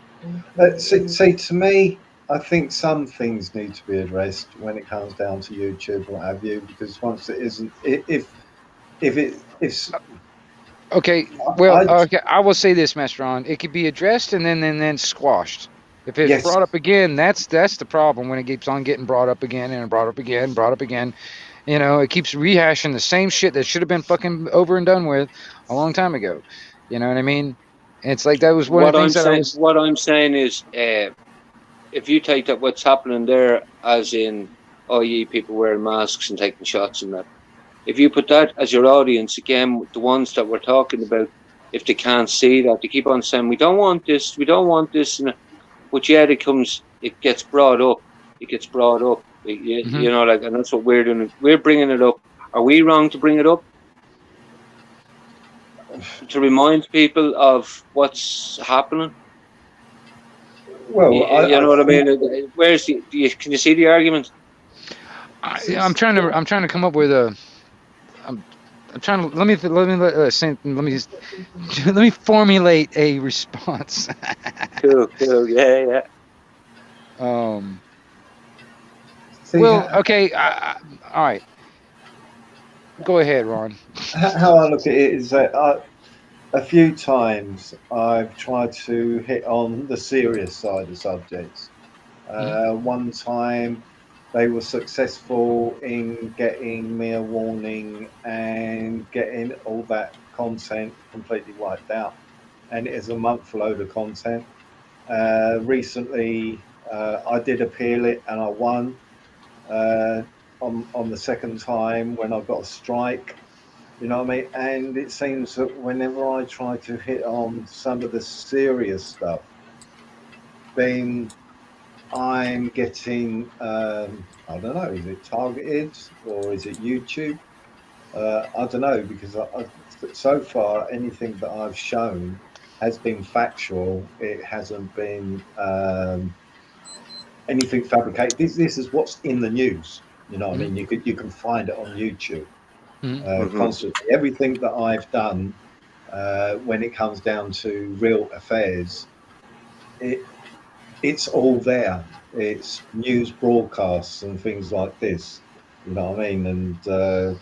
see, to me, I think some things need to be addressed when it comes down to YouTube, what have you, because once it isn't, if okay, well, I okay, I will say this, Master Ron. It could be addressed and then squashed. If it's yes, brought up again, that's the problem when it keeps on getting brought up again and brought up again, brought up again. It keeps rehashing the same shit that should have been fucking over and done with a long time ago. You know what I mean? It's like that was one of What the things I'm that I saying, was. what I'm saying is, if you take that what's happening there, as in, oh, ye people wearing masks and taking shots and that. If you put that as your audience again, the ones that we're talking about, if they can't see that, they keep on saying, "We don't want this, we don't want this," but yet it gets brought up, it gets brought up. Hmm. Like, and that's what we're doing. We're bringing it up. Are we wrong to bring it up? To remind people of what's happening. well, You I know what I think, mean? Can you see the argument? I'm trying to come up with a. I'm trying to let me just, let me formulate a response. Cool, cool, yeah. um. see Well, okay. All right. Go ahead, Ron. how I look at it is that a few times I've tried to hit on the serious side of subjects. Hmm. One time they were successful in getting me a warning and getting all that content completely wiped out. And it is a month load of content. Recently, I did appeal it and I won. Uh, on the second time when I got a strike, you know what I mean? And it seems that whenever I try to hit on some of the serious stuff, then I'm getting, I don't know, is it targeted or is it YouTube? I don't know, because so far anything that I've shown has been factual. It hasn't been anything fabricated. This is what's in the news. You know what I mean? You can find it on YouTube constantly. Everything that I've done when it comes down to real affairs, it's all there. It's news broadcasts and things like this. You know what I mean? And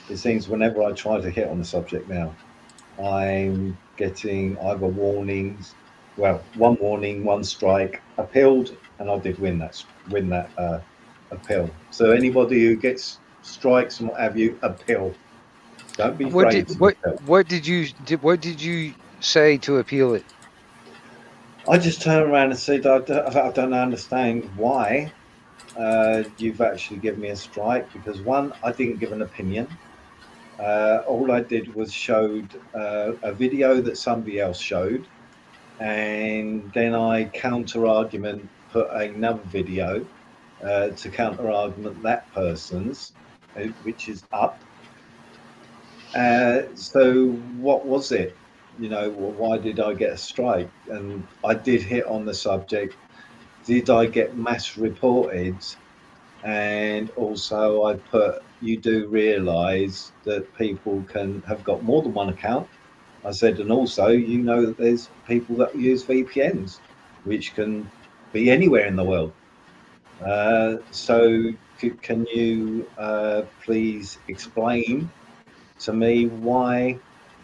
it seems whenever I try to hit on the subject now, I'm getting either warnings. Well, one warning, one strike, appealed, and I did win that appeal. So anybody who gets strikes and what have you, appeal. Don't be What afraid did to appeal. what did you say to appeal it? I just turned around and said, I don't understand why you've actually given me a strike, because one, I didn't give an opinion. All I did was showed a video that somebody else showed, and then I counter-argument put another video to counter-argument that person's, which is up. So what was it? You know, why did I get a strike? And I did hit on the subject. Did I get mass reported? And also I put, you do realise that people can have got more than one account. I said, and also, you know that there's people that use VPNs, which can be anywhere in the world. So can you please explain to me why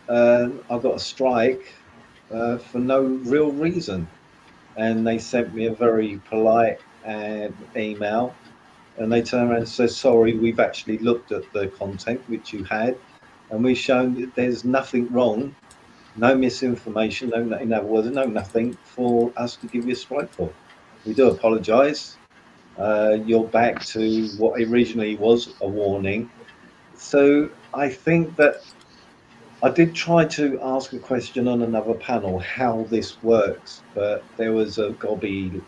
I got a strike for no real reason? And they sent me a very polite email, and they turned around and said, sorry, we've actually looked at the content which you had, and we've shown that there's nothing wrong, no misinformation, no, in other words, no nothing for us to give you a strike for. We do apologise. You're back to what originally was a warning. So I think that I did try to ask a question on another panel how this works, but there was a gobby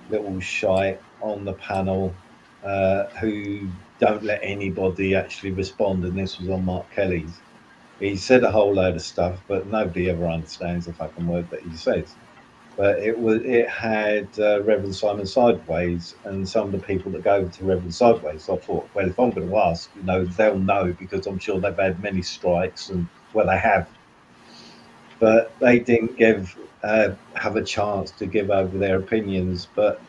little shite on the panel who don't let anybody actually respond, and this was on Mark Kelly's. He said a whole load of stuff, but nobody ever understands the fucking word that he says. But it had Reverend Simon Sideways and some of the people that go over to Reverend Sideways. So I thought, well, if I'm going to ask, you know, they'll know, because I'm sure they've had many strikes, and well, they have. But they didn't have a chance to give over their opinions. But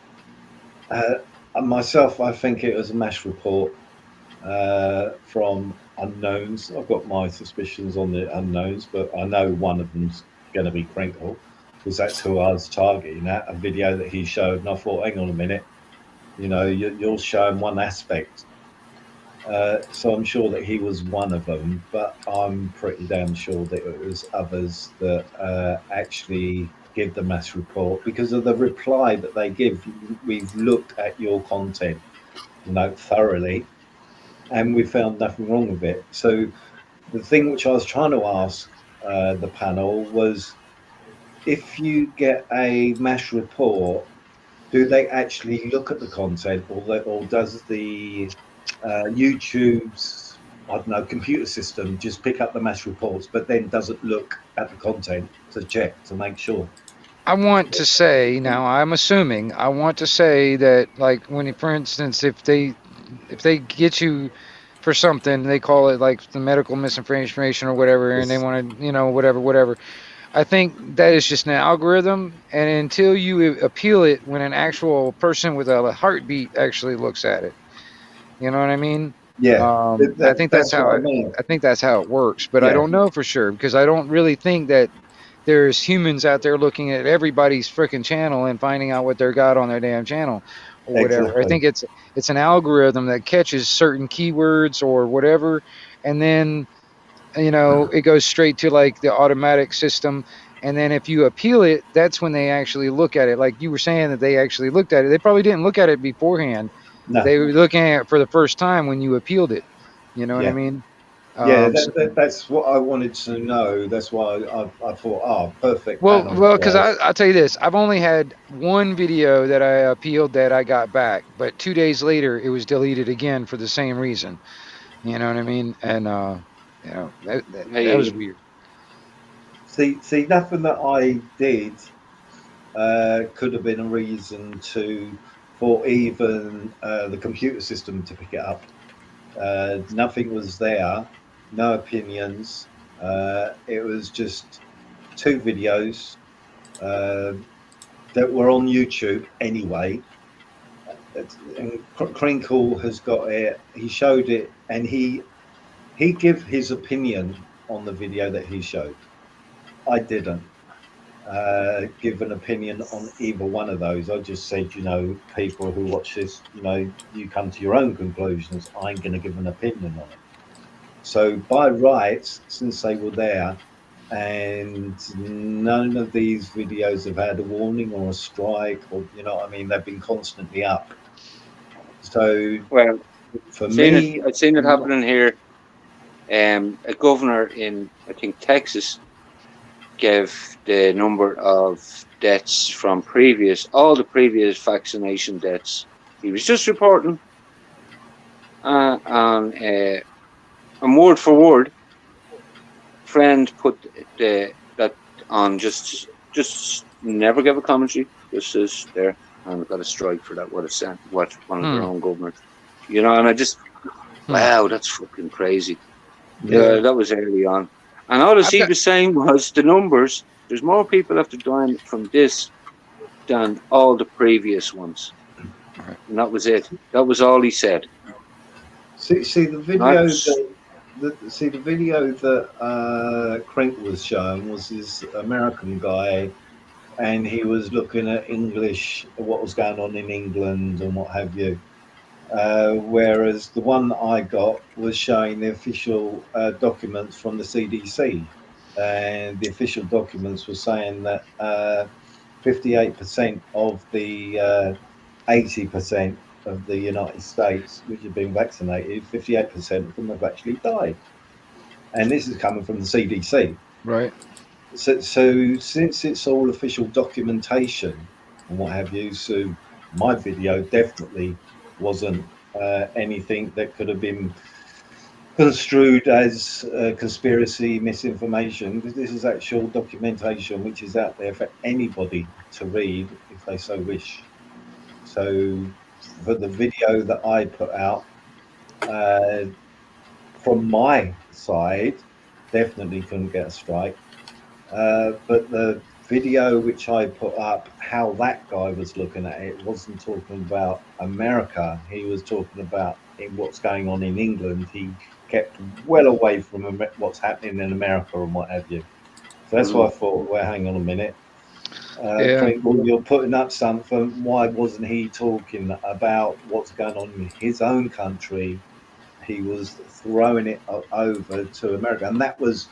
myself, I think it was a mass report from unknowns. I've got my suspicions on the unknowns, but I know one of them's going to be Crinkle, because that's who I was targeting at, a video that he showed. And I thought, hang on a minute, you know, you're showing one aspect. So I'm sure that he was one of them, but I'm pretty damn sure that it was others that actually give the mass report, because of the reply that they give. We've looked at your content, you know, thoroughly, and we found nothing wrong with it. So the thing which I was trying to ask the panel was, if you get a mass report, do they actually look at the content, or does the YouTube's, I don't know, computer system just pick up the mass reports, but then doesn't look at the content to check, to make sure? I want to say, now I'm assuming, I want to say that, like, when, for instance, if they get you for something, they call it like the medical misinformation or whatever, and they want to, you know, whatever. I think that is just an algorithm, and until you appeal it, when an actual person with a heartbeat actually looks at it, you know what I mean? Yeah, I think that's how what I mean. I think that's how it works, but I Yeah. don't know for sure, because I don't really think that there's humans out there looking at everybody's freaking channel and finding out what they're got on their damn channel or whatever. Exactly. I think it's an algorithm that catches certain keywords or whatever, and then, you know, it goes straight to like the automatic system. And then if you appeal it, that's when they actually look at it. Like you were saying that they actually looked at it. They probably didn't look at it beforehand. No. They were looking at it for the first time when you appealed it. You know what I Yeah. mean? Yeah, So- that's what I wanted to know. That's why I thought, perfect well, panel. because I'll tell you this, I've only had one video that I appealed that I got back, but 2 days later it was deleted again for the same reason. You know what I mean? And you know, that was weird. See, nothing that I did could have been a reason for even the computer system to pick it up. Nothing was there, no opinions. It was just two videos that were on YouTube anyway. And Crinkle has got it. He showed it, and he gave his opinion on the video that he showed. I didn't give an opinion on either one of those. I just said, you know, people who watch this, you know, you come to your own conclusions. I ain't going to give an opinion on it. So by rights, since they were there, and none of these videos have had a warning or a strike, or you know what I mean, they've been constantly up. So Well, for I've me, seen it happening here. A governor in, I think, Texas gave the number of deaths from all the previous vaccination deaths. He was just reporting on and word for word. Friend put that on, just never gave a commentary. Just says there, and got a strike for that. What one of their own governors, you know. And I just, wow, that's fucking crazy. Yeah, that was early on. And all he was saying was the numbers. There's more people after dying from this than all the previous ones. Right. And that was it. That was all he said. See the video the video that Crink was showing was this American guy, and he was looking at English, what was going on in England and what have you. Whereas the one that I got was showing the official documents from the CDC, and the official documents were saying that 58% of the 80% of the United States which have been vaccinated, 58% of them have actually died, and this is coming from the CDC. Right. So since it's all official documentation and what have you, so my video definitely wasn't anything that could have been construed as conspiracy, misinformation, because this is actual documentation which is out there for anybody to read if they so wish. So for the video that I put out, from my side, definitely couldn't get a strike. But the video which I put up, how that guy was looking at it, wasn't talking about America. He was talking about what's going on in England. He kept well away from what's happening in America and what have you. So that's why I thought, well, hang on a minute. You're putting up something. Why wasn't he talking about what's going on in his own country? He was throwing it over to America, and that was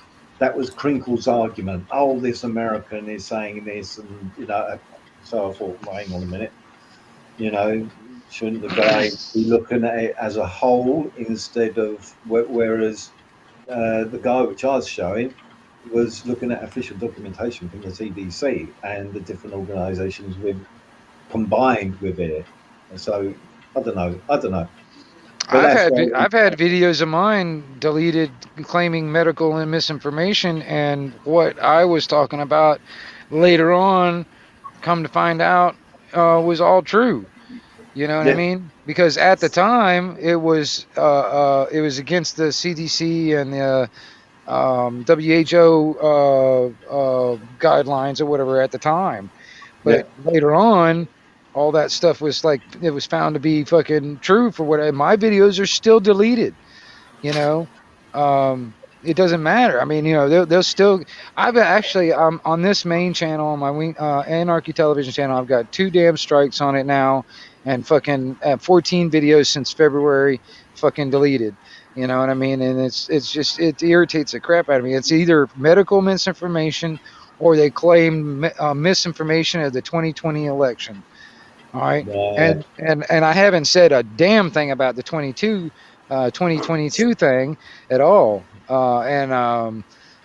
Crinkle's argument. Oh, this American is saying this, and you know. So I thought, well, hang on a minute. You know, shouldn't the guy be looking at it as a whole instead of whereas the guy which I was showing was looking at official documentation from the CDC and the different organisations combined with it. And so I don't know. I've had videos of mine deleted claiming medical and misinformation, and what I was talking about later on, come to find out, was all true. You know what I mean? Because at the time it was against the CDC and the WHO guidelines or whatever at the time, but later on, all that stuff was like, it was found to be fucking true for what my videos are still deleted. You know, it doesn't matter. I mean, you know, they'll still. I've actually on this main channel, on my Anarchy Television channel, I've got 2 damn strikes on it now, and fucking 14 videos since February, fucking deleted. You know what I mean? And it's just, it irritates the crap out of me. It's either medical misinformation or they claim misinformation of the 2020 election. All right. And I haven't said a damn thing about the 22 2022 thing at all.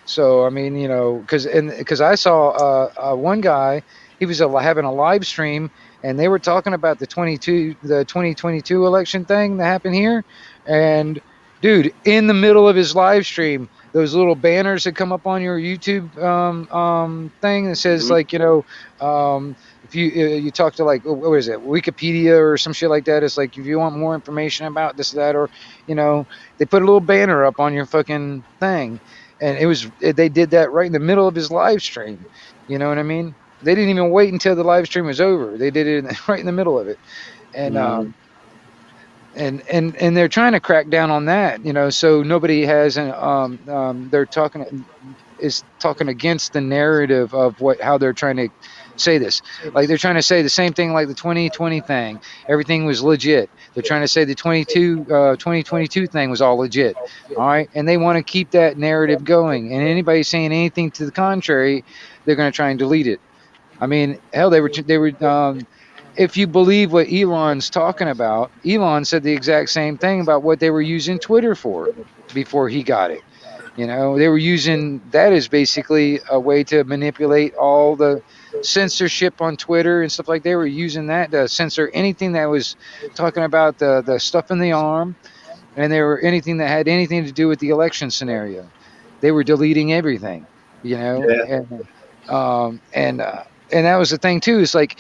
So I mean, you know, because I saw one guy, he was having a live stream, and they were talking about the 2022 election thing that happened here, and dude, in the middle of his live stream, those little banners that come up on your YouTube thing that says, Mhm. like, you know, if you talk to, like, what is it, Wikipedia or some shit like that, it's like, if you want more information about this, that, or, you know, they put a little banner up on your fucking thing, and they did that right in the middle of his live stream. You know what I mean? They didn't even wait until the live stream was over. They did it right in the middle of it, and Mm. and they're trying to crack down on that, you know, so nobody has they're talking against the narrative of how they're trying to say this. Like, they're trying to say the same thing like the 2020 thing, everything was legit. They're trying to say the 2022 thing was all legit. All right, and they want to keep that narrative going, and anybody saying anything to the contrary, they're going to try and delete it. I mean, hell, they were if you believe what Elon's talking about, Elon said the exact same thing about what they were using Twitter for before he got it. You know, they were using that as basically a way to manipulate all the censorship on Twitter and stuff. Like, they were using that to censor anything that was talking about the stuff in the arm, and they were anything that had anything to do with the election scenario. They were deleting everything, you know, Yeah. and that was the thing too. It's like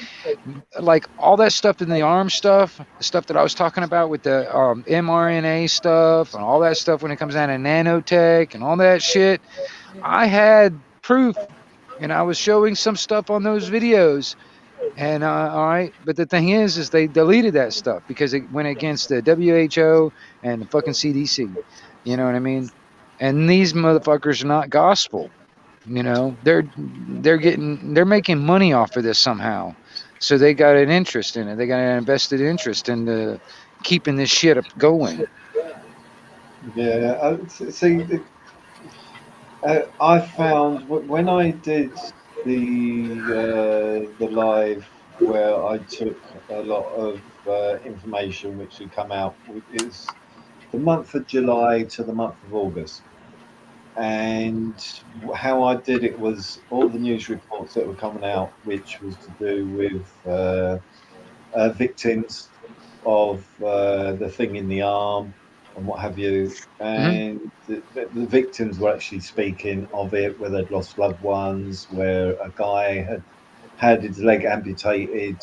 all that stuff in the arm stuff, the stuff that I was talking about with the mRNA stuff and all that stuff when it comes down to nanotech and all that shit. I had proof, and I was showing some stuff on those videos. And all right, but the thing is they deleted that stuff because it went against the WHO and the fucking CDC. You know what I mean? And these motherfuckers are not gospel. You know, they're making money off of this somehow. So they got an interest in it. They got an invested interest in keeping this shit up going. Yeah. See, I found when I did the live where I took a lot of information which had come out, is the month of July to the month of August. And how I did it was all the news reports that were coming out, which was to do with victims of the thing in the arm and what have you. And the victims were actually speaking of it, where they'd lost loved ones, where a guy had had his leg amputated.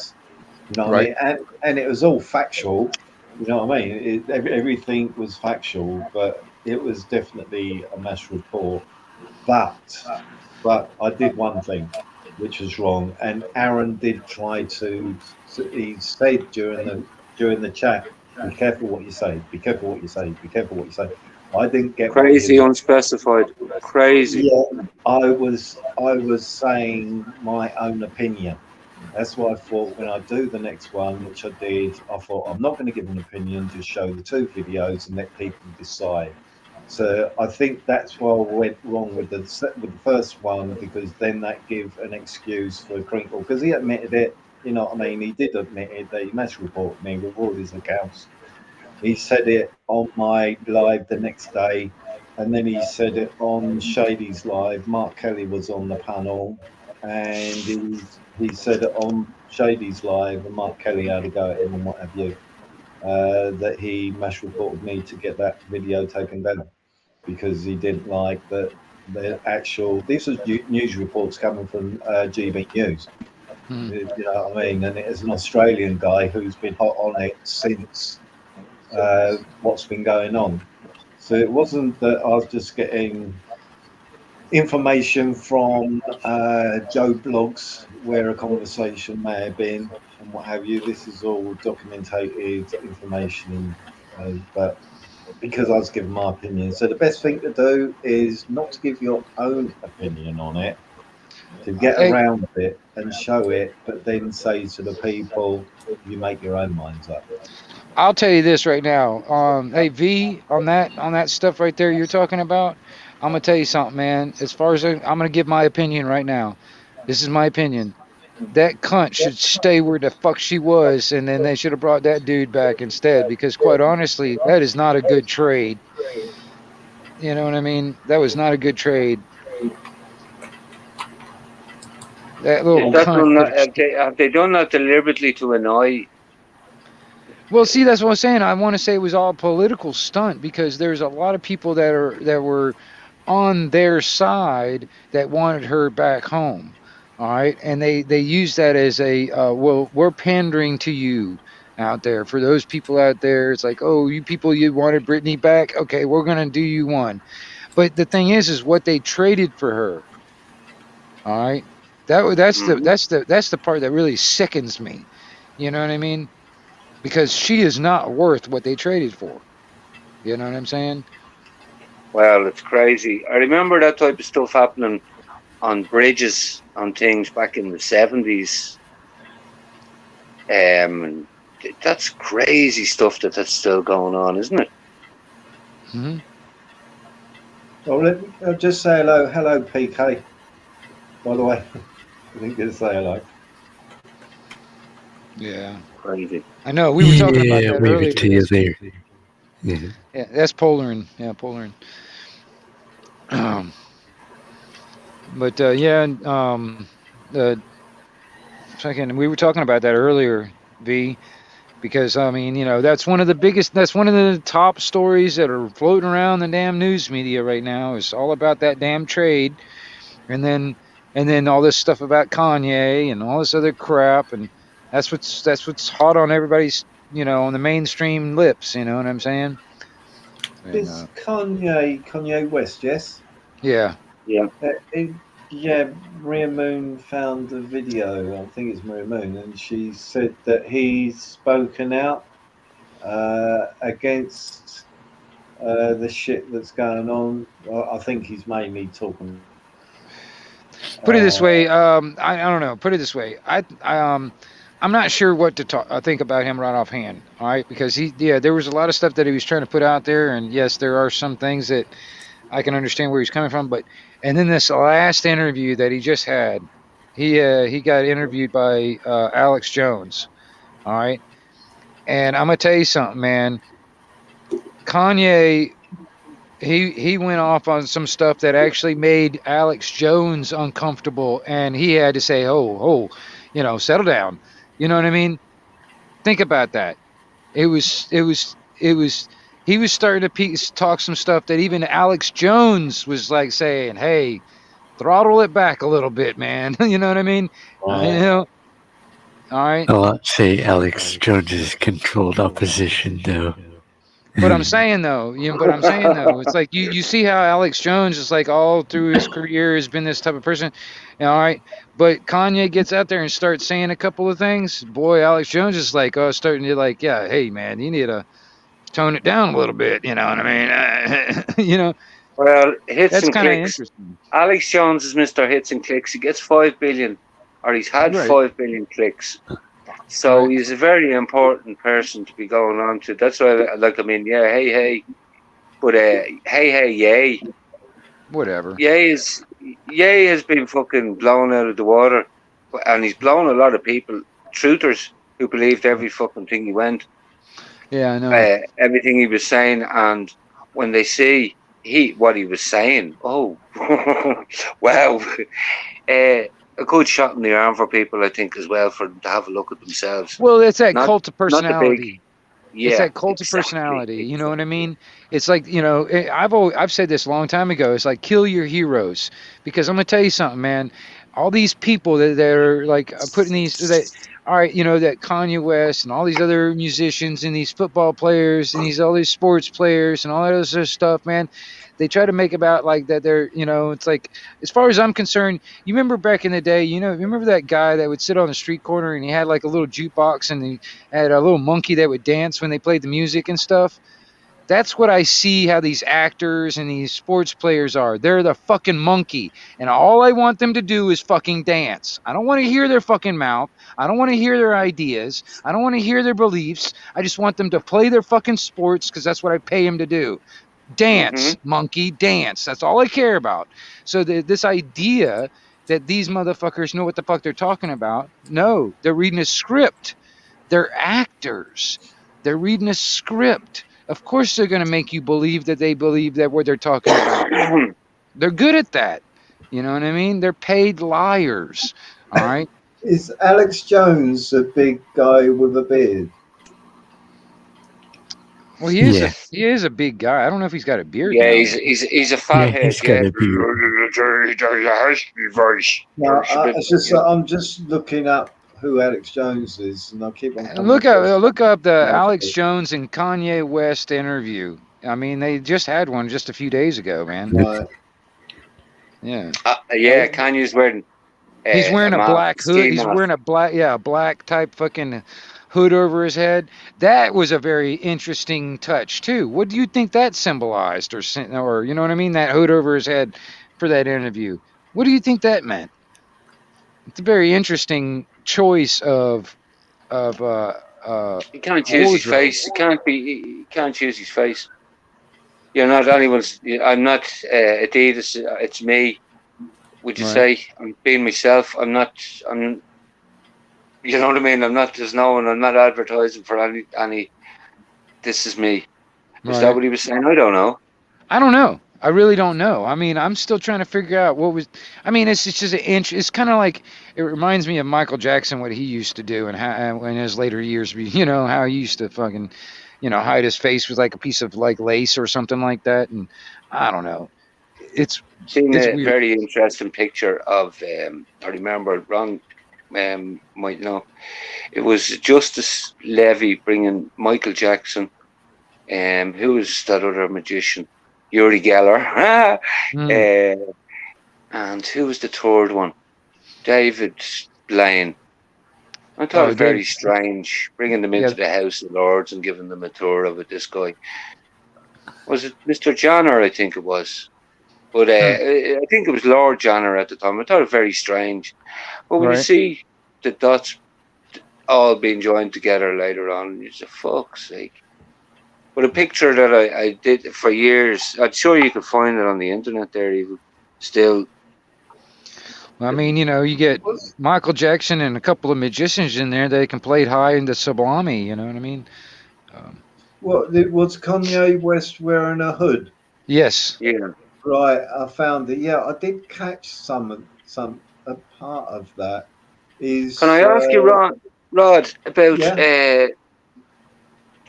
You know what Right. I mean? And it was all factual. You know what I mean? Everything was factual, but it was definitely a mass report. But I did one thing which was wrong, and Aaron did try to. He said during the chat, "Be careful what you say. Be careful what you say. Be careful what you say." I didn't get what Crazy he was. unspecified. Crazy. Yeah, I was saying my own opinion. That's why I thought when I do the next one, which I did, I thought I'm not going to give an opinion, just show the two videos and let people decide. So I think that's why I went wrong with the first one, because then that gave an excuse for Crinkle, because he admitted it. You know what I mean? He did admit it. That he mass reported me with all his accounts. He said it on my live the next day, and then he said it on Shady's live. Mark Kelly was on the panel, and he said it on Shady's live, and Mark Kelly had to go at him and what have you. That he mass reported me to get that video taken down because he didn't like the actual. This was news reports coming from GB News. You know what I mean? And it is an Australian guy who's been hot on it since what's been going on. So it wasn't that I was just getting information from Joe blogs where a conversation may have been and what have you. This is all documented information, but because I was giving my opinion. So the best thing to do is not to give your own opinion on it, to get around it and show it, but then say to the people, you make your own minds up. I'll tell you this right now. Hey V, on that stuff right there you're talking about, I'm gonna tell you something, man. As far as I'm gonna give my opinion right now. This is my opinion. that cunt should stay where the fuck she was, and then they should have brought that dude back instead. Because quite honestly, that is not a good trade. You know what I mean? That was not a good trade. That little Is that done, cunt. have they done that deliberately to annoy? Well, see, that's what I'm saying. I want to say it was all a political stunt because there's a lot of people that were on their side that wanted her back home. All right, and they used that as a well, we're pandering to you out there. For those people out there, it's like, oh, you people, you wanted Britney back. Okay, we're gonna do you one. But the thing is what they traded for her. All right, that's the part that really sickens me. You know what I mean? Because she is not worth what they traded for. You know what I'm saying? Well, it's crazy. I remember that type of stuff happening on bridges, on things back in the 70s. That's crazy stuff that's still going on, isn't it? Mm-hmm. Well, I'll just say hello, PK. By the way, I didn't get to say hello. Yeah. Crazy. I know. We were talking about that wave earlier. it to you there. Yeah. Yeah, that's Polarin. Yeah, Polarin. But second, we were talking about that earlier, V, because I mean, you know, that's one of the top stories that are floating around the damn news media right now. Is all about that damn trade, and then all this stuff about Kanye and all this other crap, and that's what's hot on everybody's, you know, on the mainstream lips. You know what I'm saying? And, It's Kanye West, yes? yeah. Yeah. Maria Moon found a video, I think it's Maria Moon, and she said that he's spoken out against the shit that's going on. I think he's mainly talking. Put it this way, I don't know. Put it this way, I'm not sure what to think about him right offhand. All right, because there was a lot of stuff that he was trying to put out there, and yes, there are some things that I can understand where he's coming from, and then this last interview that he just had, he got interviewed by Alex Jones. All right, and I'm gonna tell you something, man. Kanye, he went off on some stuff that actually made Alex Jones uncomfortable, and he had to say, oh, you know, settle down. You know what I mean? Think about that. He was starting to talk some stuff that even Alex Jones was like saying, hey, throttle it back a little bit, man. You know what I mean? You know? All right. Oh, I'd say Alex Jones's controlled opposition, though. But I'm saying though, it's like you see how Alex Jones is like all through his career has been this type of person, all right. But Kanye gets out there and starts saying a couple of things. Boy, Alex Jones is like, starting to like, yeah, hey man, you need to tone it down a little bit. You know what I mean? You know. Well, hits that's and kind of clicks. Interesting. Alex Jones is Mr. Hits and Clicks. He gets 5 billion, or he's had 5 billion clicks. So he's a very important person to be going on to. That's why, like, I mean, yeah, hey, but hey, yay, whatever. Ye has been fucking blown out of the water, and he's blown a lot of people, truthers, who believed every fucking thing he went. Yeah, I know. Everything he was saying, and when they see what he was saying, oh, wow. A good shot in the arm for people, I think, as well, for them to have a look at themselves. Well, it's that cult of personality. Yeah, it's that cult of personality. You know what I mean? It's like, you know, I've said this a long time ago. It's like, kill your heroes, because I'm gonna tell you something, man. All these people that are like putting all right, you know, that Kanye West and all these other musicians and these football players and all these sports players and all that other stuff, man. They try to make about like that they're, you know, it's like, as far as I'm concerned, you remember back in the day, you know, remember that guy that would sit on the street corner and he had like a little jukebox and he had a little monkey that would dance when they played the music and stuff? That's what I see how these actors and these sports players are. They're the fucking monkey. And all I want them to do is fucking dance. I don't want to hear their fucking mouth. I don't want to hear their ideas. I don't want to hear their beliefs. I just want them to play their fucking sports because that's what I pay them to do. Dance, monkey, dance. That's all I care about. So this idea that these motherfuckers know what the fuck they're talking about. No, they're reading a script. They're actors. They're reading a script. Of course, they're going to make you believe that they believe that what they're talking about. They're good at that. You know what I mean? They're paid liars. All right. Is Alex Jones a big guy with a beard? Well, he is a big guy. I don't know if he's got a beard Yeah, now. he's a Yeah, fathead. he's got Yeah. a beard. No, it's just that I'm just looking up who Alex Jones is, and I keep on coming Look across- up the Yeah. Alex Jones and Kanye West interview. I mean, they just had one just a few days ago, man. Right. Yeah. Yeah, Kanye's wearing. He's wearing a mask, black hood. ski He's mask. wearing a black type fucking hood over his head. That was a very interesting touch too. What do you think that symbolized, or you know what I mean? That hood over his head for that interview. What do you think that meant? It's a very interesting choice of He can't choose his wardrobe. face. He can't choose his face. You're not anyone's. I'm not Adidas. It's me. Would you Right. say I'm being myself? I'm not. You know what I mean? I'm not. There's no one. I'm not advertising for any. This is me. Is that Right. what he was saying? I don't know. I don't know. I really don't know. I mean, I'm still trying to figure out what was. I mean, it's just an inch. It's kind of like it reminds me of Michael Jackson, what he used to do, and how in his later years, you know, how he used to fucking, you know, hide his face with like a piece of like lace or something like that. And I don't know. It's Seen It's a weird. very interesting picture of. I remember it wrong. Might know. It was Justice Levy bringing Michael Jackson. Who was that other magician? Uri Geller. mm, And who was the third one? David Blaine. I thought Oh, it was very David- strange bringing them into the House of Lords and giving them a tour of it. This guy was it Mr. Janner, I think it was, but I think it was Lord Janner at the time. I thought it very strange. But when you Right. see the dots all being joined together later on, you say, "Fuck's sake." But a picture that I did for years, I'm sure you can find it on the internet there even still. I mean, you know, you get Michael Jackson and a couple of magicians in there. They can play high into Sublime. You know what I mean? Was Kanye West wearing a hood? Yes. Yeah. Right, I found it. Yeah, I did catch some a part of that. Is Can I ask you, Rod, about Yeah.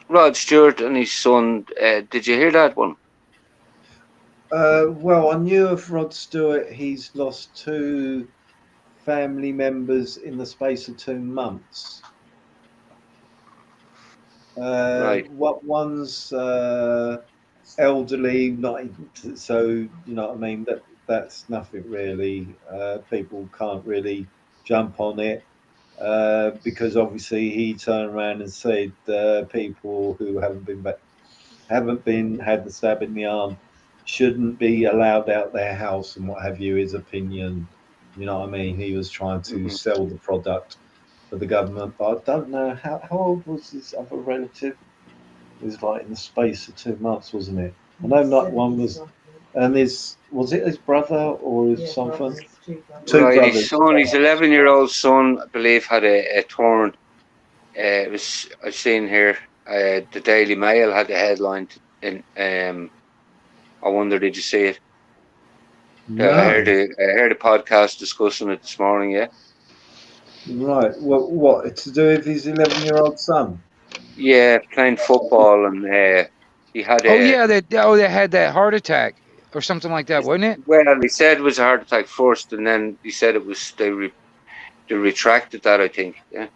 Rod Stewart and his son? Did you hear that one? Well, I knew of Rod Stewart. He's lost 2 family members in the space of 2 months. Right. What one's elderly, not so you know what I mean. That's nothing really. People can't really jump on it because obviously he turned around and said people who haven't been had the stab in the arm shouldn't be allowed out their house and what have you. His opinion, you know what I mean. He was trying to sell the product for the government, but I don't know how old was his other relative. It was like in the space of 2 months, wasn't it? I know not one was, and was it his brother or his something? Two Right, brothers. his son, his 11-year-old son, I believe, had a turn. It was I've seen here. The Daily Mail had the headline, and I wonder, did you see it? No. I heard a podcast discussing it this morning. Yeah. Right. What to do with his 11-year-old son? Yeah, playing football, and he had. Oh yeah, they had that heart attack or something like that, wasn't it? Well, he said it was a heart attack first, and then he said it was they retracted that. I think. Yeah.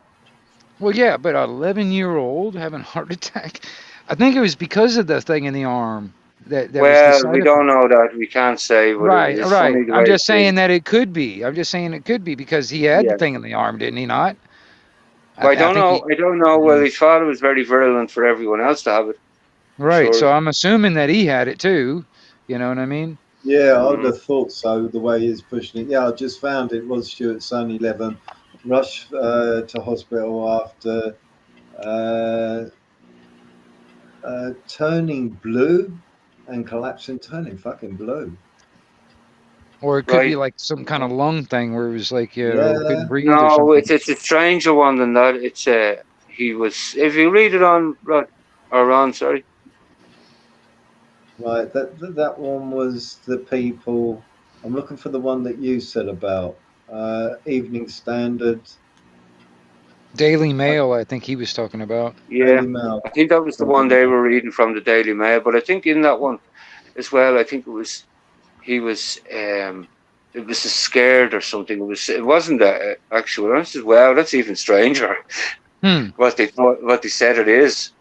Well, yeah, but an 11-year-old having a heart attack. I think it was because of the thing in the arm that was the Well, side we effect. don't know that. We can't say. But Right. it's funny the way I'm just it's saying that it could be. I'm just saying it could be because he had Yeah. the thing in the arm, didn't he not? I don't think know. I don't know. Well, his father was very virulent for everyone else to have it. Right. Sure. So I'm assuming that he had it too. You know what I mean? Yeah, I'd have thought so. The way he's pushing it. Yeah, I just found it was Stuart's son, 11, rushed to hospital after turning blue and collapsing, turning fucking blue. Or it could be right? like some kind of lung thing where it was like, Yeah. couldn't breathe or No, something. it's a stranger one than that. It's he was. If you read it on Rod or Ron, sorry, Right. That one was the people. I'm looking for the one that you said about Evening Standard, Daily Mail, I think he was talking about. yeah, Daily Mail. I think that was the one they were reading from the Daily Mail. But I think in that one as well, I think it was he was it was a scared or something. It wasn't that actual. I said, wow, that's even stranger. Hmm. What they said it is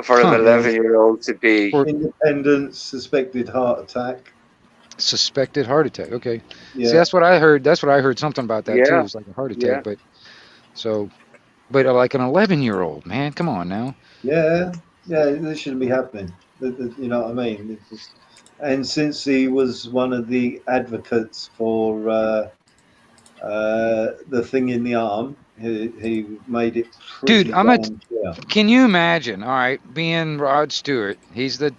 for an Huh. 11-year-old to be. Or Independence, suspected heart attack. suspected heart attack. Okay. See, Yeah. that's what I heard. That's what I heard something about that too. Yeah, It was like a heart yeah. attack, but so, but like an 11-year-old, man, come on now. Yeah. Yeah. This shouldn't be happening. You know what I mean? And since he was one of the advocates for the thing in the arm, he made it Dude, pretty damn clear. can you imagine? All right, being Rod Stewart, he's the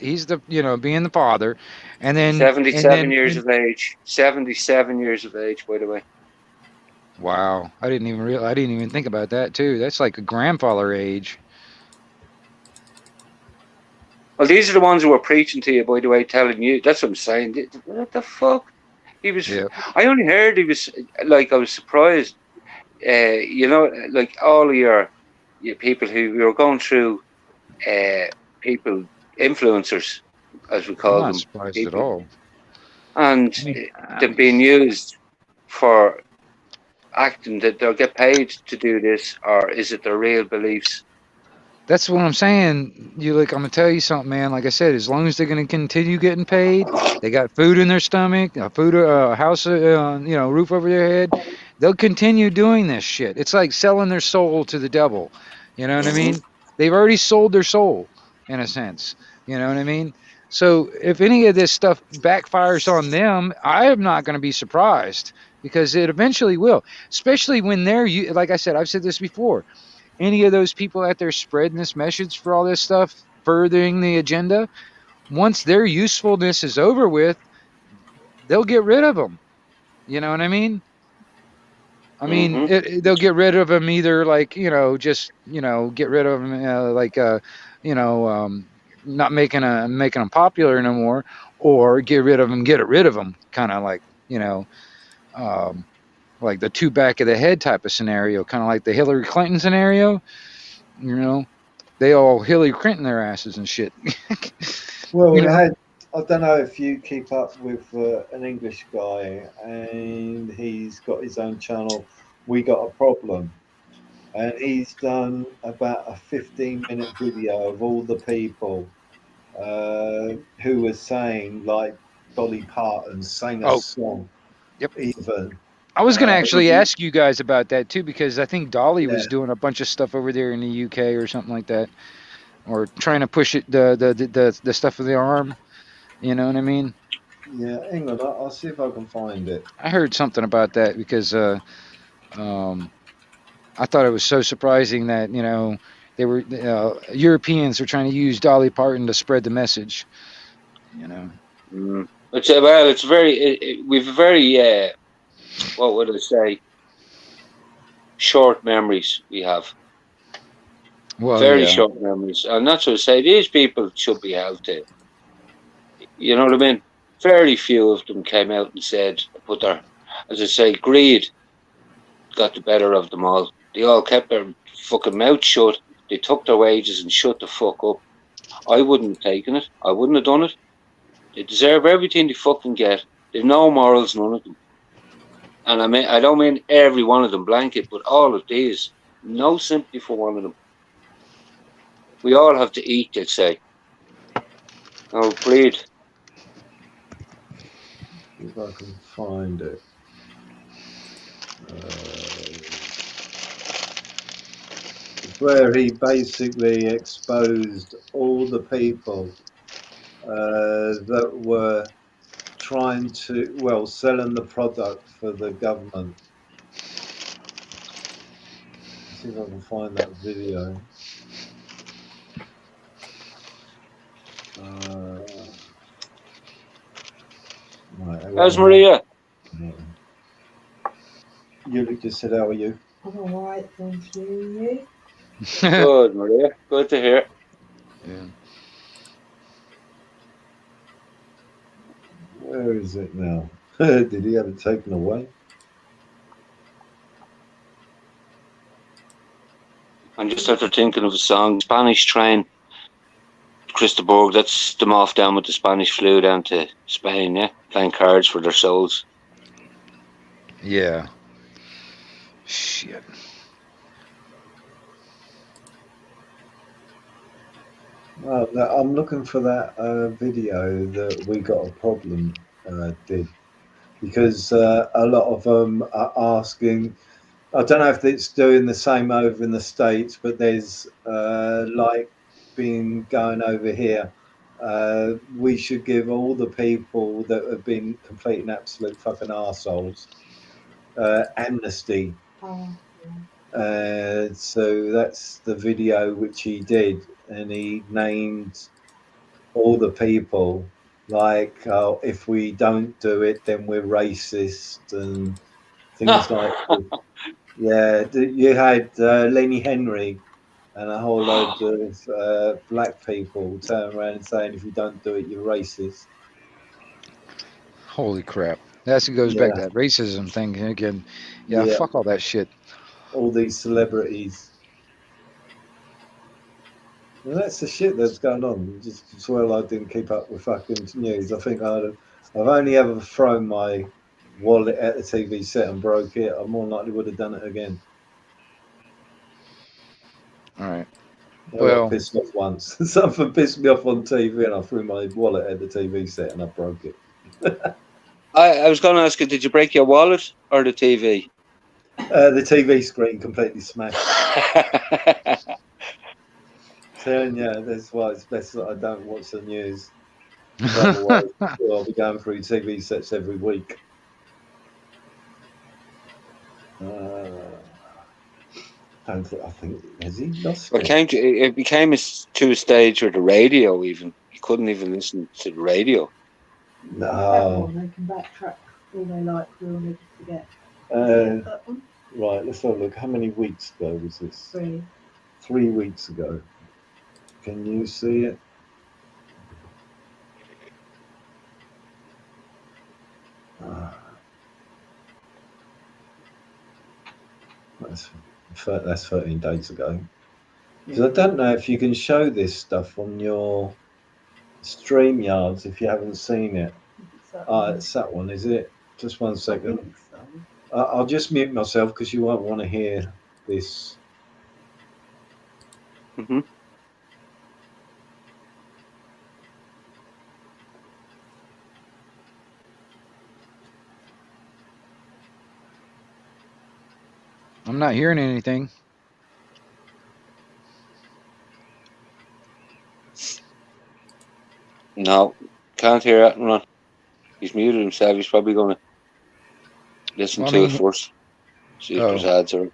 being the father, and then 77 years of age. 77 years of age, by the way. wow, I didn't even think about that too. That's like a grandfather age. Well, these are the ones who were preaching to you, by the way, telling you. That's what I'm saying. What the fuck? He was. Yeah. I only heard he was like. I was surprised. You know, like all of your people who were going through, people influencers, as we I'm call not them, surprised at people, all. and I mean, they're being used for acting that they'll get paid to do this, or is it their real beliefs? that's what I'm saying. I'm gonna tell you something, man. Like I said, as long as they're gonna continue getting paid, they got food in their stomach, a house, roof over their head. They'll continue doing this shit. It's like selling their soul to the devil. You know what I mean? They've already sold their soul, in a sense. You know what I mean? So if any of this stuff backfires on them, I am not going to be surprised because it eventually will. Especially when like I said, I've said this before. Any of those people out there spreading this message for all this stuff, furthering the agenda, once their usefulness is over with, they'll get rid of them. You know what I mean? I mean, they'll get rid of them either just get rid of them not making them popular no more, or get rid of them, kind of like the two back of the head type of scenario, kind of like the Hillary Clinton scenario. They all Hillary Clinton their asses and shit. Well, I don't know if you keep up with an English guy, and he's got his own channel. We Got a Problem, and he's done about a 15-minute video of all the people who were saying, like Dolly Parton sang a song. Yep. Even. I was going to actually ask you guys about that too, because I think Dolly was Yeah. doing a bunch of stuff over there in the UK or something like that, or trying to push it the stuff with the arm. You know what I mean? Yeah, hang on, I'll see if I can find it. I heard something about that because I thought it was so surprising that they were Europeans were trying to use Dolly Parton to spread the message. It's very we've very what would I say, short memories we have. Well, very short memories, and that's what I say. These people should be held to. You know what I mean? Very few of them came out and said, but as I say, greed got the better of them all. They all kept their fucking mouth shut. They took their wages and shut the fuck up. I wouldn't have taken it. I wouldn't have done it. They deserve everything they fucking get. They've no morals, none of them. And I don't mean every one of them blanket, but all of these. No sympathy for one of them. We all have to eat, they'd say. Oh, greed. If I can find it. Where he basically exposed all the people that were trying to, selling the product for the government. Let's see if I can find that video. How's Maria? You just said, how are you? I'm all right, thank you. Good, Maria. Good to hear. Yeah. Where is it now? Did he have it taken away? I'm just after thinking of a song, Spanish Train. Christa Borg, that's them off down with the Spanish flu down to Spain, yeah? Playing cards for their souls. Yeah. Shit. Well, I'm looking for that video that We Got a Problem did, because a lot of them are asking. I don't know if it's doing the same over in the States, but there's like been going over here. We should give all the people that have been completing absolute fucking arseholes amnesty. Oh, So that's the video which he did, and he named all the people like, oh, if we don't do it, then we're racist and things like that. Yeah, you had Lenny Henry and a whole load of black people turn around and saying, if you don't do it, you're racist. Holy crap. That goes back to that racism thing again. Yeah, fuck all that shit. All these celebrities. And that's the shit that's going on. Just as well I didn't keep up with fucking news. I think I've only ever thrown my wallet at the TV set and broke it. I more likely would have done it again. All right. Well, I pissed off once. Something pissed me off on TV, and I threw my wallet at the TV set and I broke it. I was going to ask you, did you break your wallet or the TV? The TV screen completely smashed. Telling you, that's why it's best that I don't watch the news. Otherwise, I'll be going through TV sets every week. I think has he lost it? It became to a stage where the radio even you couldn't even listen to the radio. No. They can backtrack all they like. We'll never forget. Right, let's have a look. How many weeks ago was this? 3. 3 weeks ago. Can you see it? That's 13 days ago. Because I don't know if you can show this stuff on your StreamYards if you haven't seen it. It's that one, is it? Just 1 second. I'll just mute myself because you won't want to hear this. Mm-hmm. I'm not hearing anything. No, can't hear it. Run. He's muted himself. He's probably going to listen to it first. See if there's ads or.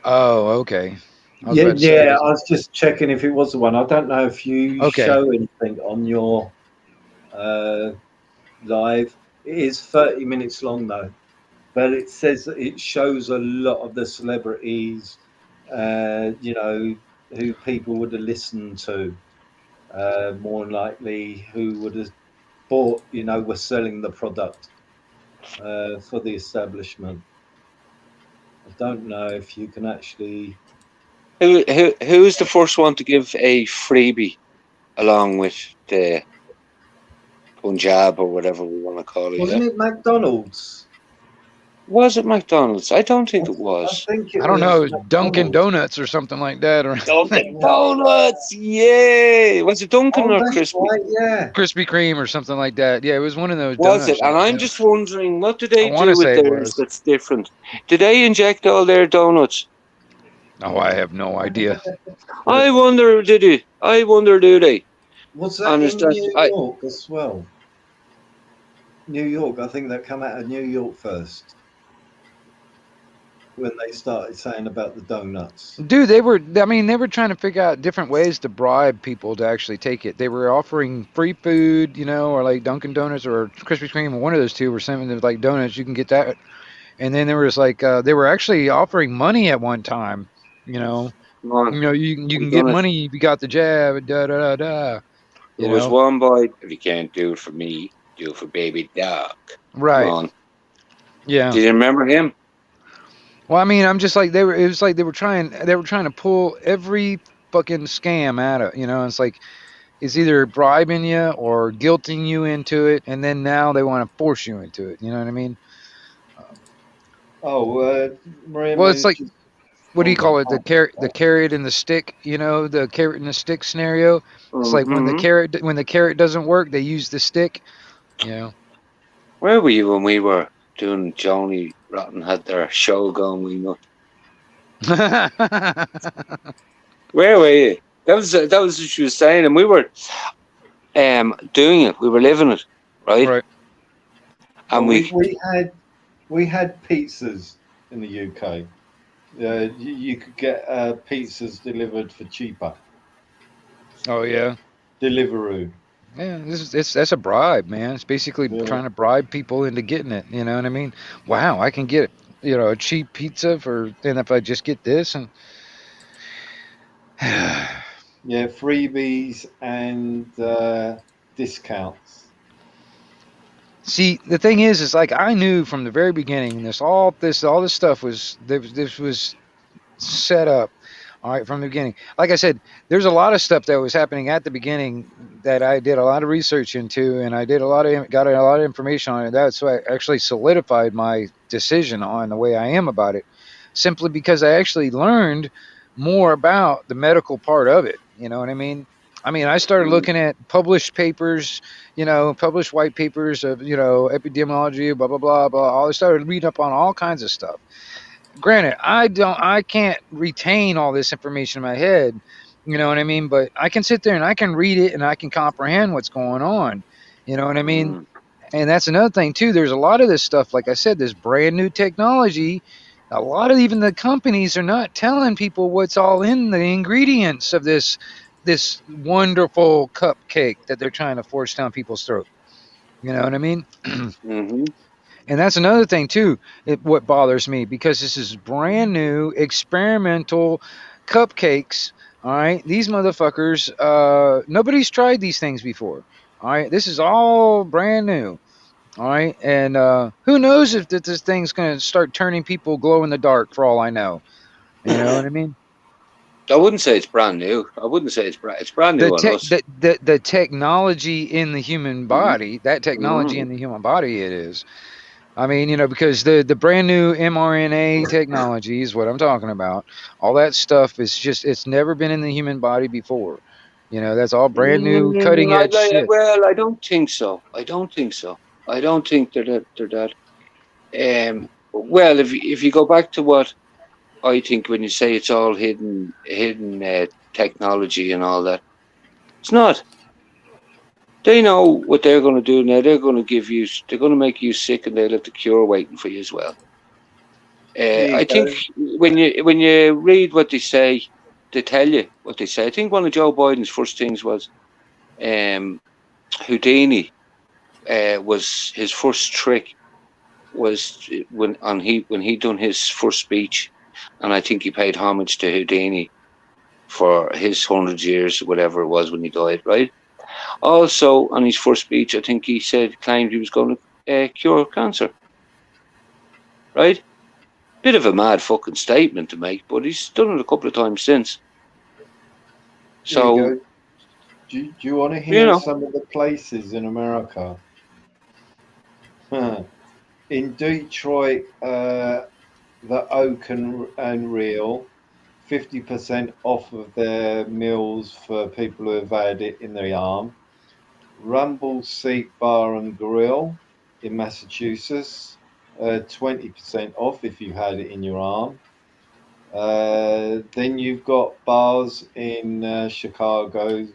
Oh, okay. I was just checking if it was the one. I don't know if you show anything on your live. It is 30 minutes long though, but it says that it shows a lot of the celebrities, who people would have listened to, more than likely who would have bought, were selling the product for the establishment. I don't know if you can actually. Who's the first one to give a freebie along with the Punjab or whatever we want to call it? Wasn't it McDonald's? Was it McDonald's? I don't think it was. I don't know. It was Dunkin' Donuts or something like that. Or Dunkin' Donuts, yeah. Was it Dunkin' or Krispy? Right, yeah. Krispy Kreme or something like that. Yeah, it was one of those. Was donuts it? And I'm just wondering, what do they do with theirs that's different? Do they inject all their donuts? Oh, I have no idea. I wonder, do they? Was that in New York as well? New York, I think that come out of New York first. when they started saying about the donuts. Dude, they were trying to figure out different ways to bribe people to actually take it. They were offering free food, or like Dunkin' Donuts or Krispy Kreme, or one of those two were sending them like donuts. You can get that. And then there was like they were actually offering money at one time. Man, You we can get done it. money if you got the jab. Da da da da. There was one boy. If you can't do it for me, do it for baby dog. Right. Come on. Yeah. Do you remember him? Well, I mean, I'm just like it was like they were trying to pull every fucking scam out of, it's like it's either bribing you or guilting you into it, and then now they want to force you into it. You know what I mean? Maria. Well, it's like, mentioned- what do you Hold call on. it? The carrot and the stick. The carrot and the stick scenario. It's like when the Mhm. carrot doesn't work, they use the stick. Where were you when we were doing Johnny Rotten had their show going? We know. Where were you? That was what she was saying, and we were doing it. We were living it, right? Right. And we had pizzas in the UK. You could get pizzas delivered for cheaper. Oh yeah. Deliveroo. Yeah, that's a bribe, man. It's basically Yeah. trying to bribe people into getting it. You know what I mean? Wow, I can get a cheap pizza and if I just get this and Yeah, freebies and discounts. See, the thing is like I knew from the very beginning all this stuff was this was set up. All right, from the beginning. Like I said, there's a lot of stuff that was happening at the beginning that I did a lot of research into, and I got a lot of information on it. That's why I actually solidified my decision on the way I am about it, simply because I actually learned more about the medical part of it. You know what I mean? I started looking at published papers, published white papers of, epidemiology, blah, blah, blah, blah. I started reading up on all kinds of stuff. Granted, I can't retain all this information in my head, you know what I mean? But I can sit there and I can read it and I can comprehend what's going on. You know what I mean? And that's another thing too. There's a lot of this stuff, like I said, this brand new technology. A lot of even the companies are not telling people what's all in the ingredients of this wonderful cupcake that they're trying to force down people's throat. You know what I mean? Mm-hmm. And that's another thing too. What bothers me, because this is brand new experimental cupcakes. All right, these motherfuckers. Nobody's tried these things before. All right, this is all brand new. All right, and who knows if this thing's gonna start turning people glow in the dark? For all I know, you know what I mean. I wouldn't say it's brand new. I wouldn't say it's brand new on us. The technology in the human body, that technology in the human body, it is. Because the brand new mRNA technology is what I'm talking about. All that stuff is it's never been in the human body before. That's all brand new, cutting edge shit. Well, I don't think so. I don't think they're that. Well, if you go back to what I think when you say it's all hidden technology and all that, it's not. They know what they're going to do now. They're going to make you sick, and they'll have the cure waiting for you as well. I think when you read what they say, they tell you what they say. I think one of Joe Biden's first things was Houdini. Was his first trick was when he done his first speech, and I think he paid homage to Houdini for his 100 years, whatever it was when he died, right? Also, on his first speech, I think he claimed he was going to cure cancer. Right? Bit of a mad fucking statement to make, but he's done it a couple of times since. So, do you want to hear some of the places in America? In Detroit, the Oak and Real, 50% off of their meals for people who have had it in their arm. Rumble Seat Bar and Grill in Massachusetts, 20% off if you had it in your arm. Then you've got bars in Chicago,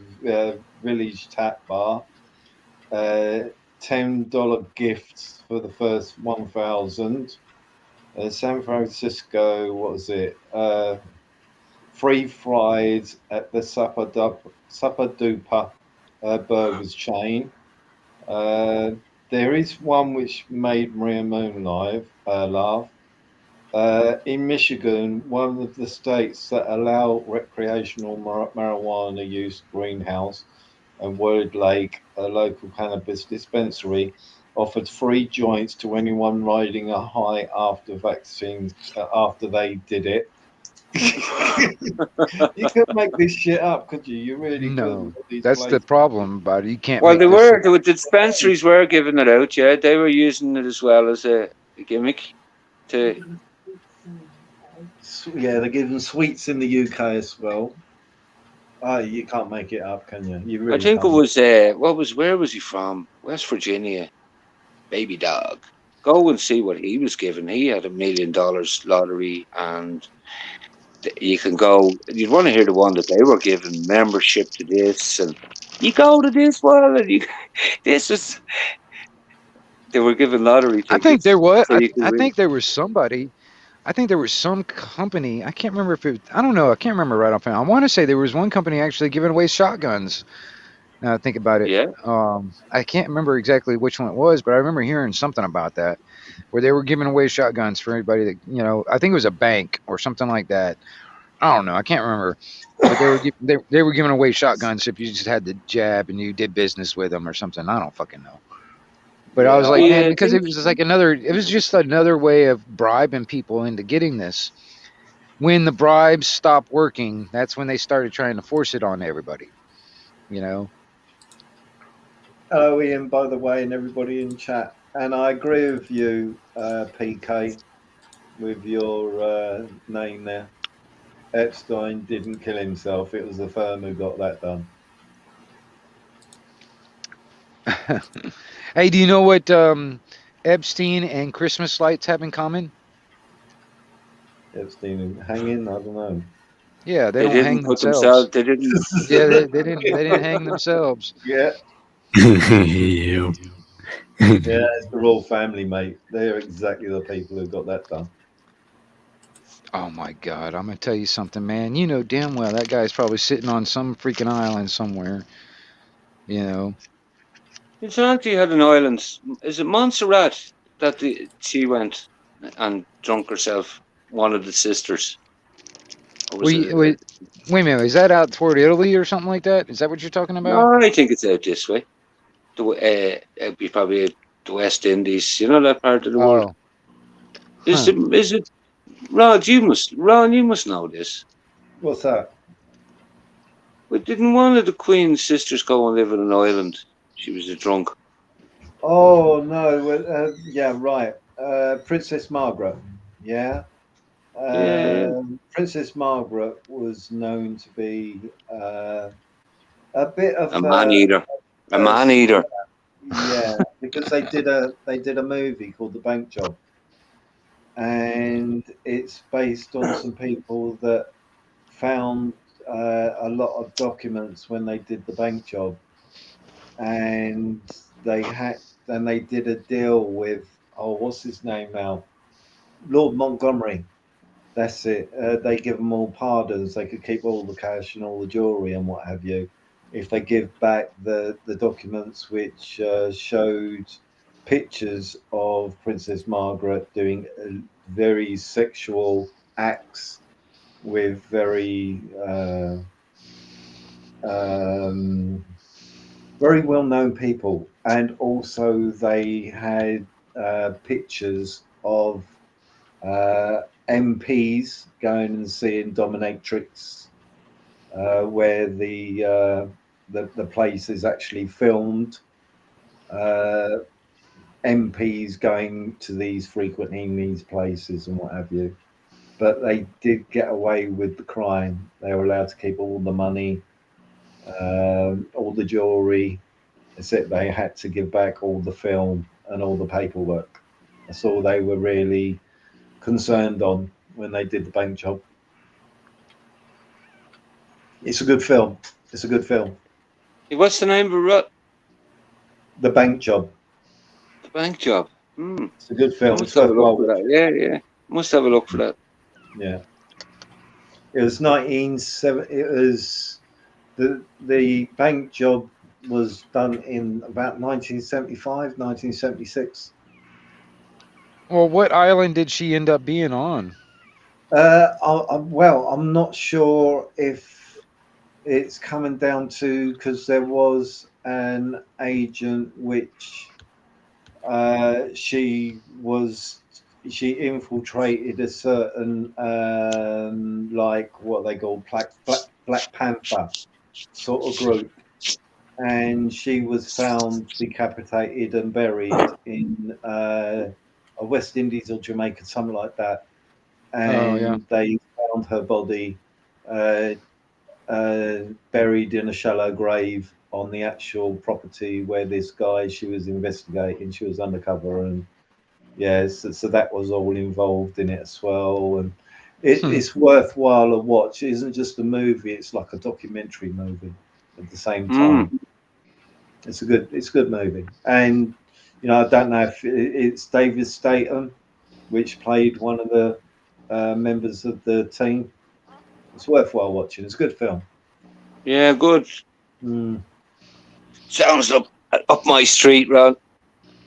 Village Tap Bar, $10 gifts for the first 1,000. San Francisco, what was it? Free fries at the Supper Duper Burgers chain. There is one which made Maria Moon laugh. In Michigan, one of the states that allow recreational marijuana use, Greenhouse and Word Lake, a local cannabis dispensary, offered free joints to anyone riding a high after vaccine after they did it. You could make this shit up, could you? You really No, could. These that's the places. problem about it. You can't Well, make they this. were. The dispensaries were giving it out. Yeah, they were using it as well as a gimmick. To Yeah, they're giving sweets in the UK as well. Oh, you can't make it up, can you? You I really think it can't. was. Where was he from? West Virginia. Baby Dog. Go and see what he was given. He had $1 million lottery, and you can go. You'd want to hear the one that they were given membership to this, and you go to this one, and you. This was. They were given lottery I think there tickets, was. so you could I win. think there was somebody. I think there was some company. I can't remember if it. I don't know. I can't remember right offhand. I want to say there was one company actually giving away shotguns. Now I think about it. Yeah. I can't remember exactly which one it was, but I remember hearing something about that, where they were giving away shotguns for anybody that I think it was a bank or something like that. I don't know. I can't remember, but they were giving away shotguns if you just had the jab and you did business with them or something. I don't fucking know. But I was Yeah, like, man, Yeah, I because think it was just like it was just another way of bribing people into getting this. When the bribes stopped working, that's when they started trying to force it on everybody. You know, hello, Ian, by the way, and everybody in chat. And I agree with you, PK, with your name there. Epstein didn't kill himself. It was the firm who got that done. hey, do you know what Epstein and Christmas lights have in common? Epstein hanging? I don't know. Yeah, they they don't didn't hang put themselves. themselves. They didn't. Yeah, they didn't hang themselves. Yeah, Yep. yeah, it's the royal family, mate. They're exactly the people who got that done. Oh my God, I'm gonna tell you something, man. You know damn well that guy's probably sitting on some freaking island somewhere. You know. His auntie had an island. Is it Montserrat that she went and drunk herself? One of the sisters. Or was Wait, it? wait a minute. Is that out toward Italy or something like that? Is that what you're talking about? No, I think it's out this way. It'd be probably the West Indies. You know that part of the world. Oh, Is huh. it? Is it? Ron, you must know this. What's that? But didn't one of the Queen's sisters go and live on an island? She was a drunk. Oh no, well, yeah, right. Princess Margaret. Yeah. Yeah, Princess Margaret was known to be a bit of a man eater. A man eater. yeah, because they did a movie called The Bank Job, and it's based on some people that found a lot of documents when they did the bank job, and they did a deal with, oh, what's his name now, Lord Montgomery. That's it. They give them all pardons. They could keep all the cash and all the jewelry and what have you, if they give back the documents which showed pictures of Princess Margaret doing very sexual acts with very very well-known people, and also they had pictures of MPs going and seeing dominatrix, where the place is actually filmed. MPs going to frequenting these places and what have you. But they did get away with the crime. They were allowed to keep all the money, all the jewelry. Except they had to give back all the film and all the paperwork. That's all they were really concerned on when they did the bank job. It's a good film. It's a good film. What's the name of it? The Bank Job. The Bank Job. Hmm. It's a good film. Let's It's have a look worthwhile for that. watching. Yeah, yeah. Must have a look for that. Yeah. It was 1970. It was the bank job was done in about 1975, 1976. Well, what island did she end up being on? Well, I'm not sure if it's coming down to because there was an agent which she infiltrated a certain like what they call Black Panther sort of group, and she was found decapitated and buried in West Indies or Jamaica, something like that. And yeah. they found her body buried in a shallow grave on the actual property where this guy she was investigating. She was undercover, and yeah, so that was all involved in it as well. And it's worthwhile to watch. It isn't just a movie; it's like a documentary movie at the same time. It's a good movie, and I don't know if it's David Statham, which played one of the members of the team. It's worthwhile watching. It's a good film. Yeah, good. Sounds up my street, Ron.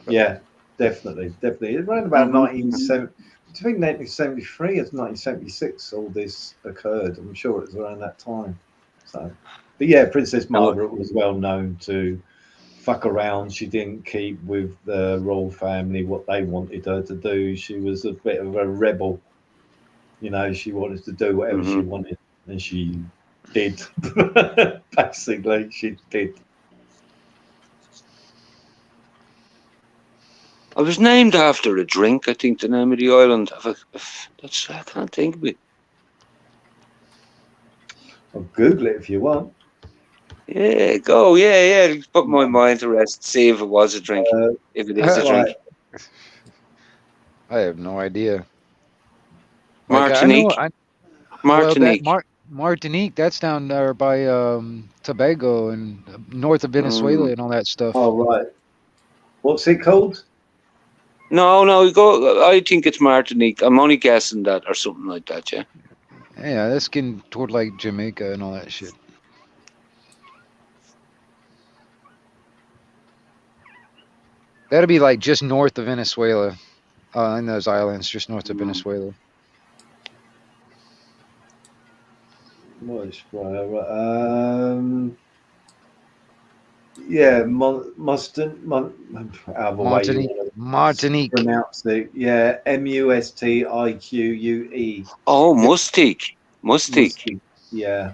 Yeah, definitely. It's around about 1970. Between 1973 and 1976, all this occurred. I'm sure it was around that time. So, but yeah, Princess Margaret was well known to fuck around. She didn't keep with the royal family what they wanted her to do. She was a bit of a rebel. She wanted to do whatever she wanted, and she did. Basically, she did. I was named after a drink. I think the name of the island. I can't think of it. I'll Google it if you want. Yeah, go. Yeah. Put my mind to rest. See if it was a drink. If it is a drink. I have no idea. Martinique. Martinique. Well, Martinique, that's down there by Tobago and north of Venezuela and all that stuff. Oh, right. What's it called? No, go. I think it's Martinique. I'm only guessing that or something like that, yeah. Yeah, that's getting toward like Jamaica and all that shit. That'll be like just north of Venezuela. In those islands, just north of Venezuela. Yeah, Martinique. Pronounce it. Yeah, Mustique. Oh, Mustique. Yeah.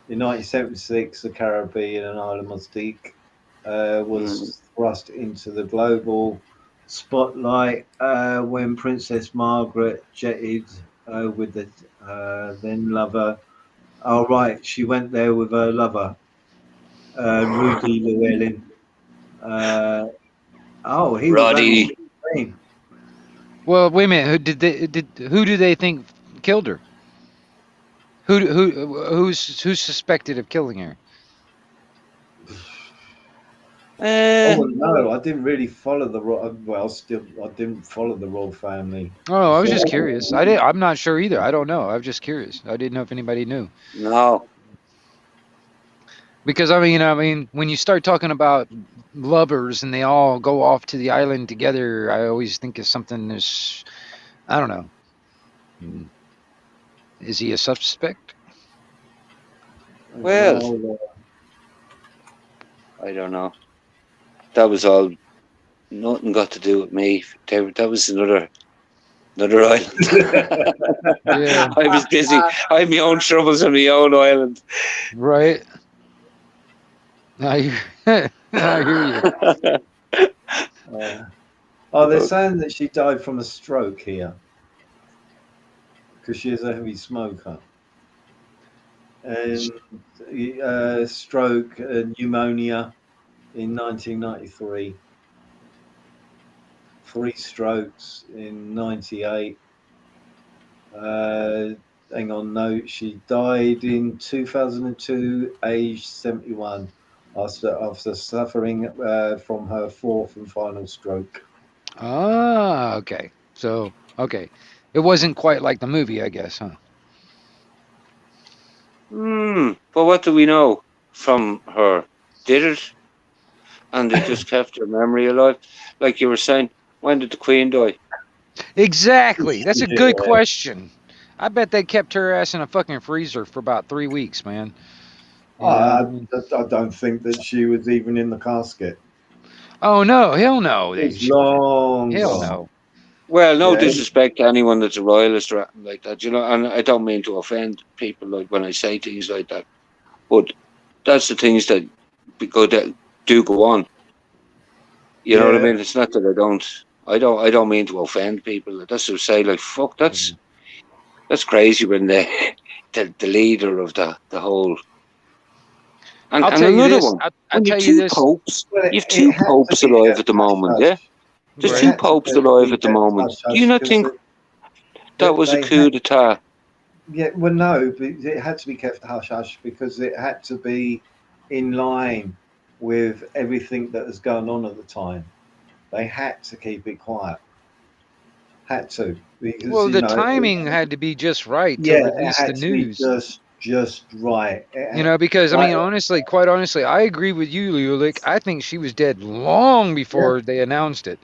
In 1976, the Caribbean and island Mustique was thrust into the global spotlight when Princess Margaret jetted with the then lover. Oh, right, she went there with her lover, Rudy Llewellyn. He Roddy. Was well, wait a minute. Who do they think killed her? Who's suspected of killing her? No, I didn't really follow I didn't follow the royal family. Oh, I was just curious. I'm not sure either. I don't know. I'm just curious. I didn't know if anybody knew. No. Because I mean, when you start talking about lovers and they all go off to the island together, I always think of something that's, I don't know. Is he a suspect? Well, I don't know. That was all. Nothing got to do with me. That was another island. Yeah. I was busy. I had my own troubles on my own island. Right. I hear you. They're saying that she died from a stroke here because she is a heavy smoker. And stroke, pneumonia in 1993. 3 strokes in 98. Hang on, no, she died in 2002, aged 71, after suffering from her 4th and final stroke. Ah, okay. So, okay. It wasn't quite like the movie, I guess, huh? But what do we know from her? Did it? And they just kept her memory alive. Like you were saying, when did the Queen die? Exactly. That's a good Yeah. question. I bet they kept her ass in a fucking freezer for about 3 weeks, man. You know what I I, mean? I don't think that she was even in the casket. Oh no, hell no. It's long Hell gone. no. Well, no Yeah. disrespect to anyone that's a royalist or anything like that, you know, and I don't mean to offend people like when I say things like that, but that's the things that that do go on. You know what I Yeah. mean? It's not that I don't mean to offend people. That's to say, like, fuck, that's crazy when the leader of the whole I'll and tell you another this. one. I'll When you've tell you two this. popes, Well, you've it two had to popes be alive kept at the hush moment, yeah? hush. There's Right. two popes alive at the moment. Do you not think that was a they coup had, d'etat? yeah, well, no, but it had to be kept hush hush because it had to be in line with everything that was going on at the time. They had to keep it quiet. Had to because Well, the timing had to be just right to yeah, it release the had to be news. just right. You know, because I Like, mean, honestly, quite honestly, I agree with you, Lulik. I think she was dead long before they announced it.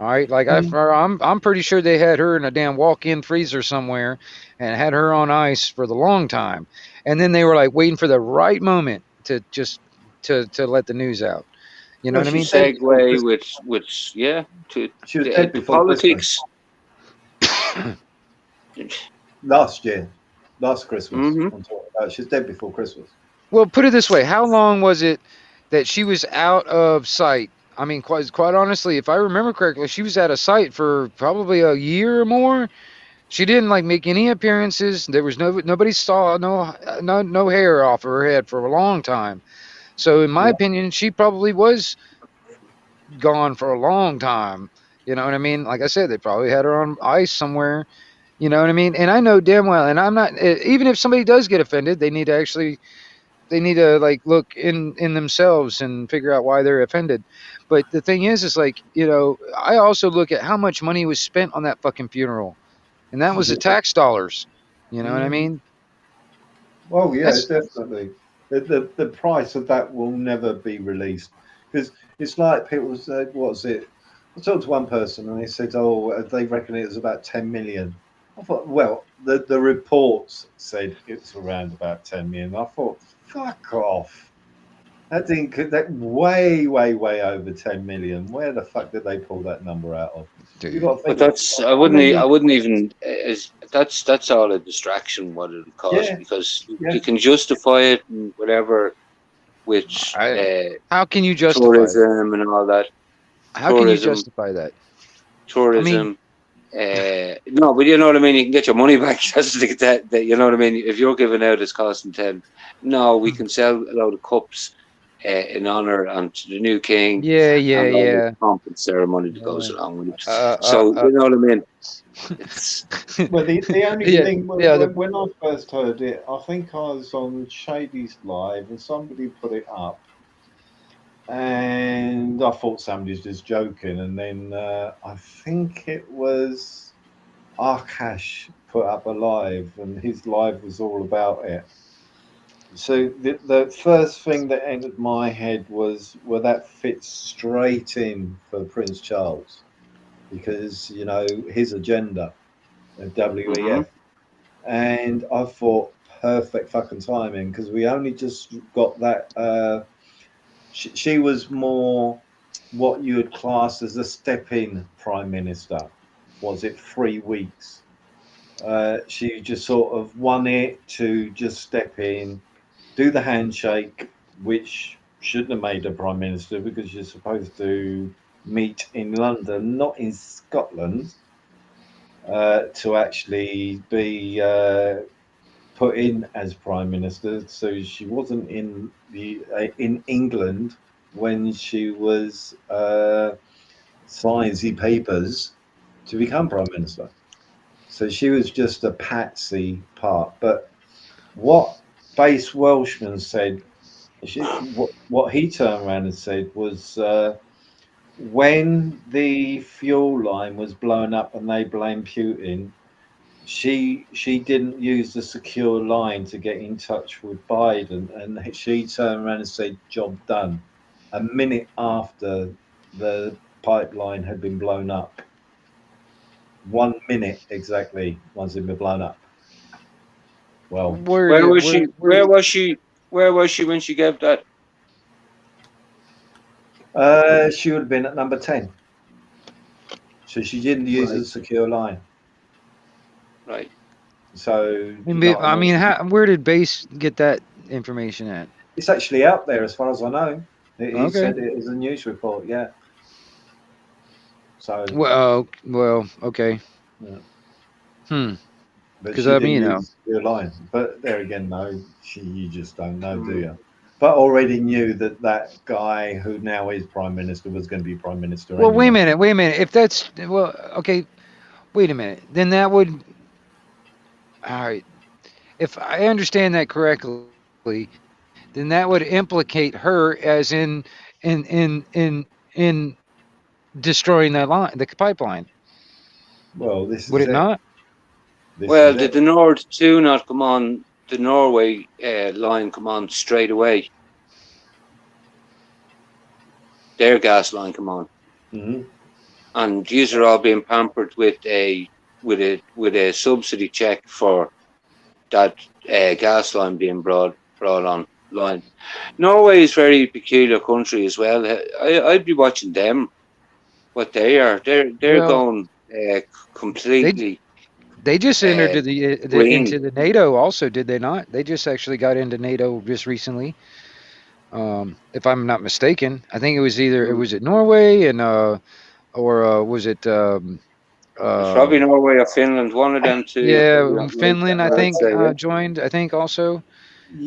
All right, like I'm pretty sure they had her in a damn walk-in freezer somewhere, and had her on ice for the long time, and then they were like waiting for the right moment to just to let the news out. You know well, what I she mean? was dead before Segue Christmas. with yeah She was dead to before Christmas politics. last year, last Christmas. Hmm. I'm talking about. She was dead before Christmas. Well, put it this way: how long was it that she was out of sight? I mean, quite honestly, if I remember correctly, she was out of sight for probably a year or more. She didn't like make any appearances. There was nobody saw no hair off of her head for a long time. So in my Yeah. opinion, she probably was gone for a long time. You know what I mean? Like I said, they probably had her on ice somewhere. You know what I mean? And I know damn well, and I'm not. Even if somebody does get offended, they need to like look in themselves and figure out why they're offended. But the thing is like, you know, I also look at how much money was spent on that fucking funeral, and that was the tax dollars. You know what I mean? Well, yeah, That's definitely. The price of that will never be released because it's like people said, what was it? I talked to one person and they said, oh, they reckon it was about 10 million. I thought, well, the reports said it's around about 10 million. I thought, fuck off. That thing could that way over 10 million. Where the fuck did they pull that number out of? You dude. got to But think. that's I mean, I wouldn't even that's all a distraction what it'll cause yeah, because yeah. you can justify it and whatever with How can you justify it? tourism and all that How can you tourism justify that? I mean, tourism. No, but you know what I mean. You can get your money back. That's that you know what I mean. If you're giving out, it's costing 10. No, we can sell a load of cups in honor and to the new king yeah, and all the yeah. pomp and ceremony that goes Yeah. along with it. Uh, uh, So uh. you know what I mean. It's Well, the only Yeah, thing yeah. when I first heard it, I think I was on Shady's live and somebody put it up, and I thought somebody's just joking, and then I think it was Arkash put up a live, and his live was all about it. So the first thing that entered my head was, well, that fits straight in for Prince Charles because you know his agenda, WEF. And I thought perfect fucking timing because we only just got that. She was more what you would class as a step-in prime minister. Was it 3 weeks? She just sort of won it to just step in, do the handshake, which shouldn't have made her prime minister because you're supposed to meet in London, not in Scotland, to actually be put in as prime minister. So she wasn't in England when she was signing the papers to become prime minister. So she was just a patsy part. But what Base Welshman said, what he turned around and said was when the fuel line was blown up and they blamed Putin, she didn't use the secure line to get in touch with Biden, and she turned around and said, "Job done," a minute after the pipeline had been blown up. 1 minute exactly once it been blown up. Well, Where Where did was she? where Where was she? Where was she when she gave that? she would have been at number 10. So she didn't use Right. the secure line. Right. So you know what I I mean, mean? where did Base get that information at? It's actually out there as far as I know. He Okay. said it as a news report, yeah. So Well, okay. yeah. Hmm. But Because she I didn't mean, use your line. But there again, no, you just don't know, do you? But already knew that guy who now is prime minister was going to be prime minister well, anyway. wait a minute. If that's okay, wait a minute. Then that would, all right. If I understand that correctly, then that would implicate her as in destroying that line, the pipeline. Well, this Would is it it. not? This Well, is did it. the Nord 2 not come on? The Norway line come on straight away. Their gas line come on, Hmm. and these are all being pampered with a subsidy check for that gas line being brought online. Norway is a very peculiar country as well. I'd be watching them. What they are, they're Well, going they completely they just entered uh, to green. into the NATO also, did they not? They just actually got into NATO just recently. If I'm not mistaken, I think it was either it was it Norway and or was it It's uh probably Norway or Finland. One of them two. yeah, Finland I I'd think say, yeah. joined. I think also.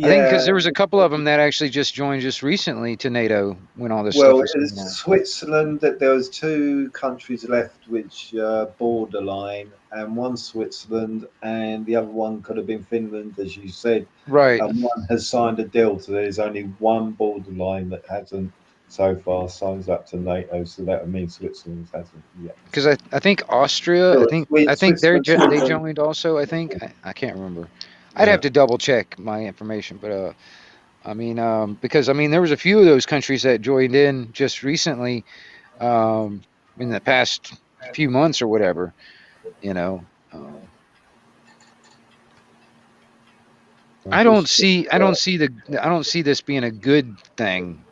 I think because Yeah. there was a couple of them that actually just joined just recently to NATO when all this stuff Well, was it's going on. Switzerland. That there was two countries left which borderline, and one Switzerland, and the other one could have been Finland, as you said. Right. And one has signed a deal, so there's only one borderline that hasn't so far signed up to NATO. So that would mean Switzerland hasn't yet. Because I think Austria, So I think Switzerland, they Switzerland. joined also. I can't remember. I'd Yeah. have to double check my information, but I mean, because I mean there was a few of those countries that joined in just recently, um, in the past few months or whatever. You know, I don't see I don't see this being a good thing.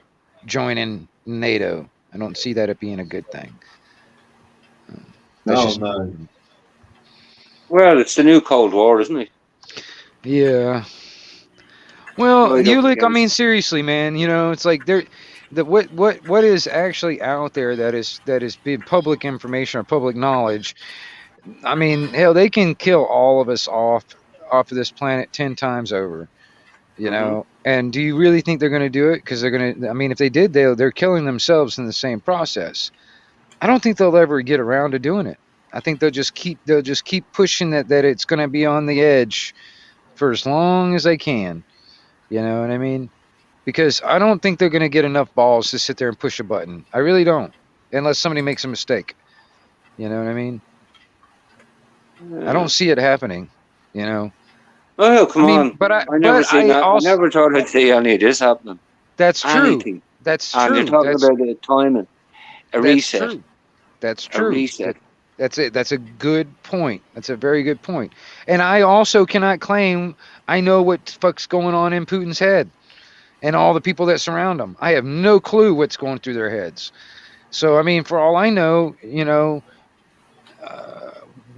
Joining NATO, I don't see that it being a good thing. That's No, just my no. opinion. Well, it's the new Cold War, isn't it? Yeah. Well, Right you up look. I mean, against. seriously, man. You know, it's like there, what is actually out there that is being public information or public knowledge. I mean, hell, they can kill all of us off of this planet 10 times over. You know, and do you really think they're going to do it? Because they're going to. I mean, if they did, they're killing themselves in the same process. I don't think they'll ever get around to doing it. I think they'll just keep pushing that it's going to be on the edge for as long as they can. You know what I mean? Because I don't think they're going to get enough balls to sit there and push a button. I really don't, unless somebody makes a mistake. You know what I mean? I don't see it happening. You know. Oh, I come mean, on! I never but seen I that. I also never thought I'd see any of this happening. that's true. Anything. That's And you're true. talking about the timing, a That's reset, true. That's a true. reset. That's it. That's a good point. That's a very good point. And I also cannot claim I know what the fuck's going on in Putin's head and all the people that surround him. I have no clue what's going through their heads. So, I mean, for all I know, you know, uh,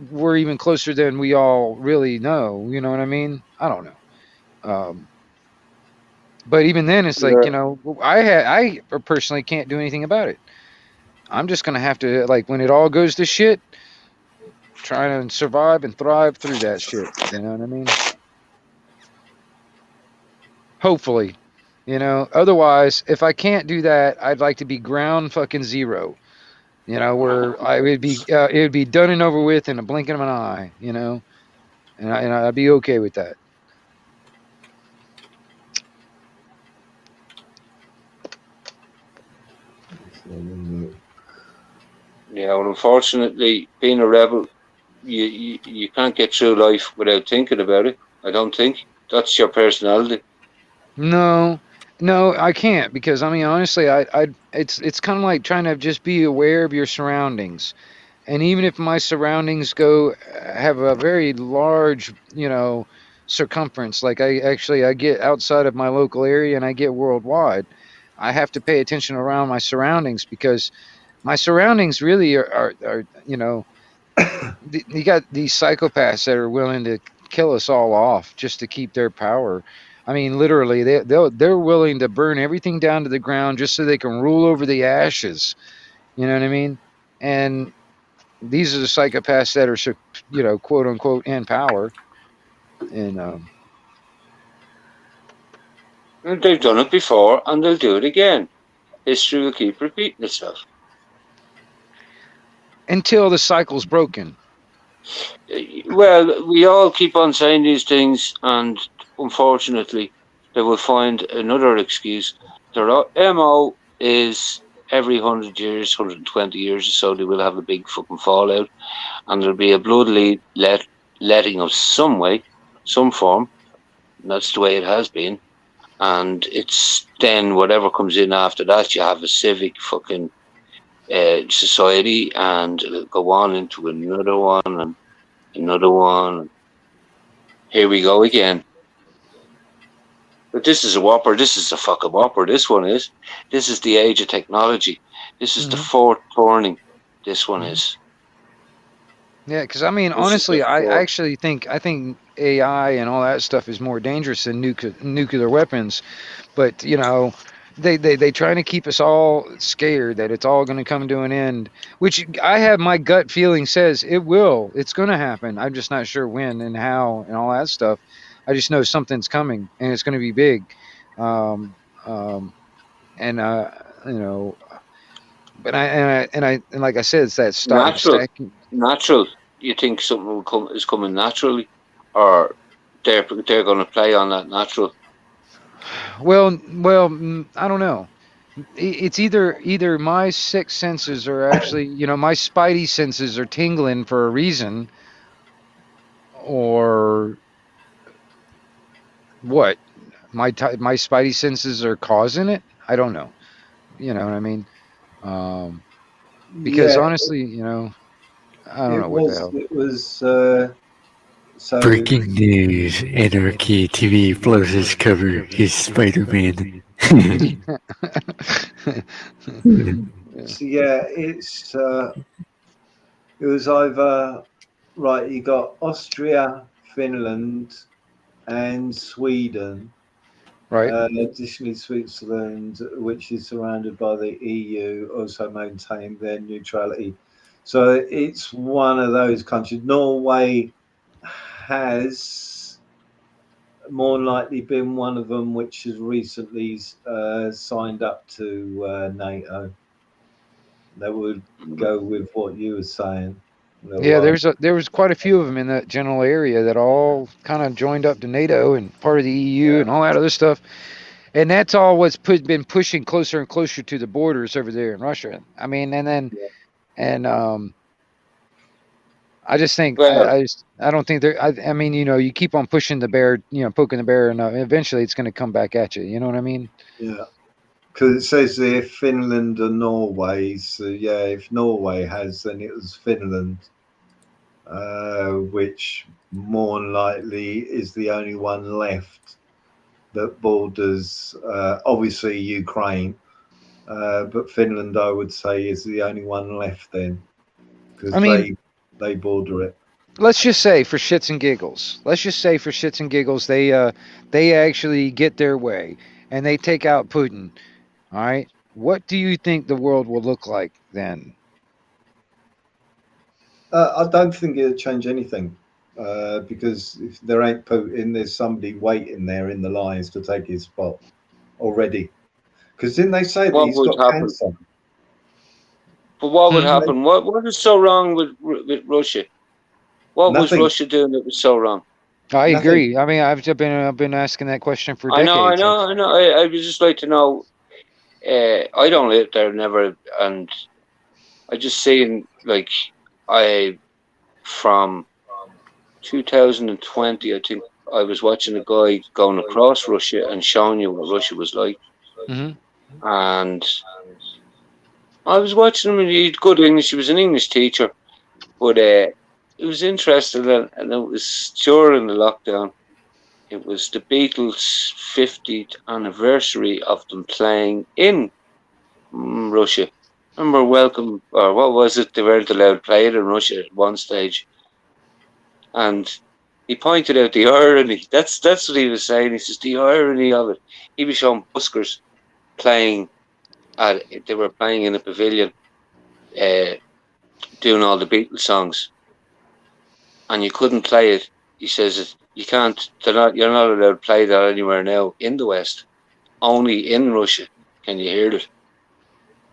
we're even closer than we all really know. You know what I mean? I don't know. But even then, it's like, you You're, know, I personally can't do anything about it. I'm just gonna have to, like, when it all goes to shit, try to survive and thrive through that shit. You know what I mean? Hopefully, you know. Otherwise, if I can't do that, I'd like to be ground fucking zero. You know, where I would be, it would be done and over with in a blink of an eye. You know, and I'd be okay with that. yeah, well, unfortunately, being a rebel you can't get through life without thinking about it. I don't think that's your personality. No, I can't because I mean honestly, it's kind of like trying to just be aware of your surroundings. And even if my surroundings have a very large, circumference, like I get outside of my local area and I get worldwide, I have to pay attention around my surroundings because my surroundings really are you got these psychopaths that are willing to kill us all off just to keep their power. I mean, literally, they're willing to burn everything down to the ground just so they can rule over the ashes. You know what I mean? And these are the psychopaths that are, quote unquote, in power. And And they've done it before, and they'll do it again. History will keep repeating itself. until the cycle's broken. Well, we all keep on saying these things, and unfortunately, they will find another excuse. Their MO is every 100 years, 120 years or so, they will have a big fucking fallout, and there'll be a blood letting of some way, some form. And that's the way it has been. And it's then whatever comes in after that, you have a civic fucking society, and it'll go on into another one and another one. Here we go again. But this is a whopper. This is a fucking whopper. This one is. This is the age of technology. This is the fourth turning. This one is. Yeah, because I mean, honestly, I think AI and all that stuff is more dangerous than nuclear weapons. But they trying to keep us all scared that it's all going to come to an end, which I have my gut feeling says it will. It's going to happen. I'm just not sure when and how and all that stuff. I just know something's coming and it's going to be big. But like I said, it's that stacking. Natural. You think something is coming naturally, or they're going to play on that natural? Well, I don't know. It's either my sixth senses are actually, my spidey senses are tingling for a reason, or what? My spidey senses are causing it. I don't know. You know what I mean? Because honestly, I don't know what the hell. It was. So Breaking news: Anarchy TV blows his cover. He's Spider-Man. So yeah, it was either right. You got Austria, Finland, and Sweden. Right. Additionally, Switzerland, which is surrounded by the EU, also maintain their neutrality. So it's one of those countries. Norway has more than likely been one of them, which has recently signed up to NATO. That would go with what you were saying. Yeah, there was quite a few of them in that general area that all kind of joined up to NATO and part of the EU and all that other stuff. And that's all what's been pushing closer and closer to the borders over there in Russia. I mean, I just think I don't think they're. I mean, you keep on pushing the bear, poking the bear, and eventually it's going to come back at you. You know what I mean? Yeah. Because it says there Finland and Norway. So yeah, if Norway has, then it was Finland, which more than likely is the only one left that borders, obviously Ukraine, but Finland, I would say, is the only one left then, because they border it. Let's just say for shits and giggles. They actually get their way and they take out Putin. All right. What do you think the world will look like then? I don't think it'll change anything, because if there ain't Putin, there's somebody waiting there in the lines to take his spot already. Because didn't they say that he's got cancer? But what would happen? What is so wrong with Russia? What Nothing. was Russia doing that was so wrong? I agree. I mean, I've been asking that question for decades. I know. I would just like to know. I don't live there, never, and I just seen like from 2020, I think I was watching a guy going across Russia and showing you what Russia was like. Hmm. And I was watching him, and he had good English. He was an English teacher, but it was interesting, and it was during the lockdown. It was the Beatles' 50th anniversary of them playing in Russia. Remember, Welcome, or what was it? They weren't allowed to play it in Russia at one stage. And he pointed out the irony. That's what he was saying. He says the irony of it. He was showing buskers playing they were playing in a pavilion, doing all the Beatles songs, and you couldn't play it. He says you can't. You're not allowed to play that anywhere now in the West. Only in Russia can you hear it.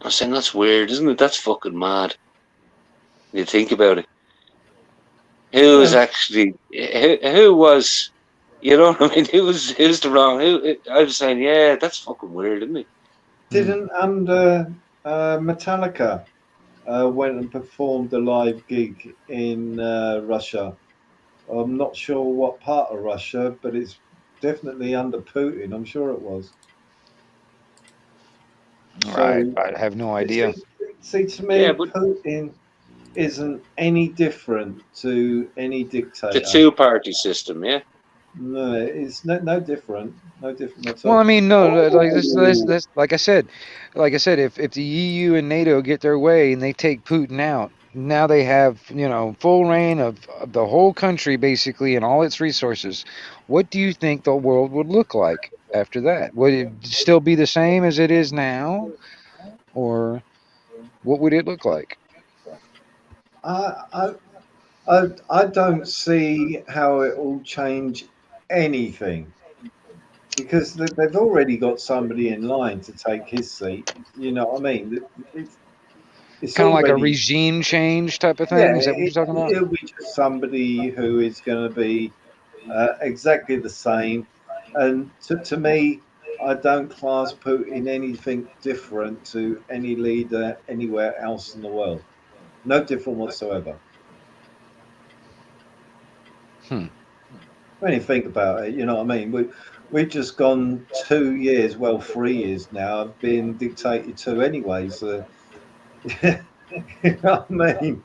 I was saying that's weird, isn't it? That's fucking mad. When you think about it. Who was actually who was, you know what I mean? Who's the wrong? I was saying, yeah, that's fucking weird, isn't it? Didn't Metallica went and performed a live gig in Russia? I'm not sure what part of Russia, but it's definitely under Putin. I'm sure it was. I have no idea. See, to me, Yeah, but Putin isn't any different to any dictator. the two-party system, yeah. No, it's no different. No different at all. Well, I mean, no, like this, like I said, if the EU and NATO get their way and they take Putin out, now they have, full reign of the whole country basically and all its resources. What do you think the world would look like after that? Would it still be the same as it is now, or what would it look like? I don't see how it will change anything, because they've already got somebody in line to take his seat. You know what I mean? It's Kind of like a already- regime change type of thing. Yeah, Is that what you're talking about? It'll be just somebody who is going to be exactly the same. And to me, I don't class Putin anything different to any leader anywhere else in the world. No different whatsoever. When you think about it, you know what I mean? We've just gone 2 years, 3 years now, of being dictated to anyway. So, you know what I mean?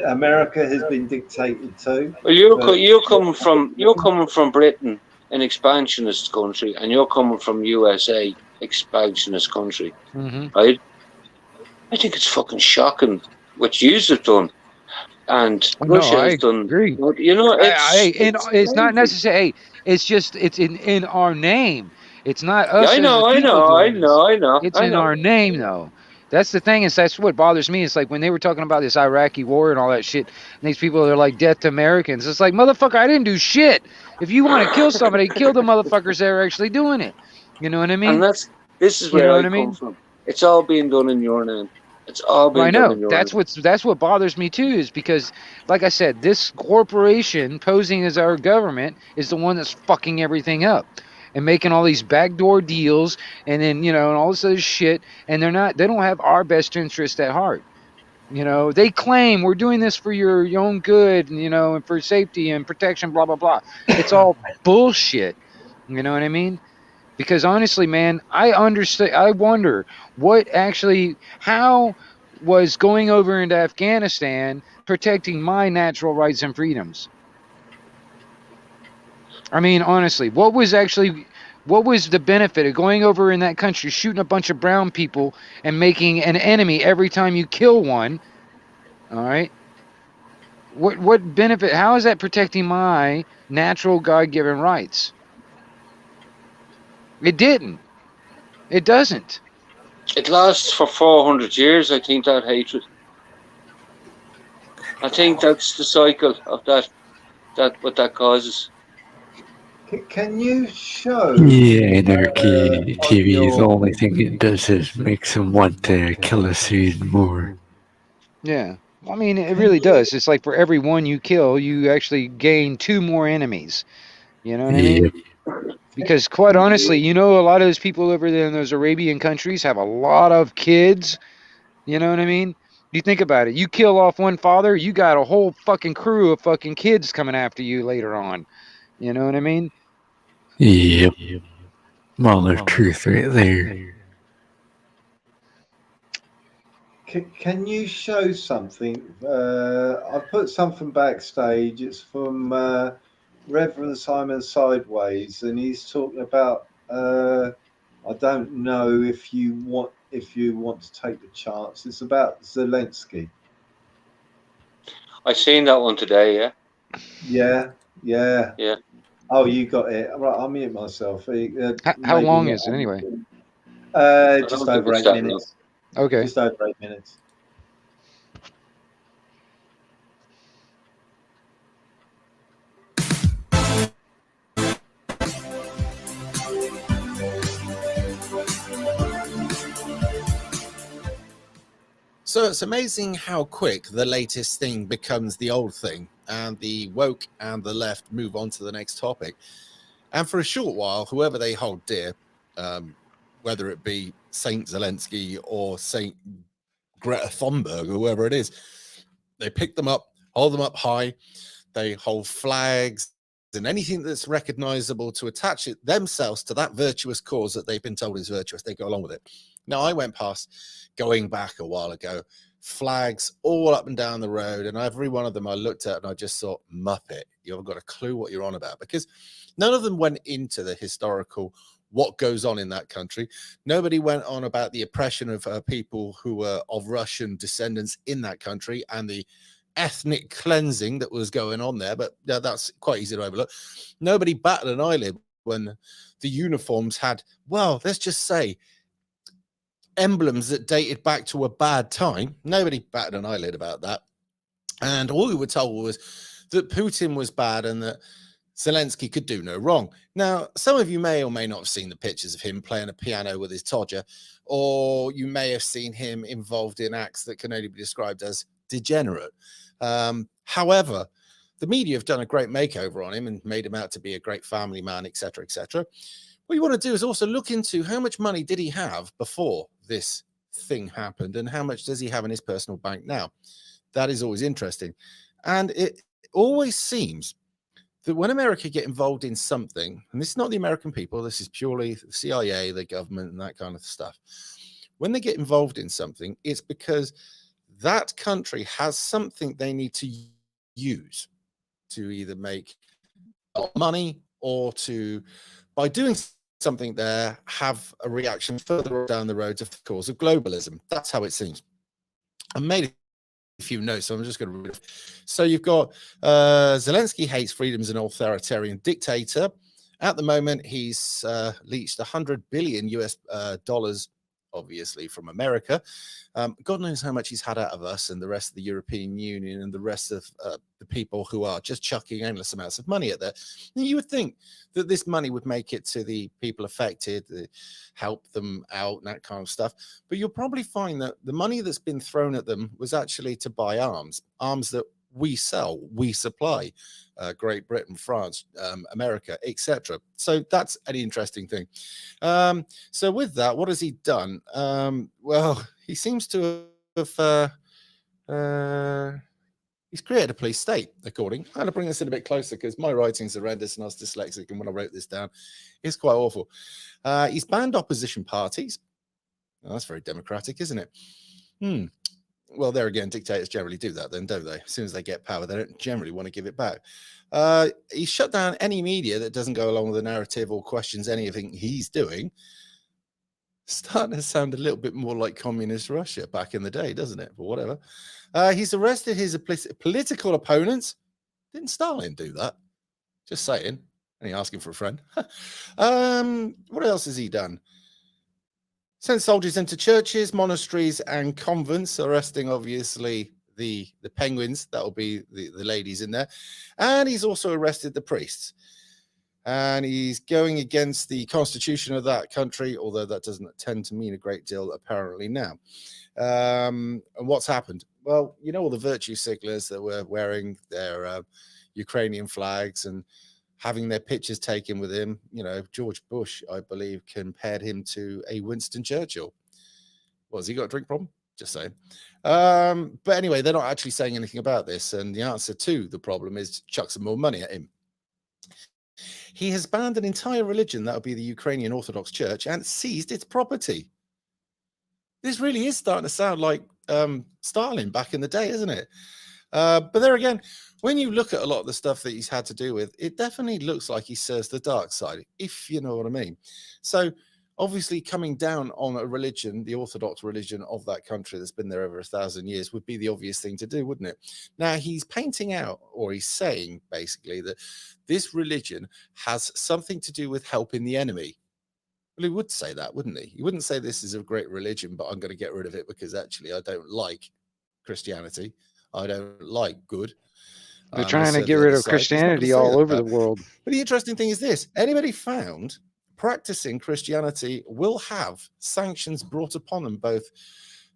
America has been dictated to. Well, you're coming from Britain, an expansionist country, and you're coming from USA, expansionist country, right? I think it's fucking shocking what you have done, and Russia has done. Agree. You know, it's not necessary. Hey, it's in our name. It's not us. Yeah, I know. It's in our name, though. That's the thing. That's what bothers me. It's like when they were talking about this Iraqi war and all that shit, and these people are like, death to Americans. It's like, motherfucker, I didn't do shit. If you want to kill somebody, kill the motherfuckers that are actually doing it. You know what I mean? And this is where I come from. It's all being done in your name. It's all being done in your name. That's what bothers me too, is because, like I said, this corporation posing as our government is the one that's fucking everything up. And making all these backdoor deals, and then and all this other shit, and they don't have our best interest at heart. They claim we're doing this for your own good, and for safety and protection, blah blah blah. It's all bullshit. You know what I mean? Because honestly, man, I wonder how was going over into Afghanistan protecting my natural rights and freedoms. I mean, honestly, what was the benefit of going over in that country, shooting a bunch of brown people and making an enemy every time you kill one? All right. What benefit? How is that protecting my natural God-given rights? It didn't. It doesn't. It lasts for 400 years, I think, that hatred. I think that's the cycle of what that causes. Can you show? Yeah, anarchy TV is the only thing it does is makes them want to kill us even more. Yeah. I mean, it really does. It's like for every one you kill, you actually gain 2 more enemies. You know what I mean? Because quite honestly, a lot of those people over there in those Arabian countries have a lot of kids. You know what I mean? You think about it. You kill off one father, you got a whole fucking crew of fucking kids coming after you later on. You know what I mean? Yep. Mother of truth right there. Can you show something? I put something backstage. It's from Reverend Simon Sideways, and he's talking about. I don't know if you want to take the chance. It's about Zelensky. I seen that one today. Yeah. Yeah. Oh, you got it. Right, I'll mute myself. How long is it anyway? Just don't think over it's 8 that long. minutes. Okay. Just over 8 minutes. So it's amazing how quick the latest thing becomes the old thing, and the woke and the left move on to the next topic. And for a short while, whoever they hold dear, whether it be Saint Zelensky or Saint Greta Thunberg or whoever it is, they pick them up, hold them up high, they hold flags and anything that's recognizable to attach it themselves to that virtuous cause that they've been told is virtuous, they go along with it. Now, I went past, going back a while ago, flags all up and down the road, and every one of them I looked at and I just thought, Muppet, you haven't got a clue what you're on about, because none of them went into the historical what goes on in that country. Nobody went on about the oppression of people who were of Russian descendants in that country and the ethnic cleansing that was going on there, but that's quite easy to overlook. Nobody batted an eyelid when the uniforms had, well, let's just say, emblems that dated back to a bad time. Nobody batted an eyelid about that. And all we were told was that Putin was bad and that Zelensky could do no wrong. Now, some of you may or may not have seen the pictures of him playing a piano with his Todger, or you may have seen him involved in acts that can only be described as degenerate. However, the media have done a great makeover on him and made him out to be a great family man, etc., etc. What you want to do is also look into how much money did he have before this thing happened and how much does he have in his personal bank now. That is always interesting. And it always seems that when America get involved in something, and this is not the American people, this is purely the CIA, the government, and that kind of stuff. When they get involved in something, it's because that country has something they need to use to either make money or to, by doing something there, have a reaction further down the road to the cause of globalism. That's how it seems. I made a few notes, so I'm just going to read it. So you've got Zelensky hates freedom as an authoritarian dictator. At the moment, he's leached $100 billion US dollars, obviously, from America. God knows how much he's had out of us and the rest of the European Union and the rest of the people who are just chucking endless amounts of money at that. And you would think that this money would make it to the people affected, help them out and that kind of stuff. But you'll probably find that the money that's been thrown at them was actually to buy arms that we sell, we supply, Great Britain, France, America, etc. So that's an interesting thing. So with that, what has he done? Well, he seems to have he's created a police state, according. I'm going to bring this in a bit closer because my writing's horrendous and I was dyslexic, and when I wrote this down, it's quite awful. He's banned opposition parties. Oh, that's very democratic, isn't it? Well, there again, dictators generally do that then, don't they? As soon as they get power, they don't generally want to give it back. He shut down any media that doesn't go along with the narrative or questions anything he's doing. Starting to sound a little bit more like communist Russia back in the day, doesn't it? But whatever. He's arrested his political opponents. Didn't Stalin do that? Just saying. Only asking for a friend. What else has he done? Sent soldiers into churches, monasteries, and convents, arresting obviously the penguins. That will be the ladies in there. And he's also arrested the priests. And he's going against the constitution of that country, although that doesn't tend to mean a great deal apparently now. And what's happened? Well, you know, all the virtue signalers that were wearing their Ukrainian flags and having their pictures taken with him, you know, George Bush, I believe, compared him to a Winston Churchill. What, has he got a drink problem? Just saying. But anyway, they're not actually saying anything about this, and the answer to the problem is chuck some more money at him. He has banned an entire religion, that would be the Ukrainian Orthodox Church, and seized its property. This really is starting to sound like Stalin back in the day, isn't it? But there again, when you look at a lot of the stuff that he's had to do with, it definitely looks like he serves the dark side, if you know what I mean. So obviously coming down on a religion, the Orthodox religion of that country that's been there over 1,000 years, would be the obvious thing to do, wouldn't it? Now he's painting out, or he's saying basically, that this religion has something to do with helping the enemy. Well, he would say that, wouldn't he? He wouldn't say this is a great religion, but I'm going to get rid of it because actually I don't like Christianity. I don't like good. They're trying to get rid of Christianity all over the world. But the interesting thing is this: anybody found practicing Christianity will have sanctions brought upon them, both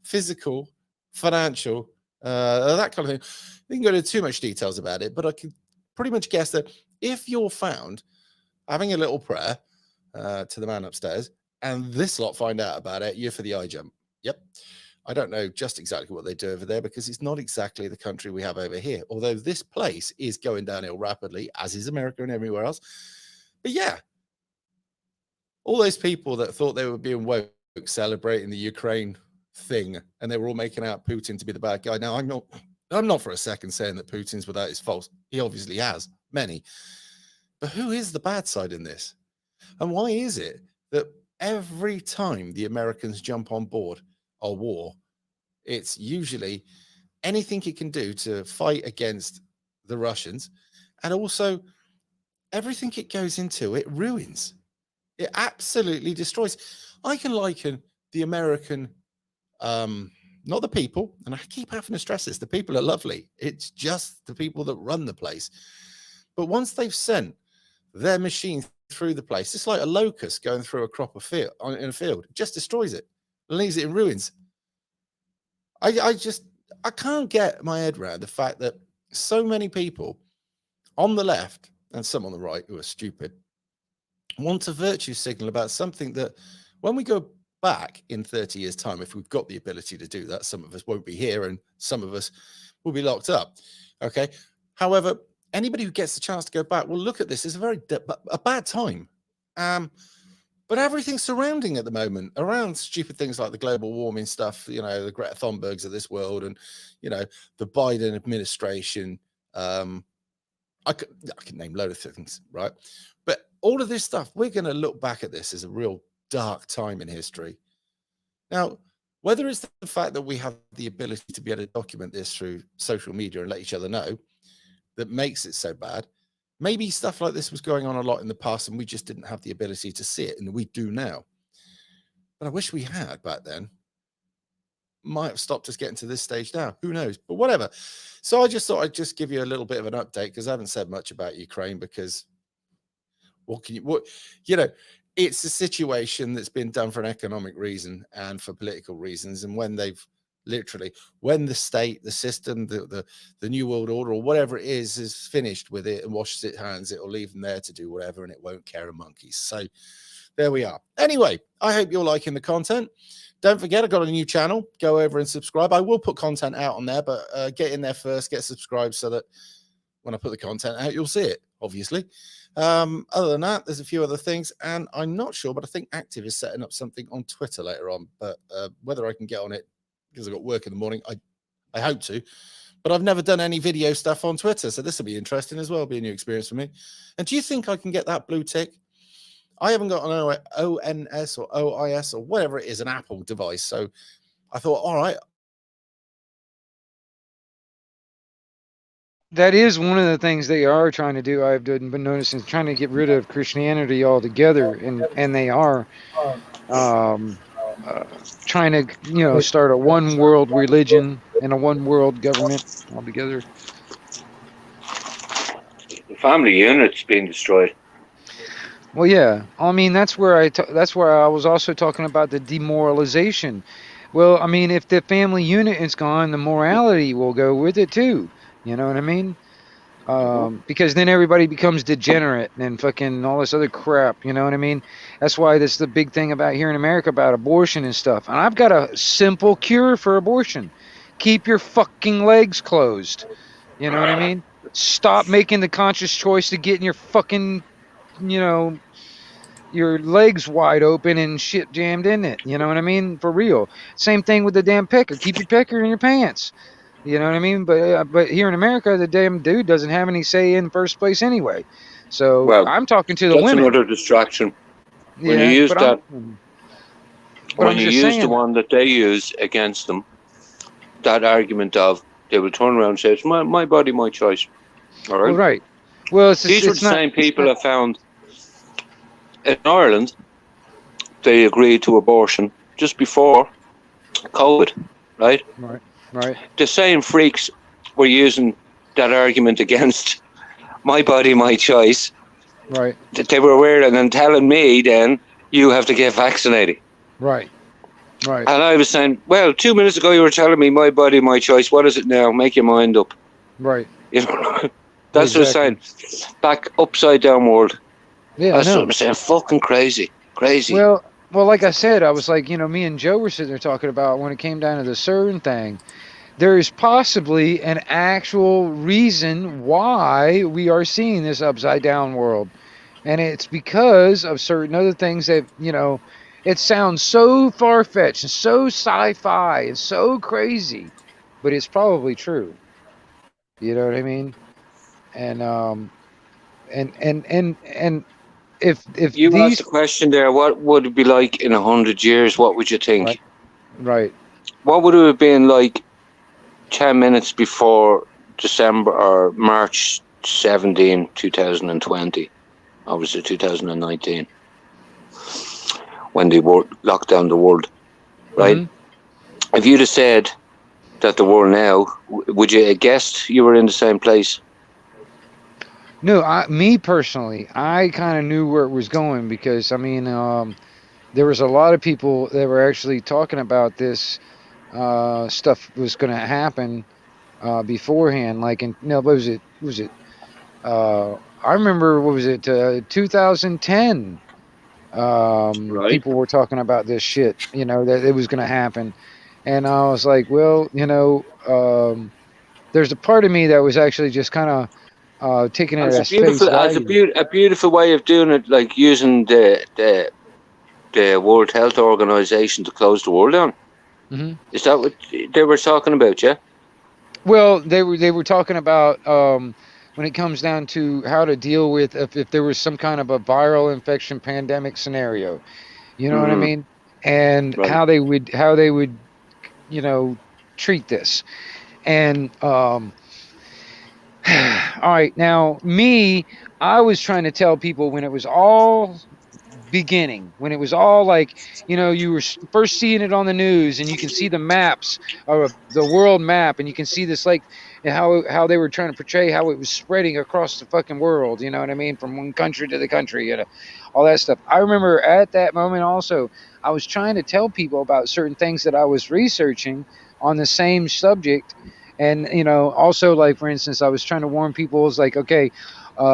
physical, financial, that kind of thing. We can go into too much details about it, but I can pretty much guess that if you're found having a little prayer to the man upstairs, and this lot find out about it, you're for the eye jump. Yep. I don't know just exactly what they do over there, because it's not exactly the country we have over here, although this place is going downhill rapidly, as is America and everywhere else. But yeah, all those people that thought they were being woke celebrating the Ukraine thing, and they were all making out Putin to be the bad guy. Now, I'm not for a second saying that Putin's without his faults. He obviously has many. But who is the bad side in this? And why is it that every time the Americans jump on board a war, it's usually anything it can do to fight against the Russians, and also everything it goes into, it ruins. It absolutely destroys. I can liken the American, not the people, and I keep having to stress this, the people are lovely. It's just the people that run the place. But once they've sent their machine through the place, it's like a locust going through a crop of field in a field. It just destroys it, leaves it in ruins. I can't get my head around the fact that so many people on the left and some on the right who are stupid want a virtue signal about something that, when we go back in 30 years' time, if we've got the ability to do that, some of us won't be here and some of us will be locked up. Okay. However, anybody who gets the chance to go back will look at this as a bad time. But everything surrounding at the moment, around stupid things like the global warming stuff, you know, the Greta Thunbergs of this world, and, you know, the Biden administration, I can name a load of things, right? But all of this stuff, we're going to look back at this as a real dark time in history. Now, whether it's the fact that we have the ability to be able to document this through social media and let each other know that makes it so bad, maybe stuff like this was going on a lot in the past and we just didn't have the ability to see it, and we do now. But I wish we had back then. Might have stopped us getting to this stage now. Who knows? But whatever. So I just thought I'd just give you a little bit of an update, because I haven't said much about Ukraine, because it's a situation that's been done for an economic reason and for political reasons. And when when the state, the system, the New World Order, or whatever it is finished with it and washes its hands, it will leave them there to do whatever, and it won't care a monkey. So there we are. Anyway, I hope you're liking the content. Don't forget, I've got a new channel. Go over and subscribe. I will put content out on there, but get in there first, get subscribed, so that when I put the content out, you'll see it, obviously. Other than that, there's a few other things, and I'm not sure, but I think Active is setting up something on Twitter later on. But whether I can get on it, because I've got work in the morning, I hope to. But I've never done any video stuff on Twitter, so this will be interesting as well. It'll be a new experience for me. And do you think I can get that blue tick? I haven't got an ONS or OIS or whatever it is, an Apple device. So I thought, all right. That is one of the things they are trying to do. I've been noticing, trying to get rid of Christianity altogether, and they are trying to, start a one world religion and a one world government altogether. The family unit's being destroyed. Well, yeah. I mean, that's where I was also talking about the demoralization. Well, I mean, if the family unit is gone, the morality will go with it too. You know what I mean? Because then everybody becomes degenerate and fucking all this other crap. You know what I mean? That's why this is the big thing about here in America about abortion and stuff. And I've got a simple cure for abortion: keep your fucking legs closed. You know what I mean? Stop making the conscious choice to getting your fucking, you know, your legs wide open and shit jammed in it. You know what I mean? For real. Same thing with the damn pecker. Keep your pecker in your pants. You know what I mean? But here in America, the damn dude doesn't have any say in the first place anyway. So Well, I'm talking to the that's women. another distraction. When Yeah, you use but that, but when I'm you just use saying. the one that they use against them, that argument of they will turn around and say, it's my body, my choice. All right. Well, right. Well, it's These were it's the not. same It's people not that found in Ireland, they agreed to abortion just before COVID, right? right. Right. The same freaks were using that argument against my body, my choice. Right. That they were wearing and telling me then you have to get vaccinated. Right. Right. And I was saying, well, 2 minutes ago you were telling me my body, my choice. What is it now? Make your mind up. Right. You know, that's what I'm Exactly. saying. Back upside down world. Yeah, I That's what know. I'm saying. Fucking crazy. Crazy. Well, like I said, I was like, me and Joe were sitting there talking about when it came down to the CERN thing. There is possibly an actual reason why we are seeing this upside down world. And it's because of certain other things that, it sounds so far fetched and so sci fi and so crazy, but it's probably true. You know what I mean? And, and if You asked these, the question there, what would it be like in 100 years? What would you think? right. What would it have been like 10 minutes before December or March 17, 2020? Obviously 2019. When they locked down the world, right? Mm-hmm. If you'd have said that the world now, would you have guessed you were in the same place? No, me personally, I kind of knew where it was going because, there was a lot of people that were actually talking about this stuff was going to happen beforehand. Like, what was it? I remember, what was it? 2010. Right. People were talking about this shit, that it was going to happen. And I was like, well, there's a part of me that was actually just kind of taking it as face value. A beautiful way of doing it, like using the World Health Organization to close the world down. Mm-hmm. Is that what they were talking about? Yeah. Well, they were talking about when it comes down to how to deal with if there was some kind of a viral infection pandemic scenario. You know what I mean? And Right. how they would treat this. And all right, now I was trying to tell people when it was all beginning, when it was all like, you were first seeing it on the news and you can see the maps of the world map and you can see this, like, how they were trying to portray how it was spreading across the fucking world, you know what I mean, from one country to the country, all that stuff. I remember at that moment also, I was trying to tell people about certain things that I was researching on the same subject. And, also, like, for instance, I was trying to warn people, it was like, okay,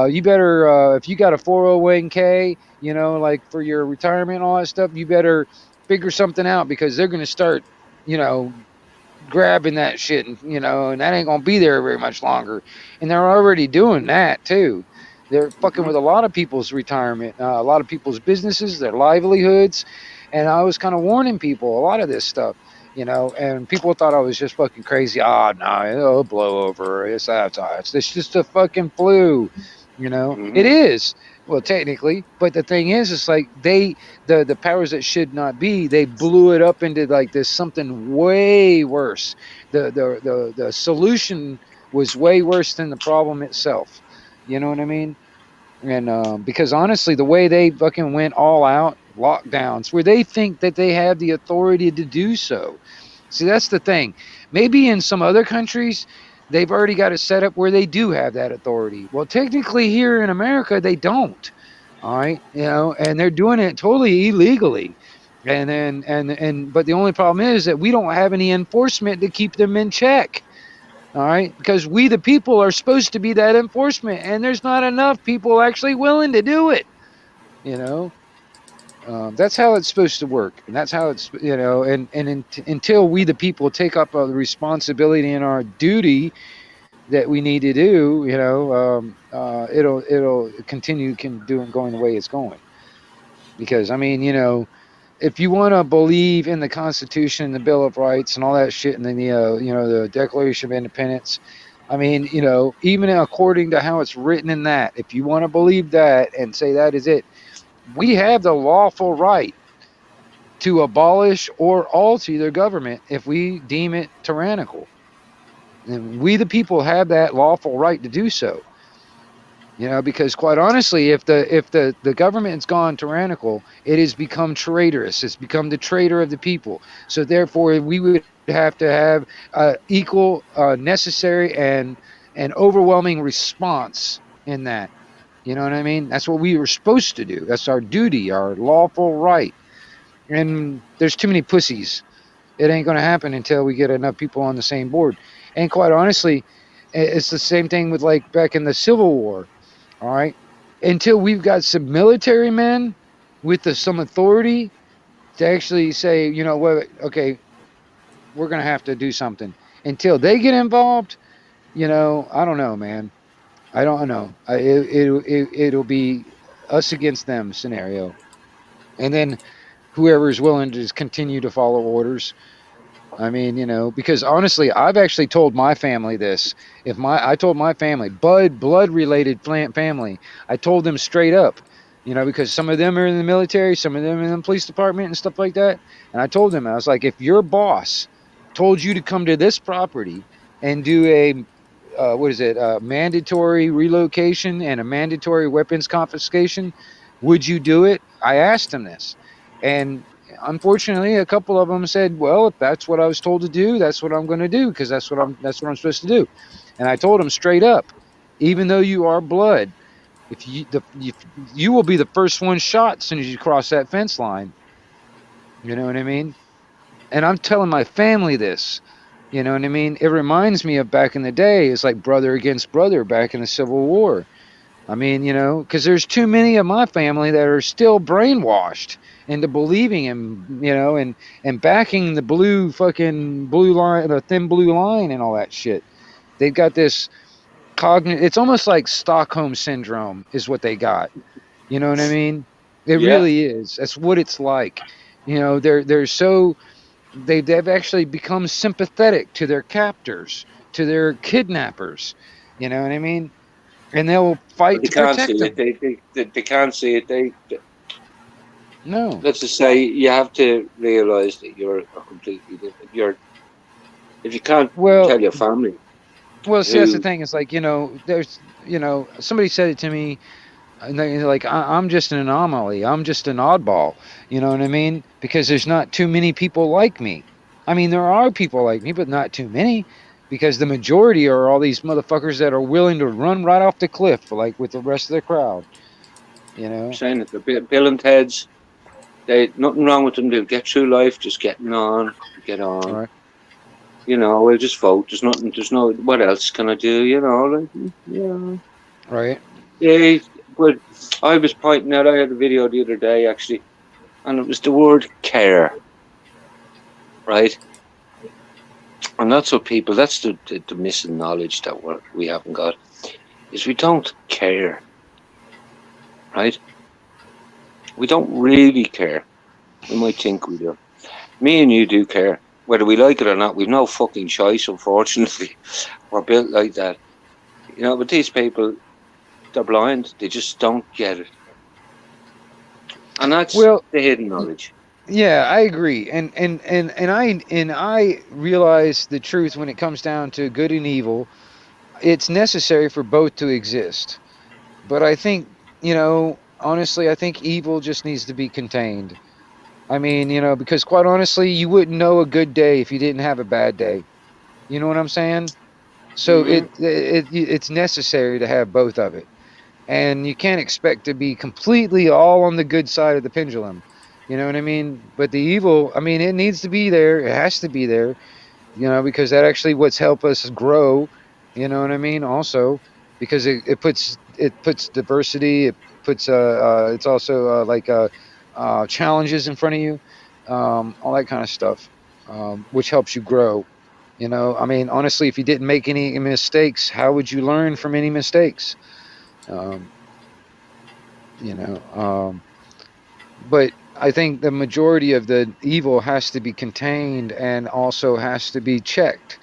you better, if you got a 401k, like for your retirement and all that stuff, you better figure something out because they're going to start, grabbing that shit and, and that ain't going to be there very much longer. And they're already doing that too. They're fucking with a lot of people's retirement, a lot of people's businesses, their livelihoods. And I was kind of warning people a lot of this stuff. And people thought I was just fucking crazy. No, it'll blow over. It's just a fucking flu, It is. Well, technically, but the thing is, it's like the powers that should not be, they blew it up into like this something way worse. The solution was way worse than the problem itself. You know what I mean? And because honestly, the way they fucking went all out, lockdowns, where they think that they have the authority to do so. See, that's the thing. Maybe in some other countries, they've already got it set up where they do have that authority. Well, technically here in America, they don't. All right, and they're doing it totally illegally. But the only problem is that we don't have any enforcement to keep them in check. All right, because we the people are supposed to be that enforcement, and there's not enough people actually willing to do it. You know, that's how it's supposed to work, and that's how it's until we the people take up the responsibility and our duty that we need to do, it'll continue going the way it's going. Because I mean, if you want to believe in the Constitution and the Bill of Rights and all that shit, and then the Declaration of Independence, I mean, even according to how it's written in that, if you want to believe that and say that is it, we have the lawful right to abolish or alter the government if we deem it tyrannical. And we the people have that lawful right to do so. Because quite honestly, if the government's gone tyrannical, it has become traitorous. It's become the traitor of the people. So therefore, we would have to have equal, necessary, and overwhelming response in that. You know what I mean? That's what we were supposed to do. That's our duty, our lawful right. And there's too many pussies. It ain't going to happen until we get enough people on the same board. And quite honestly, it's the same thing with like back in the Civil War. All right. Until we've got some military men with some authority to actually say, okay, we're going to have to do something. Until they get involved, I don't know, man. I don't know. It'll be us against them scenario. And then whoever is willing to just continue to follow orders. I mean, because honestly, I've actually told my family this. I told my family, blood-related family, I told them straight up, because some of them are in the military, some of them are in the police department and stuff like that. And I told them, I was like, if your boss told you to come to this property and do a mandatory relocation and a mandatory weapons confiscation, would you do it? I asked them this. And unfortunately, a couple of them said, well, if that's what I was told to do, that's what I'm going to do, because that's what I'm supposed to do. And I told them straight up, even though you are blood, if you will be the first one shot as soon as you cross that fence line. You know what I mean? And I'm telling my family this. You know what I mean? It reminds me of back in the day. It's like brother against brother back in the Civil War. I mean, because there's too many of my family that are still brainwashed into believing in, and backing the blue line, the thin blue line and all that shit. They've got this it's almost like Stockholm syndrome is what they got. You know what I mean? It really is. That's what it's like. They've actually become sympathetic to their captors, to their kidnappers. You know what I mean? And they'll fight to protect them. They can't see it. No. Let's just say you have to realize that you're completely different. If you can't tell your family. Well, see, that's the thing. It's like, there's, somebody said it to me, and they're like, I'm just an anomaly. I'm just an oddball. You know what I mean? Because there's not too many people like me. I mean, there are people like me, but not too many. Because the majority are all these motherfuckers that are willing to run right off the cliff, like with the rest of the crowd. I'm saying that the Bill and Ted's, nothing wrong with them. They'll get through life just getting on, get on. All right. We'll just vote. There's no, what else can I do? Right. Yeah, but I was pointing out, I had a video the other day actually, and it was the word care. Right? And that's what that's the missing knowledge that we haven't got, is we don't care, right? We don't really care. We might think we do. Me and you do care. Whether we like it or not, we've no fucking choice, unfortunately. We're built like that. But these people, they're blind. They just don't get it. And that's the hidden knowledge. Yeah, I agree, and I realize the truth when it comes down to good and evil. It's necessary for both to exist, but I think honestly, I think evil just needs to be contained. I mean, because quite honestly, you wouldn't know a good day if you didn't have a bad day. You know what I'm saying? So it's necessary to have both of it, and you can't expect to be completely all on the good side of the pendulum. You know what I mean? But the evil, I mean, it needs to be there. It has to be there. because that actually what's helped us grow. You know what I mean? Also, because it puts diversity. It puts it's also challenges in front of you, all that kind of stuff, which helps you grow. I mean, honestly, if you didn't make any mistakes, how would you learn from any mistakes? Um, but I think the majority of the evil has to be contained and also has to be checked,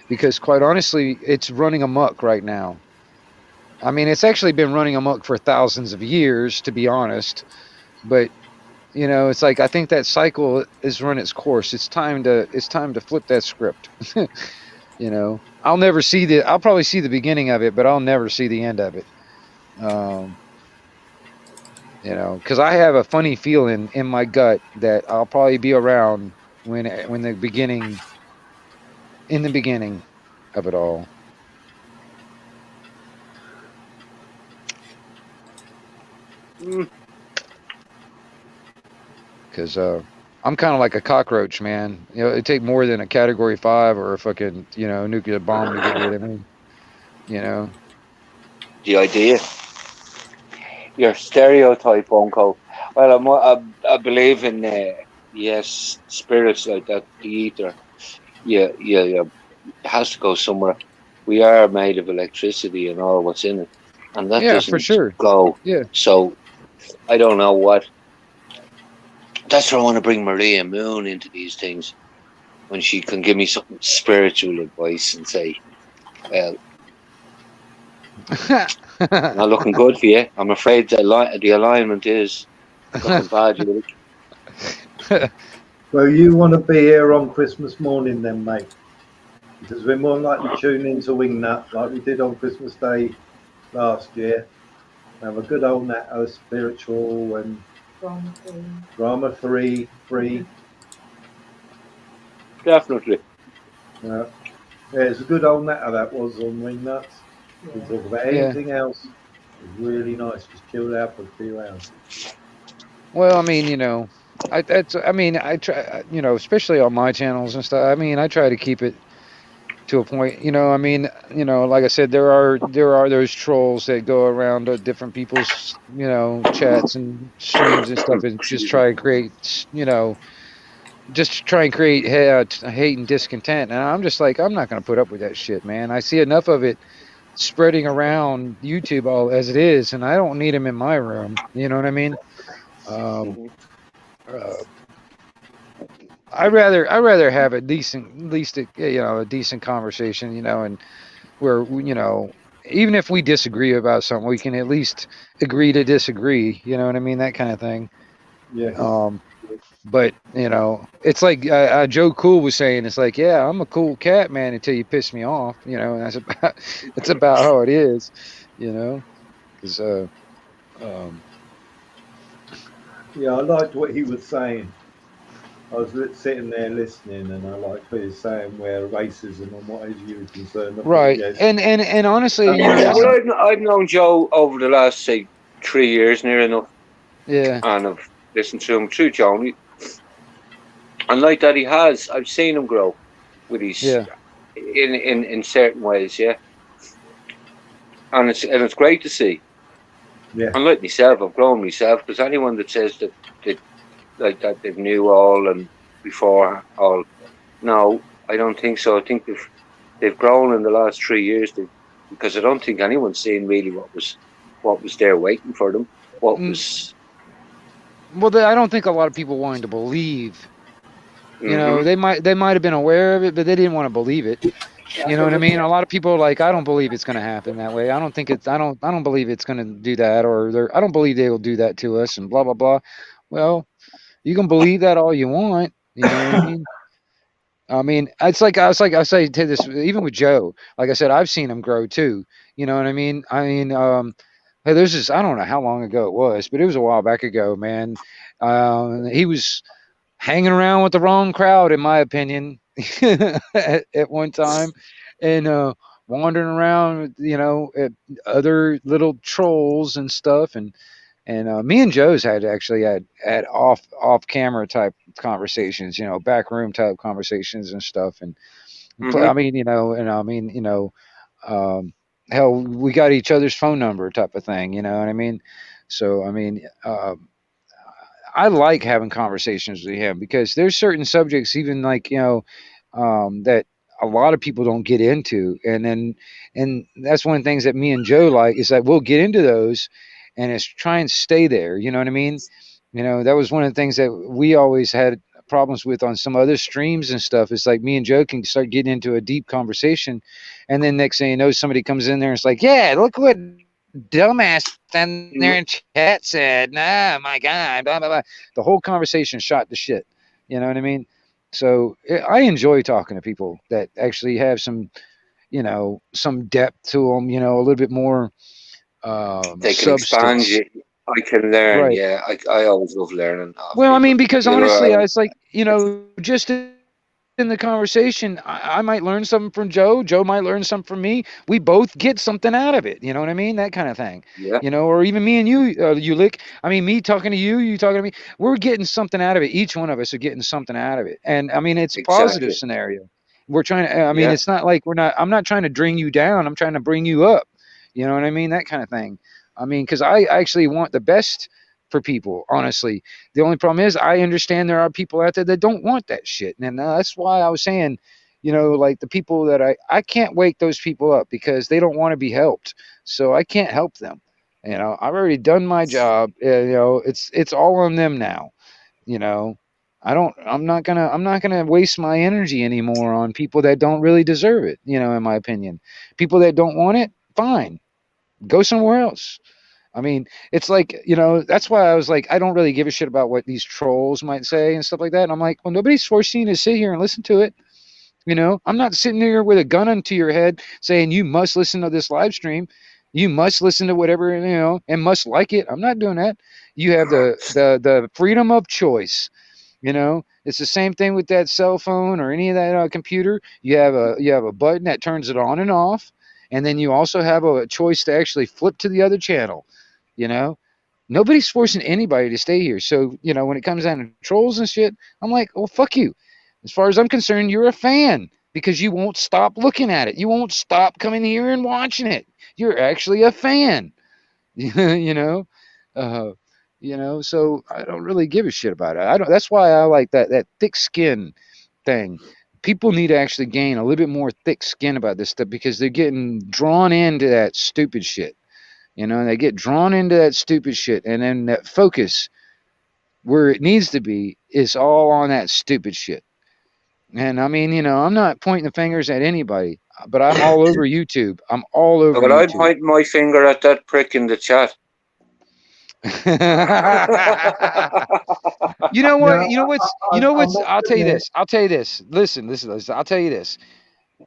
because quite honestly, it's running amok right now. I mean, it's actually been running amok for thousands of years, to be honest. But it's like I think that cycle has run its course. It's time to flip that script. I'll probably see the beginning of it, but I'll never see the end of it. Because I have a funny feeling in my gut that I'll probably be around when in the beginning of it all. Because I'm kind of like a cockroach, man. It'd take more than a Category 5 or a fucking nuclear bomb to get rid of me. The idea. Your stereotype, Uncle. Well, I believe in yes, spirits like that. The ether. Yeah. It has to go somewhere. We are made of electricity and all what's in it, and that doesn't for sure go. Yeah. So I don't know what. That's why I want to bring Maria Moon into these things, when she can give me some spiritual advice and say, well, not looking good for you. I'm afraid the alignment is looking bad. Well, you want to be here on Christmas morning then, mate, because we're more likely to tune into Wingnut like we did on Christmas Day last year. Have a good old Natto spiritual and drama free. Definitely. Yeah, it's a good old Natto that was on Wingnuts. We talk about anything else. It's really nice. Just chilled out for a few hours. Well, I mean, I try, especially on my channels and stuff. I mean, I try to keep it to a point. I mean, like I said, there are those trolls that go around different people's, chats and streams and stuff, and just try and create, hate and discontent. And I'm just like, I'm not going to put up with that shit, man. I see enough of it spreading around YouTube all as it is, and I don't need them in my room. You know what I mean? I rather have a decent, a decent conversation, and where even if we disagree about something, we can at least agree to disagree. You know what I mean? That kind of thing. Yeah. But it's like Joe Cool was saying. It's like, yeah, I'm a cool cat, man, until you piss me off. And that's about how it is. Because yeah, I liked what he was saying. I was sitting there listening, and I liked what he was saying, where racism and what is you concerned. Right, yes. and honestly, I've known Joe over the last, say, 3 years, near enough. Yeah. And I've listened to him through Joe. And like that, I've seen him grow with his, in certain ways, yeah. And it's great to see. Yeah. And like myself, I've grown myself, because anyone that says that like that they knew all and before all, no, I don't think so. I think they've grown in the last 3 years, because I don't think anyone's seen really what was there waiting for them. What was. Well, I don't think a lot of people wanted to believe. They might have been aware of it, but they didn't want to believe it. You know what I mean? A lot of people are like, I don't believe it's going to happen that way. I don't believe it's going to do that, or I don't believe they will do that to us, and blah blah blah. Well, you can believe that all you want. You know what I mean? I mean, it's like I say to this, even with Joe. Like I said, I've seen him grow too. You know what I mean? Hey, there's this. I don't know how long ago it was, but it was a while back ago, man. He was hanging around with the wrong crowd, in my opinion, at one time, and wandering around, at other little trolls and stuff, and me and Joe's had off camera type conversations, back room type conversations and stuff, and Mhm. I mean, and I mean, hell, we got each other's phone number type of thing. You know what I mean? So, I mean, I like having conversations with him because there's certain subjects, even like that a lot of people don't get into, and that's one of the things that me and Joe like is that we'll get into those, and it's try and stay there. You know what I mean? That was one of the things that we always had problems with on some other streams and stuff. It's like me and Joe can start getting into a deep conversation, and then next thing you know, somebody comes in there and it's like, yeah, look what dumbass down there in chat said. Nah, my God, blah blah blah. The whole conversation shot to shit. You know what I mean? So I enjoy talking to people that actually have some depth to them. A little bit more They can expand substance. you. I can learn. Right. Yeah, I always love learning off Well, I people. mean, because You honestly, know, it's like, just in the conversation, I might learn something from Joe. Joe might learn something from me. We both get something out of it. You know what I mean? That kind of thing. yeah, Or even me and you, Ulick. I mean, me talking to you, you talking to me. We're getting something out of it. Each one of us are getting something out of it. And I mean, it's a positive exactly. scenario. We're trying to, I mean, Yeah, it's not like I'm not trying to bring you down. I'm trying to bring you up. You know what I mean? That kind of thing. I mean, because I actually want the best for people, honestly. The only problem is I understand there are people out there that don't want that shit. And that's why I was saying, like the people that I can't wake those people up because they don't want to be helped. So I can't help them. I've already done my job. It's all on them now. You know, I'm not gonna waste my energy anymore on people that don't really deserve it. In my opinion, people that don't want it, fine, go somewhere else. I mean, it's like, that's why I was like, I don't really give a shit about what these trolls might say and stuff like that. And I'm like, well, nobody's forcing you to sit here and listen to it. I'm not sitting here with a gun to your head saying you must listen to this live stream. You must listen to whatever, and must like it. I'm not doing that. You have the freedom of choice. It's the same thing with that cell phone or any of that computer. You have a button that turns it on and off, and then you also have a choice to actually flip to the other channel. You know, Nobody's forcing anybody to stay here. So when it comes down to trolls and shit, I'm like, well, fuck you. As far as I'm concerned, you're a fan because you won't stop looking at it. You won't stop coming here and watching it. You're actually a fan. you know uh so I don't really give a shit about it. I don't That's why I like that thick skin thing. People need to actually gain a little bit more thick skin about this stuff because they're getting drawn into that stupid shit. They get drawn into that stupid shit, and then that focus where it needs to be is all on that stupid shit. And I mean, I'm not pointing the fingers at anybody, but I'm all over YouTube. I'm all over but I'm YouTube. pointing my finger at that prick in the chat. You know No, what? You know what's? You know what's? I'll tell you this. I'll tell you this. Listen. I'll tell you this.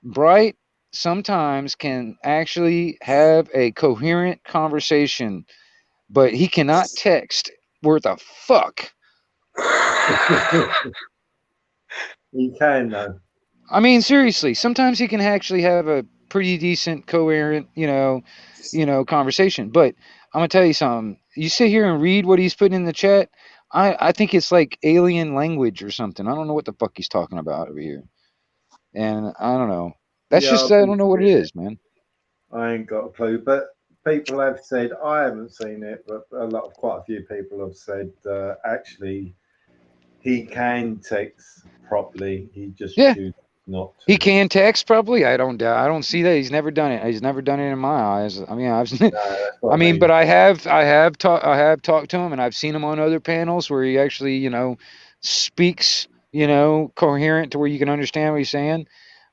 Bright sometimes can actually have a coherent conversation, but he cannot text worth a fuck. You can though. I mean, seriously. Sometimes he can actually have a pretty decent, coherent, conversation. But I'm gonna tell you something. You sit here and read what he's putting in the chat. I think it's like alien language or something. I don't know what the fuck he's talking about over here. And I don't know. That's Yeah, just I don't know what it is, man. I ain't got a clue, but people have said, I haven't seen it, but quite a few people have said actually he can text properly. He just chooses not to. He can text probably. I don't see that. He's never done it. He's never done it in my eyes. I mean, but I have talked to him, and I've seen him on other panels where he actually, speaks, coherent to where you can understand what he's saying.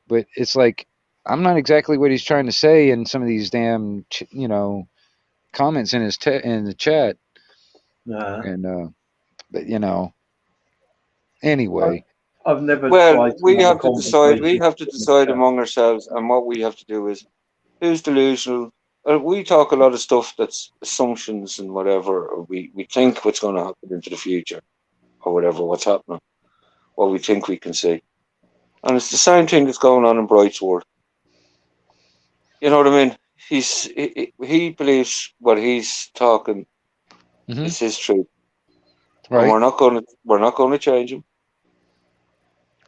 But it's like I'm not exactly what he's trying to say in some of these damn, comments in in the chat. And but anyway. I've never Well, we have to decide. We have to decide among ourselves, and what we have to do is who's delusional. We talk a lot of stuff that's assumptions and whatever. Or we think what's going to happen into the future, or whatever, what's happening, what we think we can see, and it's the same thing that's going on in Bright's world. You know what I mean? He believes what he's talking is his truth, right? And we're not going to change him.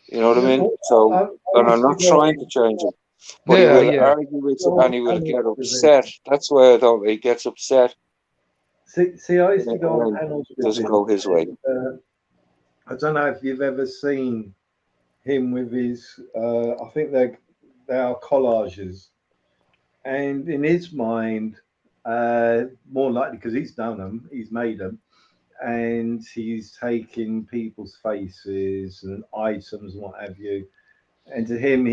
You know what I mean? Well, So, I and I'm used to not go trying to change him, but he Yeah, will yeah. argue with it on and he will panels get with him. upset. That's why I don't. He gets upset See, I used when to go on it panels with doesn't him. go his way. I don't know if you've ever seen him with his. I think they are collages, and in his mind, more likely because he's done them, he's made them, and he's taken people's faces and items and what have you. And to him,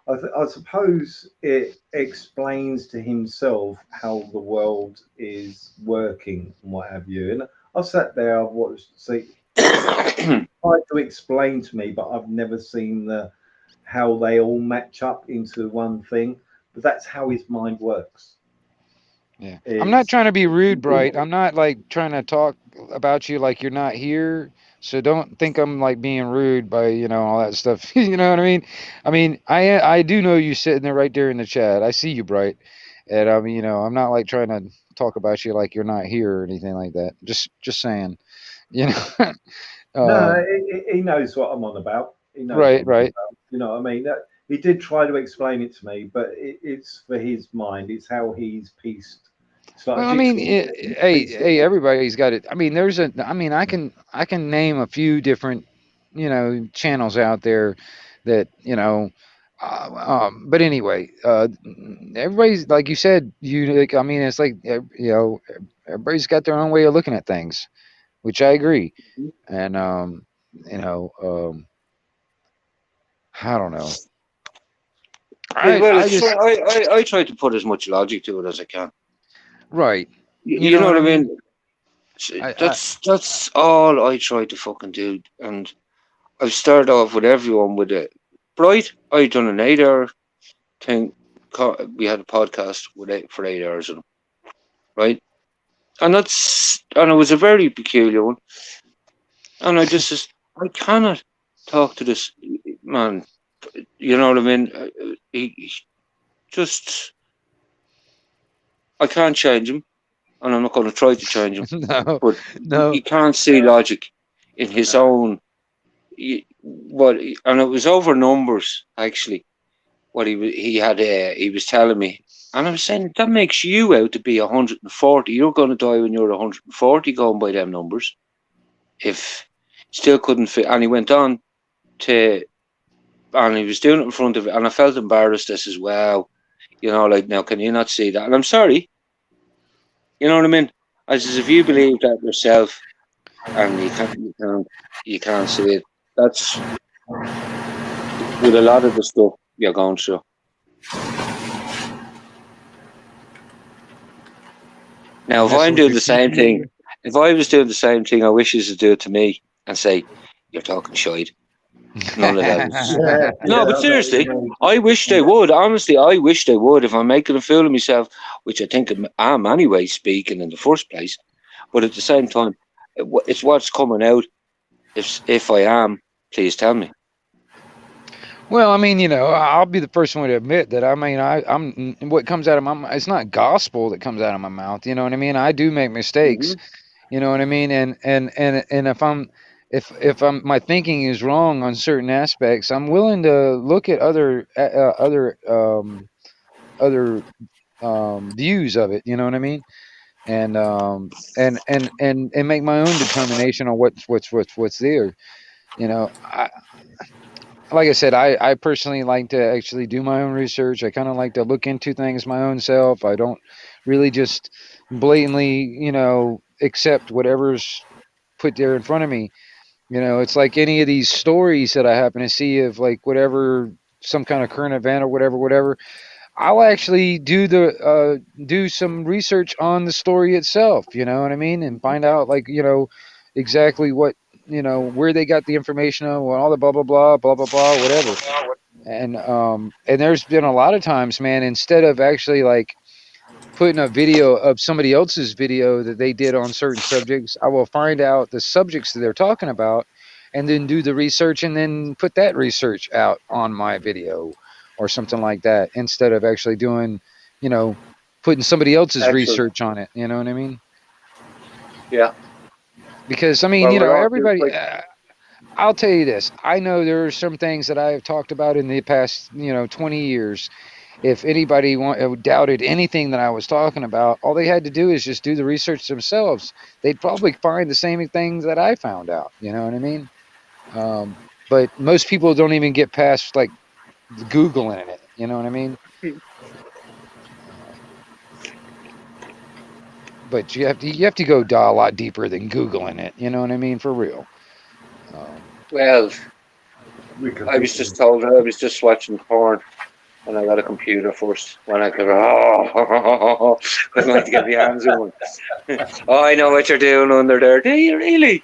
I suppose it explains to himself how the world is working and what have you. And I sat there, I've watched, see, tried to explain to me, but I've never seen how they all match up into one thing. But that's how his mind works. Yeah. I'm not It's trying to be rude, Bright. I'm not like trying to talk about you like you're not here. So don't think I'm like being rude by, all that stuff. You know what I mean? I do know you sitting there right there in the chat. I see you, Bright. And I'm not like trying to talk about you like you're not here or anything like that. Just saying, you know. no, he knows what I'm on about. He knows what Right, I'm on right. about. You know what I mean? He did try to explain it to me, but it's for his mind. It's how he's pieced. It's like Well, a I mean, jigsaw. He's pieced it hey, all. everybody's got it. I can name a few different, channels out there that, but anyway, everybody's like you said, it's like, everybody's got their own way of looking at things, which I agree. And, you know, um, I don't know. Well, I it's just, I try to put as much logic to it as I can. right. You know What what I I mean? mean? I That's all I try to fucking do. And I've started off with everyone with it. Bright, I done an 8 hour thing. We had a podcast for 8 hours, right? And it was a very peculiar one. And I cannot talk to this man. You know what I mean? He just, I can't change him, and I'm not going to try to change him. no, But no. he can't see logic in his own. And it was over numbers actually. What he was telling me, and I was saying that makes you out to be 140. You're going to die when you're 140, going by them numbers. If still couldn't fit, and he went on to, and he was doing it in front of it, and I felt embarrassed. I says, "Wow, like now, can you not see that?" And I'm sorry. You know what I mean? I says, if you believe that yourself, and you can't see it. That's with a lot of the stuff you're going through. Now, if I'm doing the same thing, if I was doing the same thing, I wish you to do it to me and say, "You're talking shite." None of that. No, but seriously, I wish they would. Honestly, I wish they would. If I'm making a fool of myself, which I think I am anyway, speaking in the first place, but at the same time, it's what's coming out. If I am, please tell me. Well, I'll be the first one to admit that. I'm what comes out of my mouth. It's not gospel that comes out of my mouth. You know what I mean? I do make mistakes. You know what I mean? And if my thinking is wrong on certain aspects, I'm willing to look at other views of it. You know what I mean? And make my own determination on what's there. Like I said, I personally like to actually do my own research. I kind of like to look into things my own self. I don't really just blatantly, accept whatever's put there in front of me. It's like any of these stories that I happen to see of like whatever, some kind of current event or whatever. I'll actually do some research on the story itself. You know what I mean, and find out like exactly what where they got the information on, all the blah blah blah blah blah blah whatever. And there's been a lot of times, man, instead of actually like putting a video of somebody else's video that they did on certain subjects, I will find out the subjects that they're talking about and then do the research and then put that research out on my video or something like that, instead of actually doing, putting somebody else's research on it. You know what I mean? Yeah. Because everybody, I'll tell you this. I know there are some things that I have talked about in the past, 20 years. If anybody doubted anything that I was talking about, all they had to do is just do the research themselves. They'd probably find the same things that I found out. You know what I mean? But most people don't even get past like Googling it. You know what I mean? But you have to go a lot deeper than Googling it. You know what I mean? For real. Well, We could I was just told I was just watching porn when I got a computer first. When I could, I'd like to get my hands on one. Oh, I know what you're doing under there. Do you really?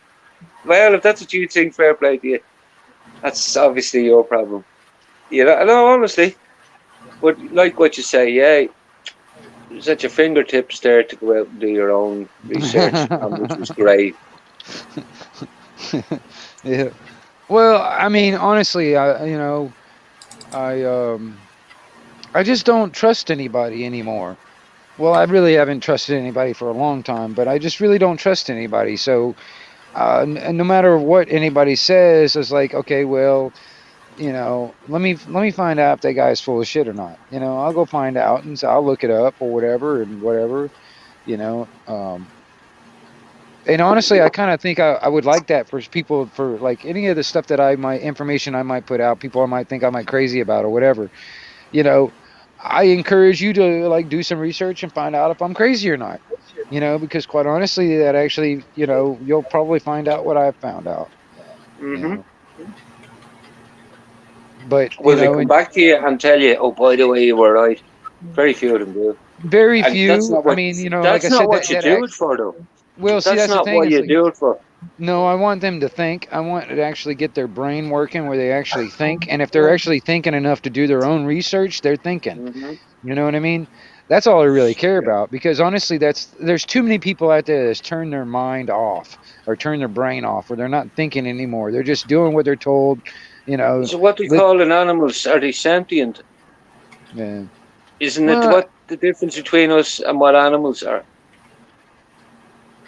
Well, if that's what you think, fair play to you. That's obviously your problem. You know, no, honestly. But like what you say, yeah, it's at your fingertips there to go out and do your own research, which was great. Yeah. Well, I mean, honestly, I just don't trust anybody anymore. Well, I really haven't trusted anybody for a long time, but I just really don't trust anybody. So, no matter what anybody says, it's like, okay, well, let me find out if that guy's full of shit or not. I'll go find out, and so I'll look it up or whatever and whatever. You know, and honestly, I kind of think I would like that for people, for like any of the stuff that information I might put out, people I might think I might crazy about or whatever. I encourage you to like do some research and find out if I'm crazy or not. Because quite honestly, that actually, you'll probably find out what I found out. Mm-hmm. But will they come back to you and tell you, oh, by the way, you were right? Very few of them do. Very And few. that's not what, I mean, that's like I not said, what you do it for, though. Well, see, That's that's the not thing. what It's you like, do it for. no, I want them to think. I want to actually get their brain working where they actually think. And if they're actually thinking enough to do their own research, they're thinking. Mm-hmm. You know what I mean? That's all I really care about. Because honestly, there's too many people out there that's turned their mind off or turn their brain off, where they're not thinking anymore. They're just doing what they're told. So what they call in animals, are they sentient? Yeah. Isn't it what the difference between us and what animals are?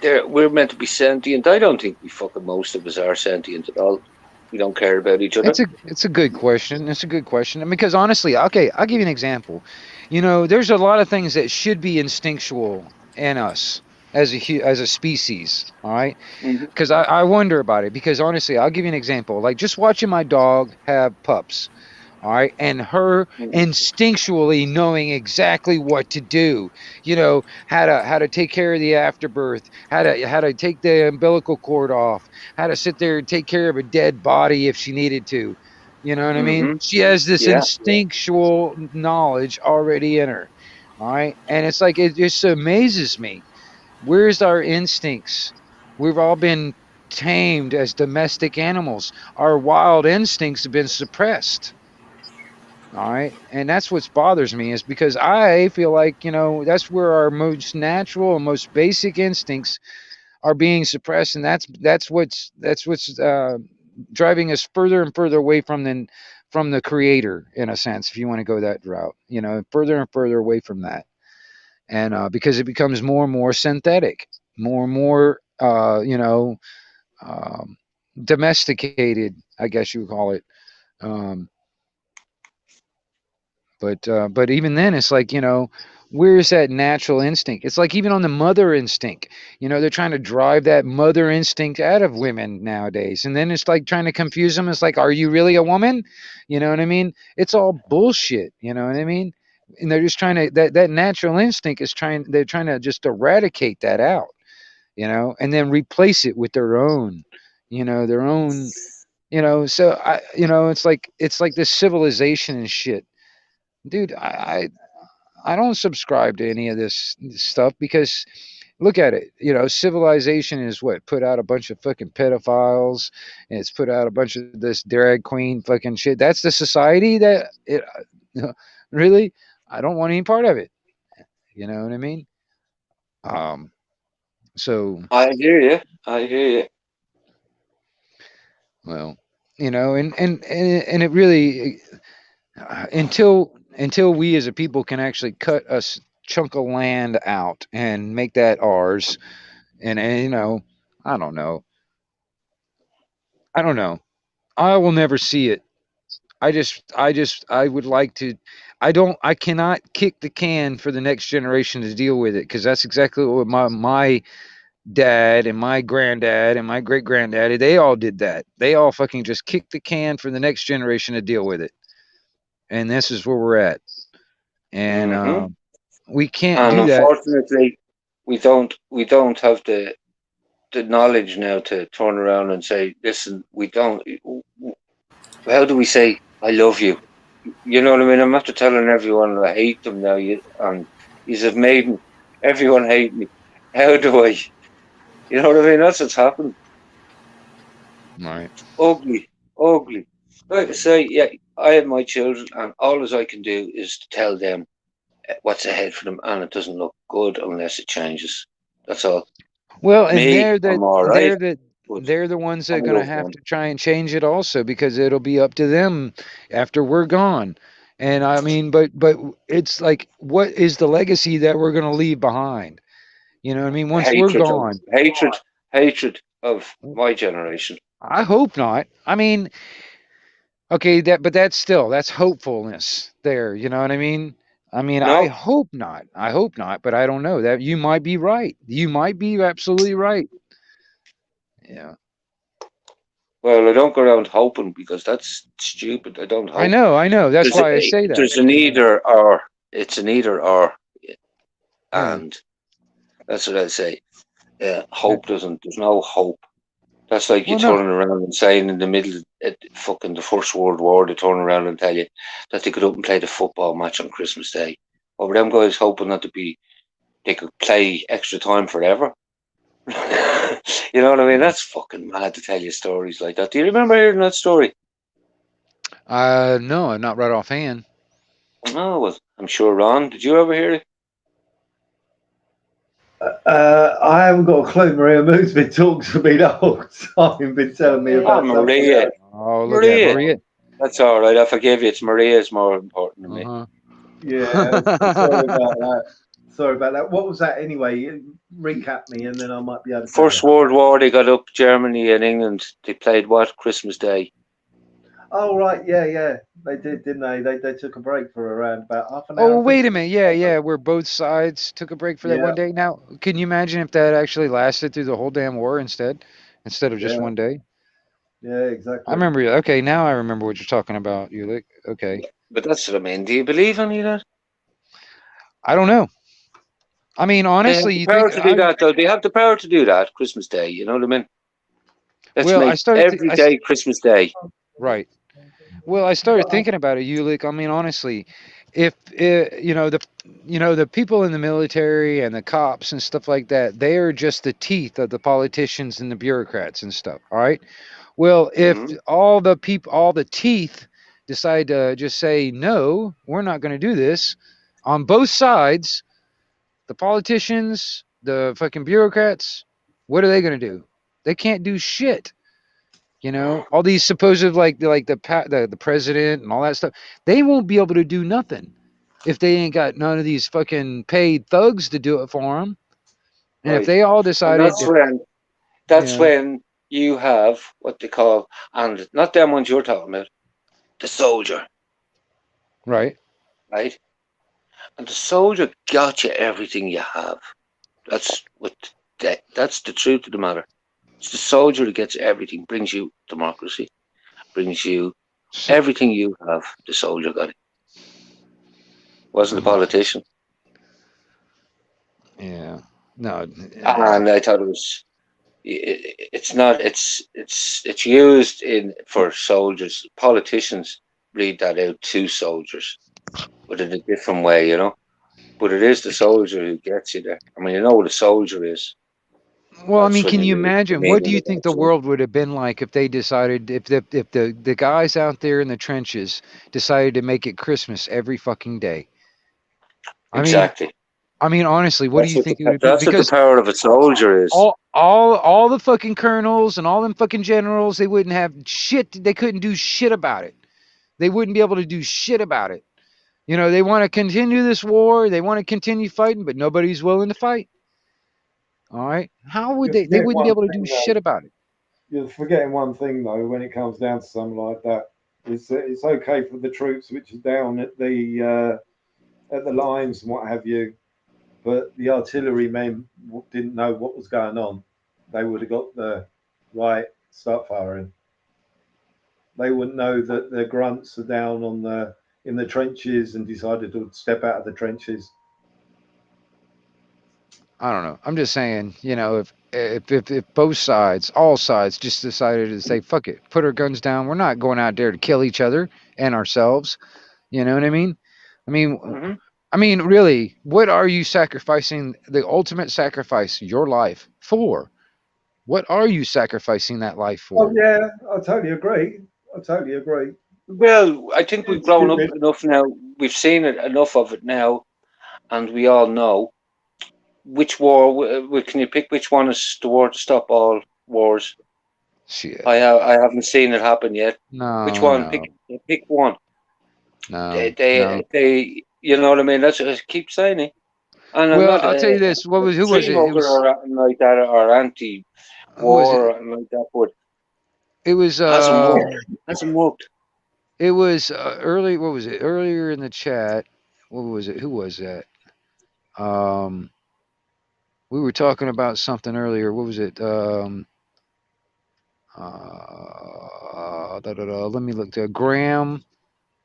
We're meant to be sentient. I don't think most of us are sentient at all. We don't care about each other. It's a good question. It's a good question. Because honestly, okay, I'll give you an example. There's a lot of things that should be instinctual in us as a species. All right. Because I wonder about it. Because honestly, I'll give you an example. Like just watching my dog have pups. All right, and her instinctually knowing exactly what to do, how to take care of the afterbirth, how to take the umbilical cord off, how to sit there and take care of a dead body if she needed to. You know what I mean? She has this instinctual knowledge already in her. All right, and it's like it just amazes me. Where's our instincts? We've all been tamed as domestic animals. Our wild instincts have been suppressed. All right. And that's what bothers me, is because I feel like, that's where our most natural and most basic instincts are being suppressed. And that's what's driving us further and further away from the creator, in a sense, if you want to go that route, further and further away from that. And because it becomes more and more synthetic, more and more, domesticated, I guess you would call it. But even then, it's like, where's that natural instinct? It's like even on the mother instinct, they're trying to drive that mother instinct out of women nowadays. And then it's like trying to confuse them. It's like, are you really a woman? You know what I mean? It's all bullshit. You know what I mean? And they're just trying to, that natural instinct they're trying to just eradicate that out, and then replace it with their own, their own, so it's like this civilization and shit. Dude, I don't subscribe to any of this stuff, because look at it. Civilization is what put out a bunch of fucking pedophiles, and it's put out a bunch of this drag queen fucking shit. That's the society that it really. I don't want any part of it. You know what I mean? So I hear you. Well, and it really, until we as a people can actually cut a chunk of land out and make that ours, and I don't know. I don't know. I will never see it. I would like to. I cannot kick the can for the next generation to deal with it because that's exactly what my dad and my granddad and my great granddaddy, they all did that. They all fucking just kicked the can for the next generation to deal with it. And this is where we're at. And Hmm. we can't And do that. unfortunately, we don't have the knowledge now to turn around and say, listen, we don't. How do we say I love you? You know what I mean? I'm after telling everyone I hate them now. And he's have made me, everyone hate me. How do I? You know what I mean? That's what's happened. Right. Ugly, ugly. Like I say, yeah, I have my children, and all as I can do is to tell them what's ahead for them, and it doesn't look good unless it changes. That's all. Well, and Me, I'm all right, but they're the ones that I are going to love have them. to try and change it also because it'll be up to them after we're gone. And I mean, but it's like, what is the legacy that we're going to leave behind? You know what I mean? Once we're Hatred of gone, hatred of my generation. I hope not. I mean, okay, but that's hopefulness there. You know what I mean? I mean, I No, hope not. I hope not, but I don't know that you might be right. You might be absolutely right. Yeah. well, I don't go around hoping because that's stupid. I don't hope. I know. That's why I say that. There's an either or. It's an either or, Yeah. and that's what I say. Yeah. Hope doesn't. There's no hope. That's like you Well, no. turning around and saying in the middle of fucking the First World War, they turn around and tell you that they could up and play the football match on Christmas Day. Or were them guys hoping that they could play extra time forever? You know what I mean? That's fucking mad to tell you stories like that. Do you remember hearing that story? No, not right offhand. Oh, well, I'm sure, Ron. Did you ever hear it? I haven't got a clue. Maria Moon's been talking to me the whole time, been telling me Yeah. Oh, about something Maria. else. Oh, look at Maria. Maria. That's all right. I forgive you. It's Maria's more important to me. Uh-huh. Yeah, sorry about that. Sorry about that. What was that anyway? Recap me, and then I might be able to tell First you. World War, they got up Germany and England. They played what? Christmas Day. Oh right, yeah, they did, didn't they? They took a break for around about half an hour. Oh, I think. wait a minute. Yeah, where both sides took a break for that Yeah, one day. Now, can you imagine if that actually lasted through the whole damn war instead of just yeah, one day? yeah, I exactly. remember. Okay, now I remember what you're talking about, Ulick. Okay. But that's what I mean. Do you believe any of that? I don't know. I mean, They have honestly, the you power think to do that, though. They have the power to do that Christmas Day. You know what I mean? Let's well, make every day Christmas Day. right. Well, I started thinking about it, Ulick. I mean, honestly, if the people in the military and the cops and stuff like that, they are just the teeth of the politicians and the bureaucrats and stuff. All right. Well, if Hmm. all the teeth decide to just say no, we're not going to do this on both sides, the politicians, the fucking bureaucrats, what are they going to do? They can't do shit. You know, all these supposed the president and all that stuff, they won't be able to do nothing if they ain't got none of these fucking paid thugs to do it for them. And if Right. they all And decided, that's if, when you that's know, when you have what they call, and not them ones you're talking about, the soldier, right? right? And the soldier got you everything you have. That's what that's the truth of the matter. It's the soldier who gets everything, brings you democracy, brings you everything you have. The soldier got it. Wasn't the politician. Yeah, no, And I thought it was. It's not. It's used in for soldiers. Politicians read that out to soldiers, but in a different way, you know. But it is the soldier who gets you there. I mean, you know what a soldier is. well, I That's mean, when can you you know the imagine? What do meaning you of think that. the You know? world would have been like if they decided, if the guys out there in the trenches decided to make it Christmas every fucking day? I mean, Exactly. honestly, what do you think it would be? That's what the Because power of a soldier is. all the fucking colonels and all them fucking generals, they wouldn't have shit. They couldn't do shit about it. They wouldn't be able to do shit about it. You know, they want to continue this war. They want to continue fighting, but nobody's willing to fight. All right. How would they? They Get wouldn't be one able to do thing shit though. about it. you're forgetting one thing though. When it comes down to something like that, it's okay for the troops which are down at the lines and what have you, but the artillery men didn't know what was going on. They would have got the right start firing. They wouldn't know that the grunts are down in the trenches and decided to step out of the trenches. I don't know. I'm just saying, you know, if both sides, all sides, just decided to say, fuck it, put our guns down. We're not going out there to kill each other and ourselves. You know what I mean? I mean, Mhm. I mean, really, what are you sacrificing the ultimate sacrifice, your life, for? What are you sacrificing that life Oh for? yeah, I totally agree. I totally agree. Well, I think we've It's grown up stupid. enough now. We've seen it enough of it now, and we all know which war. Can you pick which one is the war to stop all wars? Shit. I haven't seen it happen yet. Which No, one? no, Pick one. no, no. They you know what I mean. That's what I keep saying it. And I'm Well, not I'll tell you this. What was, who was dream it? It hugger was, or anything like that or who was anti-war it? or anything like that, but It was, hasn't worked. Hasn't worked. it was early. What was it? Earlier in the chat. What was it? Who was that? Um, we were talking about something earlier. What was it? Let me look. Graham.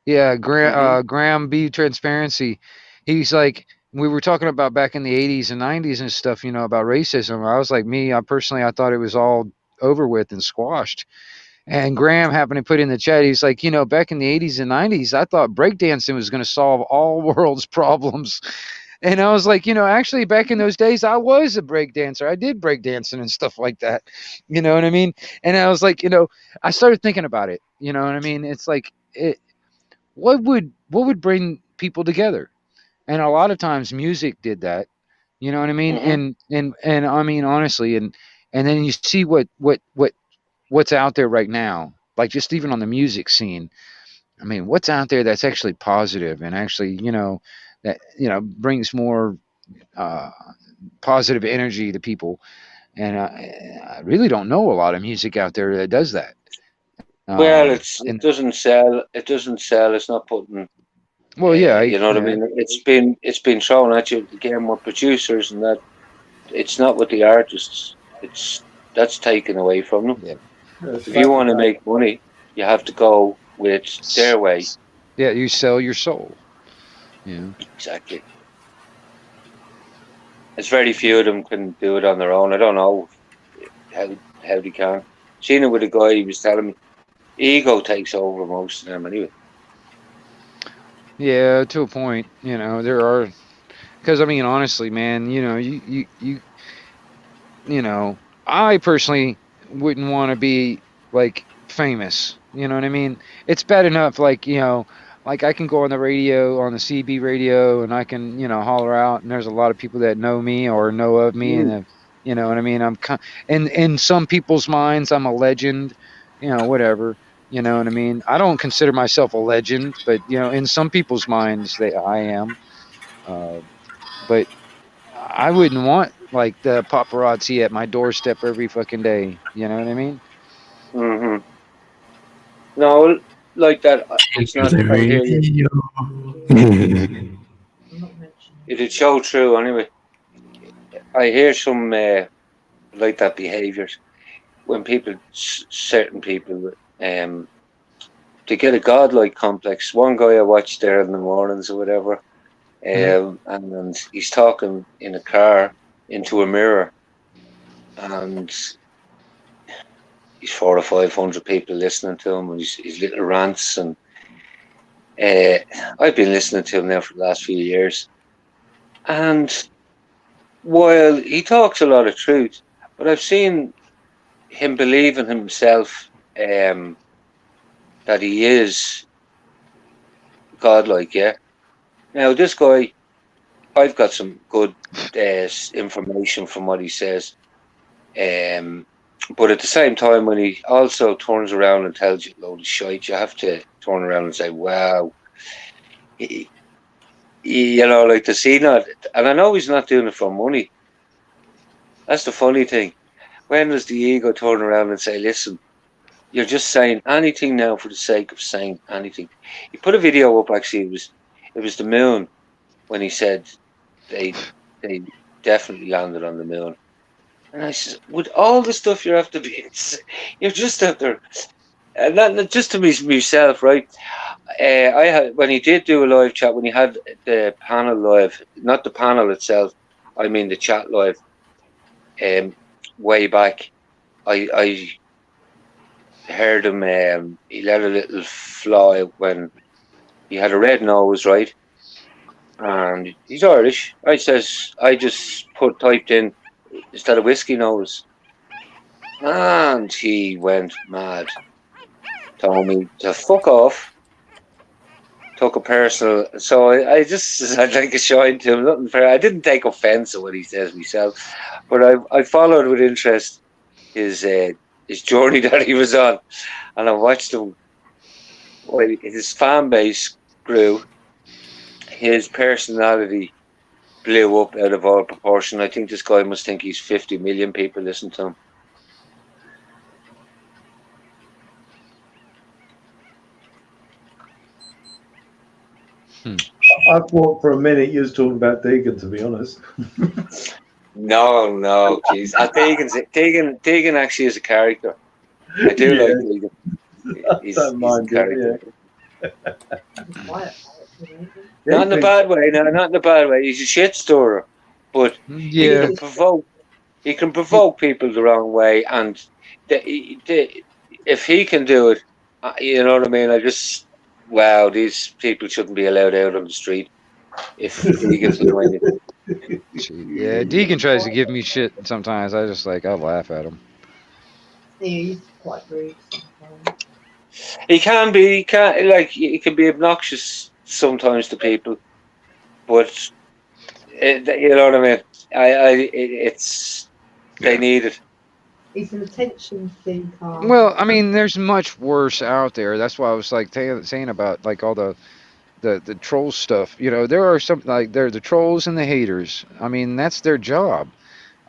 Yeah, Mm-hmm. Graham B. Transparency. He's like, we were talking about back in the 80s and 90s and stuff, you know, about racism. I was like, I personally, I thought it was all over with and squashed. And Graham happened to put in the chat, he's like, you know, back in the 80s and 90s, I thought breakdancing was going to solve all world's problems. And I was like, you know, actually, back in those days, I was a breakdancer. I did breakdancing and stuff like that. You know what I mean? And I was like, you know, I started thinking about it. You know what I mean? It's like, what would bring people together? And a lot of times music did that. You know what I mean? Mm-hmm. And I mean, honestly, and then you see what's out there right now, like just even on the music scene. I mean, what's out there that's actually positive and actually, you know, that, you know, brings more uh, positive energy to people. And I really don't know a lot of music out there that does that. Well, it And doesn't sell. It doesn't sell. It's not putting. well, yeah, You know what I yeah, mean? It's been thrown at you again with producers and that. It's not with the artists. That's taken away from them. yeah. If you want to make money, you have to go with their way. Yeah, you sell your soul. Yeah. Exactly. It's very few of them can do it on their own. I don't know how they can. Seen it with a guy. He was telling me, ego takes over most of them anyway. Yeah, to a point, you know, there are, because I mean, honestly, man, you know, you know, I personally wouldn't want to be like famous. You know what I mean? It's bad enough, like, you know, like I can go on the radio, on the CB radio, and I can, you know, holler out, and there's a lot of people that know me or know of me, and you know what I mean. In some people's minds, I'm a legend, you know, whatever. You know what I mean? I don't consider myself a legend, but you know, in some people's minds, I am. But I wouldn't want like the paparazzi at my doorstep every fucking day. You know what I mean? Mm-hmm. No, like that. It's not. I hear you. It'd show true anyway. I hear some like that behaviours when people, certain people, they get a godlike complex. One guy I watched there in the mornings or whatever, and he's talking in a car into a mirror, and he's 400 or 500 people listening to him, and his little rants. And I've been listening to him now for the last few years, and while he talks a lot of truth, but I've seen him believe in himself, that he is godlike. Yeah. Now this guy, I've got some good information from what he says, but at the same time, when he also turns around and tells you a load of shite, you have to turn around and say, "Wow." You know, like to see that, and I know he's not doing it for money. That's the funny thing. when does the ego turn around and say, listen, you're just saying anything now for the sake of saying anything? He put a video up, actually. It was the moon, when he said they definitely landed on the moon. And I said, with all the stuff you're after doing, you're just after, and not just to myself, right? I had, when he did do a live chat, when he had the panel live, not the panel itself, I mean the chat live, way back, I heard him. He let a little fly when he had a red nose, right? And he's Irish. I just typed in instead of whiskey nose, and he went mad. Told me to fuck off. Took a personal, so I'd like a shine to him. Nothing fair. I didn't take offence at what he says myself, but I followed with interest his journey that he was on, and I watched him. Well, his fan base grew, his personality blew up out of all proportion. I think this guy must think he's 50 million people listen to him. I thought for a minute you was talking about Deegan, to be honest. No, jeez. Deegan actually is a character. I do like Deegan. He's a character. Not in a bad way. No, not in a bad way. He's a shit stirrer, but Yeah. he can provoke people the wrong way, and if he can do it, you know what I mean. Wow, these people shouldn't be allowed out on the street if Deegan's doing it. Yeah, Deegan tries to give me shit sometimes. I laugh at him. Yeah, he's quite rude sometimes. He can be obnoxious sometimes to people, but you know what I mean. They need it. He's an attention seeker. Well, I mean, there's much worse out there. That's why I was saying about like all the troll stuff. You know, there are some there are the trolls and the haters. I mean, that's their job.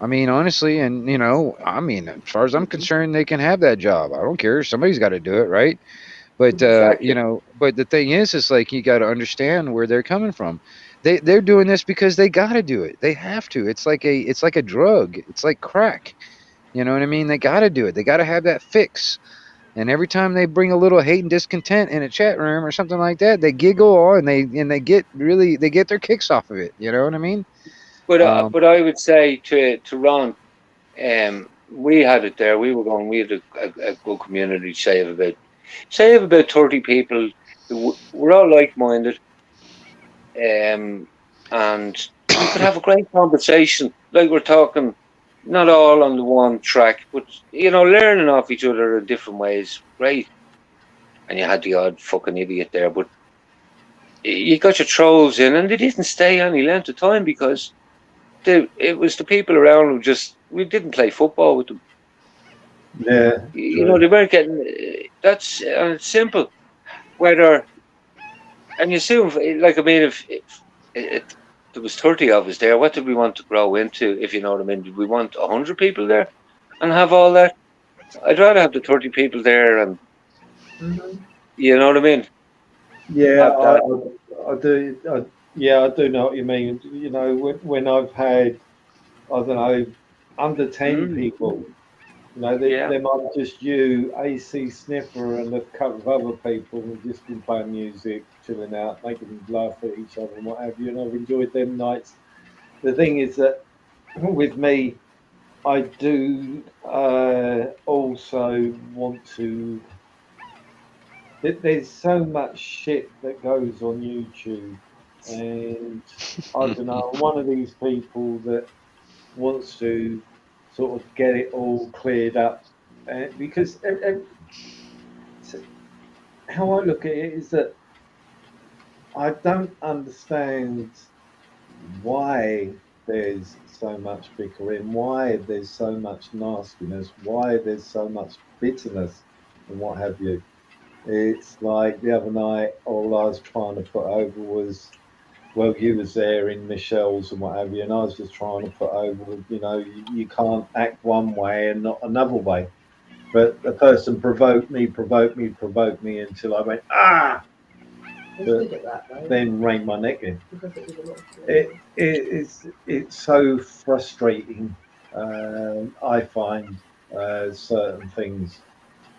I mean, honestly, and you know, I mean, as far as I'm concerned, they can have that job. I don't care. Somebody's got to do it, right? But Exactly. you know, but the thing is like you got to understand where they're coming from. They're doing this because they got to do it. They have to. It's like a drug. It's like crack. You know what I mean? They got to do it. They got to have that fix. And every time they bring a little hate and discontent in a chat room or something like that, they giggle and they get their kicks off of it. You know what I mean? But I would say to Ron, we had it there. We had a good community. Say of about 30 people. We're all like-minded, and we could have a great conversation. Like we're talking, not all on the one track, but you know, learning off each other in different ways. Great. And you had the odd fucking idiot there, but you got your trolls in, and they didn't stay any length of time because it was the people around who we didn't play football with them. Yeah. You know, they weren't getting. That's simple. Whether, and you see, like, I mean, if there was 30 of us there, what did we want to grow into? If you know what I mean, did we want 100 people there and have all that? I'd rather have the 30 people there, and you know what I mean. Yeah, I do. I do know what you mean. You know, when I've had, I don't know, under 10 people, you know, they might have just you, AC Sniffer, and a couple of other people who've just been playing music, chilling out, making them laugh at each other and what have you. And I've enjoyed them nights. The thing is that with me, I do also want to. There's so much shit that goes on YouTube, and I don't know. I'm one of these people that wants to sort of get it all cleared up, because how I look at it is that I don't understand why there's so much bickering, why there's so much nastiness, why there's so much bitterness, and what have you. It's like the other night, all I was trying to put over was well, you was there in Michelle's and what have you, and I was just trying to put over, you can't act one way and not another way. But the person provoked me until I went, It's but good at that though. then reined my neck in. Because it was a lot of It's so frustrating. I find certain things.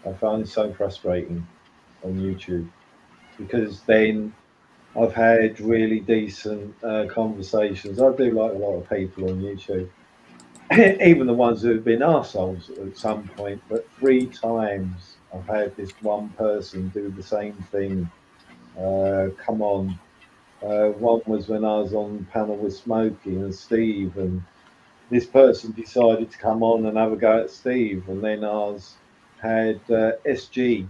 I find it so frustrating on YouTube because then I've had really decent conversations. I do like a lot of people on YouTube, even the ones who have been arseholes at some point. But 3 times I've had this one person do the same thing. Come on. One was when I was on panel with Smokey and Steve, and this person decided to come on and have a go at Steve, and then ours had SG,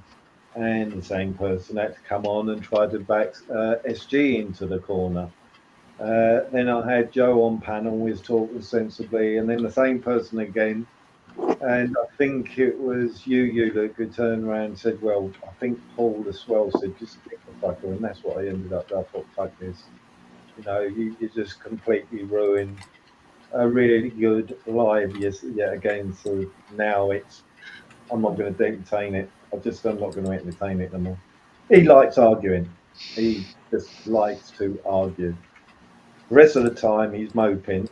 and the same person had to come on and try to back SG into the corner. Then I had Joe on panel, we was talking sensibly, and then the same person again. And I think it was you that could turn around and said, well, I think Paul as well said, just stick the fucker, and that's what I ended up. I thought, fuck this. You just completely ruined a really good live yet again. So now I'm not going to entertain it. I'm not going to entertain it anymore. He likes arguing. He just likes to argue. The rest of the time he's moping.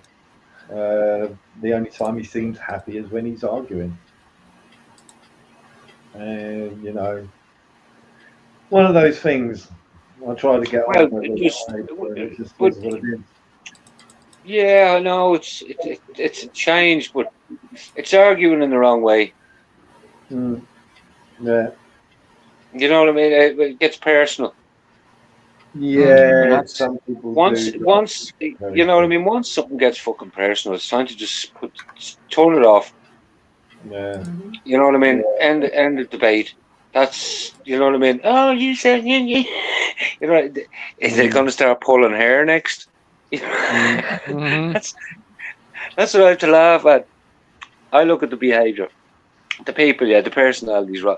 The only time he seems happy is when he's arguing. And one of those things. I try to get on with it just is what it is. Yeah, I know it's a change, but it's arguing in the wrong way. Yeah. You know what I mean? It gets personal. Yeah, some people once you know what I mean. Once something gets fucking personal, it's time to just turn it off. Yeah. You know what I mean? Yeah. End the debate. That's you know what I mean. Oh, you said you know. Is they going to start pulling hair next? That's what I have to laugh at. I look at the behaviour, the people, the personalities. Right,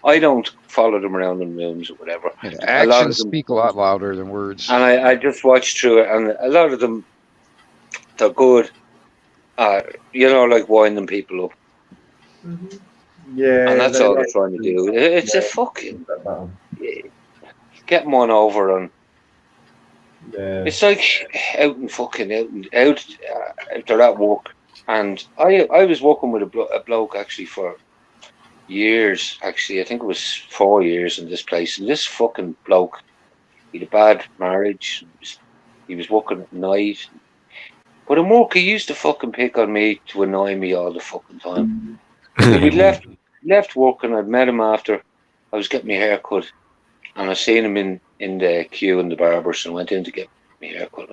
I don't follow them around in rooms or whatever. Yeah, actions speak a lot louder than words. And I just watch through it, and a lot of them, they're good. Like winding people up. Yeah, and that's all they're trying to do. It's a fucking getting one over on. Yeah. It's like out they're at work, and I was working with a bloke actually for years. Actually, I think it was 4 years in this place, and this fucking bloke, he had a bad marriage. He was working at night. But in work, he used to fucking pick on me to annoy me all the fucking time. We left work, and I'd met him after I was getting my hair cut, and I seen him in the queue in the barbers, and went in to get my hair cut,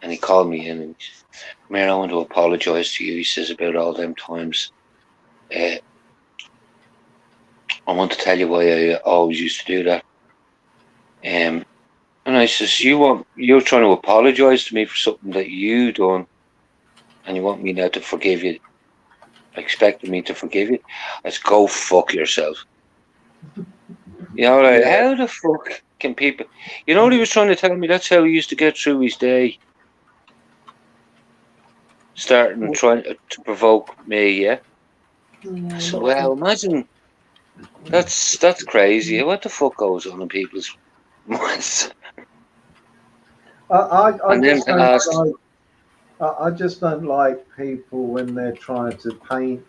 and he called me in, and he said, "Mayor, I want to apologise to you," he says, "about all them times. I want to tell you why I always used to do that." And I says, you're trying to apologise to me for something that you done, and you want me now to forgive you, expecting me to forgive you? I said, go fuck yourself. How the fuck can people... You know what he was trying to tell me? That's how he used to get through his day. Starting trying to provoke me, yeah? I said, well, imagine... That's crazy. What the fuck goes on in people's minds? I just don't like people when they're trying to paint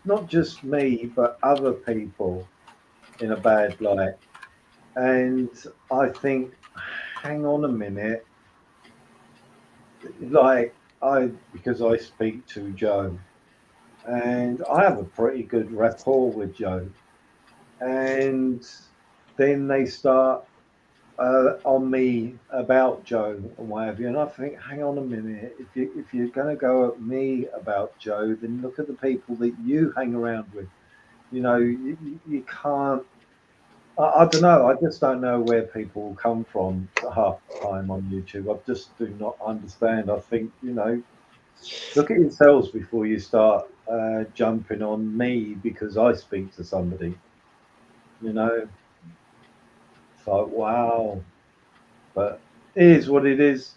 not just me but other people in a bad light. And I think, hang on a minute, because I speak to Joe, and I have a pretty good rapport with Joe, and then they start on me about Joe and what have you, and I think, hang on a minute, if you're going to go at me about Joe, then look at the people that you hang around with. You can't. I don't know. I just don't know where people come from half the time on YouTube. I just do not understand. I think look at yourselves before you start jumping on me because I speak to somebody. It's like, wow. But it is what it is.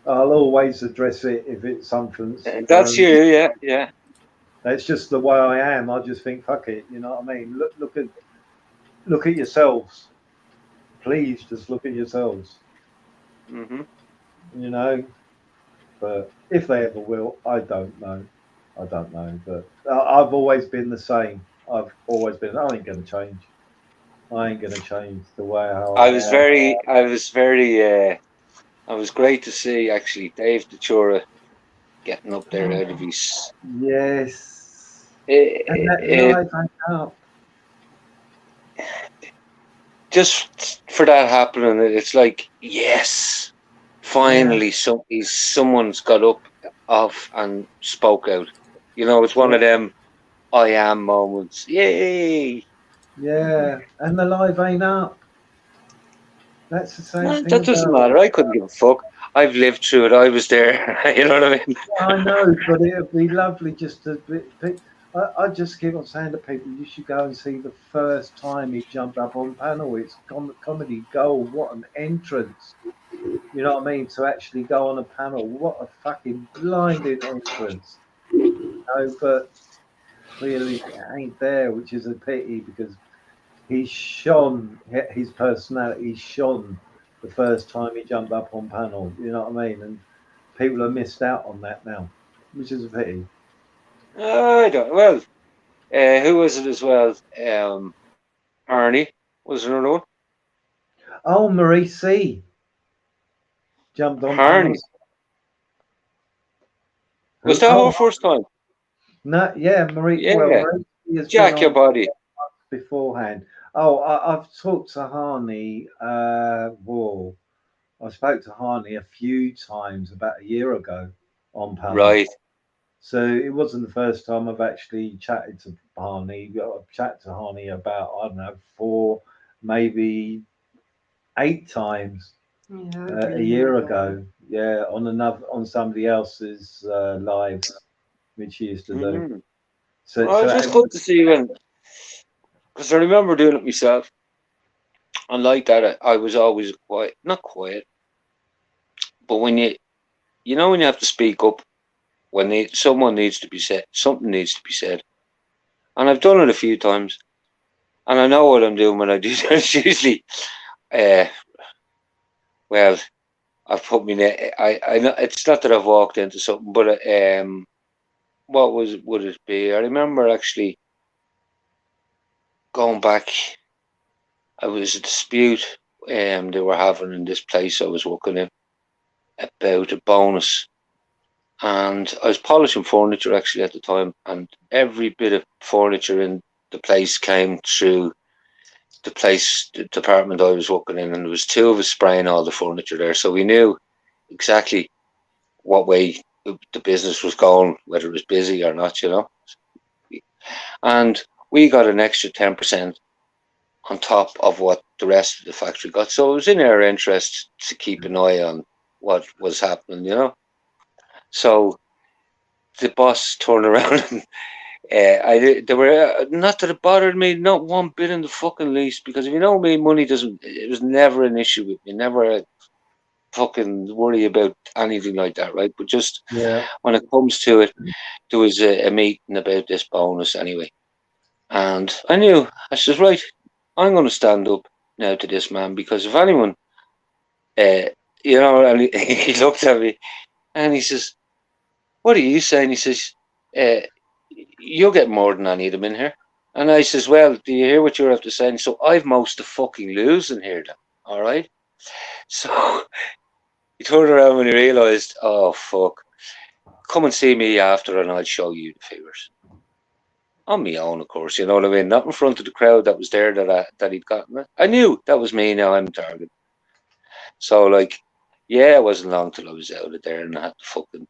I'll always address it if it's something. That's you, yeah. That's just the way I am. I just think, fuck it. You know what I mean? Look at yourselves. Please, just look at yourselves. Mm-hmm. You know. But if they ever will, I don't know. But I've always been the same. I've always been. I ain't gonna change. I ain't gonna change the way how I was great to see actually Dave DeChura getting up there out of his. Yes. And that live up. Just for that happening, it's like, yes, finally, someone's got up off and spoke out. You know, it's one of them I am moments. Yay! Yeah, and the live ain't up. That's the same thing. That doesn't matter. I couldn't give a fuck. I've lived through it. I was there. You know what I mean? I know, but it'd be lovely just to. I just keep on saying to people, you should go and see the first time he jumped up on panel. It's comedy gold. What an entrance! You know what I mean? To actually go on a panel, what a fucking blinding entrance. You know, but clearly it ain't there, which is a pity because he shone. His personality shone the first time he jumped up on panel. You know what I mean? And people have missed out on that now, which is a pity. I don't. Well, who was it as well? Arnie was there another one? Oh, Marie C. Jumped on Arnie. Was that her first time? No, yeah, Marie. Yeah. Well, Marie has Jack your body beforehand. Oh, I've talked to Harney. I spoke to Harney a few times about a year ago on panel. Right. So it wasn't the first time I've actually chatted to Harney. I've chatted to Harney about, I don't know, 4, maybe 8 times a year ago. Yeah, on somebody else's live, which he used to do. So it's just good to see when, because I remember doing it myself. And like that, I was always not quiet, but when you have to speak up, when someone needs to be said, something needs to be said. And I've done it a few times, and I know what I'm doing when I do that. It's usually, well, I've put me in. I know it's not that I've walked into something, but what would it be? I remember actually going back. It was a dispute they were having in this place I was working in about a bonus. And I was polishing furniture actually at the time, and every bit of furniture in the place came through the department I was working in, and there was 2 of us spraying all the furniture there. So we knew exactly what way the business was going, whether it was busy or not, you know. And we got an extra 10% on top of what the rest of the factory got. So it was in our interest to keep an eye on what was happening, you know. So the boss turned around and they were not that it bothered me, not one bit in the fucking least, because if you know me, money it was never an issue with me, never a fucking worry about anything like that, right? But just when it comes to it, there was a meeting about this bonus anyway. And I said, right, I'm going to stand up now to this man, because if anyone, and he looked at me and he says, what are you saying? He says, you'll get more than any of them in here. And I says, well, do you hear what you're after saying? So I've most of fucking losing here then, all right? So he turned around when he realised, oh, fuck, come and see me after and I'll show you the figures. On my own, of course, you know what I mean? Not in front of the crowd that was there that he'd gotten. I knew that was me, now I'm the target. So, like, it wasn't long till I was out of there and I had to fucking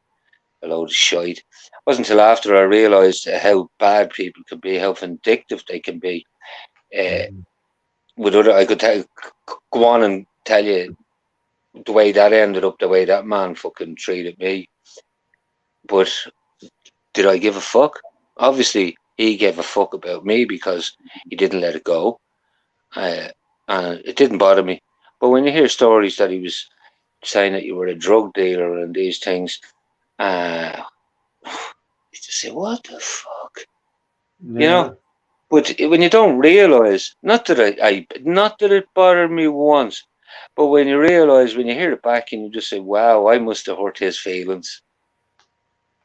a load of shite. It wasn't until after I realised how bad people can be, how vindictive they can be. I could go on and tell you the way that ended up, the way that man fucking treated me. But did I give a fuck? Obviously, he gave a fuck about me because he didn't let it go. And it didn't bother me. But when you hear stories that he was saying that you were a drug dealer and these things. You just say, what the fuck? Yeah. You know? But when you don't realise, not that it bothered me once, but when you realise, when you hear it back and you just say, wow, I must have hurt his feelings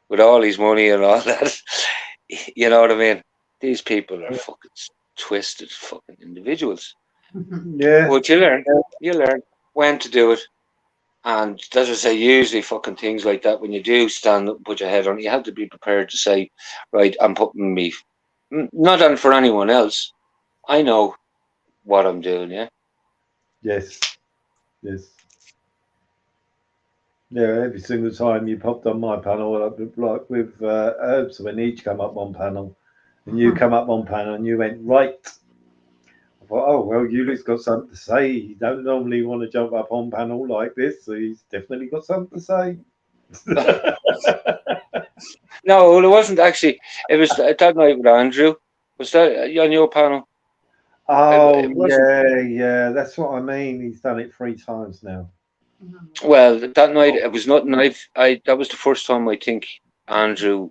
with all his money and all that. You know what I mean? These people are fucking twisted fucking individuals. Yeah. But you learn when to do it. And as I say, usually fucking things like that, when you do stand up and put your head on it, you have to be prepared to say, right, I'm putting me, not on for anyone else. I know what I'm doing, yeah? Yes. Yes. Yeah, every single time you popped on my panel, like with Herbs, when each come up on panel, and you come up on panel and you went, right. I thought, oh, well, Yuli's got something to say. He don't normally want to jump up on panel like this, so he's definitely got something to say. No, well, it wasn't actually. It was that night with Andrew. Was that on your panel? Oh, yeah. That's what I mean. He's done it 3 times now. Well, that night it was nothing. That was the first time I think Andrew.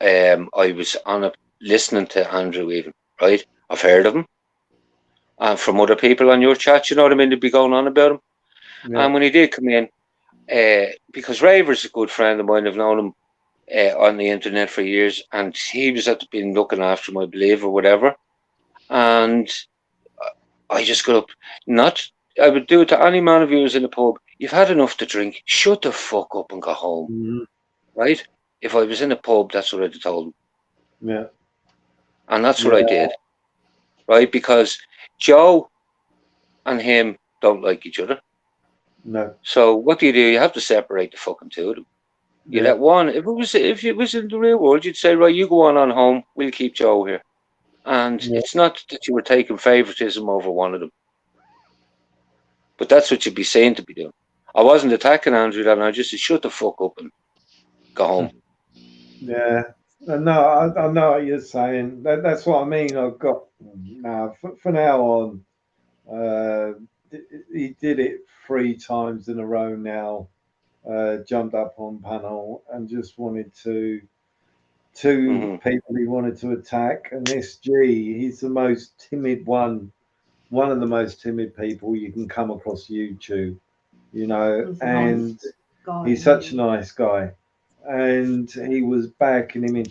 I was on listening to Andrew even, right? I've heard of him, and from other people on your chat, you know what I mean. They'd be going on about him, and when he did come in, because Raver's a good friend of mine. I've known him on the internet for years, and he was been looking after him, I believe, or whatever. And I just got up. I would do it to any man of you who's in the pub. You've had enough to drink. Shut the fuck up and go home. Right? If I was in a pub, that's what I'd have told him. Yeah. And that's what I did. Right? Because Joe and him don't like each other. No. So what do? You have to separate the fucking two of them. You let one. If it was in the real world, you'd say, right, you go on home. We'll keep Joe here. And it's not that you were taking favoritism over one of them. But that's what you'd be saying to be doing. I wasn't attacking Andrew then. I just said, shut the fuck up and go home. Yeah. No, I know what you're saying. That's what I mean. I've got now for now on. He did it 3 times in a row now. Jumped up on panel and just wanted to. 2 people he wanted to attack, and this he's the most timid one of the most timid people you can come across YouTube, you know, and he's such a nice guy, and he was backing him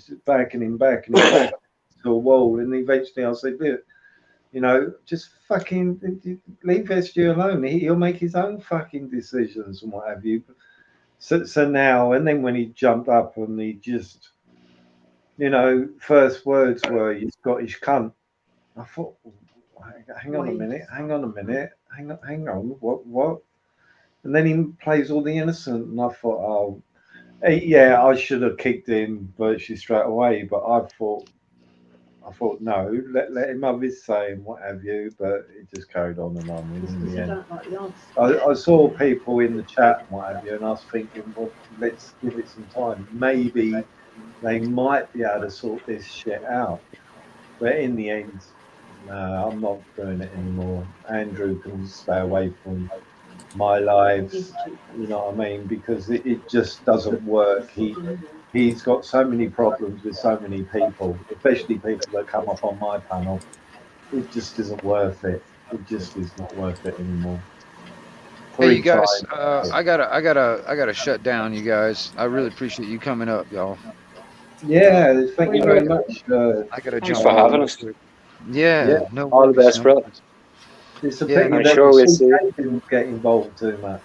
back to a wall, and eventually I said, look, you know, just fucking leave SG alone. He'll make his own fucking decisions and what have you. So now, and then when he jumped up and he just, you know, first words were, you Scottish cunt. I thought, hang on a minute, what? And then he plays all the innocent, and I thought, yeah, I should have kicked him virtually straight away, but I thought no, let him have his say and what have you, but it just carried on and on in the end. I saw people in the chat and what have you, and I was thinking, well, let's give it some time. Maybe they might be able to sort this shit out. But in the end, no, I'm not doing it anymore. Andrew can stay away from my lives, you know what I mean? Because it just doesn't work. He's got so many problems with so many people, especially people that come up on my panel. It just isn't worth it. It just is not worth it anymore. Hey, you guys, I gotta shut down, you guys. I really appreciate you coming up, y'all. Yeah, thank you very much. I gotta Thanks jump for on. having us. Yeah, no all the best, bro. It's a Yeah, pity I'm that sure we'll see. didn't get involved too much.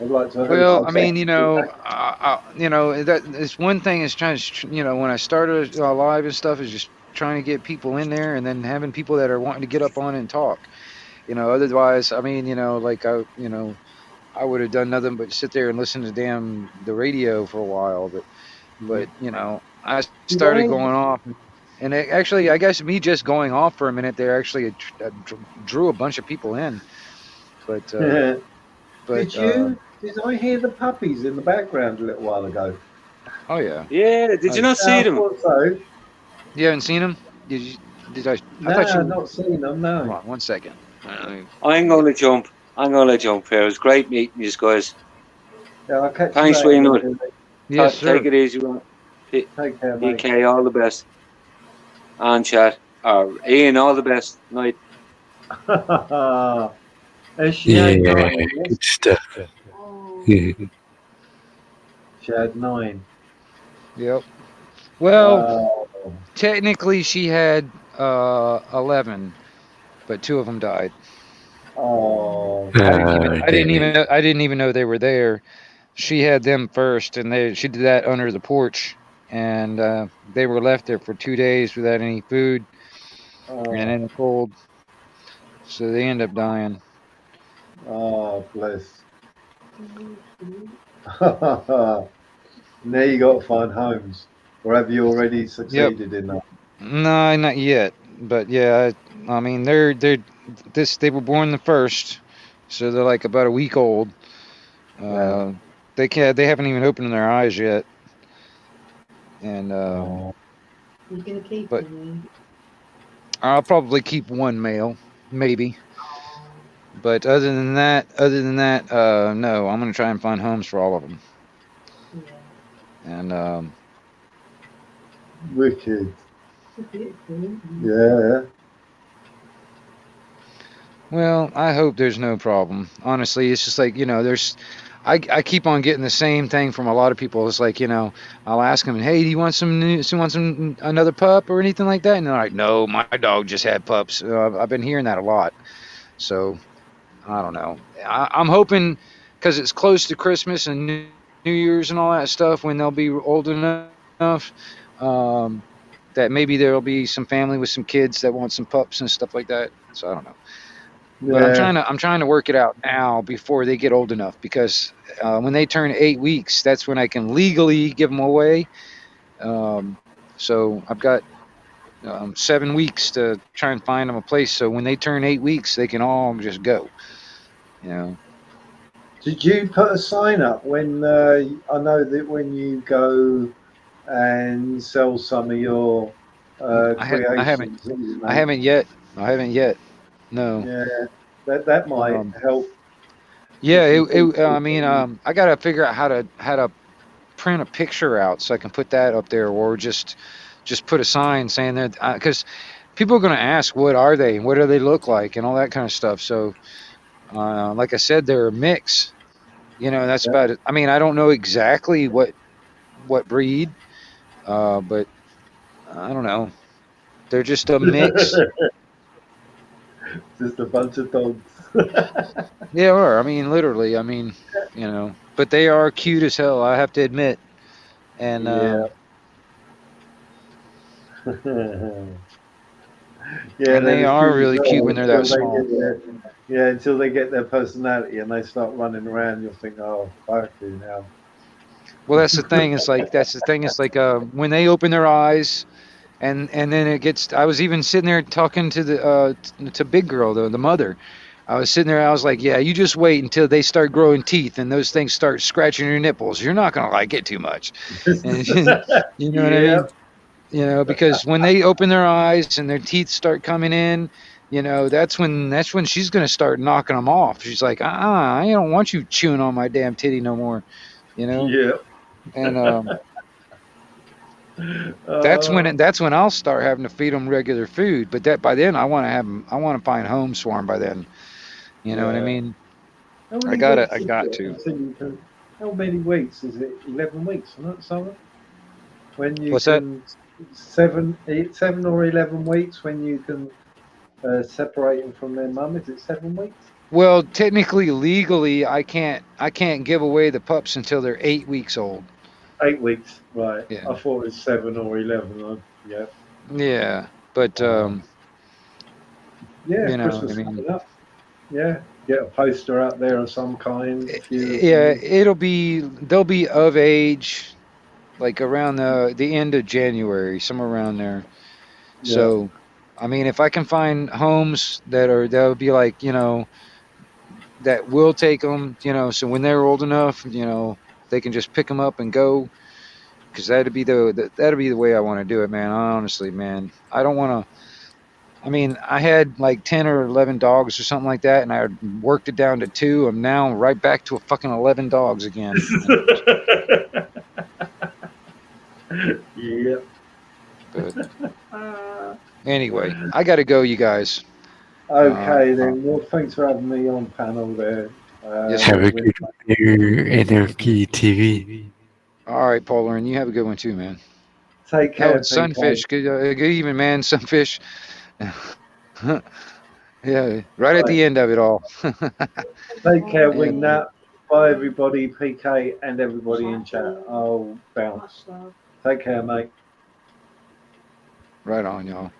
I'd like to. Well, I mean, you know, that it's one thing is trying to, you know, when I started live and stuff is just trying to get people in there and then having people that are wanting to get up on and talk. You know, otherwise, I mean, you know, like I would have done nothing but sit there and listen to the radio for a while. But you know, I started going off, and actually, I guess me just going off for a minute there actually drew a bunch of people in. But Did I hear the puppies in the background a little while ago? Oh yeah. Yeah. Did you not see them? So. You haven't seen them? Did I? No, I thought you. Not seen them. No. Hold on, 1 second. I'm going to jump. I'm gonna let you on, Fair. It was great meeting you guys. Yeah, I'll catch Thanks, you later. Wayne. Yes, Take sir. it easy, man. Take care, mate. DK, all the best. And chat. Ian, all the best. Night. And she had Yeah, 9. Yes? good stuff. She had 9. Yep. Well, Oh, technically she had 11, but 2 of them died. oh, I didn't even know they were there. She had them first, and she did that under the porch, and they were left there for 2 days without any food and in the cold, so they end up dying. oh, bless. Now you got to find homes, or have you already succeeded in that? No, not yet, but yeah, I mean they were born the first, so they're like about a week old. Yeah. They haven't even opened their eyes yet, and You're gonna keep but them. I'll probably keep one male, maybe. But other than that, no, I'm gonna try and find homes for all of them. And Wicked. Yeah. well, I hope there's no problem. Honestly, it's just like, I keep on getting the same thing from a lot of people. It's like, I'll ask them, hey, do you want another pup or anything like that? And they're like, no, my dog just had pups. I've been hearing that a lot. So I don't know. I'm hoping, because it's close to Christmas and New Year's and all that stuff, when they'll be old enough, that maybe there'll be some family with some kids that want some pups and stuff like that. So I don't know. But I'm trying to work it out now before they get old enough, because when they turn 8 weeks, that's when I can legally give them away. So I've got 7 weeks to try and find them a place. So when they turn 8 weeks, they can all just go. Did you put a sign up when I know that when you go and sell some of your creations? I haven't yet. No. Yeah, that might help. Yeah, I mean, I gotta figure out how to print a picture out so I can put that up there, or just put a sign saying that, because people are gonna ask, what are they, what do they look like, and all that kind of stuff. So, like I said, they're a mix. That's about it. I mean, I don't know exactly what breed, but I don't know. They're just a mix. Just a bunch of dogs. Yeah, or I mean, literally. I mean, but they are cute as hell, I have to admit. And yeah, and they are really cute when they're that small. Until they get their personality and they start running around, you'll think, oh, fuck you now. Well, that's the thing. It's like when they open their eyes, and then it gets. I was even sitting there talking to to Big Girl, the mother. I was sitting there. I was like, yeah, you just wait until they start growing teeth and those things start scratching your nipples. You're not gonna like it too much. And, you know what I mean? Because when they open their eyes and their teeth start coming in, that's when she's gonna start knocking them off. She's like, I don't want you chewing on my damn titty no more. Yeah. And that's when I'll start having to feed them regular food. But by then I want to find homes for them by then. You know what I mean? I got to. How many weeks is it? 11 weeks, isn't it, Sarah? When you What's can, that? 7 or 11 weeks when you can separate them from their mum. Is it 7 weeks? Well, technically, legally, I can't give away the pups until they're 8 weeks old. 8 weeks, right? Yeah. I thought it was 7 or 11. Yeah. Yeah, but Christmas coming up. Yeah, get a poster out there of some kind. Yeah, they'll be of age, like around the end of January, somewhere around there. Yeah. So, I mean, if I can find homes that'll be like, that will take them, so when they're old enough, they can just pick them up and go, because that'd be the way I want to do it, man. Honestly, man, I don't want I mean, I had like 10 or 11 dogs or something like that, and I worked it down to 2. I'm now right back to a fucking 11 dogs again. Yep. But anyway, I got to go, you guys. Okay, then. Well, thanks for having me on panel there. Yes, Have a sir. good one here, Anarchy TV. All right, Polar, and you have a good one too, man. Take care, Oh, Sunfish. Good evening, man. Sunfish. Yeah, right at the end of it all. Take care, Wingnut. Bye, everybody. PK and everybody in chat. I'll bounce. Take care, mate. Right on, y'all.